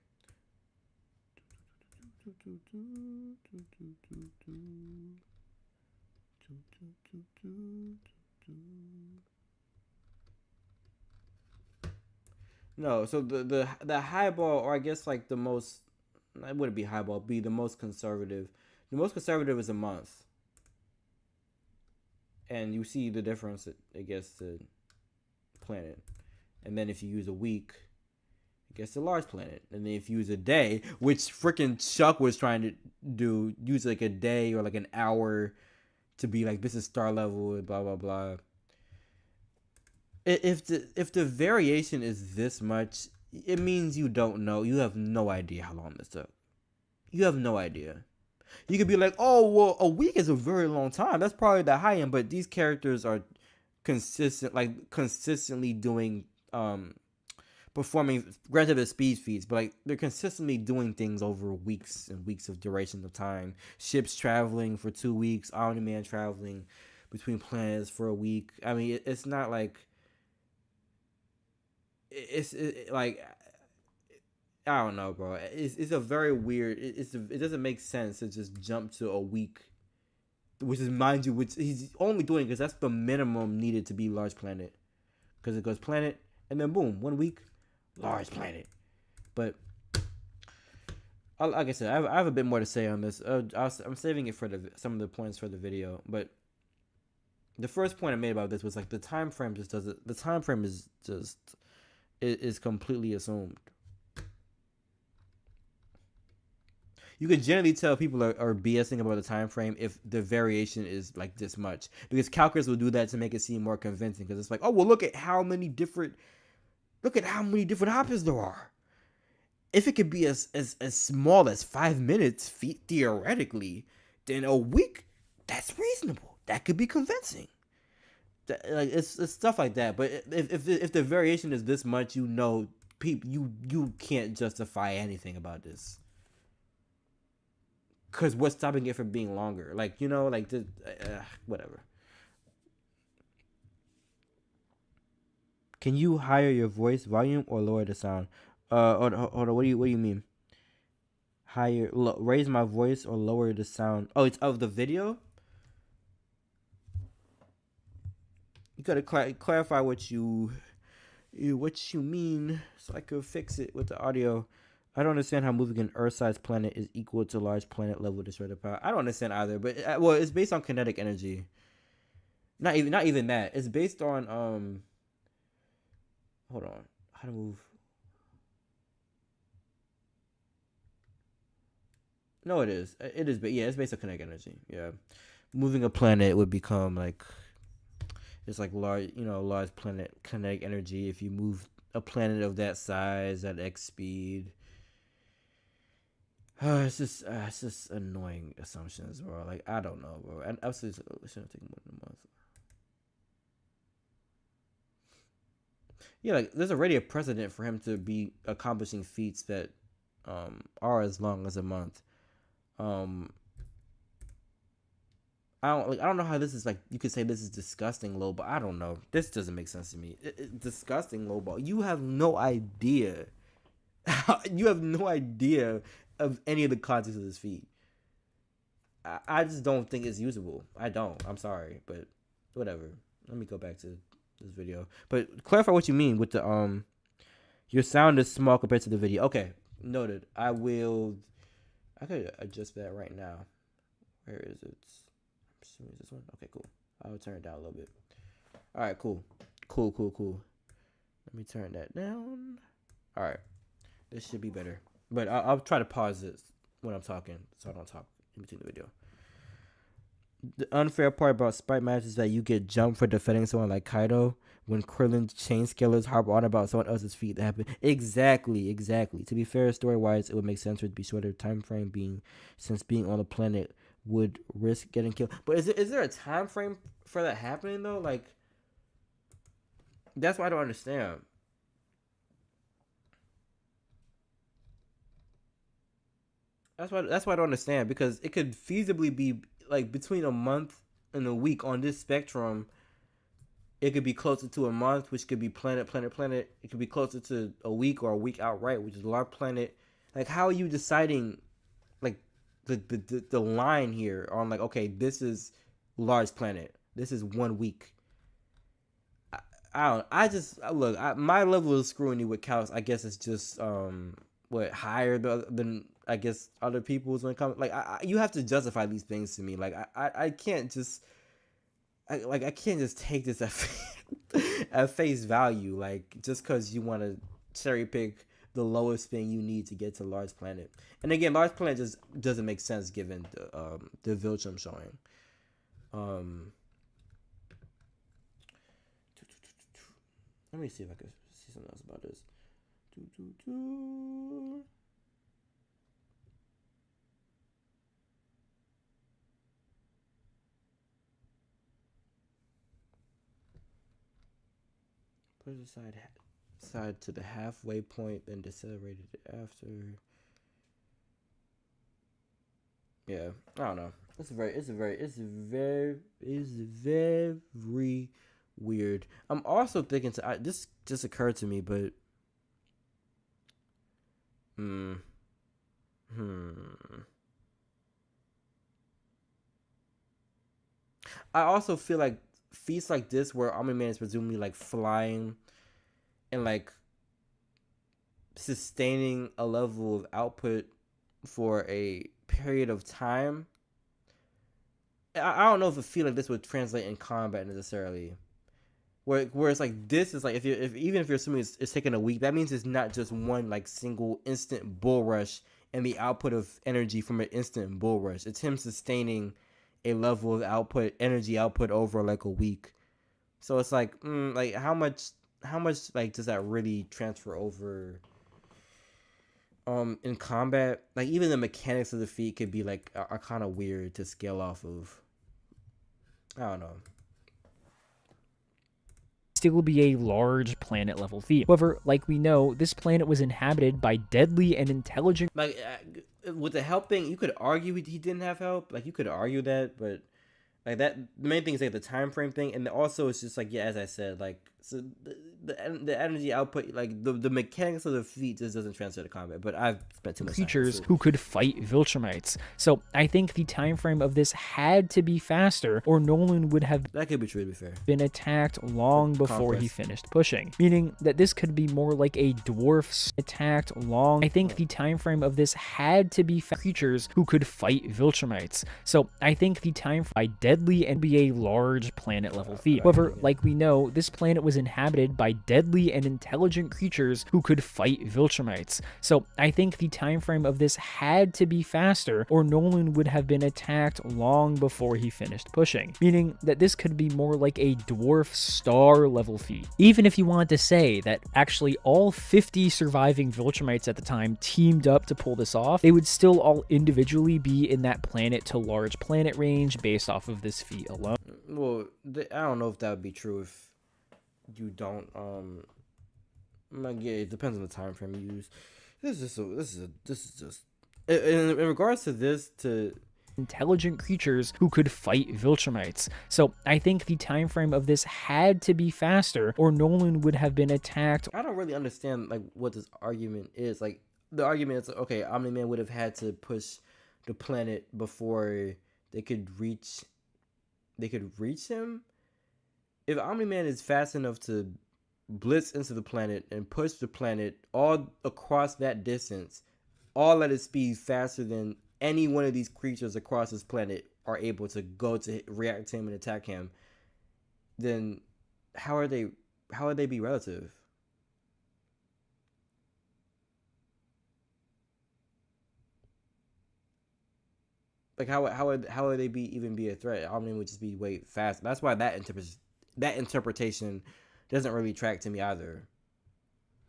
No, so the highball, or I guess like the most, it wouldn't be highball, it'd be the most conservative. The most conservative is a month. And you see the difference it gets to planet. And then if you use a week, it gets to large planet. And then if you use a day, which freaking Chuck was trying to do, use like a day or like an hour to be like, this is star level and blah, blah, blah. If the variation is this much, it means you don't know. You have no idea how long this took. You have no idea. You could be like, oh, well, a week is a very long time. That's probably the high end. But these characters are consistently doing, performing, granted the speed feats, but like they're consistently doing things over weeks and weeks of duration of time. Ships traveling for 2 weeks, Omni-Man traveling between planets for a week. I mean, it's not like. It's like, I don't know, bro. It's a very weird. It doesn't make sense to just jump to a week, which is, mind you, which he's only doing because that's the minimum needed to be large planet, because it goes planet and then boom, 1 week, large planet. But like I said, I have a bit more to say on this. I'm saving it for some of the points for the video, but the first point I made about this was like the time frame just doesn't. The time frame is just. It is completely assumed. You can generally tell people are BSing about the time frame if the variation is like this much, because calculus will do that to make it seem more convincing. Because it's like, oh well, look at how many different options there are. If it could be as small as 5 minutes, theoretically, then a week, that's reasonable. That could be convincing. Like it's stuff like that. But if the variation is this much, you know, people, you can't justify anything about this. Cause what's stopping it from being longer? Like, you know, like the whatever. Can you higher your voice volume or lower the sound? Hold on. What do you mean? Raise my voice or lower the sound? Oh, it's of the video. You gotta clarify what you mean, so I could fix it with the audio. I don't understand how moving an Earth-sized planet is equal to large planet level distributed power. I don't understand either, but well, it's based on kinetic energy. Not even that. It's based on Hold on. How to move? No, it is. It is. But yeah, it's based on kinetic energy. Yeah, moving a planet would become like. It's like large planet kinetic energy. If you move a planet of that size at X speed, it's just annoying assumptions, bro. Like, I don't know, bro. And I shouldn't take more than a month. Yeah, like there's already a precedent for him to be accomplishing feats that are as long as a month. I don't know how this is like. You could say this is disgusting low ball. I don't know. This doesn't make sense to me. Disgusting low ball. You have no idea. You have no idea of any of the context of this feat. I just don't think it's usable. I don't. I'm sorry, but whatever. Let me go back to this video. But clarify what you mean with the your sound is small compared to the video. Okay, noted. I could adjust that right now. Where is it? I'm assuming it's this one. Okay, cool. I'll turn it down a little bit. All right, cool. Let me turn that down. All right, this should be better. But I'll try to pause this when I'm talking, so I don't talk in between the video. The unfair part about Sprite Match is that you get jumped for defending someone like Kaido when Krillin's chain scalers harp on about someone else's feat that happened. Exactly. To be fair, story-wise, it would make sense for it to be shorter time frame since being on the planet would risk getting killed. But is there a time frame for that happening though? Like, that's what I don't understand. That's why I don't understand, because it could feasibly be like between a month and a week on this spectrum. It could be closer to a month, which could be planet. It could be closer to a week or a week outright, which is large planet. Like, how are you deciding like the line here on like, okay, this is large planet, this is 1 week? My level of scrutiny with Calcs, I guess, is just higher than I guess other people's when it comes. Like, you have to justify these things to me. Like, I can't just I can't just take this at face value. Like, just because you want to cherry pick the lowest thing you need to get to large planet. And again, large planet just doesn't make sense given the Viltrum showing. Let me see if I can see something else about this. Put it side to the halfway point, then decelerated it after. Yeah, I don't know. It's very weird. I'm also thinking this just occurred to me, but I also feel like feats like this where Omni-Man is presumably like flying and like sustaining a level of output for a period of time. I don't know if a feat like this would translate in combat necessarily. Where it's like, this is like, even if you're assuming it's taking a week, that means it's not just one like single instant bull rush and the output of energy from an instant bull rush. It's him sustaining a level of energy output over like a week. So it's like, like how much like does that really transfer over in combat? Like, even the mechanics of the feat could be like are kind of weird to scale off of. I don't know. Still be a large planet level feat. However, like we know, this planet was inhabited by deadly and intelligent. Like, with the help thing, you could argue he didn't have help. Like, you could argue that, but like that, the main thing is like the time frame thing, and also it's just like, yeah, as I said, like, so the energy output, like the mechanics of the feat just doesn't transfer to combat. But I've spent too much creatures time, who could fight Viltrumites. So I think the time frame of this had to be faster, or Nolan would have that could be true, to be fair, been attacked long before he finished pushing. Meaning that this could be more like a dwarf attacked long. I think the time frame of this had to be creatures who could fight Viltrumites. So I think the time by deadly and be a large planet level feat. However, like we know, this planet was inhabited by deadly and intelligent creatures who could fight Viltrumites. So I think the time frame of this had to be faster, or Nolan would have been attacked long before he finished pushing. Meaning that this could be more like a dwarf star level feat. Even if you want to say that actually all 50 surviving Viltrumites at the time teamed up to pull this off, they would still all individually be in that planet to large planet range based off of this feat alone. Well, I don't know if that would be true if you don't. Yeah, it depends on the time frame you use. This is just in regards to this, to intelligent creatures who could fight Viltrumites. So I think the time frame of this had to be faster, or Nolan would have been attacked. I don't really understand like what this argument is. Like the argument is, okay, Omni-Man would have had to push the planet before they could reach him. If Omni-Man is fast enough to blitz into the planet and push the planet all across that distance, all at a speed faster than any one of these creatures across this planet are able to go to react to him and attack him, then how would they be relative? Like how would they even be a threat? Omni would just be way fast. That's why that interpretation doesn't really track to me either.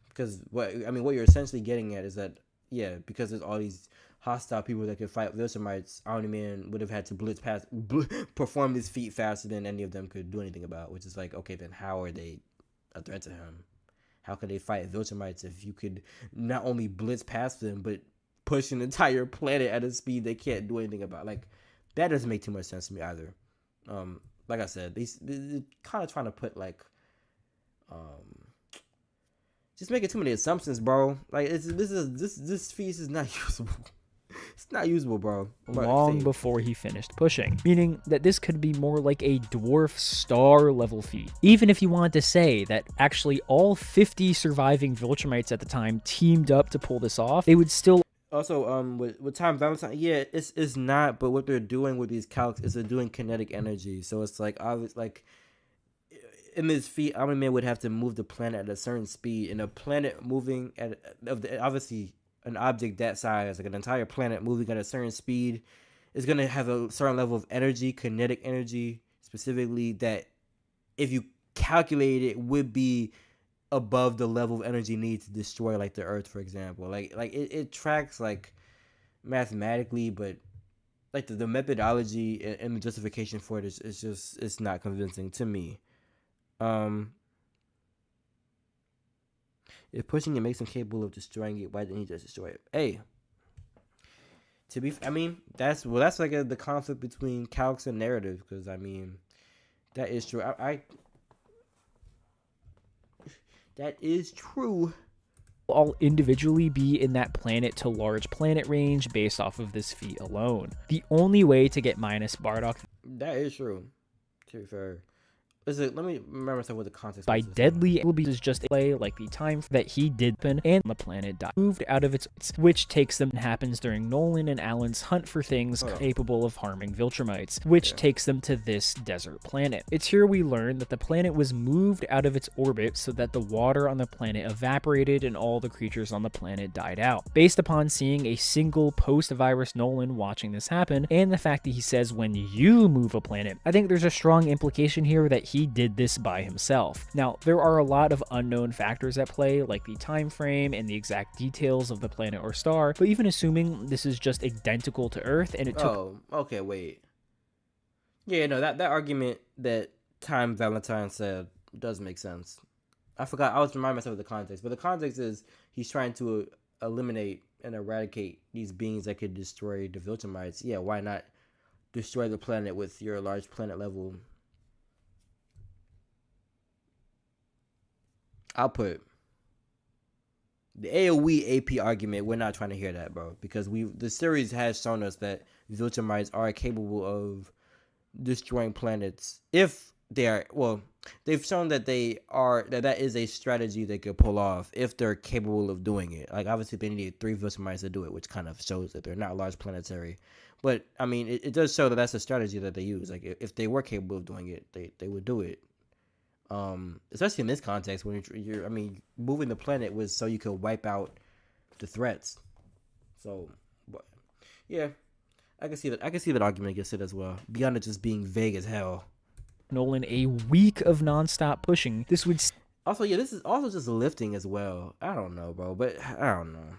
Because what you're essentially getting at is that, yeah, because there's all these hostile people that could fight Viltrumites, Omni-Man would have had to perform this feat faster than any of them could do anything about. Which is like, okay, then how are they a threat to him? How could they fight Viltrumites if you could not only blitz past them, but push an entire planet at a speed they can't do anything about? Like, that doesn't make too much sense to me either. Like I said, they're kind of trying to put like, just making too many assumptions, bro. Like this feat is not usable. It's not usable, bro. Long before he finished pushing, meaning that this could be more like a dwarf star level feat. Even if you wanted to say that actually all 50 surviving Viltrumites at the time teamed up to pull this off, they would still. Also, with Time Valentine, yeah, it's not. But what they're doing with these calcs is they're doing kinetic energy. So it's like in this feat, Omni-Man would have to move the planet at a certain speed, and a planet moving obviously an object that size, like an entire planet moving at a certain speed, is gonna have a certain level of energy, kinetic energy specifically, that if you calculate it would be above the level of energy needed to destroy like the Earth, for example. Like it tracks like mathematically, but like the methodology and the justification for it is just, it's not convincing to me. If pushing it makes him capable of destroying it, why didn't he just destroy it? Hey, that's like the conflict between calcs and narrative, because that is true. That is true. All individually be in that planet to large planet range based off of this feat alone. The only way to get minus Bardock. That is true. To be fair. Let me remember what the context by deadly will be just a play like the time that he did and the planet died, moved out of its, which takes them, happens during Nolan and Alan's hunt for things capable of harming Viltrumites, which takes them to this desert planet. It's here we learn that the planet was moved out of its orbit so that the water on the planet evaporated and all the creatures on the planet died out. Based upon seeing a single post-virus Nolan watching this happen, and the fact that he says when you move a planet, I think there's a strong implication here that he did this by himself. Now, there are a lot of unknown factors at play, like the time frame and the exact details of the planet or star, but even assuming this is just identical to Earth and it took... Oh, okay, wait. Yeah, no, that argument that Time Valentine said does make sense. I forgot, I was reminding myself of the context, but the context is he's trying to eliminate and eradicate these beings that could destroy the Viltrumites. Yeah, why not destroy the planet with your large planet level output? The AoE AP argument, we're not trying to hear that, bro, because the series has shown us that Viltrumites are capable of destroying planets if they are, well, they've shown that that is a strategy they could pull off if they're capable of doing it. Like, obviously they need 3 Viltrumites to do it, which kind of shows that they're not large planetary, but I mean it does show that that's a strategy that they use. Like, if they were capable of doing it, they would do it. Especially in this context when you're moving the planet was so you could wipe out the threats. So, but, yeah, I can see that argument gets it as well. Beyond it just being vague as hell. Nolan a week of nonstop pushing. This would also, yeah, this is also just lifting as well. I don't know, bro, but I don't know.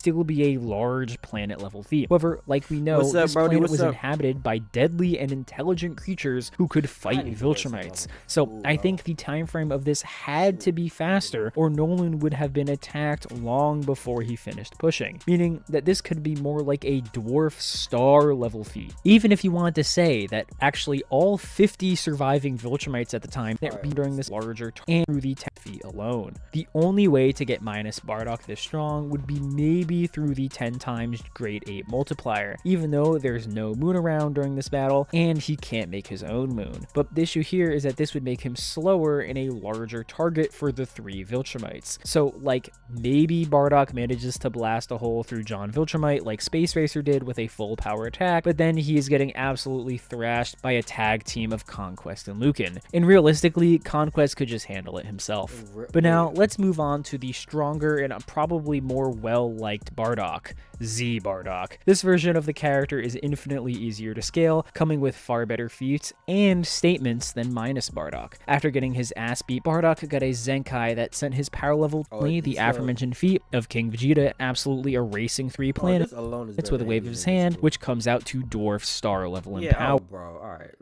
still be a large planet-level feat. However, like we know, this planet was inhabited by deadly and intelligent creatures who could fight Viltrumites. So I think the time frame of this had to be faster, or Nolan would have been attacked long before he finished pushing, meaning that this could be more like a dwarf star level feat. Even if you want to say that actually all 50 surviving Viltrumites at the time that were during this larger and through the 10 feet alone. The only way to get minus Bardock this strong would be maybe through the 10 times grade 8 multiplier, even though there's no moon around during this battle and he can't make his own moon. But the issue here is that this would make him slower in a larger target for the 3 Viltrumites. So like maybe Bardock manages to blast a hole through John Viltrumite like Space Racer did with a full power attack, but then he is getting absolutely thrashed by a tag team of Conquest and Lucan. And realistically, Conquest could just handle it himself. But now let's move on to the stronger and probably more well-liked Bardock, Z Bardock. This version of the character is infinitely easier to scale, coming with far better feats and statements than minus Bardock. After getting his ass beat, Bardock got a Zenkai that sent his power level the aforementioned feat of King Vegeta absolutely erasing 3 planets with a wave of his hand, which comes out to dwarf star level in power. Bro, alright.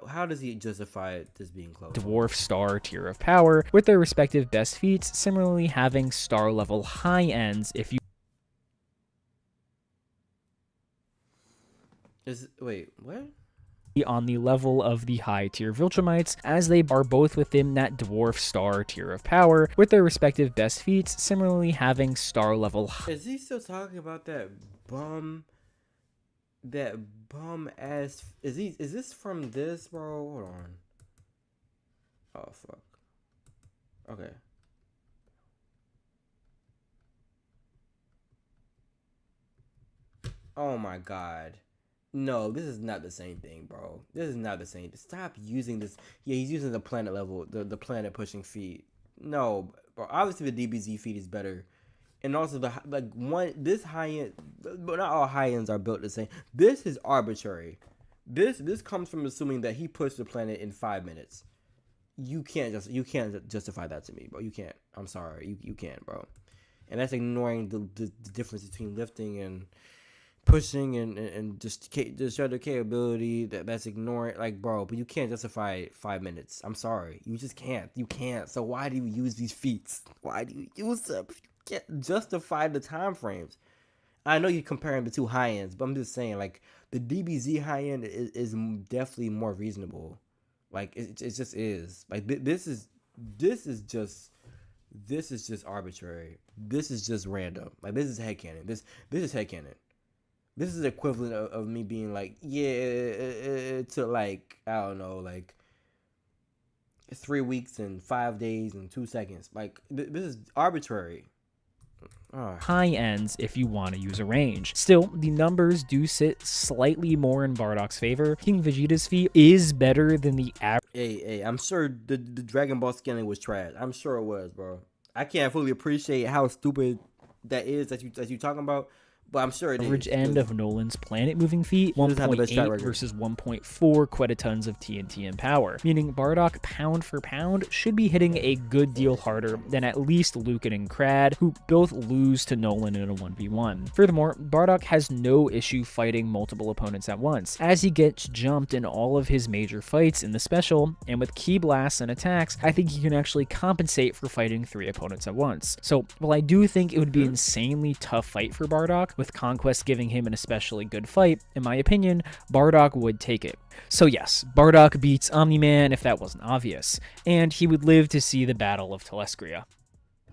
How does he justify this being close? Dwarf star tier of power, with their respective best feats, similarly having star level high ends if you wait, what? On the level of the high tier Viltrumites, as they are both within that dwarf star tier of power, with their respective best feats, similarly having star level. Is he still talking about that bum ass? Is this from this, bro? Hold on. Oh fuck. Okay. Oh my god. No, this is not the same thing, bro. This is not the same. Stop using this. Yeah, he's using the planet level, the planet pushing feat. No, bro. Obviously, the DBZ feat is better, and also this high end. But not all high ends are built the same. This is arbitrary. This comes from assuming that he pushed the planet in 5 minutes. You can't justify that to me, bro. You can't. I'm sorry. You can't, bro. And that's ignoring the difference between lifting and pushing and just the capability that's ignoring, like, bro. But you can't justify 5 minutes. I'm sorry, you just can't. You can't. So why do you use these feats? Why do you use them if you can't justify the time frames? I know you're comparing the two high ends, but I'm just saying, like, the DBZ high end is definitely more reasonable. Like, it just is. Like, this is just arbitrary. This is just random. Like, this is headcanon. This is headcanon. This is the equivalent of me being like, yeah, it took, like, I don't know, like 3 weeks and 5 days and 2 seconds. Like, this is arbitrary. High ends if you want to use a range. Still, the numbers do sit slightly more in Bardock's favor. King Vegeta's feat is better than the average. Hey, I'm sure the Dragon Ball scaling was trash. I'm sure it was, bro. I can't fully appreciate how stupid that is that you talking about. But I'm sure it is. Average end of Nolan's planet-moving feat, 1.8 versus 1.4 quintillions of TNT in power, meaning Bardock, pound for pound, should be hitting a good deal harder than at least Lucan and Crad, who both lose to Nolan in a 1v1. Furthermore, Bardock has no issue fighting multiple opponents at once, as he gets jumped in all of his major fights in the special, and with key blasts and attacks, I think he can actually compensate for fighting 3 opponents at once. So, while I do think it would be an insanely tough fight for Bardock, with Conquest giving him an especially good fight, in my opinion, Bardock would take it. So yes, Bardock beats Omni-Man if that wasn't obvious, and he would live to see the Battle of Telescria.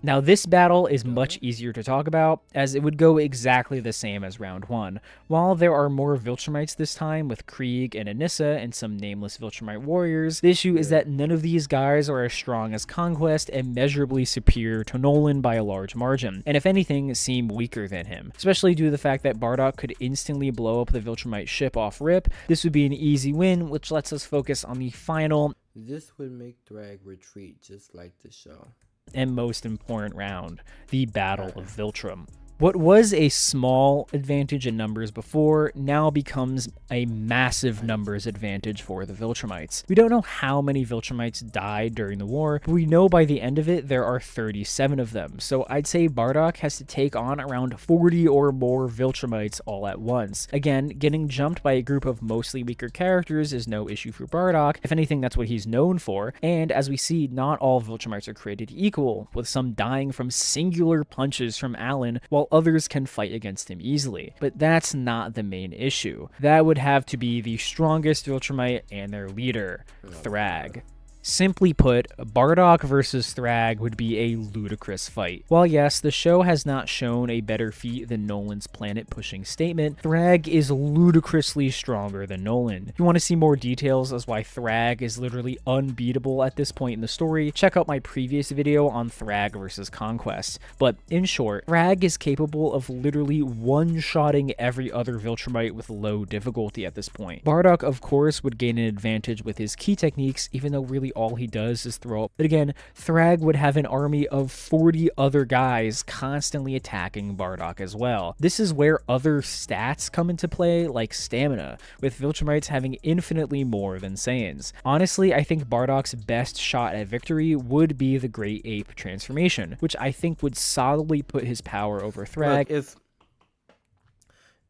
Now this battle is much easier to talk about, as it would go exactly the same as round 1. While there are more Viltrumites this time, with Krieg and Anissa and some nameless Viltrumite warriors, the issue is that none of these guys are as strong as Conquest and measurably superior to Nolan by a large margin, and if anything, seem weaker than him. Especially due to the fact that Bardock could instantly blow up the Viltrumite ship off rip. This would be an easy win, which lets us focus on the final. This would make Drag retreat just like the show. And most important round, the Battle of Viltrum. What was a small advantage in numbers before now becomes a massive numbers advantage for the Viltrumites. We don't know how many Viltrumites died during the war, but we know by the end of it there are 37 of them, so I'd say Bardock has to take on around 40 or more Viltrumites all at once. Again, getting jumped by a group of mostly weaker characters is no issue for Bardock. If anything, that's what he's known for, and as we see, not all Viltrumites are created equal, with some dying from singular punches from Alan, while others can fight against him easily. But that's not the main issue. That would have to be the strongest Viltrumite and their leader, Thrag. Simply put, Bardock versus Thrag would be a ludicrous fight. While yes, the show has not shown a better feat than Nolan's planet-pushing statement, Thrag is ludicrously stronger than Nolan. If you want to see more details as why Thrag is literally unbeatable at this point in the story, check out my previous video on Thrag versus Conquest. But in short, Thrag is capable of literally one-shotting every other Viltrumite with low difficulty at this point. Bardock, of course, would gain an advantage with his key techniques, even though really all he does is throw up. But again, Thrag would have an army of 40 other guys constantly attacking Bardock as well. This is where other stats come into play, like stamina, with Viltrumites having infinitely more than Saiyans. Honestly, I think Bardock's best shot at victory would be the Great Ape transformation, which I think would solidly put his power over Thrag. Look,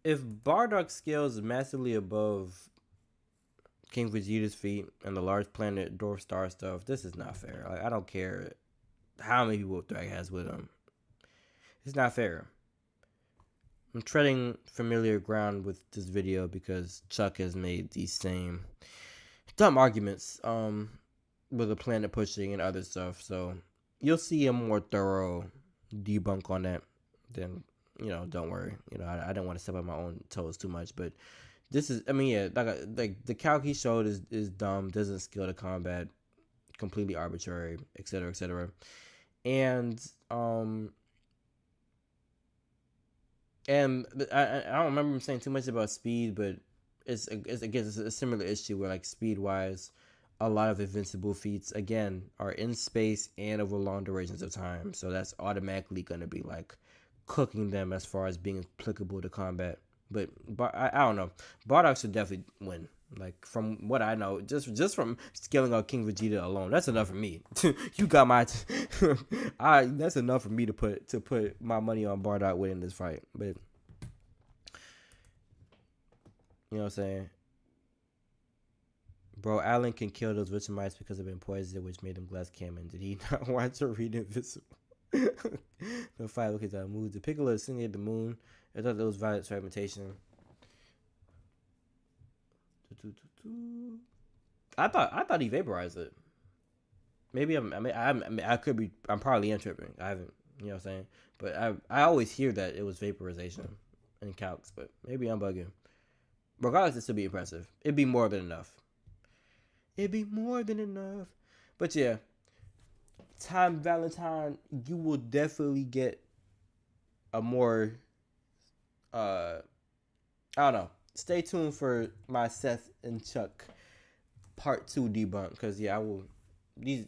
if Bardock scales massively above King Vegeta's feet and the large planet dwarf star stuff, this is not fair. Like, I don't care how many people Thrag has with him. It's not fair. I'm treading familiar ground with this video because Chuck has made these same dumb arguments with the planet pushing and other stuff. So you'll see a more thorough debunk on that. Then, don't worry. I don't want to step on my own toes too much, but this is, like the calc he showed is dumb, doesn't scale to combat, completely arbitrary, etc., etc. And I don't remember him saying too much about speed, but it's a similar issue where, like, speed wise, a lot of invincible feats again are in space and over long durations of time, so that's automatically going to be like cooking them as far as being applicable to combat. But I don't know. Bardock should definitely win. Like, from what I know, just from scaling out King Vegeta alone, that's enough for me. You got my, that's enough for me to put my money on Bardock winning this fight. But you know what I'm saying, bro? Alan can kill those Viltrumites because they've been poisoned, which made them glass cannon. Did he not want to read Invisible? The fight look at that move. The Piccolo incinerated the moon. I thought that was Violet's fragmentation. I thought he vaporized it. Maybe I could be. I'm probably tripping. I haven't. You know what I'm saying? But I always hear that it was vaporization in calcs. But maybe I'm bugging. Regardless, it still be impressive. It'd be more than enough. It'd be more than enough. But yeah, Time Valentine, you will definitely get a more. I don't know. Stay tuned for my Seth and Chuck part 2 debunk, because yeah, I will.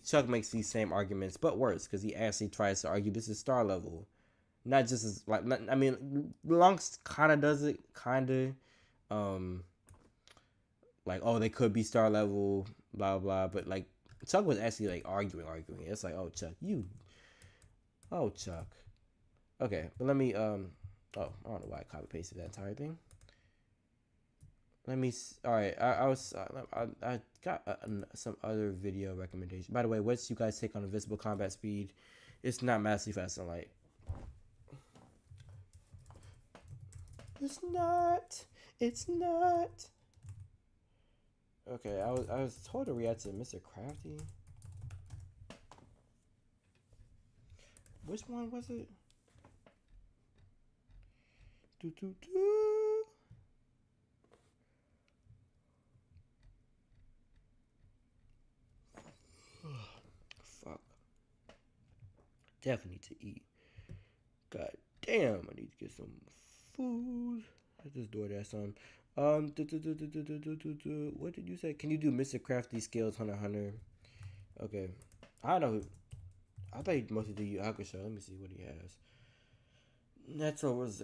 Chuck makes these same arguments, but worse, because he actually tries to argue this is star level, not just as like. I mean, Lunks kind of does it, like, oh, they could be star level, blah blah. But like, Chuck was actually like arguing. It's like, oh Chuck, Chuck. Okay, but let me Oh, I don't know why I copy pasted that entire thing. Let me. All right, I got some other video recommendation. By the way, what's you guys take on invisible combat speed? It's not massively fast and light. It's not. Okay, I was told to react to Mr. Crafty. Which one was it? Fuck. Definitely need to eat. God damn, I need to get some food. I just DoorDash some. What did you say? Can you do Mr. Crafty skills Hunter? Okay. I don't know. I thought he mostly did Yu Hakusho. Let me see what he has. Naruto was.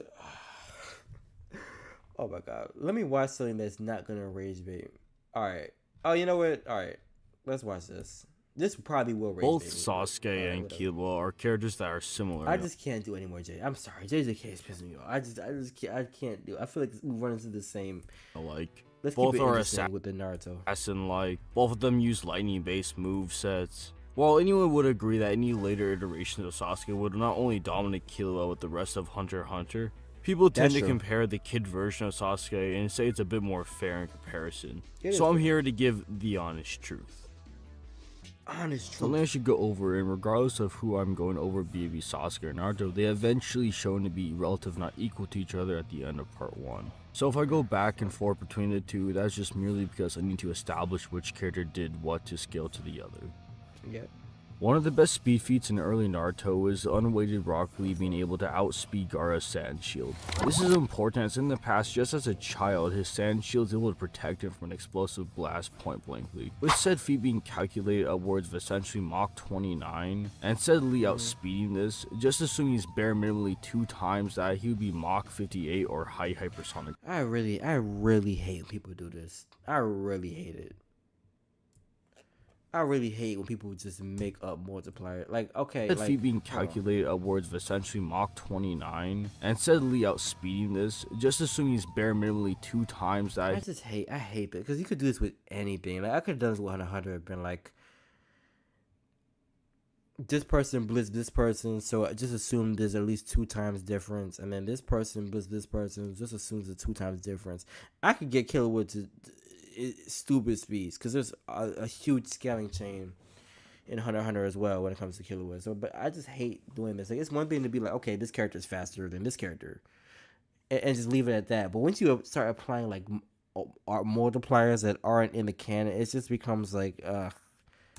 Oh my god. Let me watch something that's not gonna rage bait. Alright. Oh, you know what? Alright. Let's watch this. This probably will rage Both bait. Sasuke and Killua are characters that are similar. I just can't do any more J. I'm sorry. JJK is pissing me off. I can't do it. I feel like we run into the same. Like, let's both keep it are interesting with the Naruto. Like, both of them use lightning-based move sets. While anyone would agree that any later iterations of Sasuke would not only dominate Killua with the rest of Hunter x Hunter, people tend to compare the kid version of Sasuke and say it's a bit more fair in comparison. So I'm here to give the honest truth. Something I should go over, and regardless of who I'm going over, be it Sasuke or Naruto, they eventually shown to be relative, not equal to each other at the end of part 1. So if I go back and forth between the two, that's just merely because I need to establish which character did what to scale to the other. Yep. One of the best speed feats in early Naruto is the unweighted Rock Lee being able to outspeed Gaara's Sand Shield. This is important as in the past, just as a child, his Sand Shield is able to protect him from an explosive blast point blankly. With said feat being calculated upwards of essentially Mach 29, and said Lee outspeeding this, just assuming he's bare minimally 2 times that, he would be Mach 58 or high hypersonic. I really hate when people do this. I really hate it. I really hate when people just make up multiplier. Like, okay, that feat being calculated upwards of essentially Mach 29, and said Lee outspeeding this, just assuming he's bare minimally 2 times that. I hate it because you could do this with anything. Like, I could have done this with Hunter have been like, this person blitz this person, so I just assume there's at least 2 times difference, and then this person blitz this person, just assumes a 2 times difference. I could get Killerwood to stupid speeds because there's a huge scaling chain in Hunter x Hunter as well when it comes to Killerwood. So, but I just hate doing this. Like, it's one thing to be like, okay, this character is faster than this character, and just leave it at that. But once you start applying like multipliers that aren't in the canon, it just becomes like,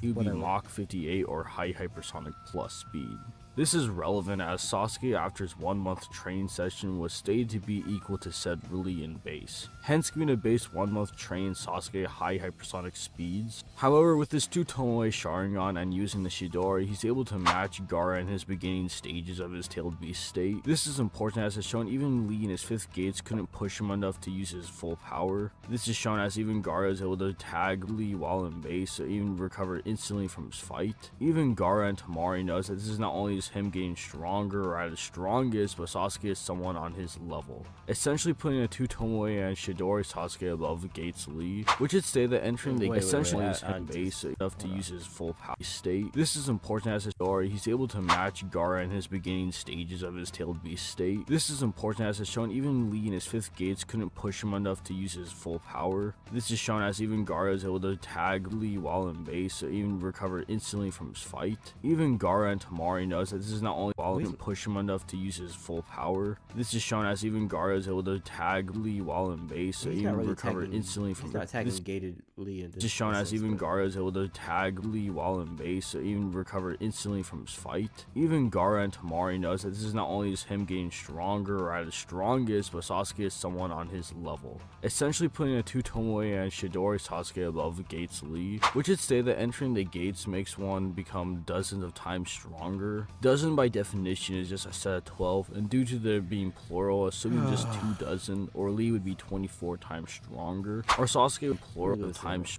you'd be Mach 58 or high hypersonic plus speed. This is relevant as Sasuke, after his 1-month training session, was stated to be equal to said Lee in base, hence giving a base 1-month train Sasuke high hypersonic speeds. However, with his 2 Tomoe Sharingan and using the Chidori, he's able to match Gaara in his beginning stages of his tailed beast state. This is important as it's shown even Lee in his 5th gates couldn't push him enough to use his full power. This is shown as even Gaara is able to tag Lee while in base, so even recover instantly from his fight. Even Gaara and Tamari knows that this is not only him getting stronger or at his strongest, but Sasuke is someone on his level, essentially putting a 2 Tomoe and Chidori Sasuke above Gates Lee, which would say that entering the essentially is him base enough to use his full power state. This is important as his story, he's able to match Gaara in his beginning stages of his tailed beast state. This is important as it's shown even Lee in his 5th gates couldn't push him enough to use his full power. This is shown as even Gaara is able to tag Lee while in base, so even recover instantly from his fight. Even Gaara and Tamari knows that this is not only while can push him enough to use his full power. This is shown as even Gaara is able to tag Lee while in base, so even really recover instantly from not tagging gated Lee. This is shown as even Gaara is able to tag Lee while in base, so even recover instantly from his fight. Even Gaara and Tamari knows that this is not only just him getting stronger or at his strongest, but Sasuke is someone on his level, essentially putting a 2 Tomoe and Chidori Sasuke above Gates Lee, which would say that entering the gates makes one become dozens of times stronger. Dozen by definition is just a set of 12, and due to there being plural, assuming just 2 dozen, or Lee would be 24 times stronger, or Sasuke would plural times.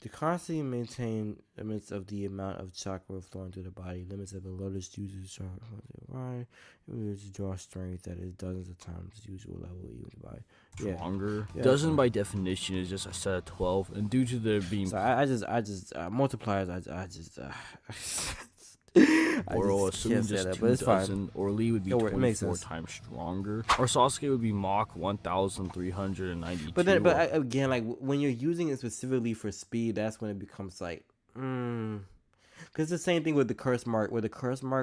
To constantly maintain limits of the amount of chakra flowing through the body, limits of the lotus uses chakra flowing through to draw strength that is dozens of times the usual level even by stronger. Dozen by definition is just a set of 12, and due to there being I just multipliers. or assuming just 2 dozen, or Lee would be 24 times stronger, or Sasuke would be Mach 1,392. But again, like when you're using it specifically for speed, that's when it becomes like, because it's the same thing with the curse mark,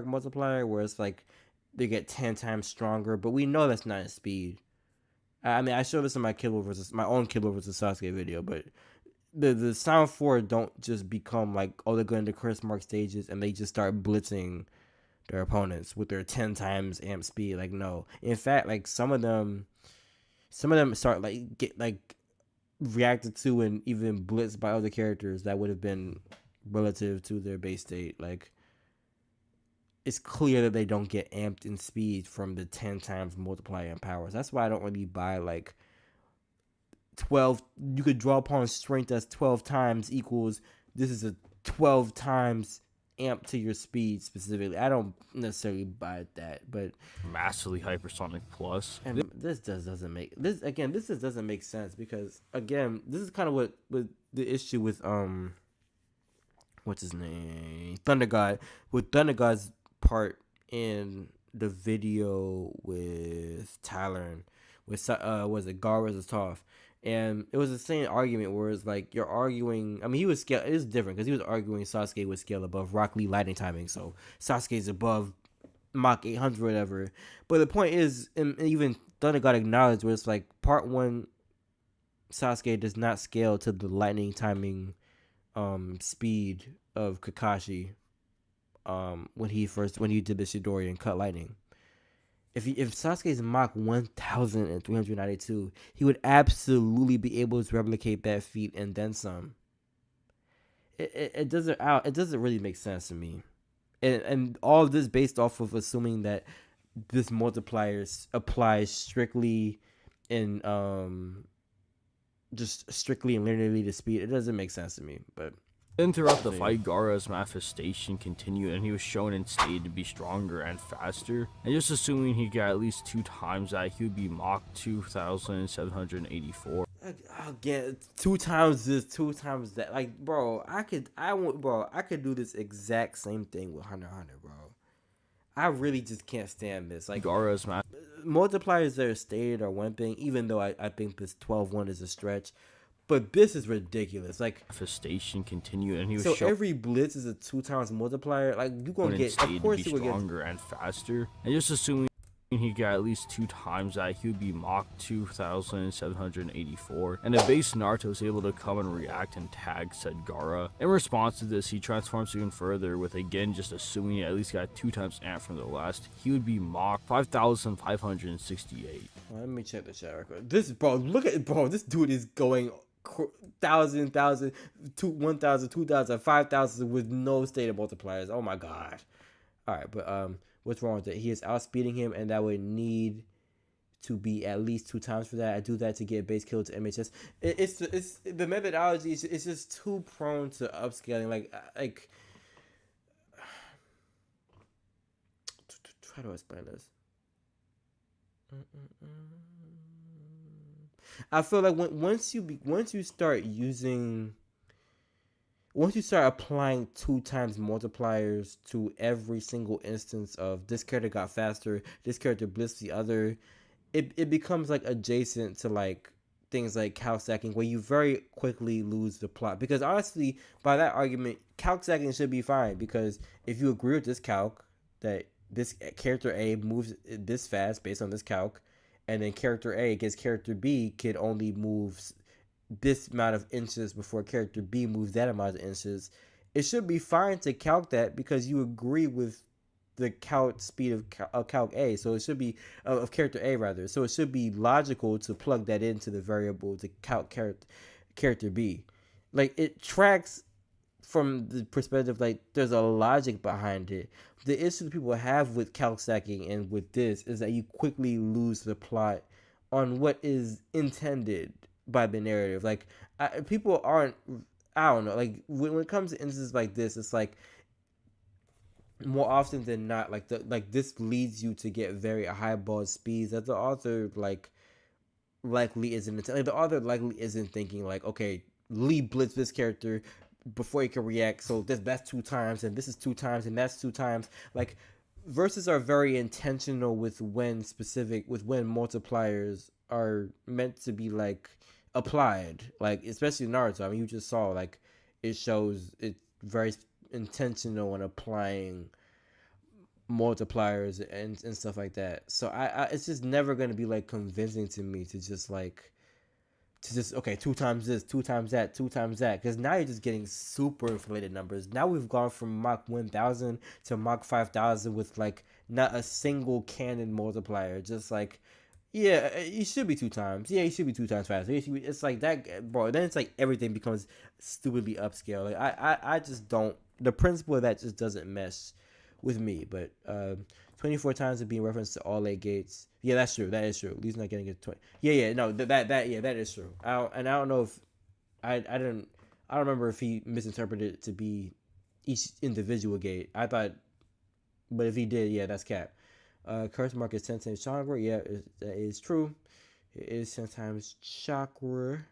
multiplier, where it's like they get 10 times stronger, but we know that's not in speed. I mean, I showed this in my own Killer versus Sasuke video, but the Sound 4 don't just become like, oh, they're going to curse mark stages and they just start blitzing their opponents with their 10 times amp speed. Like, no. In fact, like some of them start like get like reacted to and even blitzed by other characters that would have been relative to their base state. Like it's clear that they don't get amped in speed from the 10 times multiplier in powers. That's why I don't really buy like 12. You could draw upon strength as 12 times equals this is a 12 times amp to your speed specifically. I don't necessarily buy that, but massively hypersonic plus. And this just doesn't make this again. This just doesn't make sense because again, this is kind of what the issue with what's his name, Thunder God, with Thunder God's part in the video with Tyler, with was it Gar versus Toph. And it was the same argument where it's like you're arguing. I mean, he was scale. It was different because he was arguing Sasuke would scale above Rock Lee lightning timing, so Sasuke's above Mach 800 or whatever. But the point is, and even Thunder got acknowledged where it's like part 1, Sasuke does not scale to the lightning timing speed of Kakashi when he did the Chidori and cut lightning. If Sasuke's Mach 1,392, he would absolutely be able to replicate that feat and then some. It doesn't really make sense to me, and all of this based off of assuming that this multiplier applies strictly in just strictly and linearly to speed. It doesn't make sense to me, but. Then throughout the fight, Gaara's manifestation continued, and he was shown and stated to be stronger and faster. And just assuming he got at least 2 times that, he would be Mach 2,784. Again, 2 times this, 2 times that. Like, bro, I could do this exact same thing with Hunter x Hunter, bro. I really just can't stand this. Like, Gaara's multipliers that are stated are one thing, even though I think this 12-1 is a stretch. But this is ridiculous. Like, manifestation continued, and he was so every blitz is a 2 times multiplier. Like, you gonna get, of course, you will get stronger and faster. And just assuming he got at least 2 times that, he would be Mach 2,784. And the base Naruto is able to come and react and tag said Gaara. In response to this, he transforms even further with, again, just assuming he at least got 2 times amp from the last. He would be Mach 5,568. Let me check the chat record. This, bro, look at, bro, this dude is going 1,000, 1,000, 1,000, 2,000, 5,000 with no stated multipliers. Oh my god. All right, but what's wrong with it? He is outspeeding him, and that would need to be at least 2 times for that. I do that to get base kill to MHS. It's the methodology. It's just too prone to upscaling. Like how do I explain this? I feel like once you start applying 2 times multipliers to every single instance of this character got faster, this character blitzed the other, it becomes like adjacent to like things like calc stacking, where you very quickly lose the plot. Because honestly, by that argument, calc stacking should be fine, because if you agree with this calc that this character A moves this fast based on this calc, and then character A against character B could only move this amount of inches before character B moves that amount of inches, it should be fine to calc that because you agree with the calc speed of calc A. So it should be of character A rather. So it should be logical to plug that into the variable to calc character B. Like, it tracks from the perspective, like, there's a logic behind it. The issue that people have with calc stacking and with this is that you quickly lose the plot on what is intended by the narrative. Like, people aren't, I don't know, like, when it comes to instances like this, it's like, more often than not, like, this leads you to get very highball speeds that the author, like, likely isn't, like, the author likely isn't thinking, like, okay, Lee blitzed this character before he can react, so that's 2 times, and this is 2 times, and that's 2 times. Like, verses are very intentional with when multipliers are meant to be, like, applied. Like, especially Naruto. I mean, you just saw, like, it shows it's very intentional in applying multipliers and stuff like that. So I it's just never going to be, like, convincing to me to just, like, okay, 2 times this, 2 times that, 2 times that, because now you're just getting super inflated numbers. Now we've gone from Mach 1,000 to Mach 5,000 with, like, not a single canon multiplier. Just like, yeah, it should be 2 times. Yeah, it should be 2 times faster. It's like that, bro. Then it's like everything becomes stupidly upscale. Like, I just don't. The principle of that just doesn't mesh with me, but 24 times of being referenced to all 8 gates. Yeah, that's true. That is true. Lee's not getting it 20. Yeah, no, that is true. I don't know if I don't remember if he misinterpreted it to be each individual gate. I thought, but if he did, yeah, that's cap. Curse mark is 10 times chakra. Yeah, that is true. It is 10 times chakra.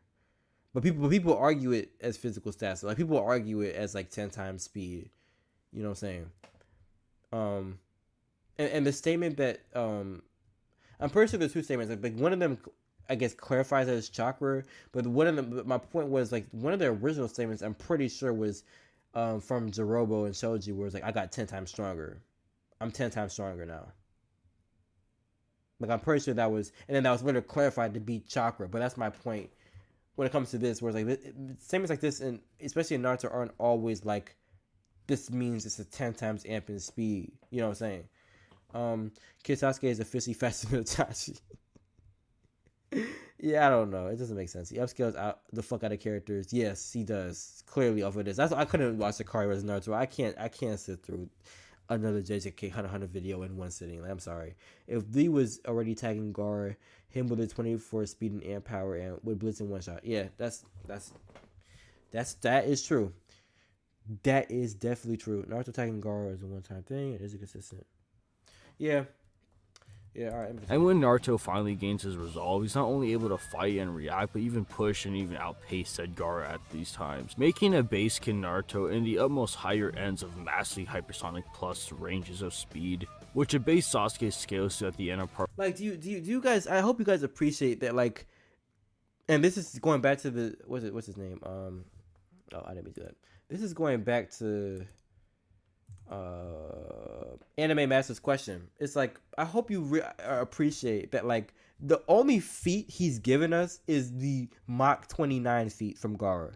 But people argue it as physical stats. Like people argue it as like 10 times speed. You know what I'm saying? And the statement that I'm pretty sure there's 2 statements. Like one of them, I guess, clarifies that it's chakra. But one of them, my point was like one of the original statements, I'm pretty sure was from Zerobo and Shoji, where it's like I got 10 times stronger. I'm 10 times stronger now. Like I'm pretty sure that was, and then that was later clarified to be chakra. But that's my point when it comes to this, where it's like statements like this, and especially in Naruto, aren't always like this means it's a 10 times amp in speed. You know what I'm saying? Kid Sasuke is officially faster than Itachi. Yeah, I don't know. It doesn't make sense. He upscales out the fuck out of characters. Yes, he does. Clearly off of this. That's I couldn't watch the Sakura vs Naruto. I can't sit through another JJK Hunter video in one sitting. Like, I'm sorry. If Lee was already tagging Gaara, him with a 24 speed and amp power and with blitz in one shot. Yeah, that is true. That is definitely true. Naruto tagging Gaara is a one-time thing. It is a consistent. Yeah. Yeah, all right. And when Naruto finally gains his resolve, he's not only able to fight and react, but even push and even outpace said Gaara at these times, making a base Kin Naruto in the utmost higher ends of massively hypersonic plus ranges of speed, which a base Sasuke scales to at the end of part. Like, do you guys? I hope you guys appreciate that. Like, and this is going back to the what's his name? Oh, I didn't mean to do that. This is going back to Anime Master's question. It's like, I hope you appreciate that, like, the only feat he's given us is the Mach 29 feat from Gaara,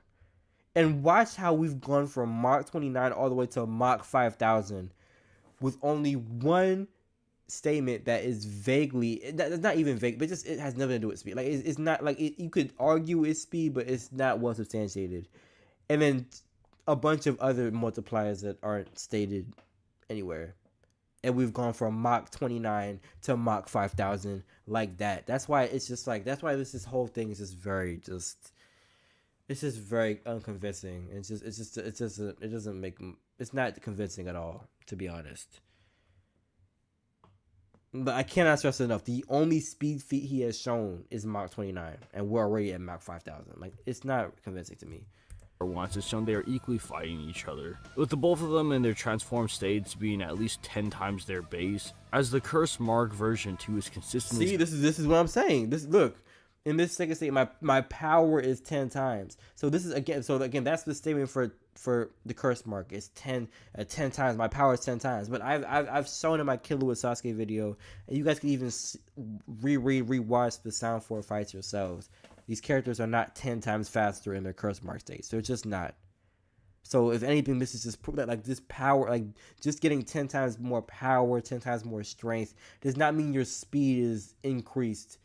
and watch how we've gone from Mach 29 all the way to Mach 5000 with only one statement that is vaguely, that's not even vague, but just it has nothing to do with speed. Like it's not like you could argue it's speed, but it's not well substantiated. And then a bunch of other multipliers that aren't stated anywhere. And we've gone from Mach 29 to Mach 5000 like that. That's why it's just like, that's why this whole thing is just very it's just very unconvincing. It doesn't make, it's not convincing at all, to be honest. But I cannot stress enough, the only speed feat he has shown is Mach 29, and we're already at Mach 5000. Like, it's not convincing to me. Once it's shown they are equally fighting each other, with the both of them in their transformed states being at least 10 times their base, as the Curse Mark version 2 is consistently. See, this is what I'm saying. Look, in this second state, my power is 10 times. So this is again that's the statement for the Curse Mark. It's 10 times. My power is 10 times. But I've shown in my Killer with Sasuke video, and you guys can even rewatch the Sound 4 fights yourselves. These characters are not 10 times faster in their Curse Mark states. They're just not. So if anything, this is just proof that, like, this power, like, just getting 10 times more power, 10 times more strength does not mean your speed is increased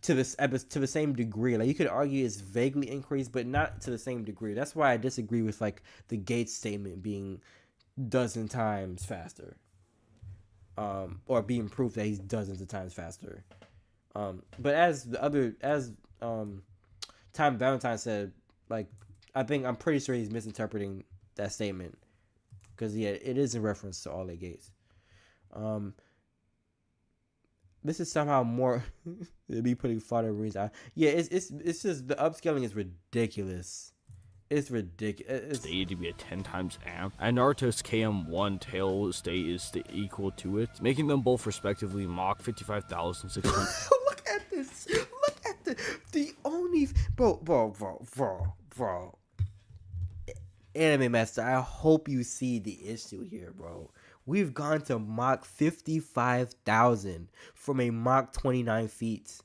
to the same degree. Like, you could argue it's vaguely increased, but not to the same degree. That's why I disagree with, like, the Gates statement being dozen times faster, or being proof that he's dozens of times faster. But as Time Valentine said, like, I'm pretty sure he's misinterpreting that statement, because yeah, it is in reference to all 8 gates. This is somehow more me putting fodder Marines out. Yeah, it's just the upscaling is ridiculous. It's ridiculous. Stated to be a 10 times amp, and Naruto's KM1 tail state is equal to it, making them both respectively Mach 55,600. Look at this. Look at the only bro. Anime Master, I hope you see the issue here, bro. We've gone to Mach 55,000 from a Mach 29 feat.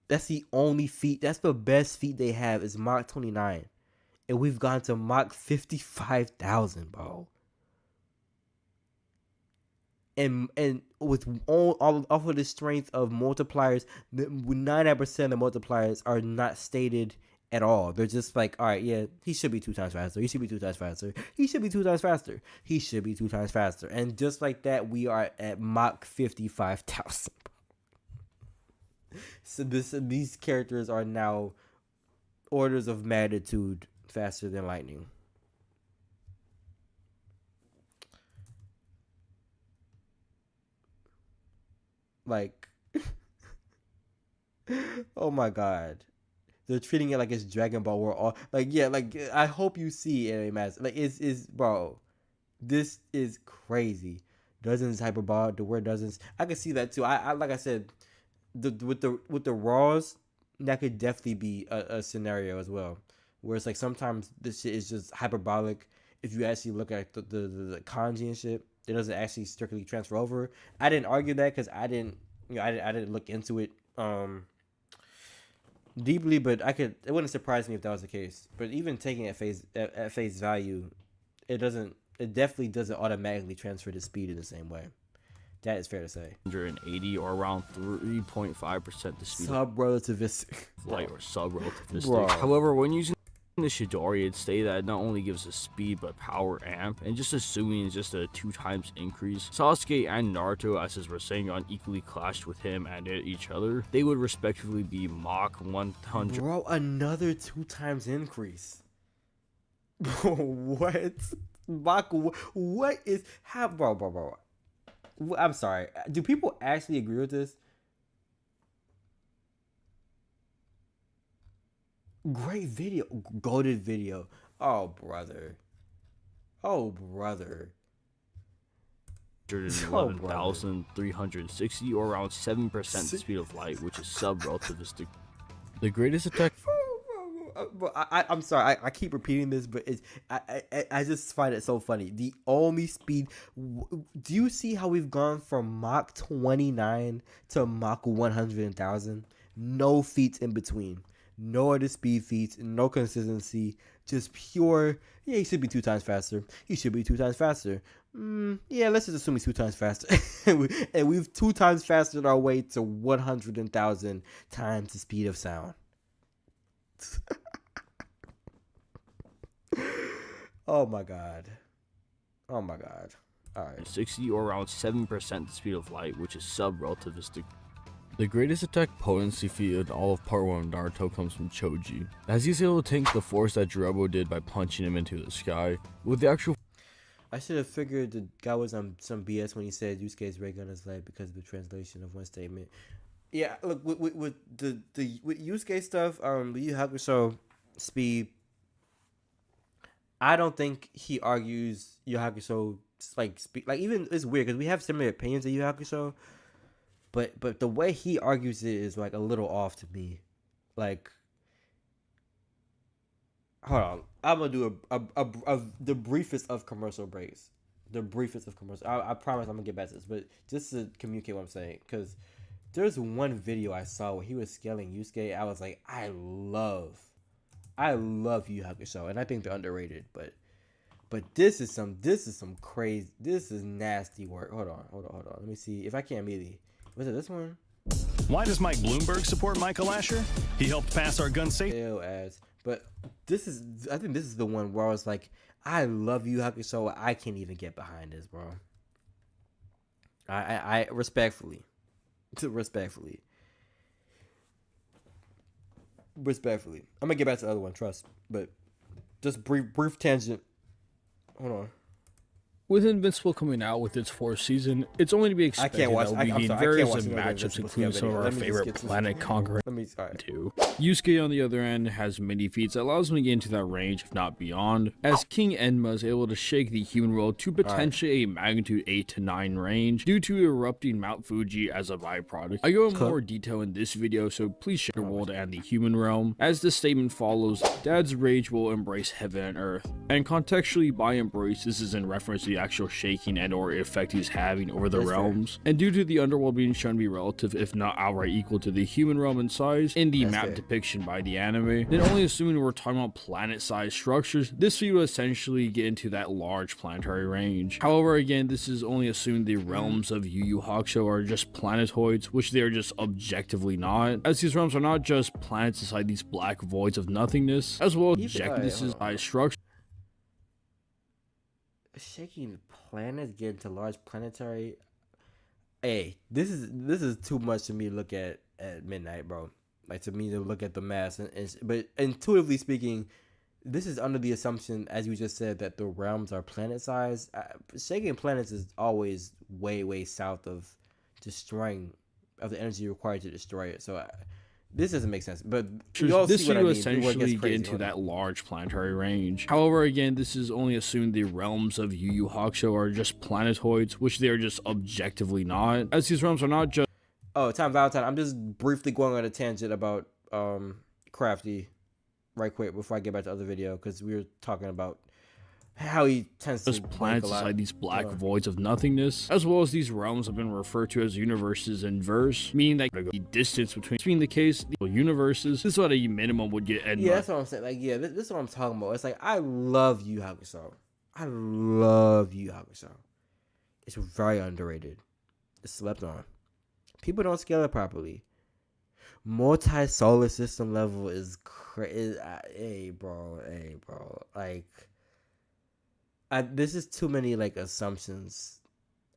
That's the only feat. That's the best feat they have is Mach 29. And we've gone to Mach 55,000, bro. And with all off of the strength of multipliers, 99% of multipliers are not stated at all. They're just like, all right, yeah, he should be 2 times faster. He should be 2 times faster. He should be 2 times faster. He should be 2 times faster. And just like that, we are at Mach 55,000. So these characters are now orders of magnitude faster than lightning. Like, oh my god, they're treating it like it's Dragon Ball. We're all like, yeah, like I hope you see anime master. Like, is bro, this is crazy. Dozens hyperbolic. The word dozens. I can see that too. I like I said, with the raws, that could definitely be a scenario as well, where it's like sometimes this shit is just hyperbolic. If you actually look at the kanji and shit, it doesn't actually strictly transfer over. I didn't argue that because I didn't look into it deeply, but it wouldn't surprise me if that was the case. But even taking it at face value, it definitely doesn't automatically transfer to speed in the same way. That is fair to say. 180 or around 3.5% the speed. Sub-relativistic. Light or sub-relativistic. However, when using the Chidori, it stated that it not only gives us speed but power amp, and just assuming it's just a 2 times increase, Sasuke and Naruto, as his Rasengan equally clashed with him and each other, they would respectively be Mach 100. Bro, another 2 times increase. What? Mach, what is bro? I'm sorry. Do people actually agree with this? Great video. Goated video. Oh, brother. 111,360 or around 7% the speed of light, which is sub-relativistic. The greatest attack... I'm sorry, I keep repeating this, but I just find it so funny. The only speed... Do you see how we've gone from Mach 29 to Mach 100,000? No feats in between. No other speed feats, no consistency, just pure, yeah, he should be 2 times faster. He should be 2 times faster. Yeah, let's just assume he's 2 times faster. And we've 2 times fastered our way to 100,000 times the speed of sound. Oh my god. All right. 60 or around 7% the speed of light, which is sub-relativistic. The greatest attack potency feat in all of Part 1 of Naruto comes from Choji, as he's able to tank the force that Jirobo did by punching him into the sky. With the actual... I should have figured the guy was on some BS when he said Yusuke's ray gun is light because of the translation of one statement. Yeah, look, with Yusuke stuff, the Yu Hakusho speed, I don't think he argues Yu Hakusho like speed. Like, even, it's weird because we have similar opinions of Yu Hakusho. But the way he argues it is like a little off to me. Like, hold on, I'm gonna do the briefest of commercial breaks. The briefest of commercial. I promise I'm gonna get back to this, but just to communicate what I'm saying, because there's one video I saw where he was scaling Yusuke. I was like, I love Yu Hakusho, and I think they're underrated. But this is some crazy. This is nasty work. Hold on. Let me see if I can immediately. Was it this one? Why does Mike Bloomberg support Michael Asher? He helped pass our gun safety. But I think this is the one where I was like, I love Yu Hakusho. I can't even get behind this, bro. I respectfully. I'm gonna get back to the other one, trust. But just brief tangent. Hold on. With Invincible coming out with its 4th season, it's only to be expected that we'll be getting various matchups, including some of our favorite planet conquering too. Yusuke, on the other end, has many feats that allows him to get into that range, if not beyond, as King Enma is able to shake the human world to potentially a magnitude 8 to 9 range due to erupting Mount Fuji as a byproduct. I go into more detail in this video, so please share the world and the human realm. As this statement follows, Dad's rage will embrace heaven and earth, and contextually by embrace, this is in reference to the actual shaking and or effect he's having over the realms. And due to the underworld being shown to be relative, if not outright equal to the human realm in some size in the map depiction by the anime, then only assuming we're talking about planet-sized structures, this feat would essentially get into that large planetary range. However, again, this is only assuming the realms of Yu Yu Hakusho are just planetoids, which they are just objectively not, as these realms are not just planets inside these black voids of nothingness, as well as objectively structures. Shaking planets get into large planetary. Hey, this is too much to me to look at midnight, bro. Like, to me to look at the mass, but intuitively speaking, this is under the assumption, as you just said, that the realms are planet size. Shaking planets is always way south of destroying, of the energy required to destroy it. So this doesn't make sense, but this video essentially get into that large planetary range. However, again, this is only assuming the realms of Yu Yu Hakusho are just planetoids, which they are just objectively not, as these realms are not just. Oh, Time Valentine. I'm just briefly going on a tangent about Crafty, right quick, before I get back to the other video, because we were talking about how he tends to planets inside these black voids of nothingness, as well as these realms have been referred to as universes in verse, meaning that the distance between the case the universes, this is what a minimum would get. Yeah, that's what I'm saying. Like, yeah, this is what I'm talking about. It's like, I love Yu Yu Hakusho. I love Yu Yu Hakusho. It's very underrated. It's slept on. People don't scale it properly. Multi-solar system level is crazy. Hey, bro. Like, this is too many like assumptions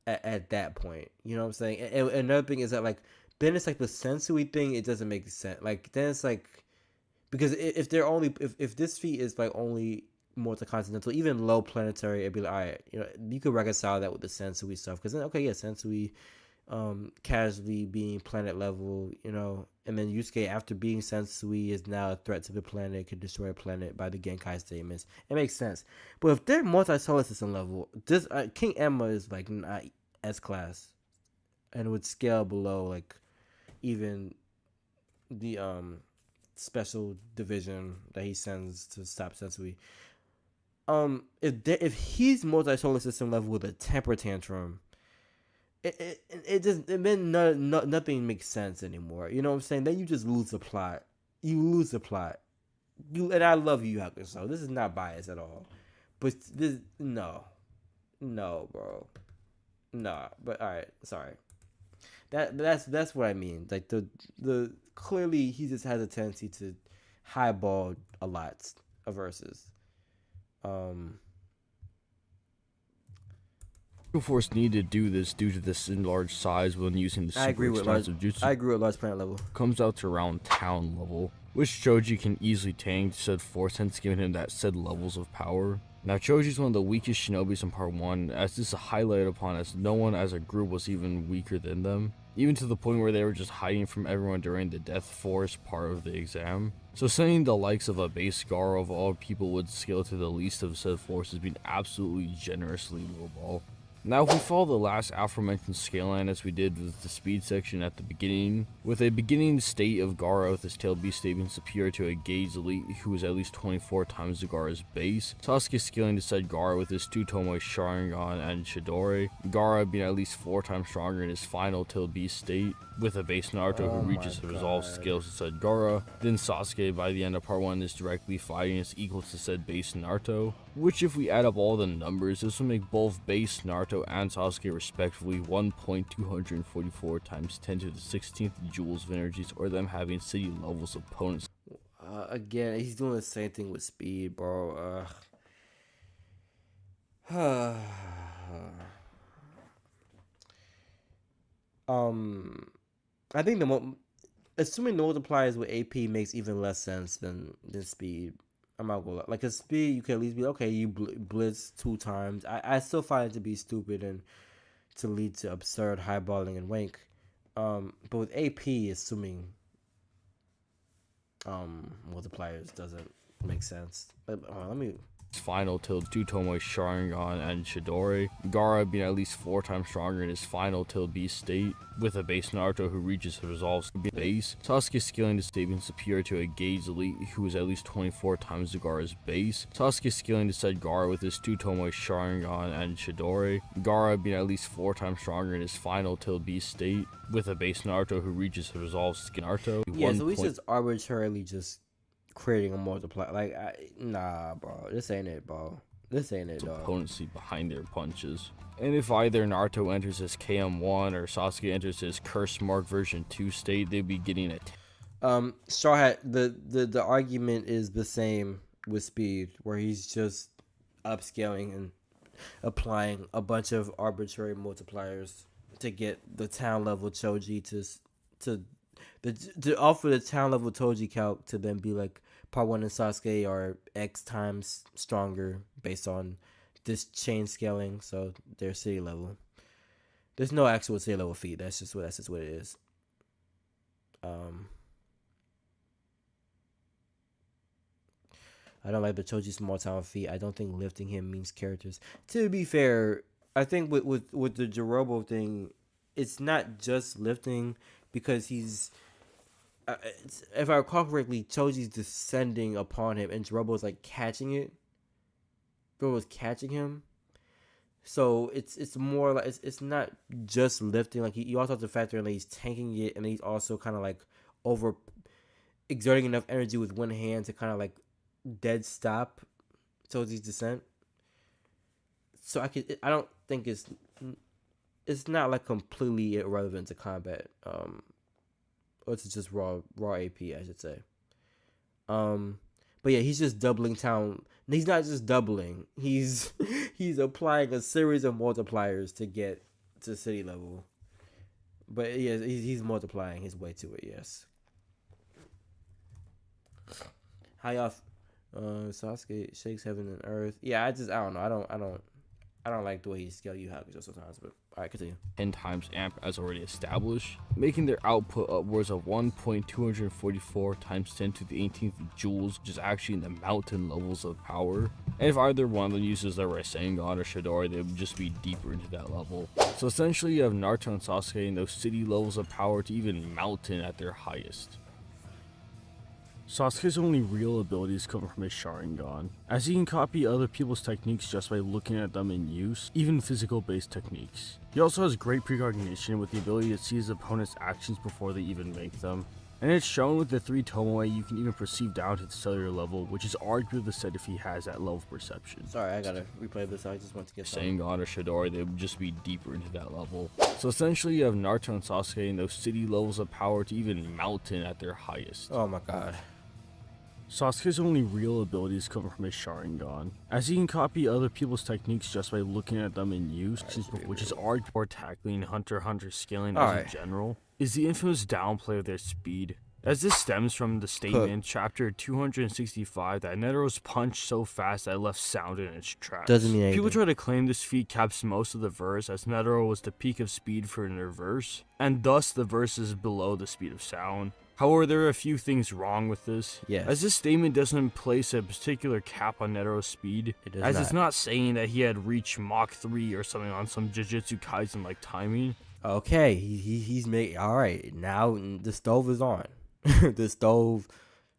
at that point. You know what I'm saying? And another thing is that, like, then it's like the Sensui thing. It doesn't make sense. Like, then it's like, because if they're only if this feat is like only multi-continental, even low planetary, it'd be like, all right, you know, you could reconcile that with the Sensui stuff. Because then, okay, yeah, Sensui casually being planet level, you know, and then Yusuke, after being Sensui, is now a threat to the planet, could destroy a planet by the Genkai statements. It makes sense. But if they're multi-solar system level, this King Emma is like not S-class, and would scale below like even the special division that he sends to stop Sensui. If he's multi-solar system level with a temper tantrum, nothing makes sense anymore. You know what I'm saying? Then you just lose the plot. And I love Yu Yu Hakusho. This is not biased at all. But this, no, bro, nah. But all right, sorry. That's what I mean. Like the clearly he just has a tendency to highball a lot of verses. Force needed to do this due to this large size when using the super expensive jutsu. I agree with large planet level. Comes out to around town level, which Choji can easily tank said force, hence giving him that said levels of power. Now Choji's one of the weakest shinobis in part 1, as this is highlighted upon as no one as a group was even weaker than them, even to the point where they were just hiding from everyone during the death force part of the exam. So saying the likes of a base Garo of all people would scale to the least of said force has been absolutely generously lowball. Now if we follow the last aforementioned scale line as we did with the speed section at the beginning, with a beginning state of Gaara with his tail beast being superior to a Gauge Elite who is at least 24 times the Gaara's base, Sasuke scaling to said Gaara with his 2 Tomoe Sharingan and Chidori, Gaara being at least 4 times stronger in his final tail beast state, with a base Naruto who reaches the resolve scales to said Gaara, then Sasuke by the end of part 1 is directly fighting as equal to said base Naruto, which if we add up all the numbers, this will make both base Naruto and Sasuke respectively 1.244 times 10 to the 16th joules of energies, or them having city levels opponents. Again, he's doing the same thing with speed, bro. I think assuming the multipliers with AP makes even less sense than speed. I'm not gonna lie. Like, a speed, you can at least be okay. You blitz 2 times. I still find it to be stupid and to lead to absurd highballing and wank. But with AP, assuming multipliers doesn't make sense. But let me final tilt to Tomoe's Sharingan and Chidori, Gaara being at least 4 times stronger in his final tilt beast state, with a base Naruto who reaches and resolves base, Sasuke scaling the state being superior to a Gaze Elite who is at least 24 times Gaara's base, Sasuke scaling the said Gaara with his 2 Tomoe Sharingan and Chidori, Gaara being at least 4 times stronger in his final tilt beast state, with a base Naruto who reaches and resolves Naruto. Yeah, so he's just arbitrarily just creating a multiplier. Like, nah, bro. This ain't it, bro. This ain't it, dog. Potency behind their punches. And if either Naruto enters his KM1 or Sasuke enters his Curse Mark version 2 state, they'd be getting it. Straw Hat, the argument is the same with Speed, where he's just upscaling and applying a bunch of arbitrary multipliers to get the town level Choji to offer the town level Toji calc to then be like part 1 and Sasuke are X times stronger based on this chain scaling, so they're city level. There's no actual city level feat. That's just what it is. I don't like the Choji small town feat. I don't think lifting him means characters. To be fair, I think with the Jirobo thing, it's not just lifting, because he's if I recall correctly, Choji's descending upon him and Jirobo's like catching it. Jirobo's catching him. So it's more like it's not just lifting. Like you also have to factor in that he's tanking it, and he's also kind of like over exerting enough energy with one hand to kind of like dead stop Choji's descent. So I don't think it's not like completely irrelevant to combat. Or it's just raw AP, I should say. But yeah, he's just doubling town. He's not just doubling. He's applying a series of multipliers to get to city level. But yeah, he's multiplying his way to it. Yes. How y'all? Sasuke shakes heaven and earth. Yeah, I don't know. I don't like the way he scale Yu Hakusho sometimes, but alright, continue. 10 times amp as already established, making their output upwards of 1.244 times 10 to the 18th joules, which is actually in the mountain levels of power. And if either one of them uses their Rasengan or Chidori, they would just be deeper into that level. So essentially you have Naruto and Sasuke in those city levels of power to even mountain at their highest. Sasuke's only real abilities come from his Sharingan, as he can copy other people's techniques just by looking at them in use, even physical based techniques. He also has great precognition with the ability to see his opponent's actions before they even make them. And it's shown with the 3 Tomoe you can even perceive down to the cellular level, which is arguably the set if he has that level of perception. Sorry, I gotta replay this, I just want to get Rasengan or Chidori, they would just be deeper into that level. So essentially you have Naruto and Sasuke in those city levels of power to even mountain at their highest. Oh my god. Sasuke's only real abilities come from his Sharingan, as he can copy other people's techniques just by looking at them in use, which is arguably for tackling Hunter x Hunter scaling as in general, is the infamous downplay of their speed. As this stems from the statement in chapter 265 that Netero's punched so fast that it left sound in its tracks. Doesn't mean anything. People try to claim this feat caps most of the verse, as Netero was the peak of speed for their verse, and thus the verse is below the speed of sound. However, there are a few things wrong with this, as this statement doesn't place a particular cap on Netero's speed, it's not saying that he had reached Mach 3 or something on some Jujutsu Kaisen-like timing. Okay, he's making, alright, now the stove is on. The stove,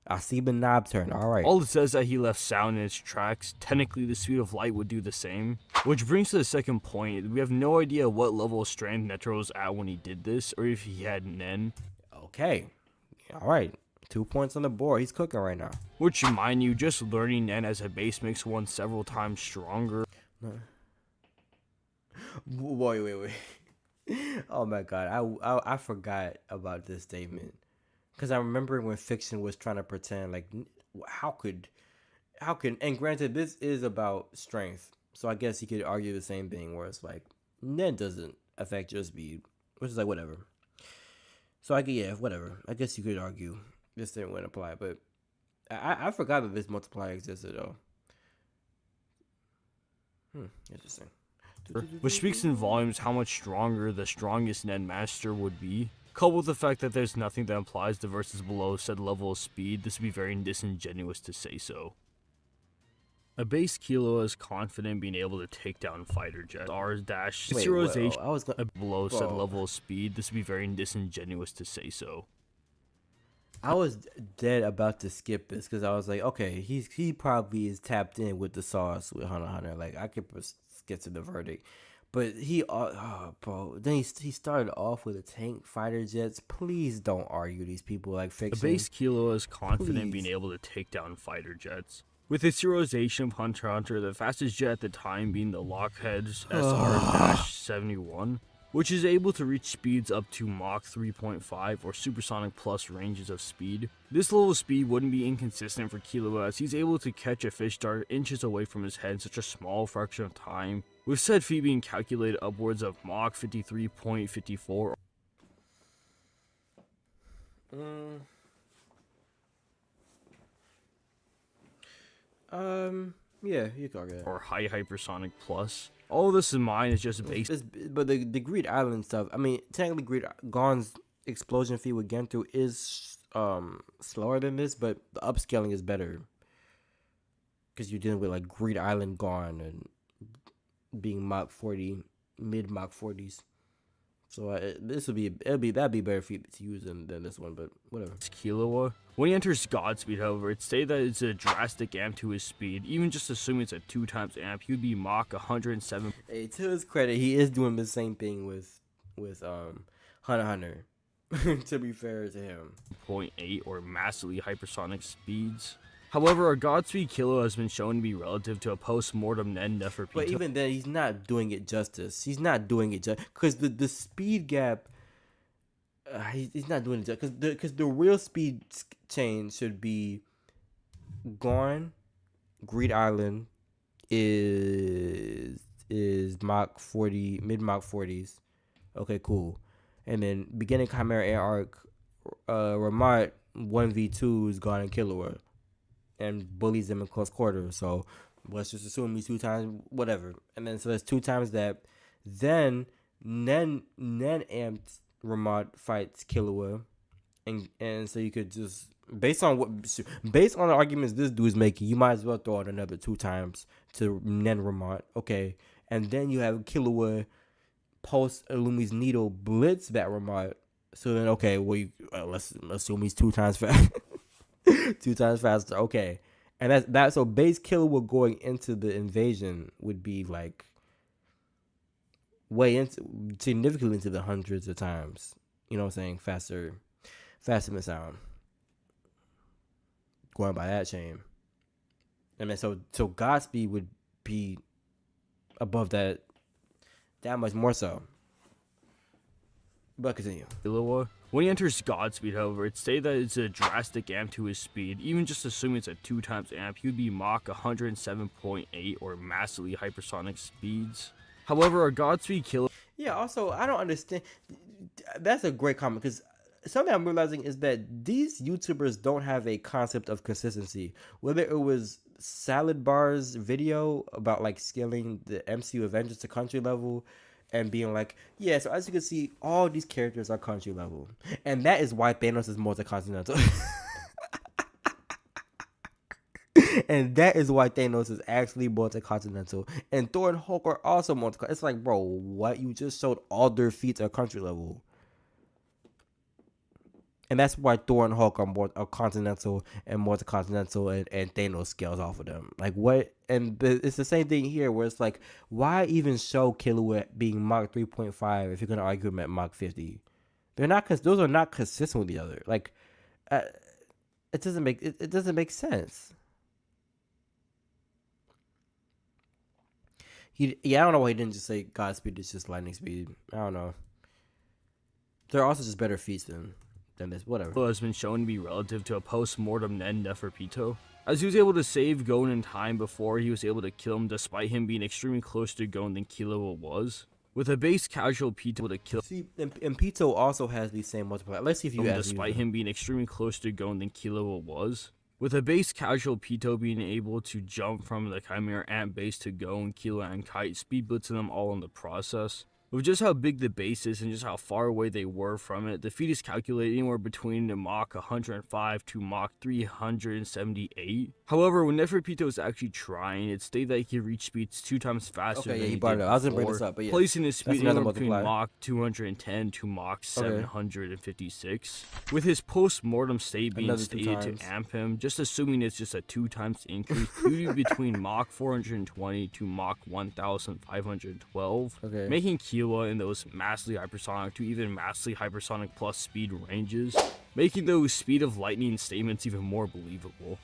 I see the knob turn, alright. All it says that he left sound in its tracks. Technically, the speed of light would do the same. Which brings to the second point, we have no idea what level of strength Netero was at when he did this, or if he had Nen. Okay. Alright, 2 points on the board. He's cooking right now. Which, mind you, just learning Nen as a base makes one several times stronger. Wait. Oh my god, I forgot about this statement. Because I remember when Fiction was trying to pretend, like, how could, and granted, this is about strength. So I guess you could argue the same thing where it's like, Nen doesn't affect your speed. Which is like, whatever. So whatever. I guess you could argue this thing wouldn't apply, but I forgot that this multiplier existed though. Interesting. Which speaks in volumes how much stronger the strongest Nen master would be. Coupled with the fact that there's nothing that implies the verse is below said level of speed, this would be very disingenuous to say so. A base Killua is confident in being able to take down fighter jets. Serialization below said level of speed. This would be very disingenuous to say so. I was dead about to skip this because I was like, okay, he probably is tapped in with the sauce with Hunter x Hunter. Like I could get to the verdict, but bro. Then he started off with a tank, fighter jets. Please don't argue these people like fiction. A base Killua is confident in being able to take down fighter jets. With its serialization of Hunter x Hunter, the fastest jet at the time being the Lockheed SR-71. Which is able to reach speeds up to Mach 3.5 or supersonic plus ranges of speed. This level of speed wouldn't be inconsistent for Killua as he's able to catch a fish dart inches away from his head in such a small fraction of time, with said feat being calculated upwards of Mach 53.54. Yeah, you can get it. Or high hypersonic plus. All this in mind is just based. But the Greed Island stuff, I mean, technically Gon's explosion feat with Gentoo is slower than this, but the upscaling is better. Because you're dealing with like Greed Island Gon and being Mach 40, mid Mach 40s. So that'd be better feat to use than this one, but whatever. Killua. When he enters Godspeed, however, it's stated that it's a drastic amp to his speed. Even just assuming it's a 2 times amp, he would be Mach 107. Hey, to his credit, he is doing the same thing with Hunter x Hunter. To be fair to him. 0.8 or massively hypersonic speeds. However, a Godspeed Killua has been shown to be relative to a post-mortem Nen Neferpitou. But even then, he's not doing it justice. He's not doing it justice. Because the speed gap, he's not doing it justice. Because the real speed change should be Gon, Greed Island is Mach 40, mid-Mach 40s. Okay, cool. And then beginning Chimera Air Arc, Ramat 1v2 is Gon and Killua. And bullies them in close quarters. So let's just assume he's 2 times, whatever. And then so that's 2 times that. Then Nen amped Ramat fights Killua, and so you could just based on the arguments this dude is making, you might as well throw out another 2 times to Nen Ramat. Okay, and then you have Killua post Illumi's Needle blitz that Ramat. So then okay, well let's assume he's 2 times fast. 2 times faster, okay, and that's so base Killua going into the invasion would be like significantly into the hundreds of times. You know what I'm saying? Faster than sound. Going by that chain, and then so Godspeed would be above that much more so. But continue. Killua. When he enters Godspeed, however, it's stated that it's a drastic amp to his speed. Even just assuming it's a 2 times amp, he would be Mach 107.8 or massively hypersonic speeds. However, a Godspeed Killua. Yeah, also, I don't understand. That's a great comment because something I'm realizing is that these YouTubers don't have a concept of consistency. Whether it was Salad Bar's video about like scaling the MCU Avengers to country level, and being like, yeah, so as you can see, all these characters are country level. And that is why Thanos is multi-continental. And that is why Thanos is actually multi-continental. And Thor and Hulk are also multi-continental. It's like, bro, what? You just showed all their feats are country level. And that's why Thor and Hulk are continental and multi-continental, and Thanos scales off of them. Like, what? And it's the same thing here, where it's like, why even show Killua being Mach 3.5 if you're going to argue him at Mach 50? Those are not consistent with each other. Like, it doesn't make sense. I don't know why he didn't just say Godspeed is just lightning speed. I don't know. They're also just better feats than this, whatever. Has been shown to be relative to a post-mortem Nen Neferpitou, as he was able to save Gon in time before he was able to kill him, despite him being extremely closer to Gon than Killua was. With a base casual Pitou to kill. See, and Pitou also has these same multipliers. Let's see if you guys despite him being extremely closer to Gon than Killua was. With a base casual Pitou being able to jump from the Chimera Ant base to Gon, Killua, and Kite, speed blitzing them all in the process. With just how big the base is and just how far away they were from it, the feat is calculated anywhere between Mach 105 to Mach 378. However, when Neferpito was actually trying, it stated that he could reach speeds 2 times faster than he did before, I was gonna bring this up, but yeah. Placing his speed anywhere between Mach 210 to Mach 756. With his post-mortem state being stated to amp him, just assuming it's just a 2 times increase, he would be between Mach 420 to Mach 1512, making Killua in those massively hypersonic to even massively hypersonic plus speed ranges, making those speed of lightning statements even more believable.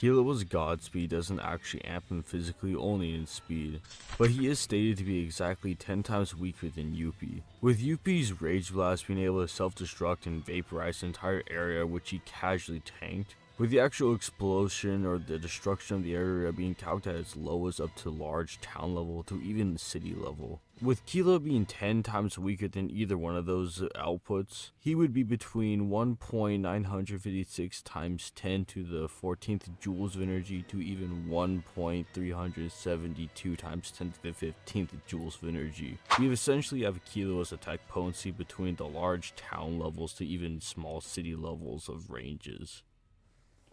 Killua's Godspeed doesn't actually amp him physically, only in speed, but he is stated to be exactly 10 times weaker than Yuppie, with Yuppie's Rage Blast being able to self-destruct and vaporize the entire area which he casually tanked, with the actual explosion or the destruction of the area being calculated as low as up to large town level to even city level. With Killua being 10 times weaker than either one of those outputs, he would be between 1.956 times 10 to the 14th joules of energy to even 1.372 times 10 to the 15th joules of energy. We essentially have Killua's attack potency between the large town levels to even small city levels of ranges.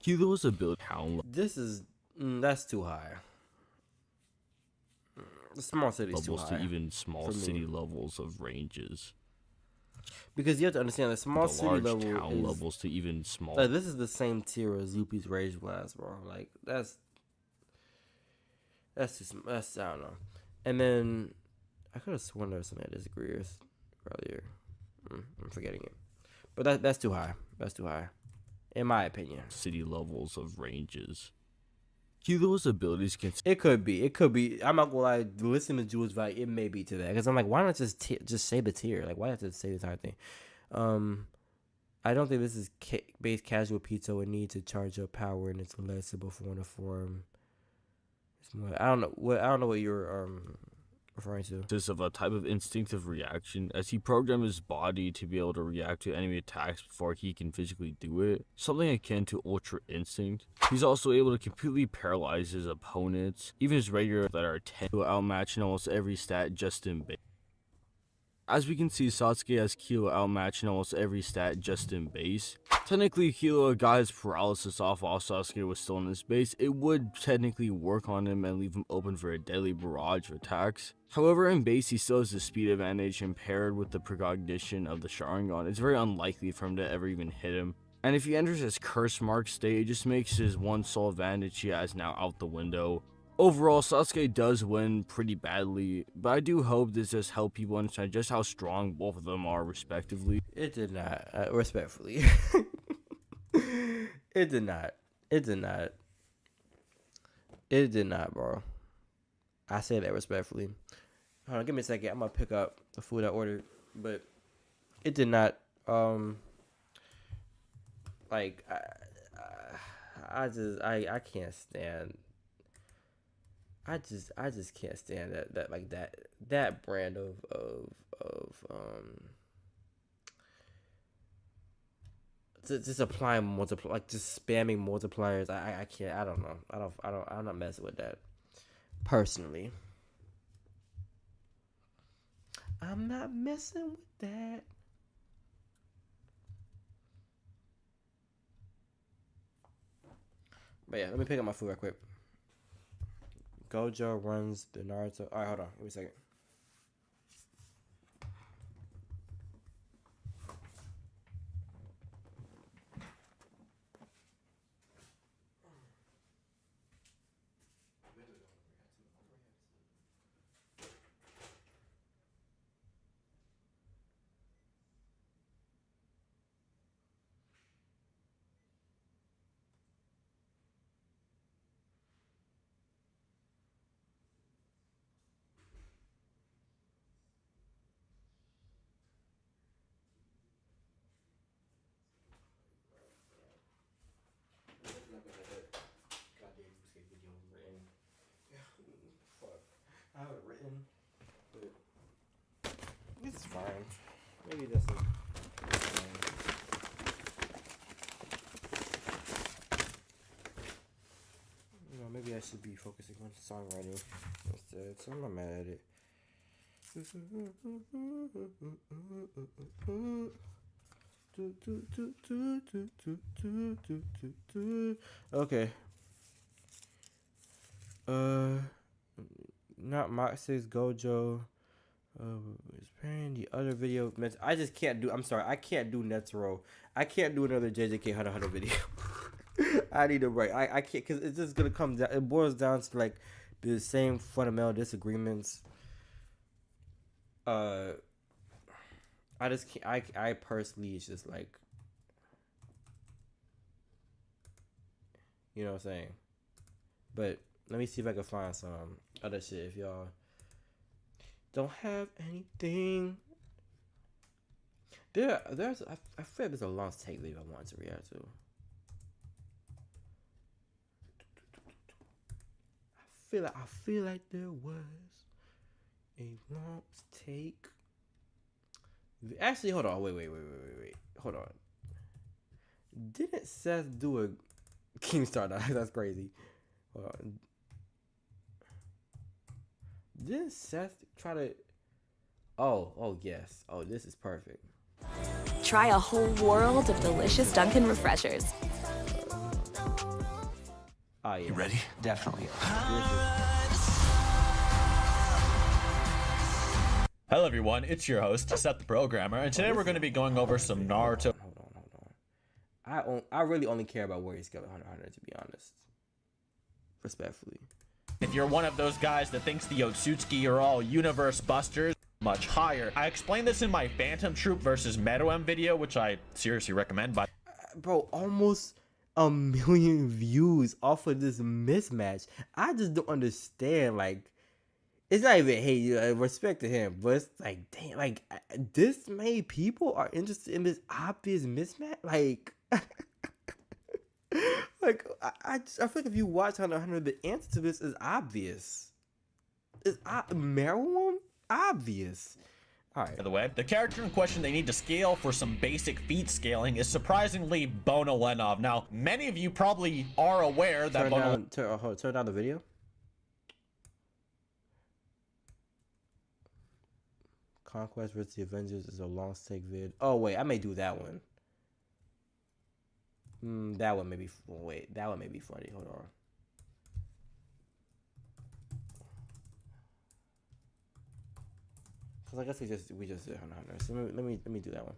Killua's ability This is that's too high. The small cities too high to even small city levels of ranges. Because you have to understand the small city level town levels to even small. Like, this is the same tier as Yuppie's Rage Blast, bro. Like that's I don't know. And then I could have sworn there was something I disagree with earlier. I'm forgetting it, but that's too high. That's too high. In my opinion. City levels of ranges. Killua's abilities can... It could be. I'm not gonna lie. Listening to Jules value, it may be to that. Because I'm like, why not just say the tier? Like, why have to say the entire thing? I don't think this is base casual pizza would need to charge up power in its legible form. It's more. I don't know what you're referring to. This of a type of instinctive reaction, as he programmed his body to be able to react to enemy attacks before he can physically do it, something akin to Ultra Instinct. He's also able to completely paralyze his opponents, even his regular that are 10 to outmatch in almost every stat just in base. As we can see, Sasuke has Killua outmatched in almost every stat just in base. Technically, Killua got his paralysis off while Sasuke was still in his base. It would technically work on him and leave him open for a deadly barrage of attacks. However, in base, he still has the speed advantage, and paired with the precognition of the Sharingan, it's very unlikely for him to ever even hit him. And if he enters his curse mark state, it just makes his one soul advantage he has now out the window. Overall, Sasuke does win pretty badly, but I do hope this just helps people understand just how strong both of them are respectively. It did not, respectfully. It did not, bro. I say that respectfully. Hold on, give me a second. I'm gonna pick up the food I ordered, but it did not. Like I can't stand. I just can't stand that brand of just applying just spamming multipliers. I can't. I don't know. I'm not messing with that personally. I'm not messing with that. But yeah, let me pick up my food real quick. Gojo runs the Naruto. All right, hold on. Give me a second. I have it written, but it's fine. Maybe that's a. Maybe I should be focusing on songwriting instead. So I'm not mad at it. Okay. Not Mox's Gojo. Is playing the other video. I just can't do. I'm sorry. I can't do Netero. I can't do another JJK Hunter video. I need to write. I can't, because it's just gonna come down. It boils down to like the same fundamental disagreements. I just can't. I personally, it's just like, you know what I'm saying. But let me see if I can find some other shit. If y'all don't have anything, there's I feel there's a long take video I wanted to react to. I feel like there was a long take. Actually, hold on. Wait. Hold on. Didn't Seth do a Keemstar? That's crazy. Hold on. Didn't Seth try to? Oh yes. Oh, this is perfect. Try a whole world of delicious Dunkin' refreshers. Oh yeah. You ready? Definitely. Hello everyone, it's your host, Seth the Programmer, and today we're going to be going over some Naruto. Hold on. I really only care about Warrior Scale Hunter x Hunter, to be honest. Respectfully. If you're one of those guys that thinks the Otsutsuki are all universe busters, much higher. I explained this in my Phantom Troop versus Meruem video, which I seriously recommend. But bro, almost 1 million views off of this mismatch. I just don't understand. Like, it's not even hate, respect to him, but it's like, damn, like this many people are interested in this obvious mismatch. Like, like I feel like if you watch Hunter x Hunter, the answer to this is obvious. Is Meruem obvious? All right. By the way, the character in question they need to scale for some basic feat scaling is surprisingly Bono Lenov. Now, many of you probably are aware that turn down the video. Conquest vs. the Avengers is a long take vid. Oh wait, I may do that one. That one may be. Wait, that one may be funny. Hold on. Cause I guess we just did Hunter x Hunter. So let me do that one.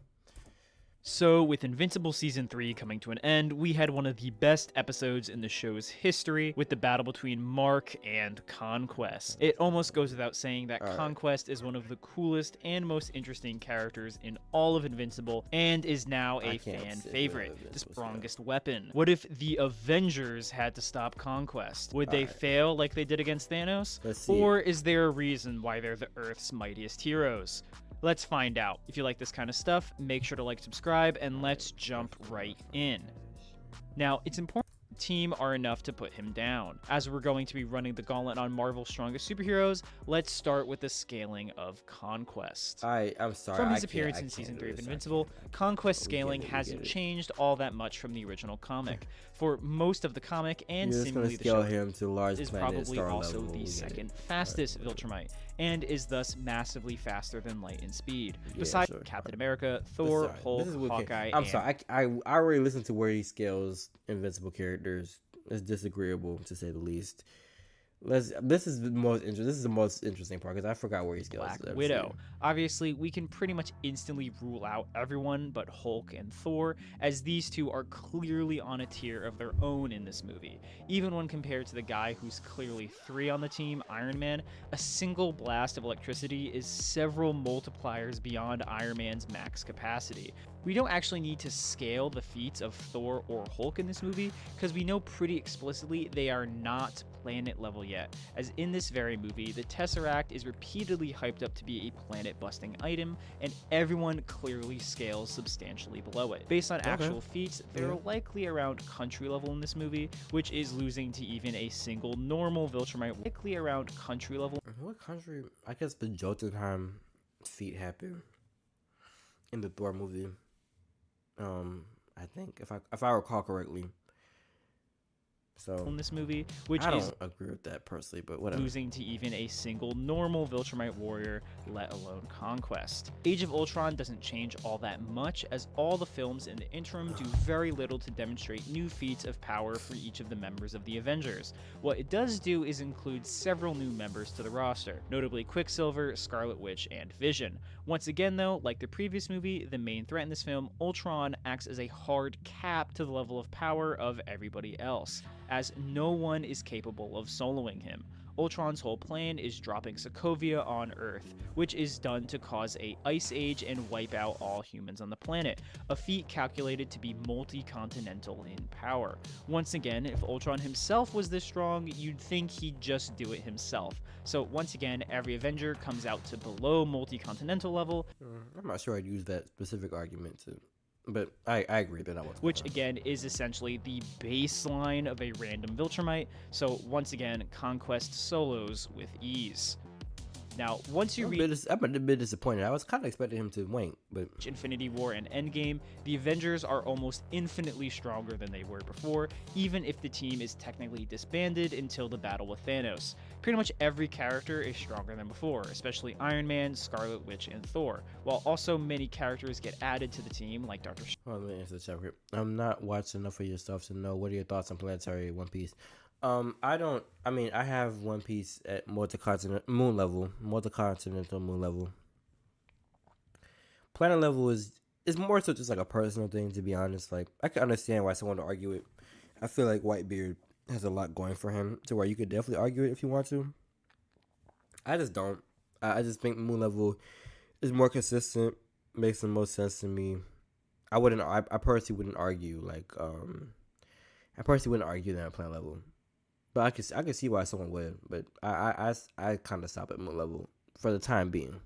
So, with Invincible Season 3 coming to an end, we had one of the best episodes in the show's history with the battle between Mark and Conquest. It almost goes without saying that Conquest is one of the coolest and most interesting characters in all of Invincible and is now a fan favorite, the strongest weapon. What if the Avengers had to stop Conquest? Would they fail like they did against Thanos? Or is there a reason why they're the Earth's mightiest heroes? Let's find out. If you like this kind of stuff, make sure to like, subscribe, and let's jump right in. Now, it's important the team are enough to put him down. As we're going to be running the gauntlet on Marvel's strongest superheroes, let's start with the scaling of Conquest. I'm sorry. From his appearance in Season 3 of Invincible, Conquest scaling hasn't changed all that much from the original comic. For most of the comic and seemingly the show, him to large is probably also the second fastest Viltrumite, and is thus massively faster than light in speed. Besides Captain America, Thor, Hulk, Hawkeye, I'm sorry. I already listened to where he scales Invincible characters. It's disagreeable to say the least. This is the most interesting part because I forgot where he scales. Black Widow. Obviously, we can pretty much instantly rule out everyone but Hulk and Thor, as these two are clearly on a tier of their own in this movie. Even when compared to the guy who's clearly 3 on the team, Iron Man, a single blast of electricity is several multipliers beyond Iron Man's max capacity. We don't actually need to scale the feats of Thor or Hulk in this movie, because we know pretty explicitly they are not planet level yet, as in this very movie, the Tesseract is repeatedly hyped up to be a planet-busting item, and everyone clearly scales substantially below it. Based on actual feats, they're likely around country level in this movie, which is losing to even a single normal Viltrumite, likely around country level. What country? I guess the Jotunheim feat happened in the Thor movie. I think if I recall correctly. So in this movie, which I don't agree with that personally, but whatever. Losing to even a single normal Viltrumite warrior, let alone Conquest. Age of Ultron doesn't change all that much, as all the films in the interim do very little to demonstrate new feats of power for each of the members of the Avengers. What it does do is include several new members to the roster, notably Quicksilver, Scarlet Witch, and Vision. Once again though, like the previous movie, the main threat in this film, Ultron acts as a hard cap to the level of power of everybody else, as no one is capable of soloing him. Ultron's whole plan is dropping Sokovia on Earth, which is done to cause a ice age and wipe out all humans on the planet, a feat calculated to be multi-continental in power. Once again, if Ultron himself was this strong, you'd think he'd just do it himself. So once again, every Avenger comes out to below multi-continental level. I'm not sure I'd use that specific argument to, but I agree that I was. Which again is essentially the baseline of a random Viltrumite, so once again, Conquest solos with ease. Now, once you reach... I'm a bit disappointed. I was kind of expecting him to wank, but... Infinity War and Endgame, the Avengers are almost infinitely stronger than they were before, even if the team is technically disbanded until the battle with Thanos. Pretty much every character is stronger than before, especially Iron Man, Scarlet Witch, and Thor, while also many characters get added to the team, like Dr. Hold on, let me answer the chat here. I'm not watching enough of your stuff to know what are your thoughts on Planetary One Piece. I have One Piece at multi-continental moon level. Planet level is more so just like a personal thing, to be honest. Like, I can understand why someone would argue it. I feel like Whitebeard has a lot going for him to where you could definitely argue it if you want to. I just don't. I just think moon level is more consistent, makes the most sense to me. I personally wouldn't argue that at planet level. But I can see why someone would, but I kind of stop at moon level for the time being.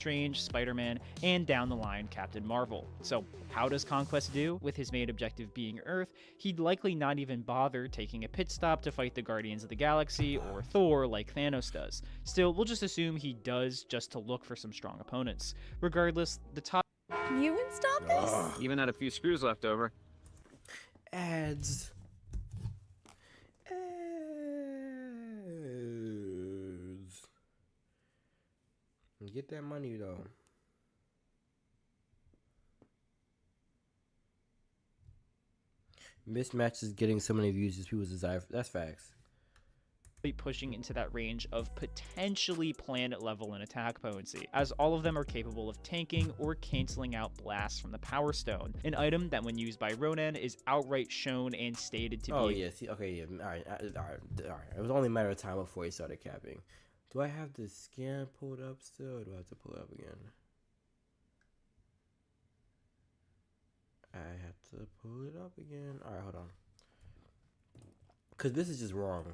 Strange, Spider-Man, and down the line, Captain Marvel. So how does Conquest do? With his main objective being Earth, he'd likely not even bother taking a pit stop to fight the Guardians of the Galaxy or Thor like Thanos does. Still, we'll just assume he does just to look for some strong opponents. Regardless, the top... You installed this? Even had a few screws left over. Ads. Get that money though. Mismatches getting so many views as people's desire. That's facts. Pushing into that range of potentially planet level and attack potency, as all of them are capable of tanking or canceling out blasts from the Power Stone, an item that when used by Ronan is outright shown and stated to be... Oh yeah, okay, yeah, alright. It was only a matter of time before he started capping. Do I have the scan pulled up still, or do I have to pull it up again? I have to pull it up again. Alright, hold on. Because this is just wrong.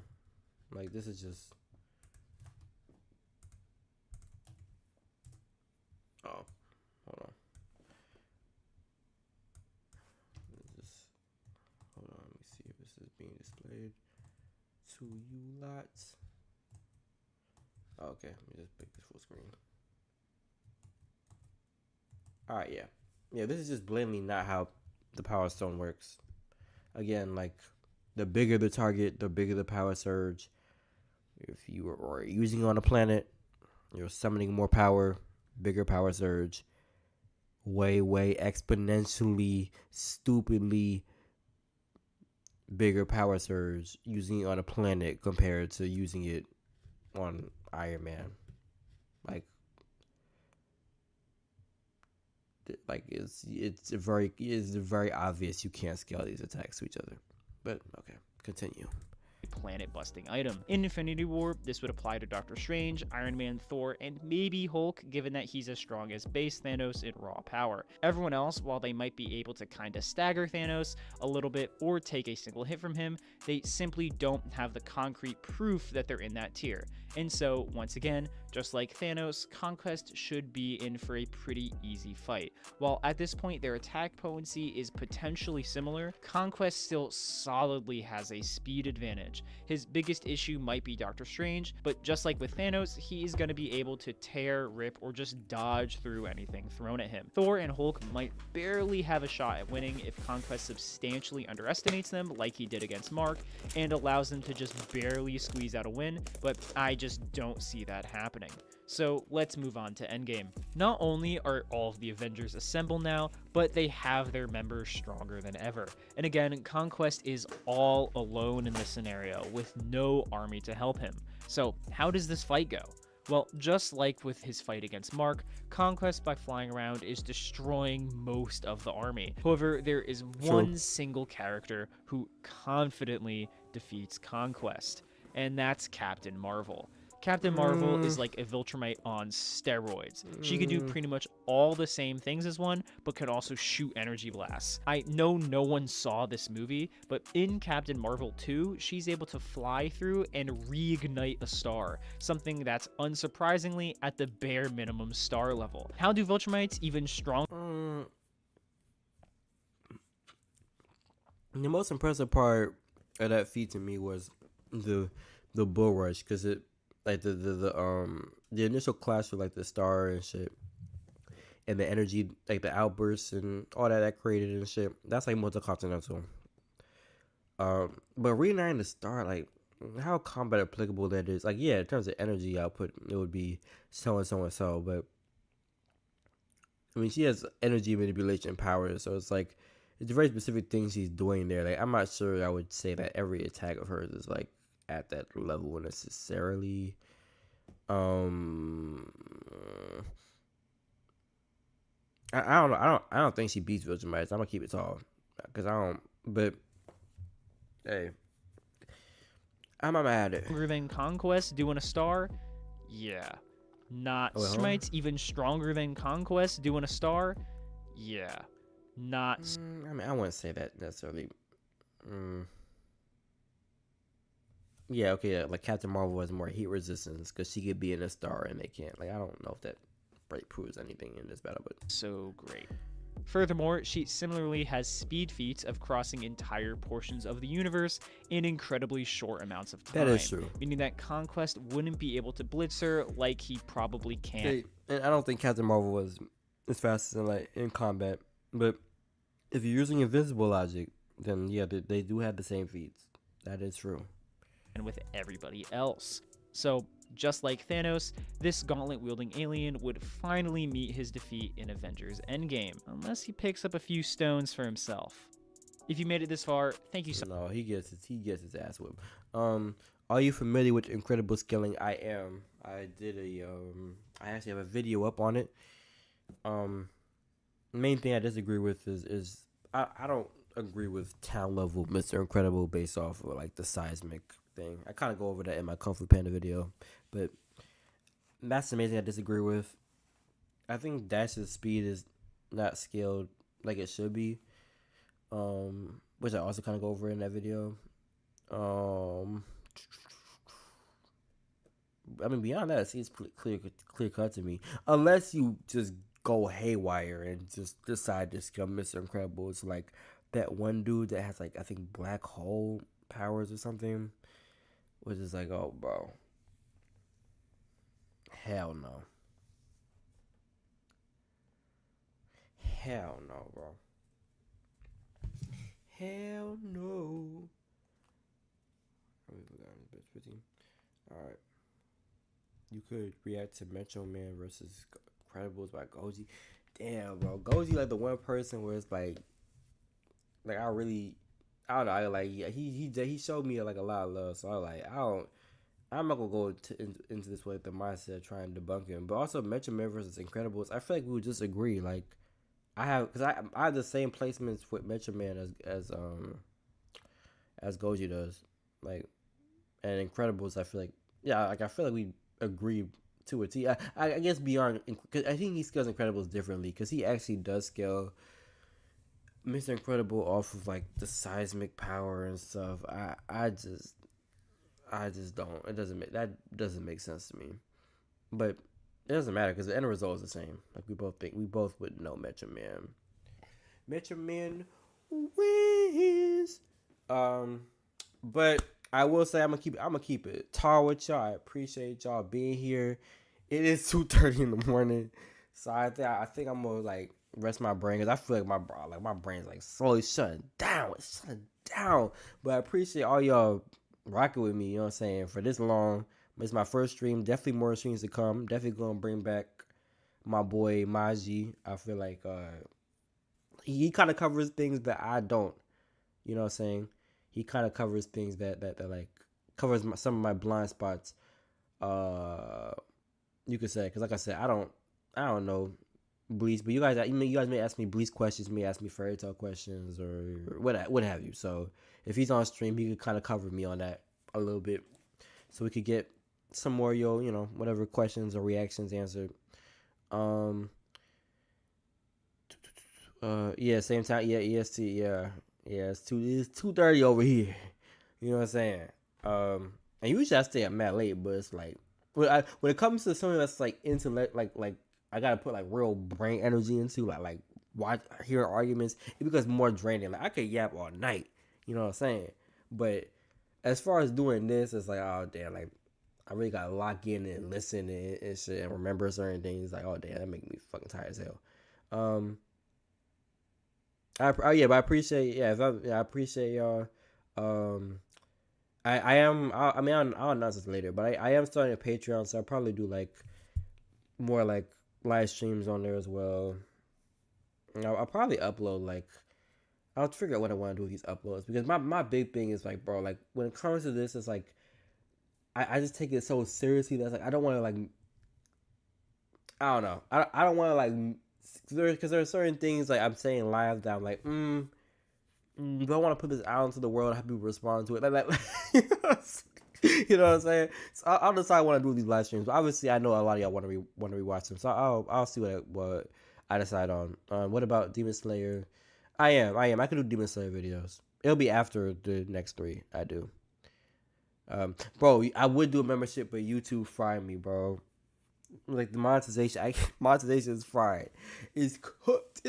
Like, this is just... Oh, hold on. Hold on, let me see if this is being displayed to you lots. Oh, okay, let me just pick this full screen. Alright, yeah. Yeah, this is just blatantly not how the Power Stone works. Again, like, the bigger the target, the bigger the power surge. If you are using it on a planet, you're summoning more power, bigger power surge, way exponentially, stupidly bigger power surge using it on a planet compared to using it on Iron Man. Like it's very obvious you can't scale these attacks to each other. But okay, continue. Planet-busting item. In Infinity War, this would apply to Doctor Strange, Iron Man, Thor, and maybe Hulk, given that he's as strong as base Thanos in raw power. Everyone else, while they might be able to kinda stagger Thanos a little bit or take a single hit from him, they simply don't have the concrete proof that they're in that tier. And so, once again, Just like Thanos, Conquest should be in for a pretty easy fight. While at this point their attack potency is potentially similar, Conquest still solidly has a speed advantage. His biggest issue might be Doctor Strange, but just like with Thanos, he is going to be able to tear, rip, or just dodge through anything thrown at him. Thor and Hulk might barely have a shot at winning if Conquest substantially underestimates them like he did against Mark and allows them to just barely squeeze out a win, but I just don't see that happening. So let's move on to Endgame. Not only are all of the Avengers assembled now, but they have their members stronger than ever. And again, Conquest is all alone in this scenario with no army to help him. So how does this fight go? Well, just like with his fight against Mark, Conquest by flying around is destroying most of the army. However, there is one single character who confidently defeats Conquest, and that's Captain Marvel. Captain Marvel is like a Viltrumite on steroids. She can do pretty much all the same things as one, but can also shoot energy blasts. I know no one saw this movie, but in Captain Marvel 2, she's able to fly through and reignite a star, something that's unsurprisingly at the bare minimum star level. How do Viltrumites even strong? The most impressive part of that feat to me was the bull rush, because it like the initial clash with like the star and shit, and the energy, like the outbursts and all that created and shit. That's like multi-continental. But reigniting the star, like how combat applicable that is. Like yeah, in terms of energy output, it would be so and so and so. But I mean, she has energy manipulation powers, so it's like it's very specific things she's doing there. Like I'm not sure I would say that every attack of hers is like at that level necessarily. I don't know. I don't think she beats Viltrumites. I'm gonna keep it tall, cause I don't. But hey, I'm mad at it. Stronger than Conquest doing a star? Yeah. Not Viltrumites even stronger than Conquest doing a star? Yeah. Not. I mean, I wouldn't say that necessarily. Yeah, okay, yeah, like Captain Marvel has more heat resistance because she could be in a star and they can't. Like, I don't know if that proves anything in this battle, but so great. Furthermore, she similarly has speed feats of crossing entire portions of the universe in incredibly short amounts of time. That is true. Meaning that Conquest wouldn't be able to blitz her like he probably can. Okay, and I don't think Captain Marvel was as fast as like in combat, but if you're using invincible logic, then yeah, they do have the same feats. That is true. And with everybody else. So, just like Thanos, this gauntlet-wielding alien would finally meet his defeat in Avengers Endgame, unless he picks up a few stones for himself. If you made it this far, thank you so much. No, he gets his ass whipped. Are you familiar with incredible scaling? I am. I actually have a video up on it. Main thing I disagree with is I don't agree with town level Mr. Incredible based off of like the seismic thing. I kind of go over that in my Kung Fu Panda video, but that's the main thing I disagree with. I think Dash's speed is not scaled like it should be, which I also kind of go over in that video. I mean, beyond that, it's clear cut to me. Unless you just go haywire and just decide to scale Mr. Incredible. It's like that one dude that has like, I think, black hole powers or something, which is like, oh, bro. Hell no. Hell no, bro. Hell no. Alright. You could react to Metro Man versus Incredibles by Goji. Damn, bro. Goji like the one person where it's like I don't know. I like he showed me like a lot of love. So I'm not gonna go into this with the mindset trying to debunk him. But also Metro Man versus Incredibles, I feel like we would just agree. Like I have the same placements with Metro Man as Goji does. Like, and Incredibles, I feel like we agree to a T. I guess beyond, cause I think he scales Incredibles differently because he actually does scale Mr. Incredible off of like the seismic power and stuff. I just don't. That doesn't make sense to me. But it doesn't matter because the end result is the same. Like we both would know Metro Man. Metro Man wins. But I will say I'm gonna keep it tall with y'all. I appreciate y'all being here. It is 2:30 in the morning, so I think I'm gonna like rest my brain because I feel like my brain's like slowly shutting down. It's shutting down. But I appreciate all y'all rocking with me. You know what I'm saying, for this long. It's my first stream. Definitely more streams to come. Definitely gonna bring back my boy Maji. I feel like he kind of covers things that I don't. You know what I'm saying? He kind of covers things that like covers some of my blind spots. You could say, because like I said, I don't know Bleach, but you guys may ask me Bleach questions, may ask me fairy tale questions or what have you. So if he's on stream, he could kind of cover me on that a little bit, so we could get some more whatever questions or reactions answered. Yeah, same time. Yeah, EST. Yeah, it's 2:30 over here. You know what I'm saying? And usually I stay up mad late, but it's like when it comes to something that's like intellect, like I gotta put like real brain energy into like watch hear arguments. It becomes more draining. Like I could yap all night. You know what I'm saying? But as far as doing this, it's like, oh damn, like I really gotta lock in and listen and shit and remember certain things. Like, oh damn, that make me fucking tired as hell. But I appreciate I appreciate y'all. I'll announce this later, but I am starting a Patreon, so I'll probably do like more like live streams on there as well. I'll probably upload like I'll figure out what I want to do with these uploads, because my big thing is like, bro, like when it comes to this, it's like I just take it so seriously that's like I don't want to like I don't know I don't want to like because there are certain things like I'm saying live that I'm like do I want to put this out into the world and have people respond to it like you know what I'm saying? So I'll decide what I want to do with these live streams. But obviously I know a lot of y'all want to rewatch them, so I'll see what I decide on. What about Demon Slayer? I can do Demon Slayer videos. It'll be after the next 3 I do. Bro, I would do a membership, but YouTube fried me, bro. Like the monetization is fried. It's cooked.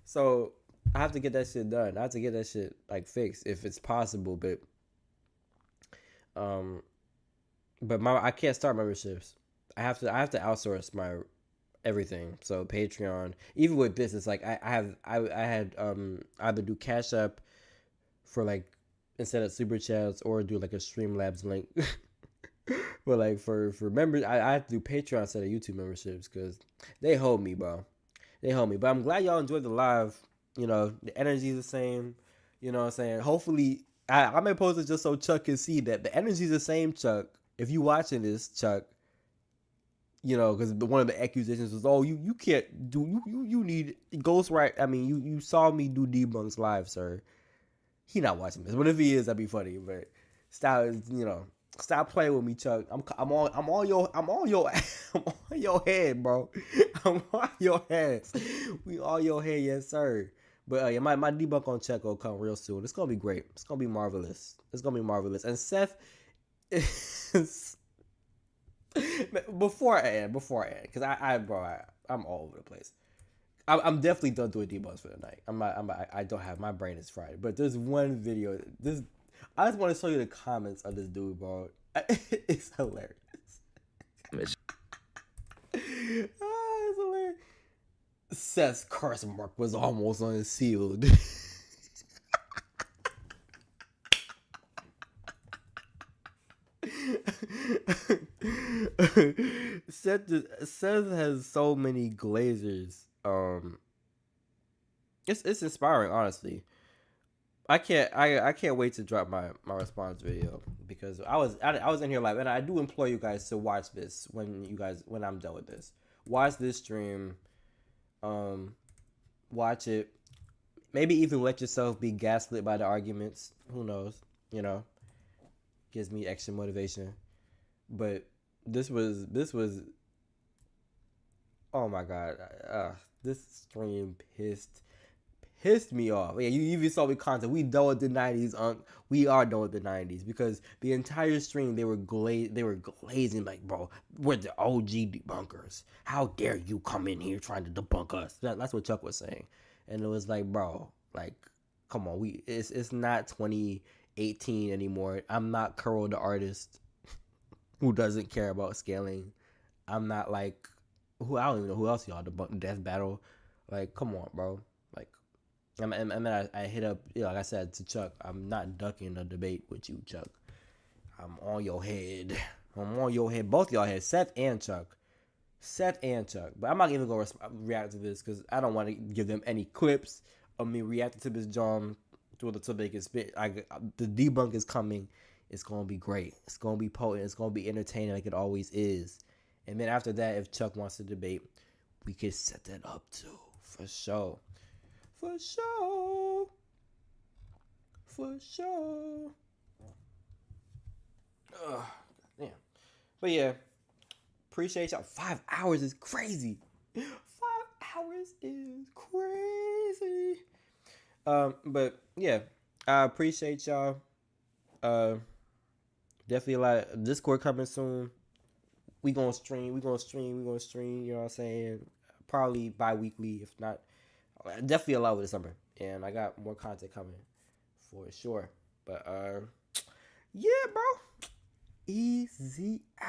So I have to get that shit done. I have to get that shit like fixed if it's possible. But I can't start memberships. I have to outsource my everything. So Patreon, even with this, it's like I had either do Cash App for like instead of super chats or do like a Streamlabs link. But like for members, I have to do Patreon instead of YouTube memberships because they hold me, bro. They hold me. But I'm glad y'all enjoyed the live. You know, the energy is the same. You know what I'm saying? Hopefully, I may post it just so Chuck can see that the energy is the same, Chuck. If you watching this, Chuck, you know, because one of the accusations was, oh, you can't do, you need ghostwrite. I mean, you saw me do debunks live, sir. He not watching this. But if he is, that'd be funny. But stop playing with me, Chuck. I'm on your head, bro. I'm on your head. We on your head, yes, sir. But my debunk on Chuck will come real soon. It's gonna be great. It's gonna be marvelous. And Seth is before I end, because I'm all over the place. I'm definitely done doing debunks for the night. I don't have, my brain is fried. But there's one video. I just want to show you the comments of this dude, bro. It's hilarious. It's hilarious. Seth's curse mark was almost unsealed. Seth has so many glazers. It's inspiring, honestly. I can't wait to drop my response video, because I was in here live, and I do implore you guys to watch this when I'm done with this. Watch this stream. Watch it. Maybe even let yourself be gaslit by the arguments. Who knows? You know, gives me extra motivation. But this was oh my god, this stream pissed pissed me off. Yeah, you even saw me content. We done with the 90s. We are done with the 90s because the entire stream they were glazing like, bro, we're the OG debunkers. How dare you come in here trying to debunk us? That's what Chuck was saying, and it was like, bro, like, come on, it's not 2018 anymore. I'm not Curl the artist who doesn't care about scaling. I'm not like I don't even know who else y'all debunked Death Battle. Like, come on, bro. Like, I hit up, like I said to Chuck, I'm not ducking a debate with you, Chuck. I'm on your head. I'm on your head. Both y'all head, Seth and Chuck. But I'm not even going to react to this because I don't want to give them any clips of me reacting to this John so they can spit. The debunk is coming. It's going to be great. It's going to be potent. It's going to be entertaining like it always is. And then after that, if Chuck wants to debate, we can set that up too. For sure. Damn. But yeah, appreciate y'all. 5 hours is crazy. 5 hours is crazy. But yeah, I appreciate y'all. Definitely a lot of Discord coming soon. We gonna stream. You know what I'm saying? Probably bi-weekly, if not. Definitely a lot over the summer. And I got more content coming for sure. But yeah, bro. Easy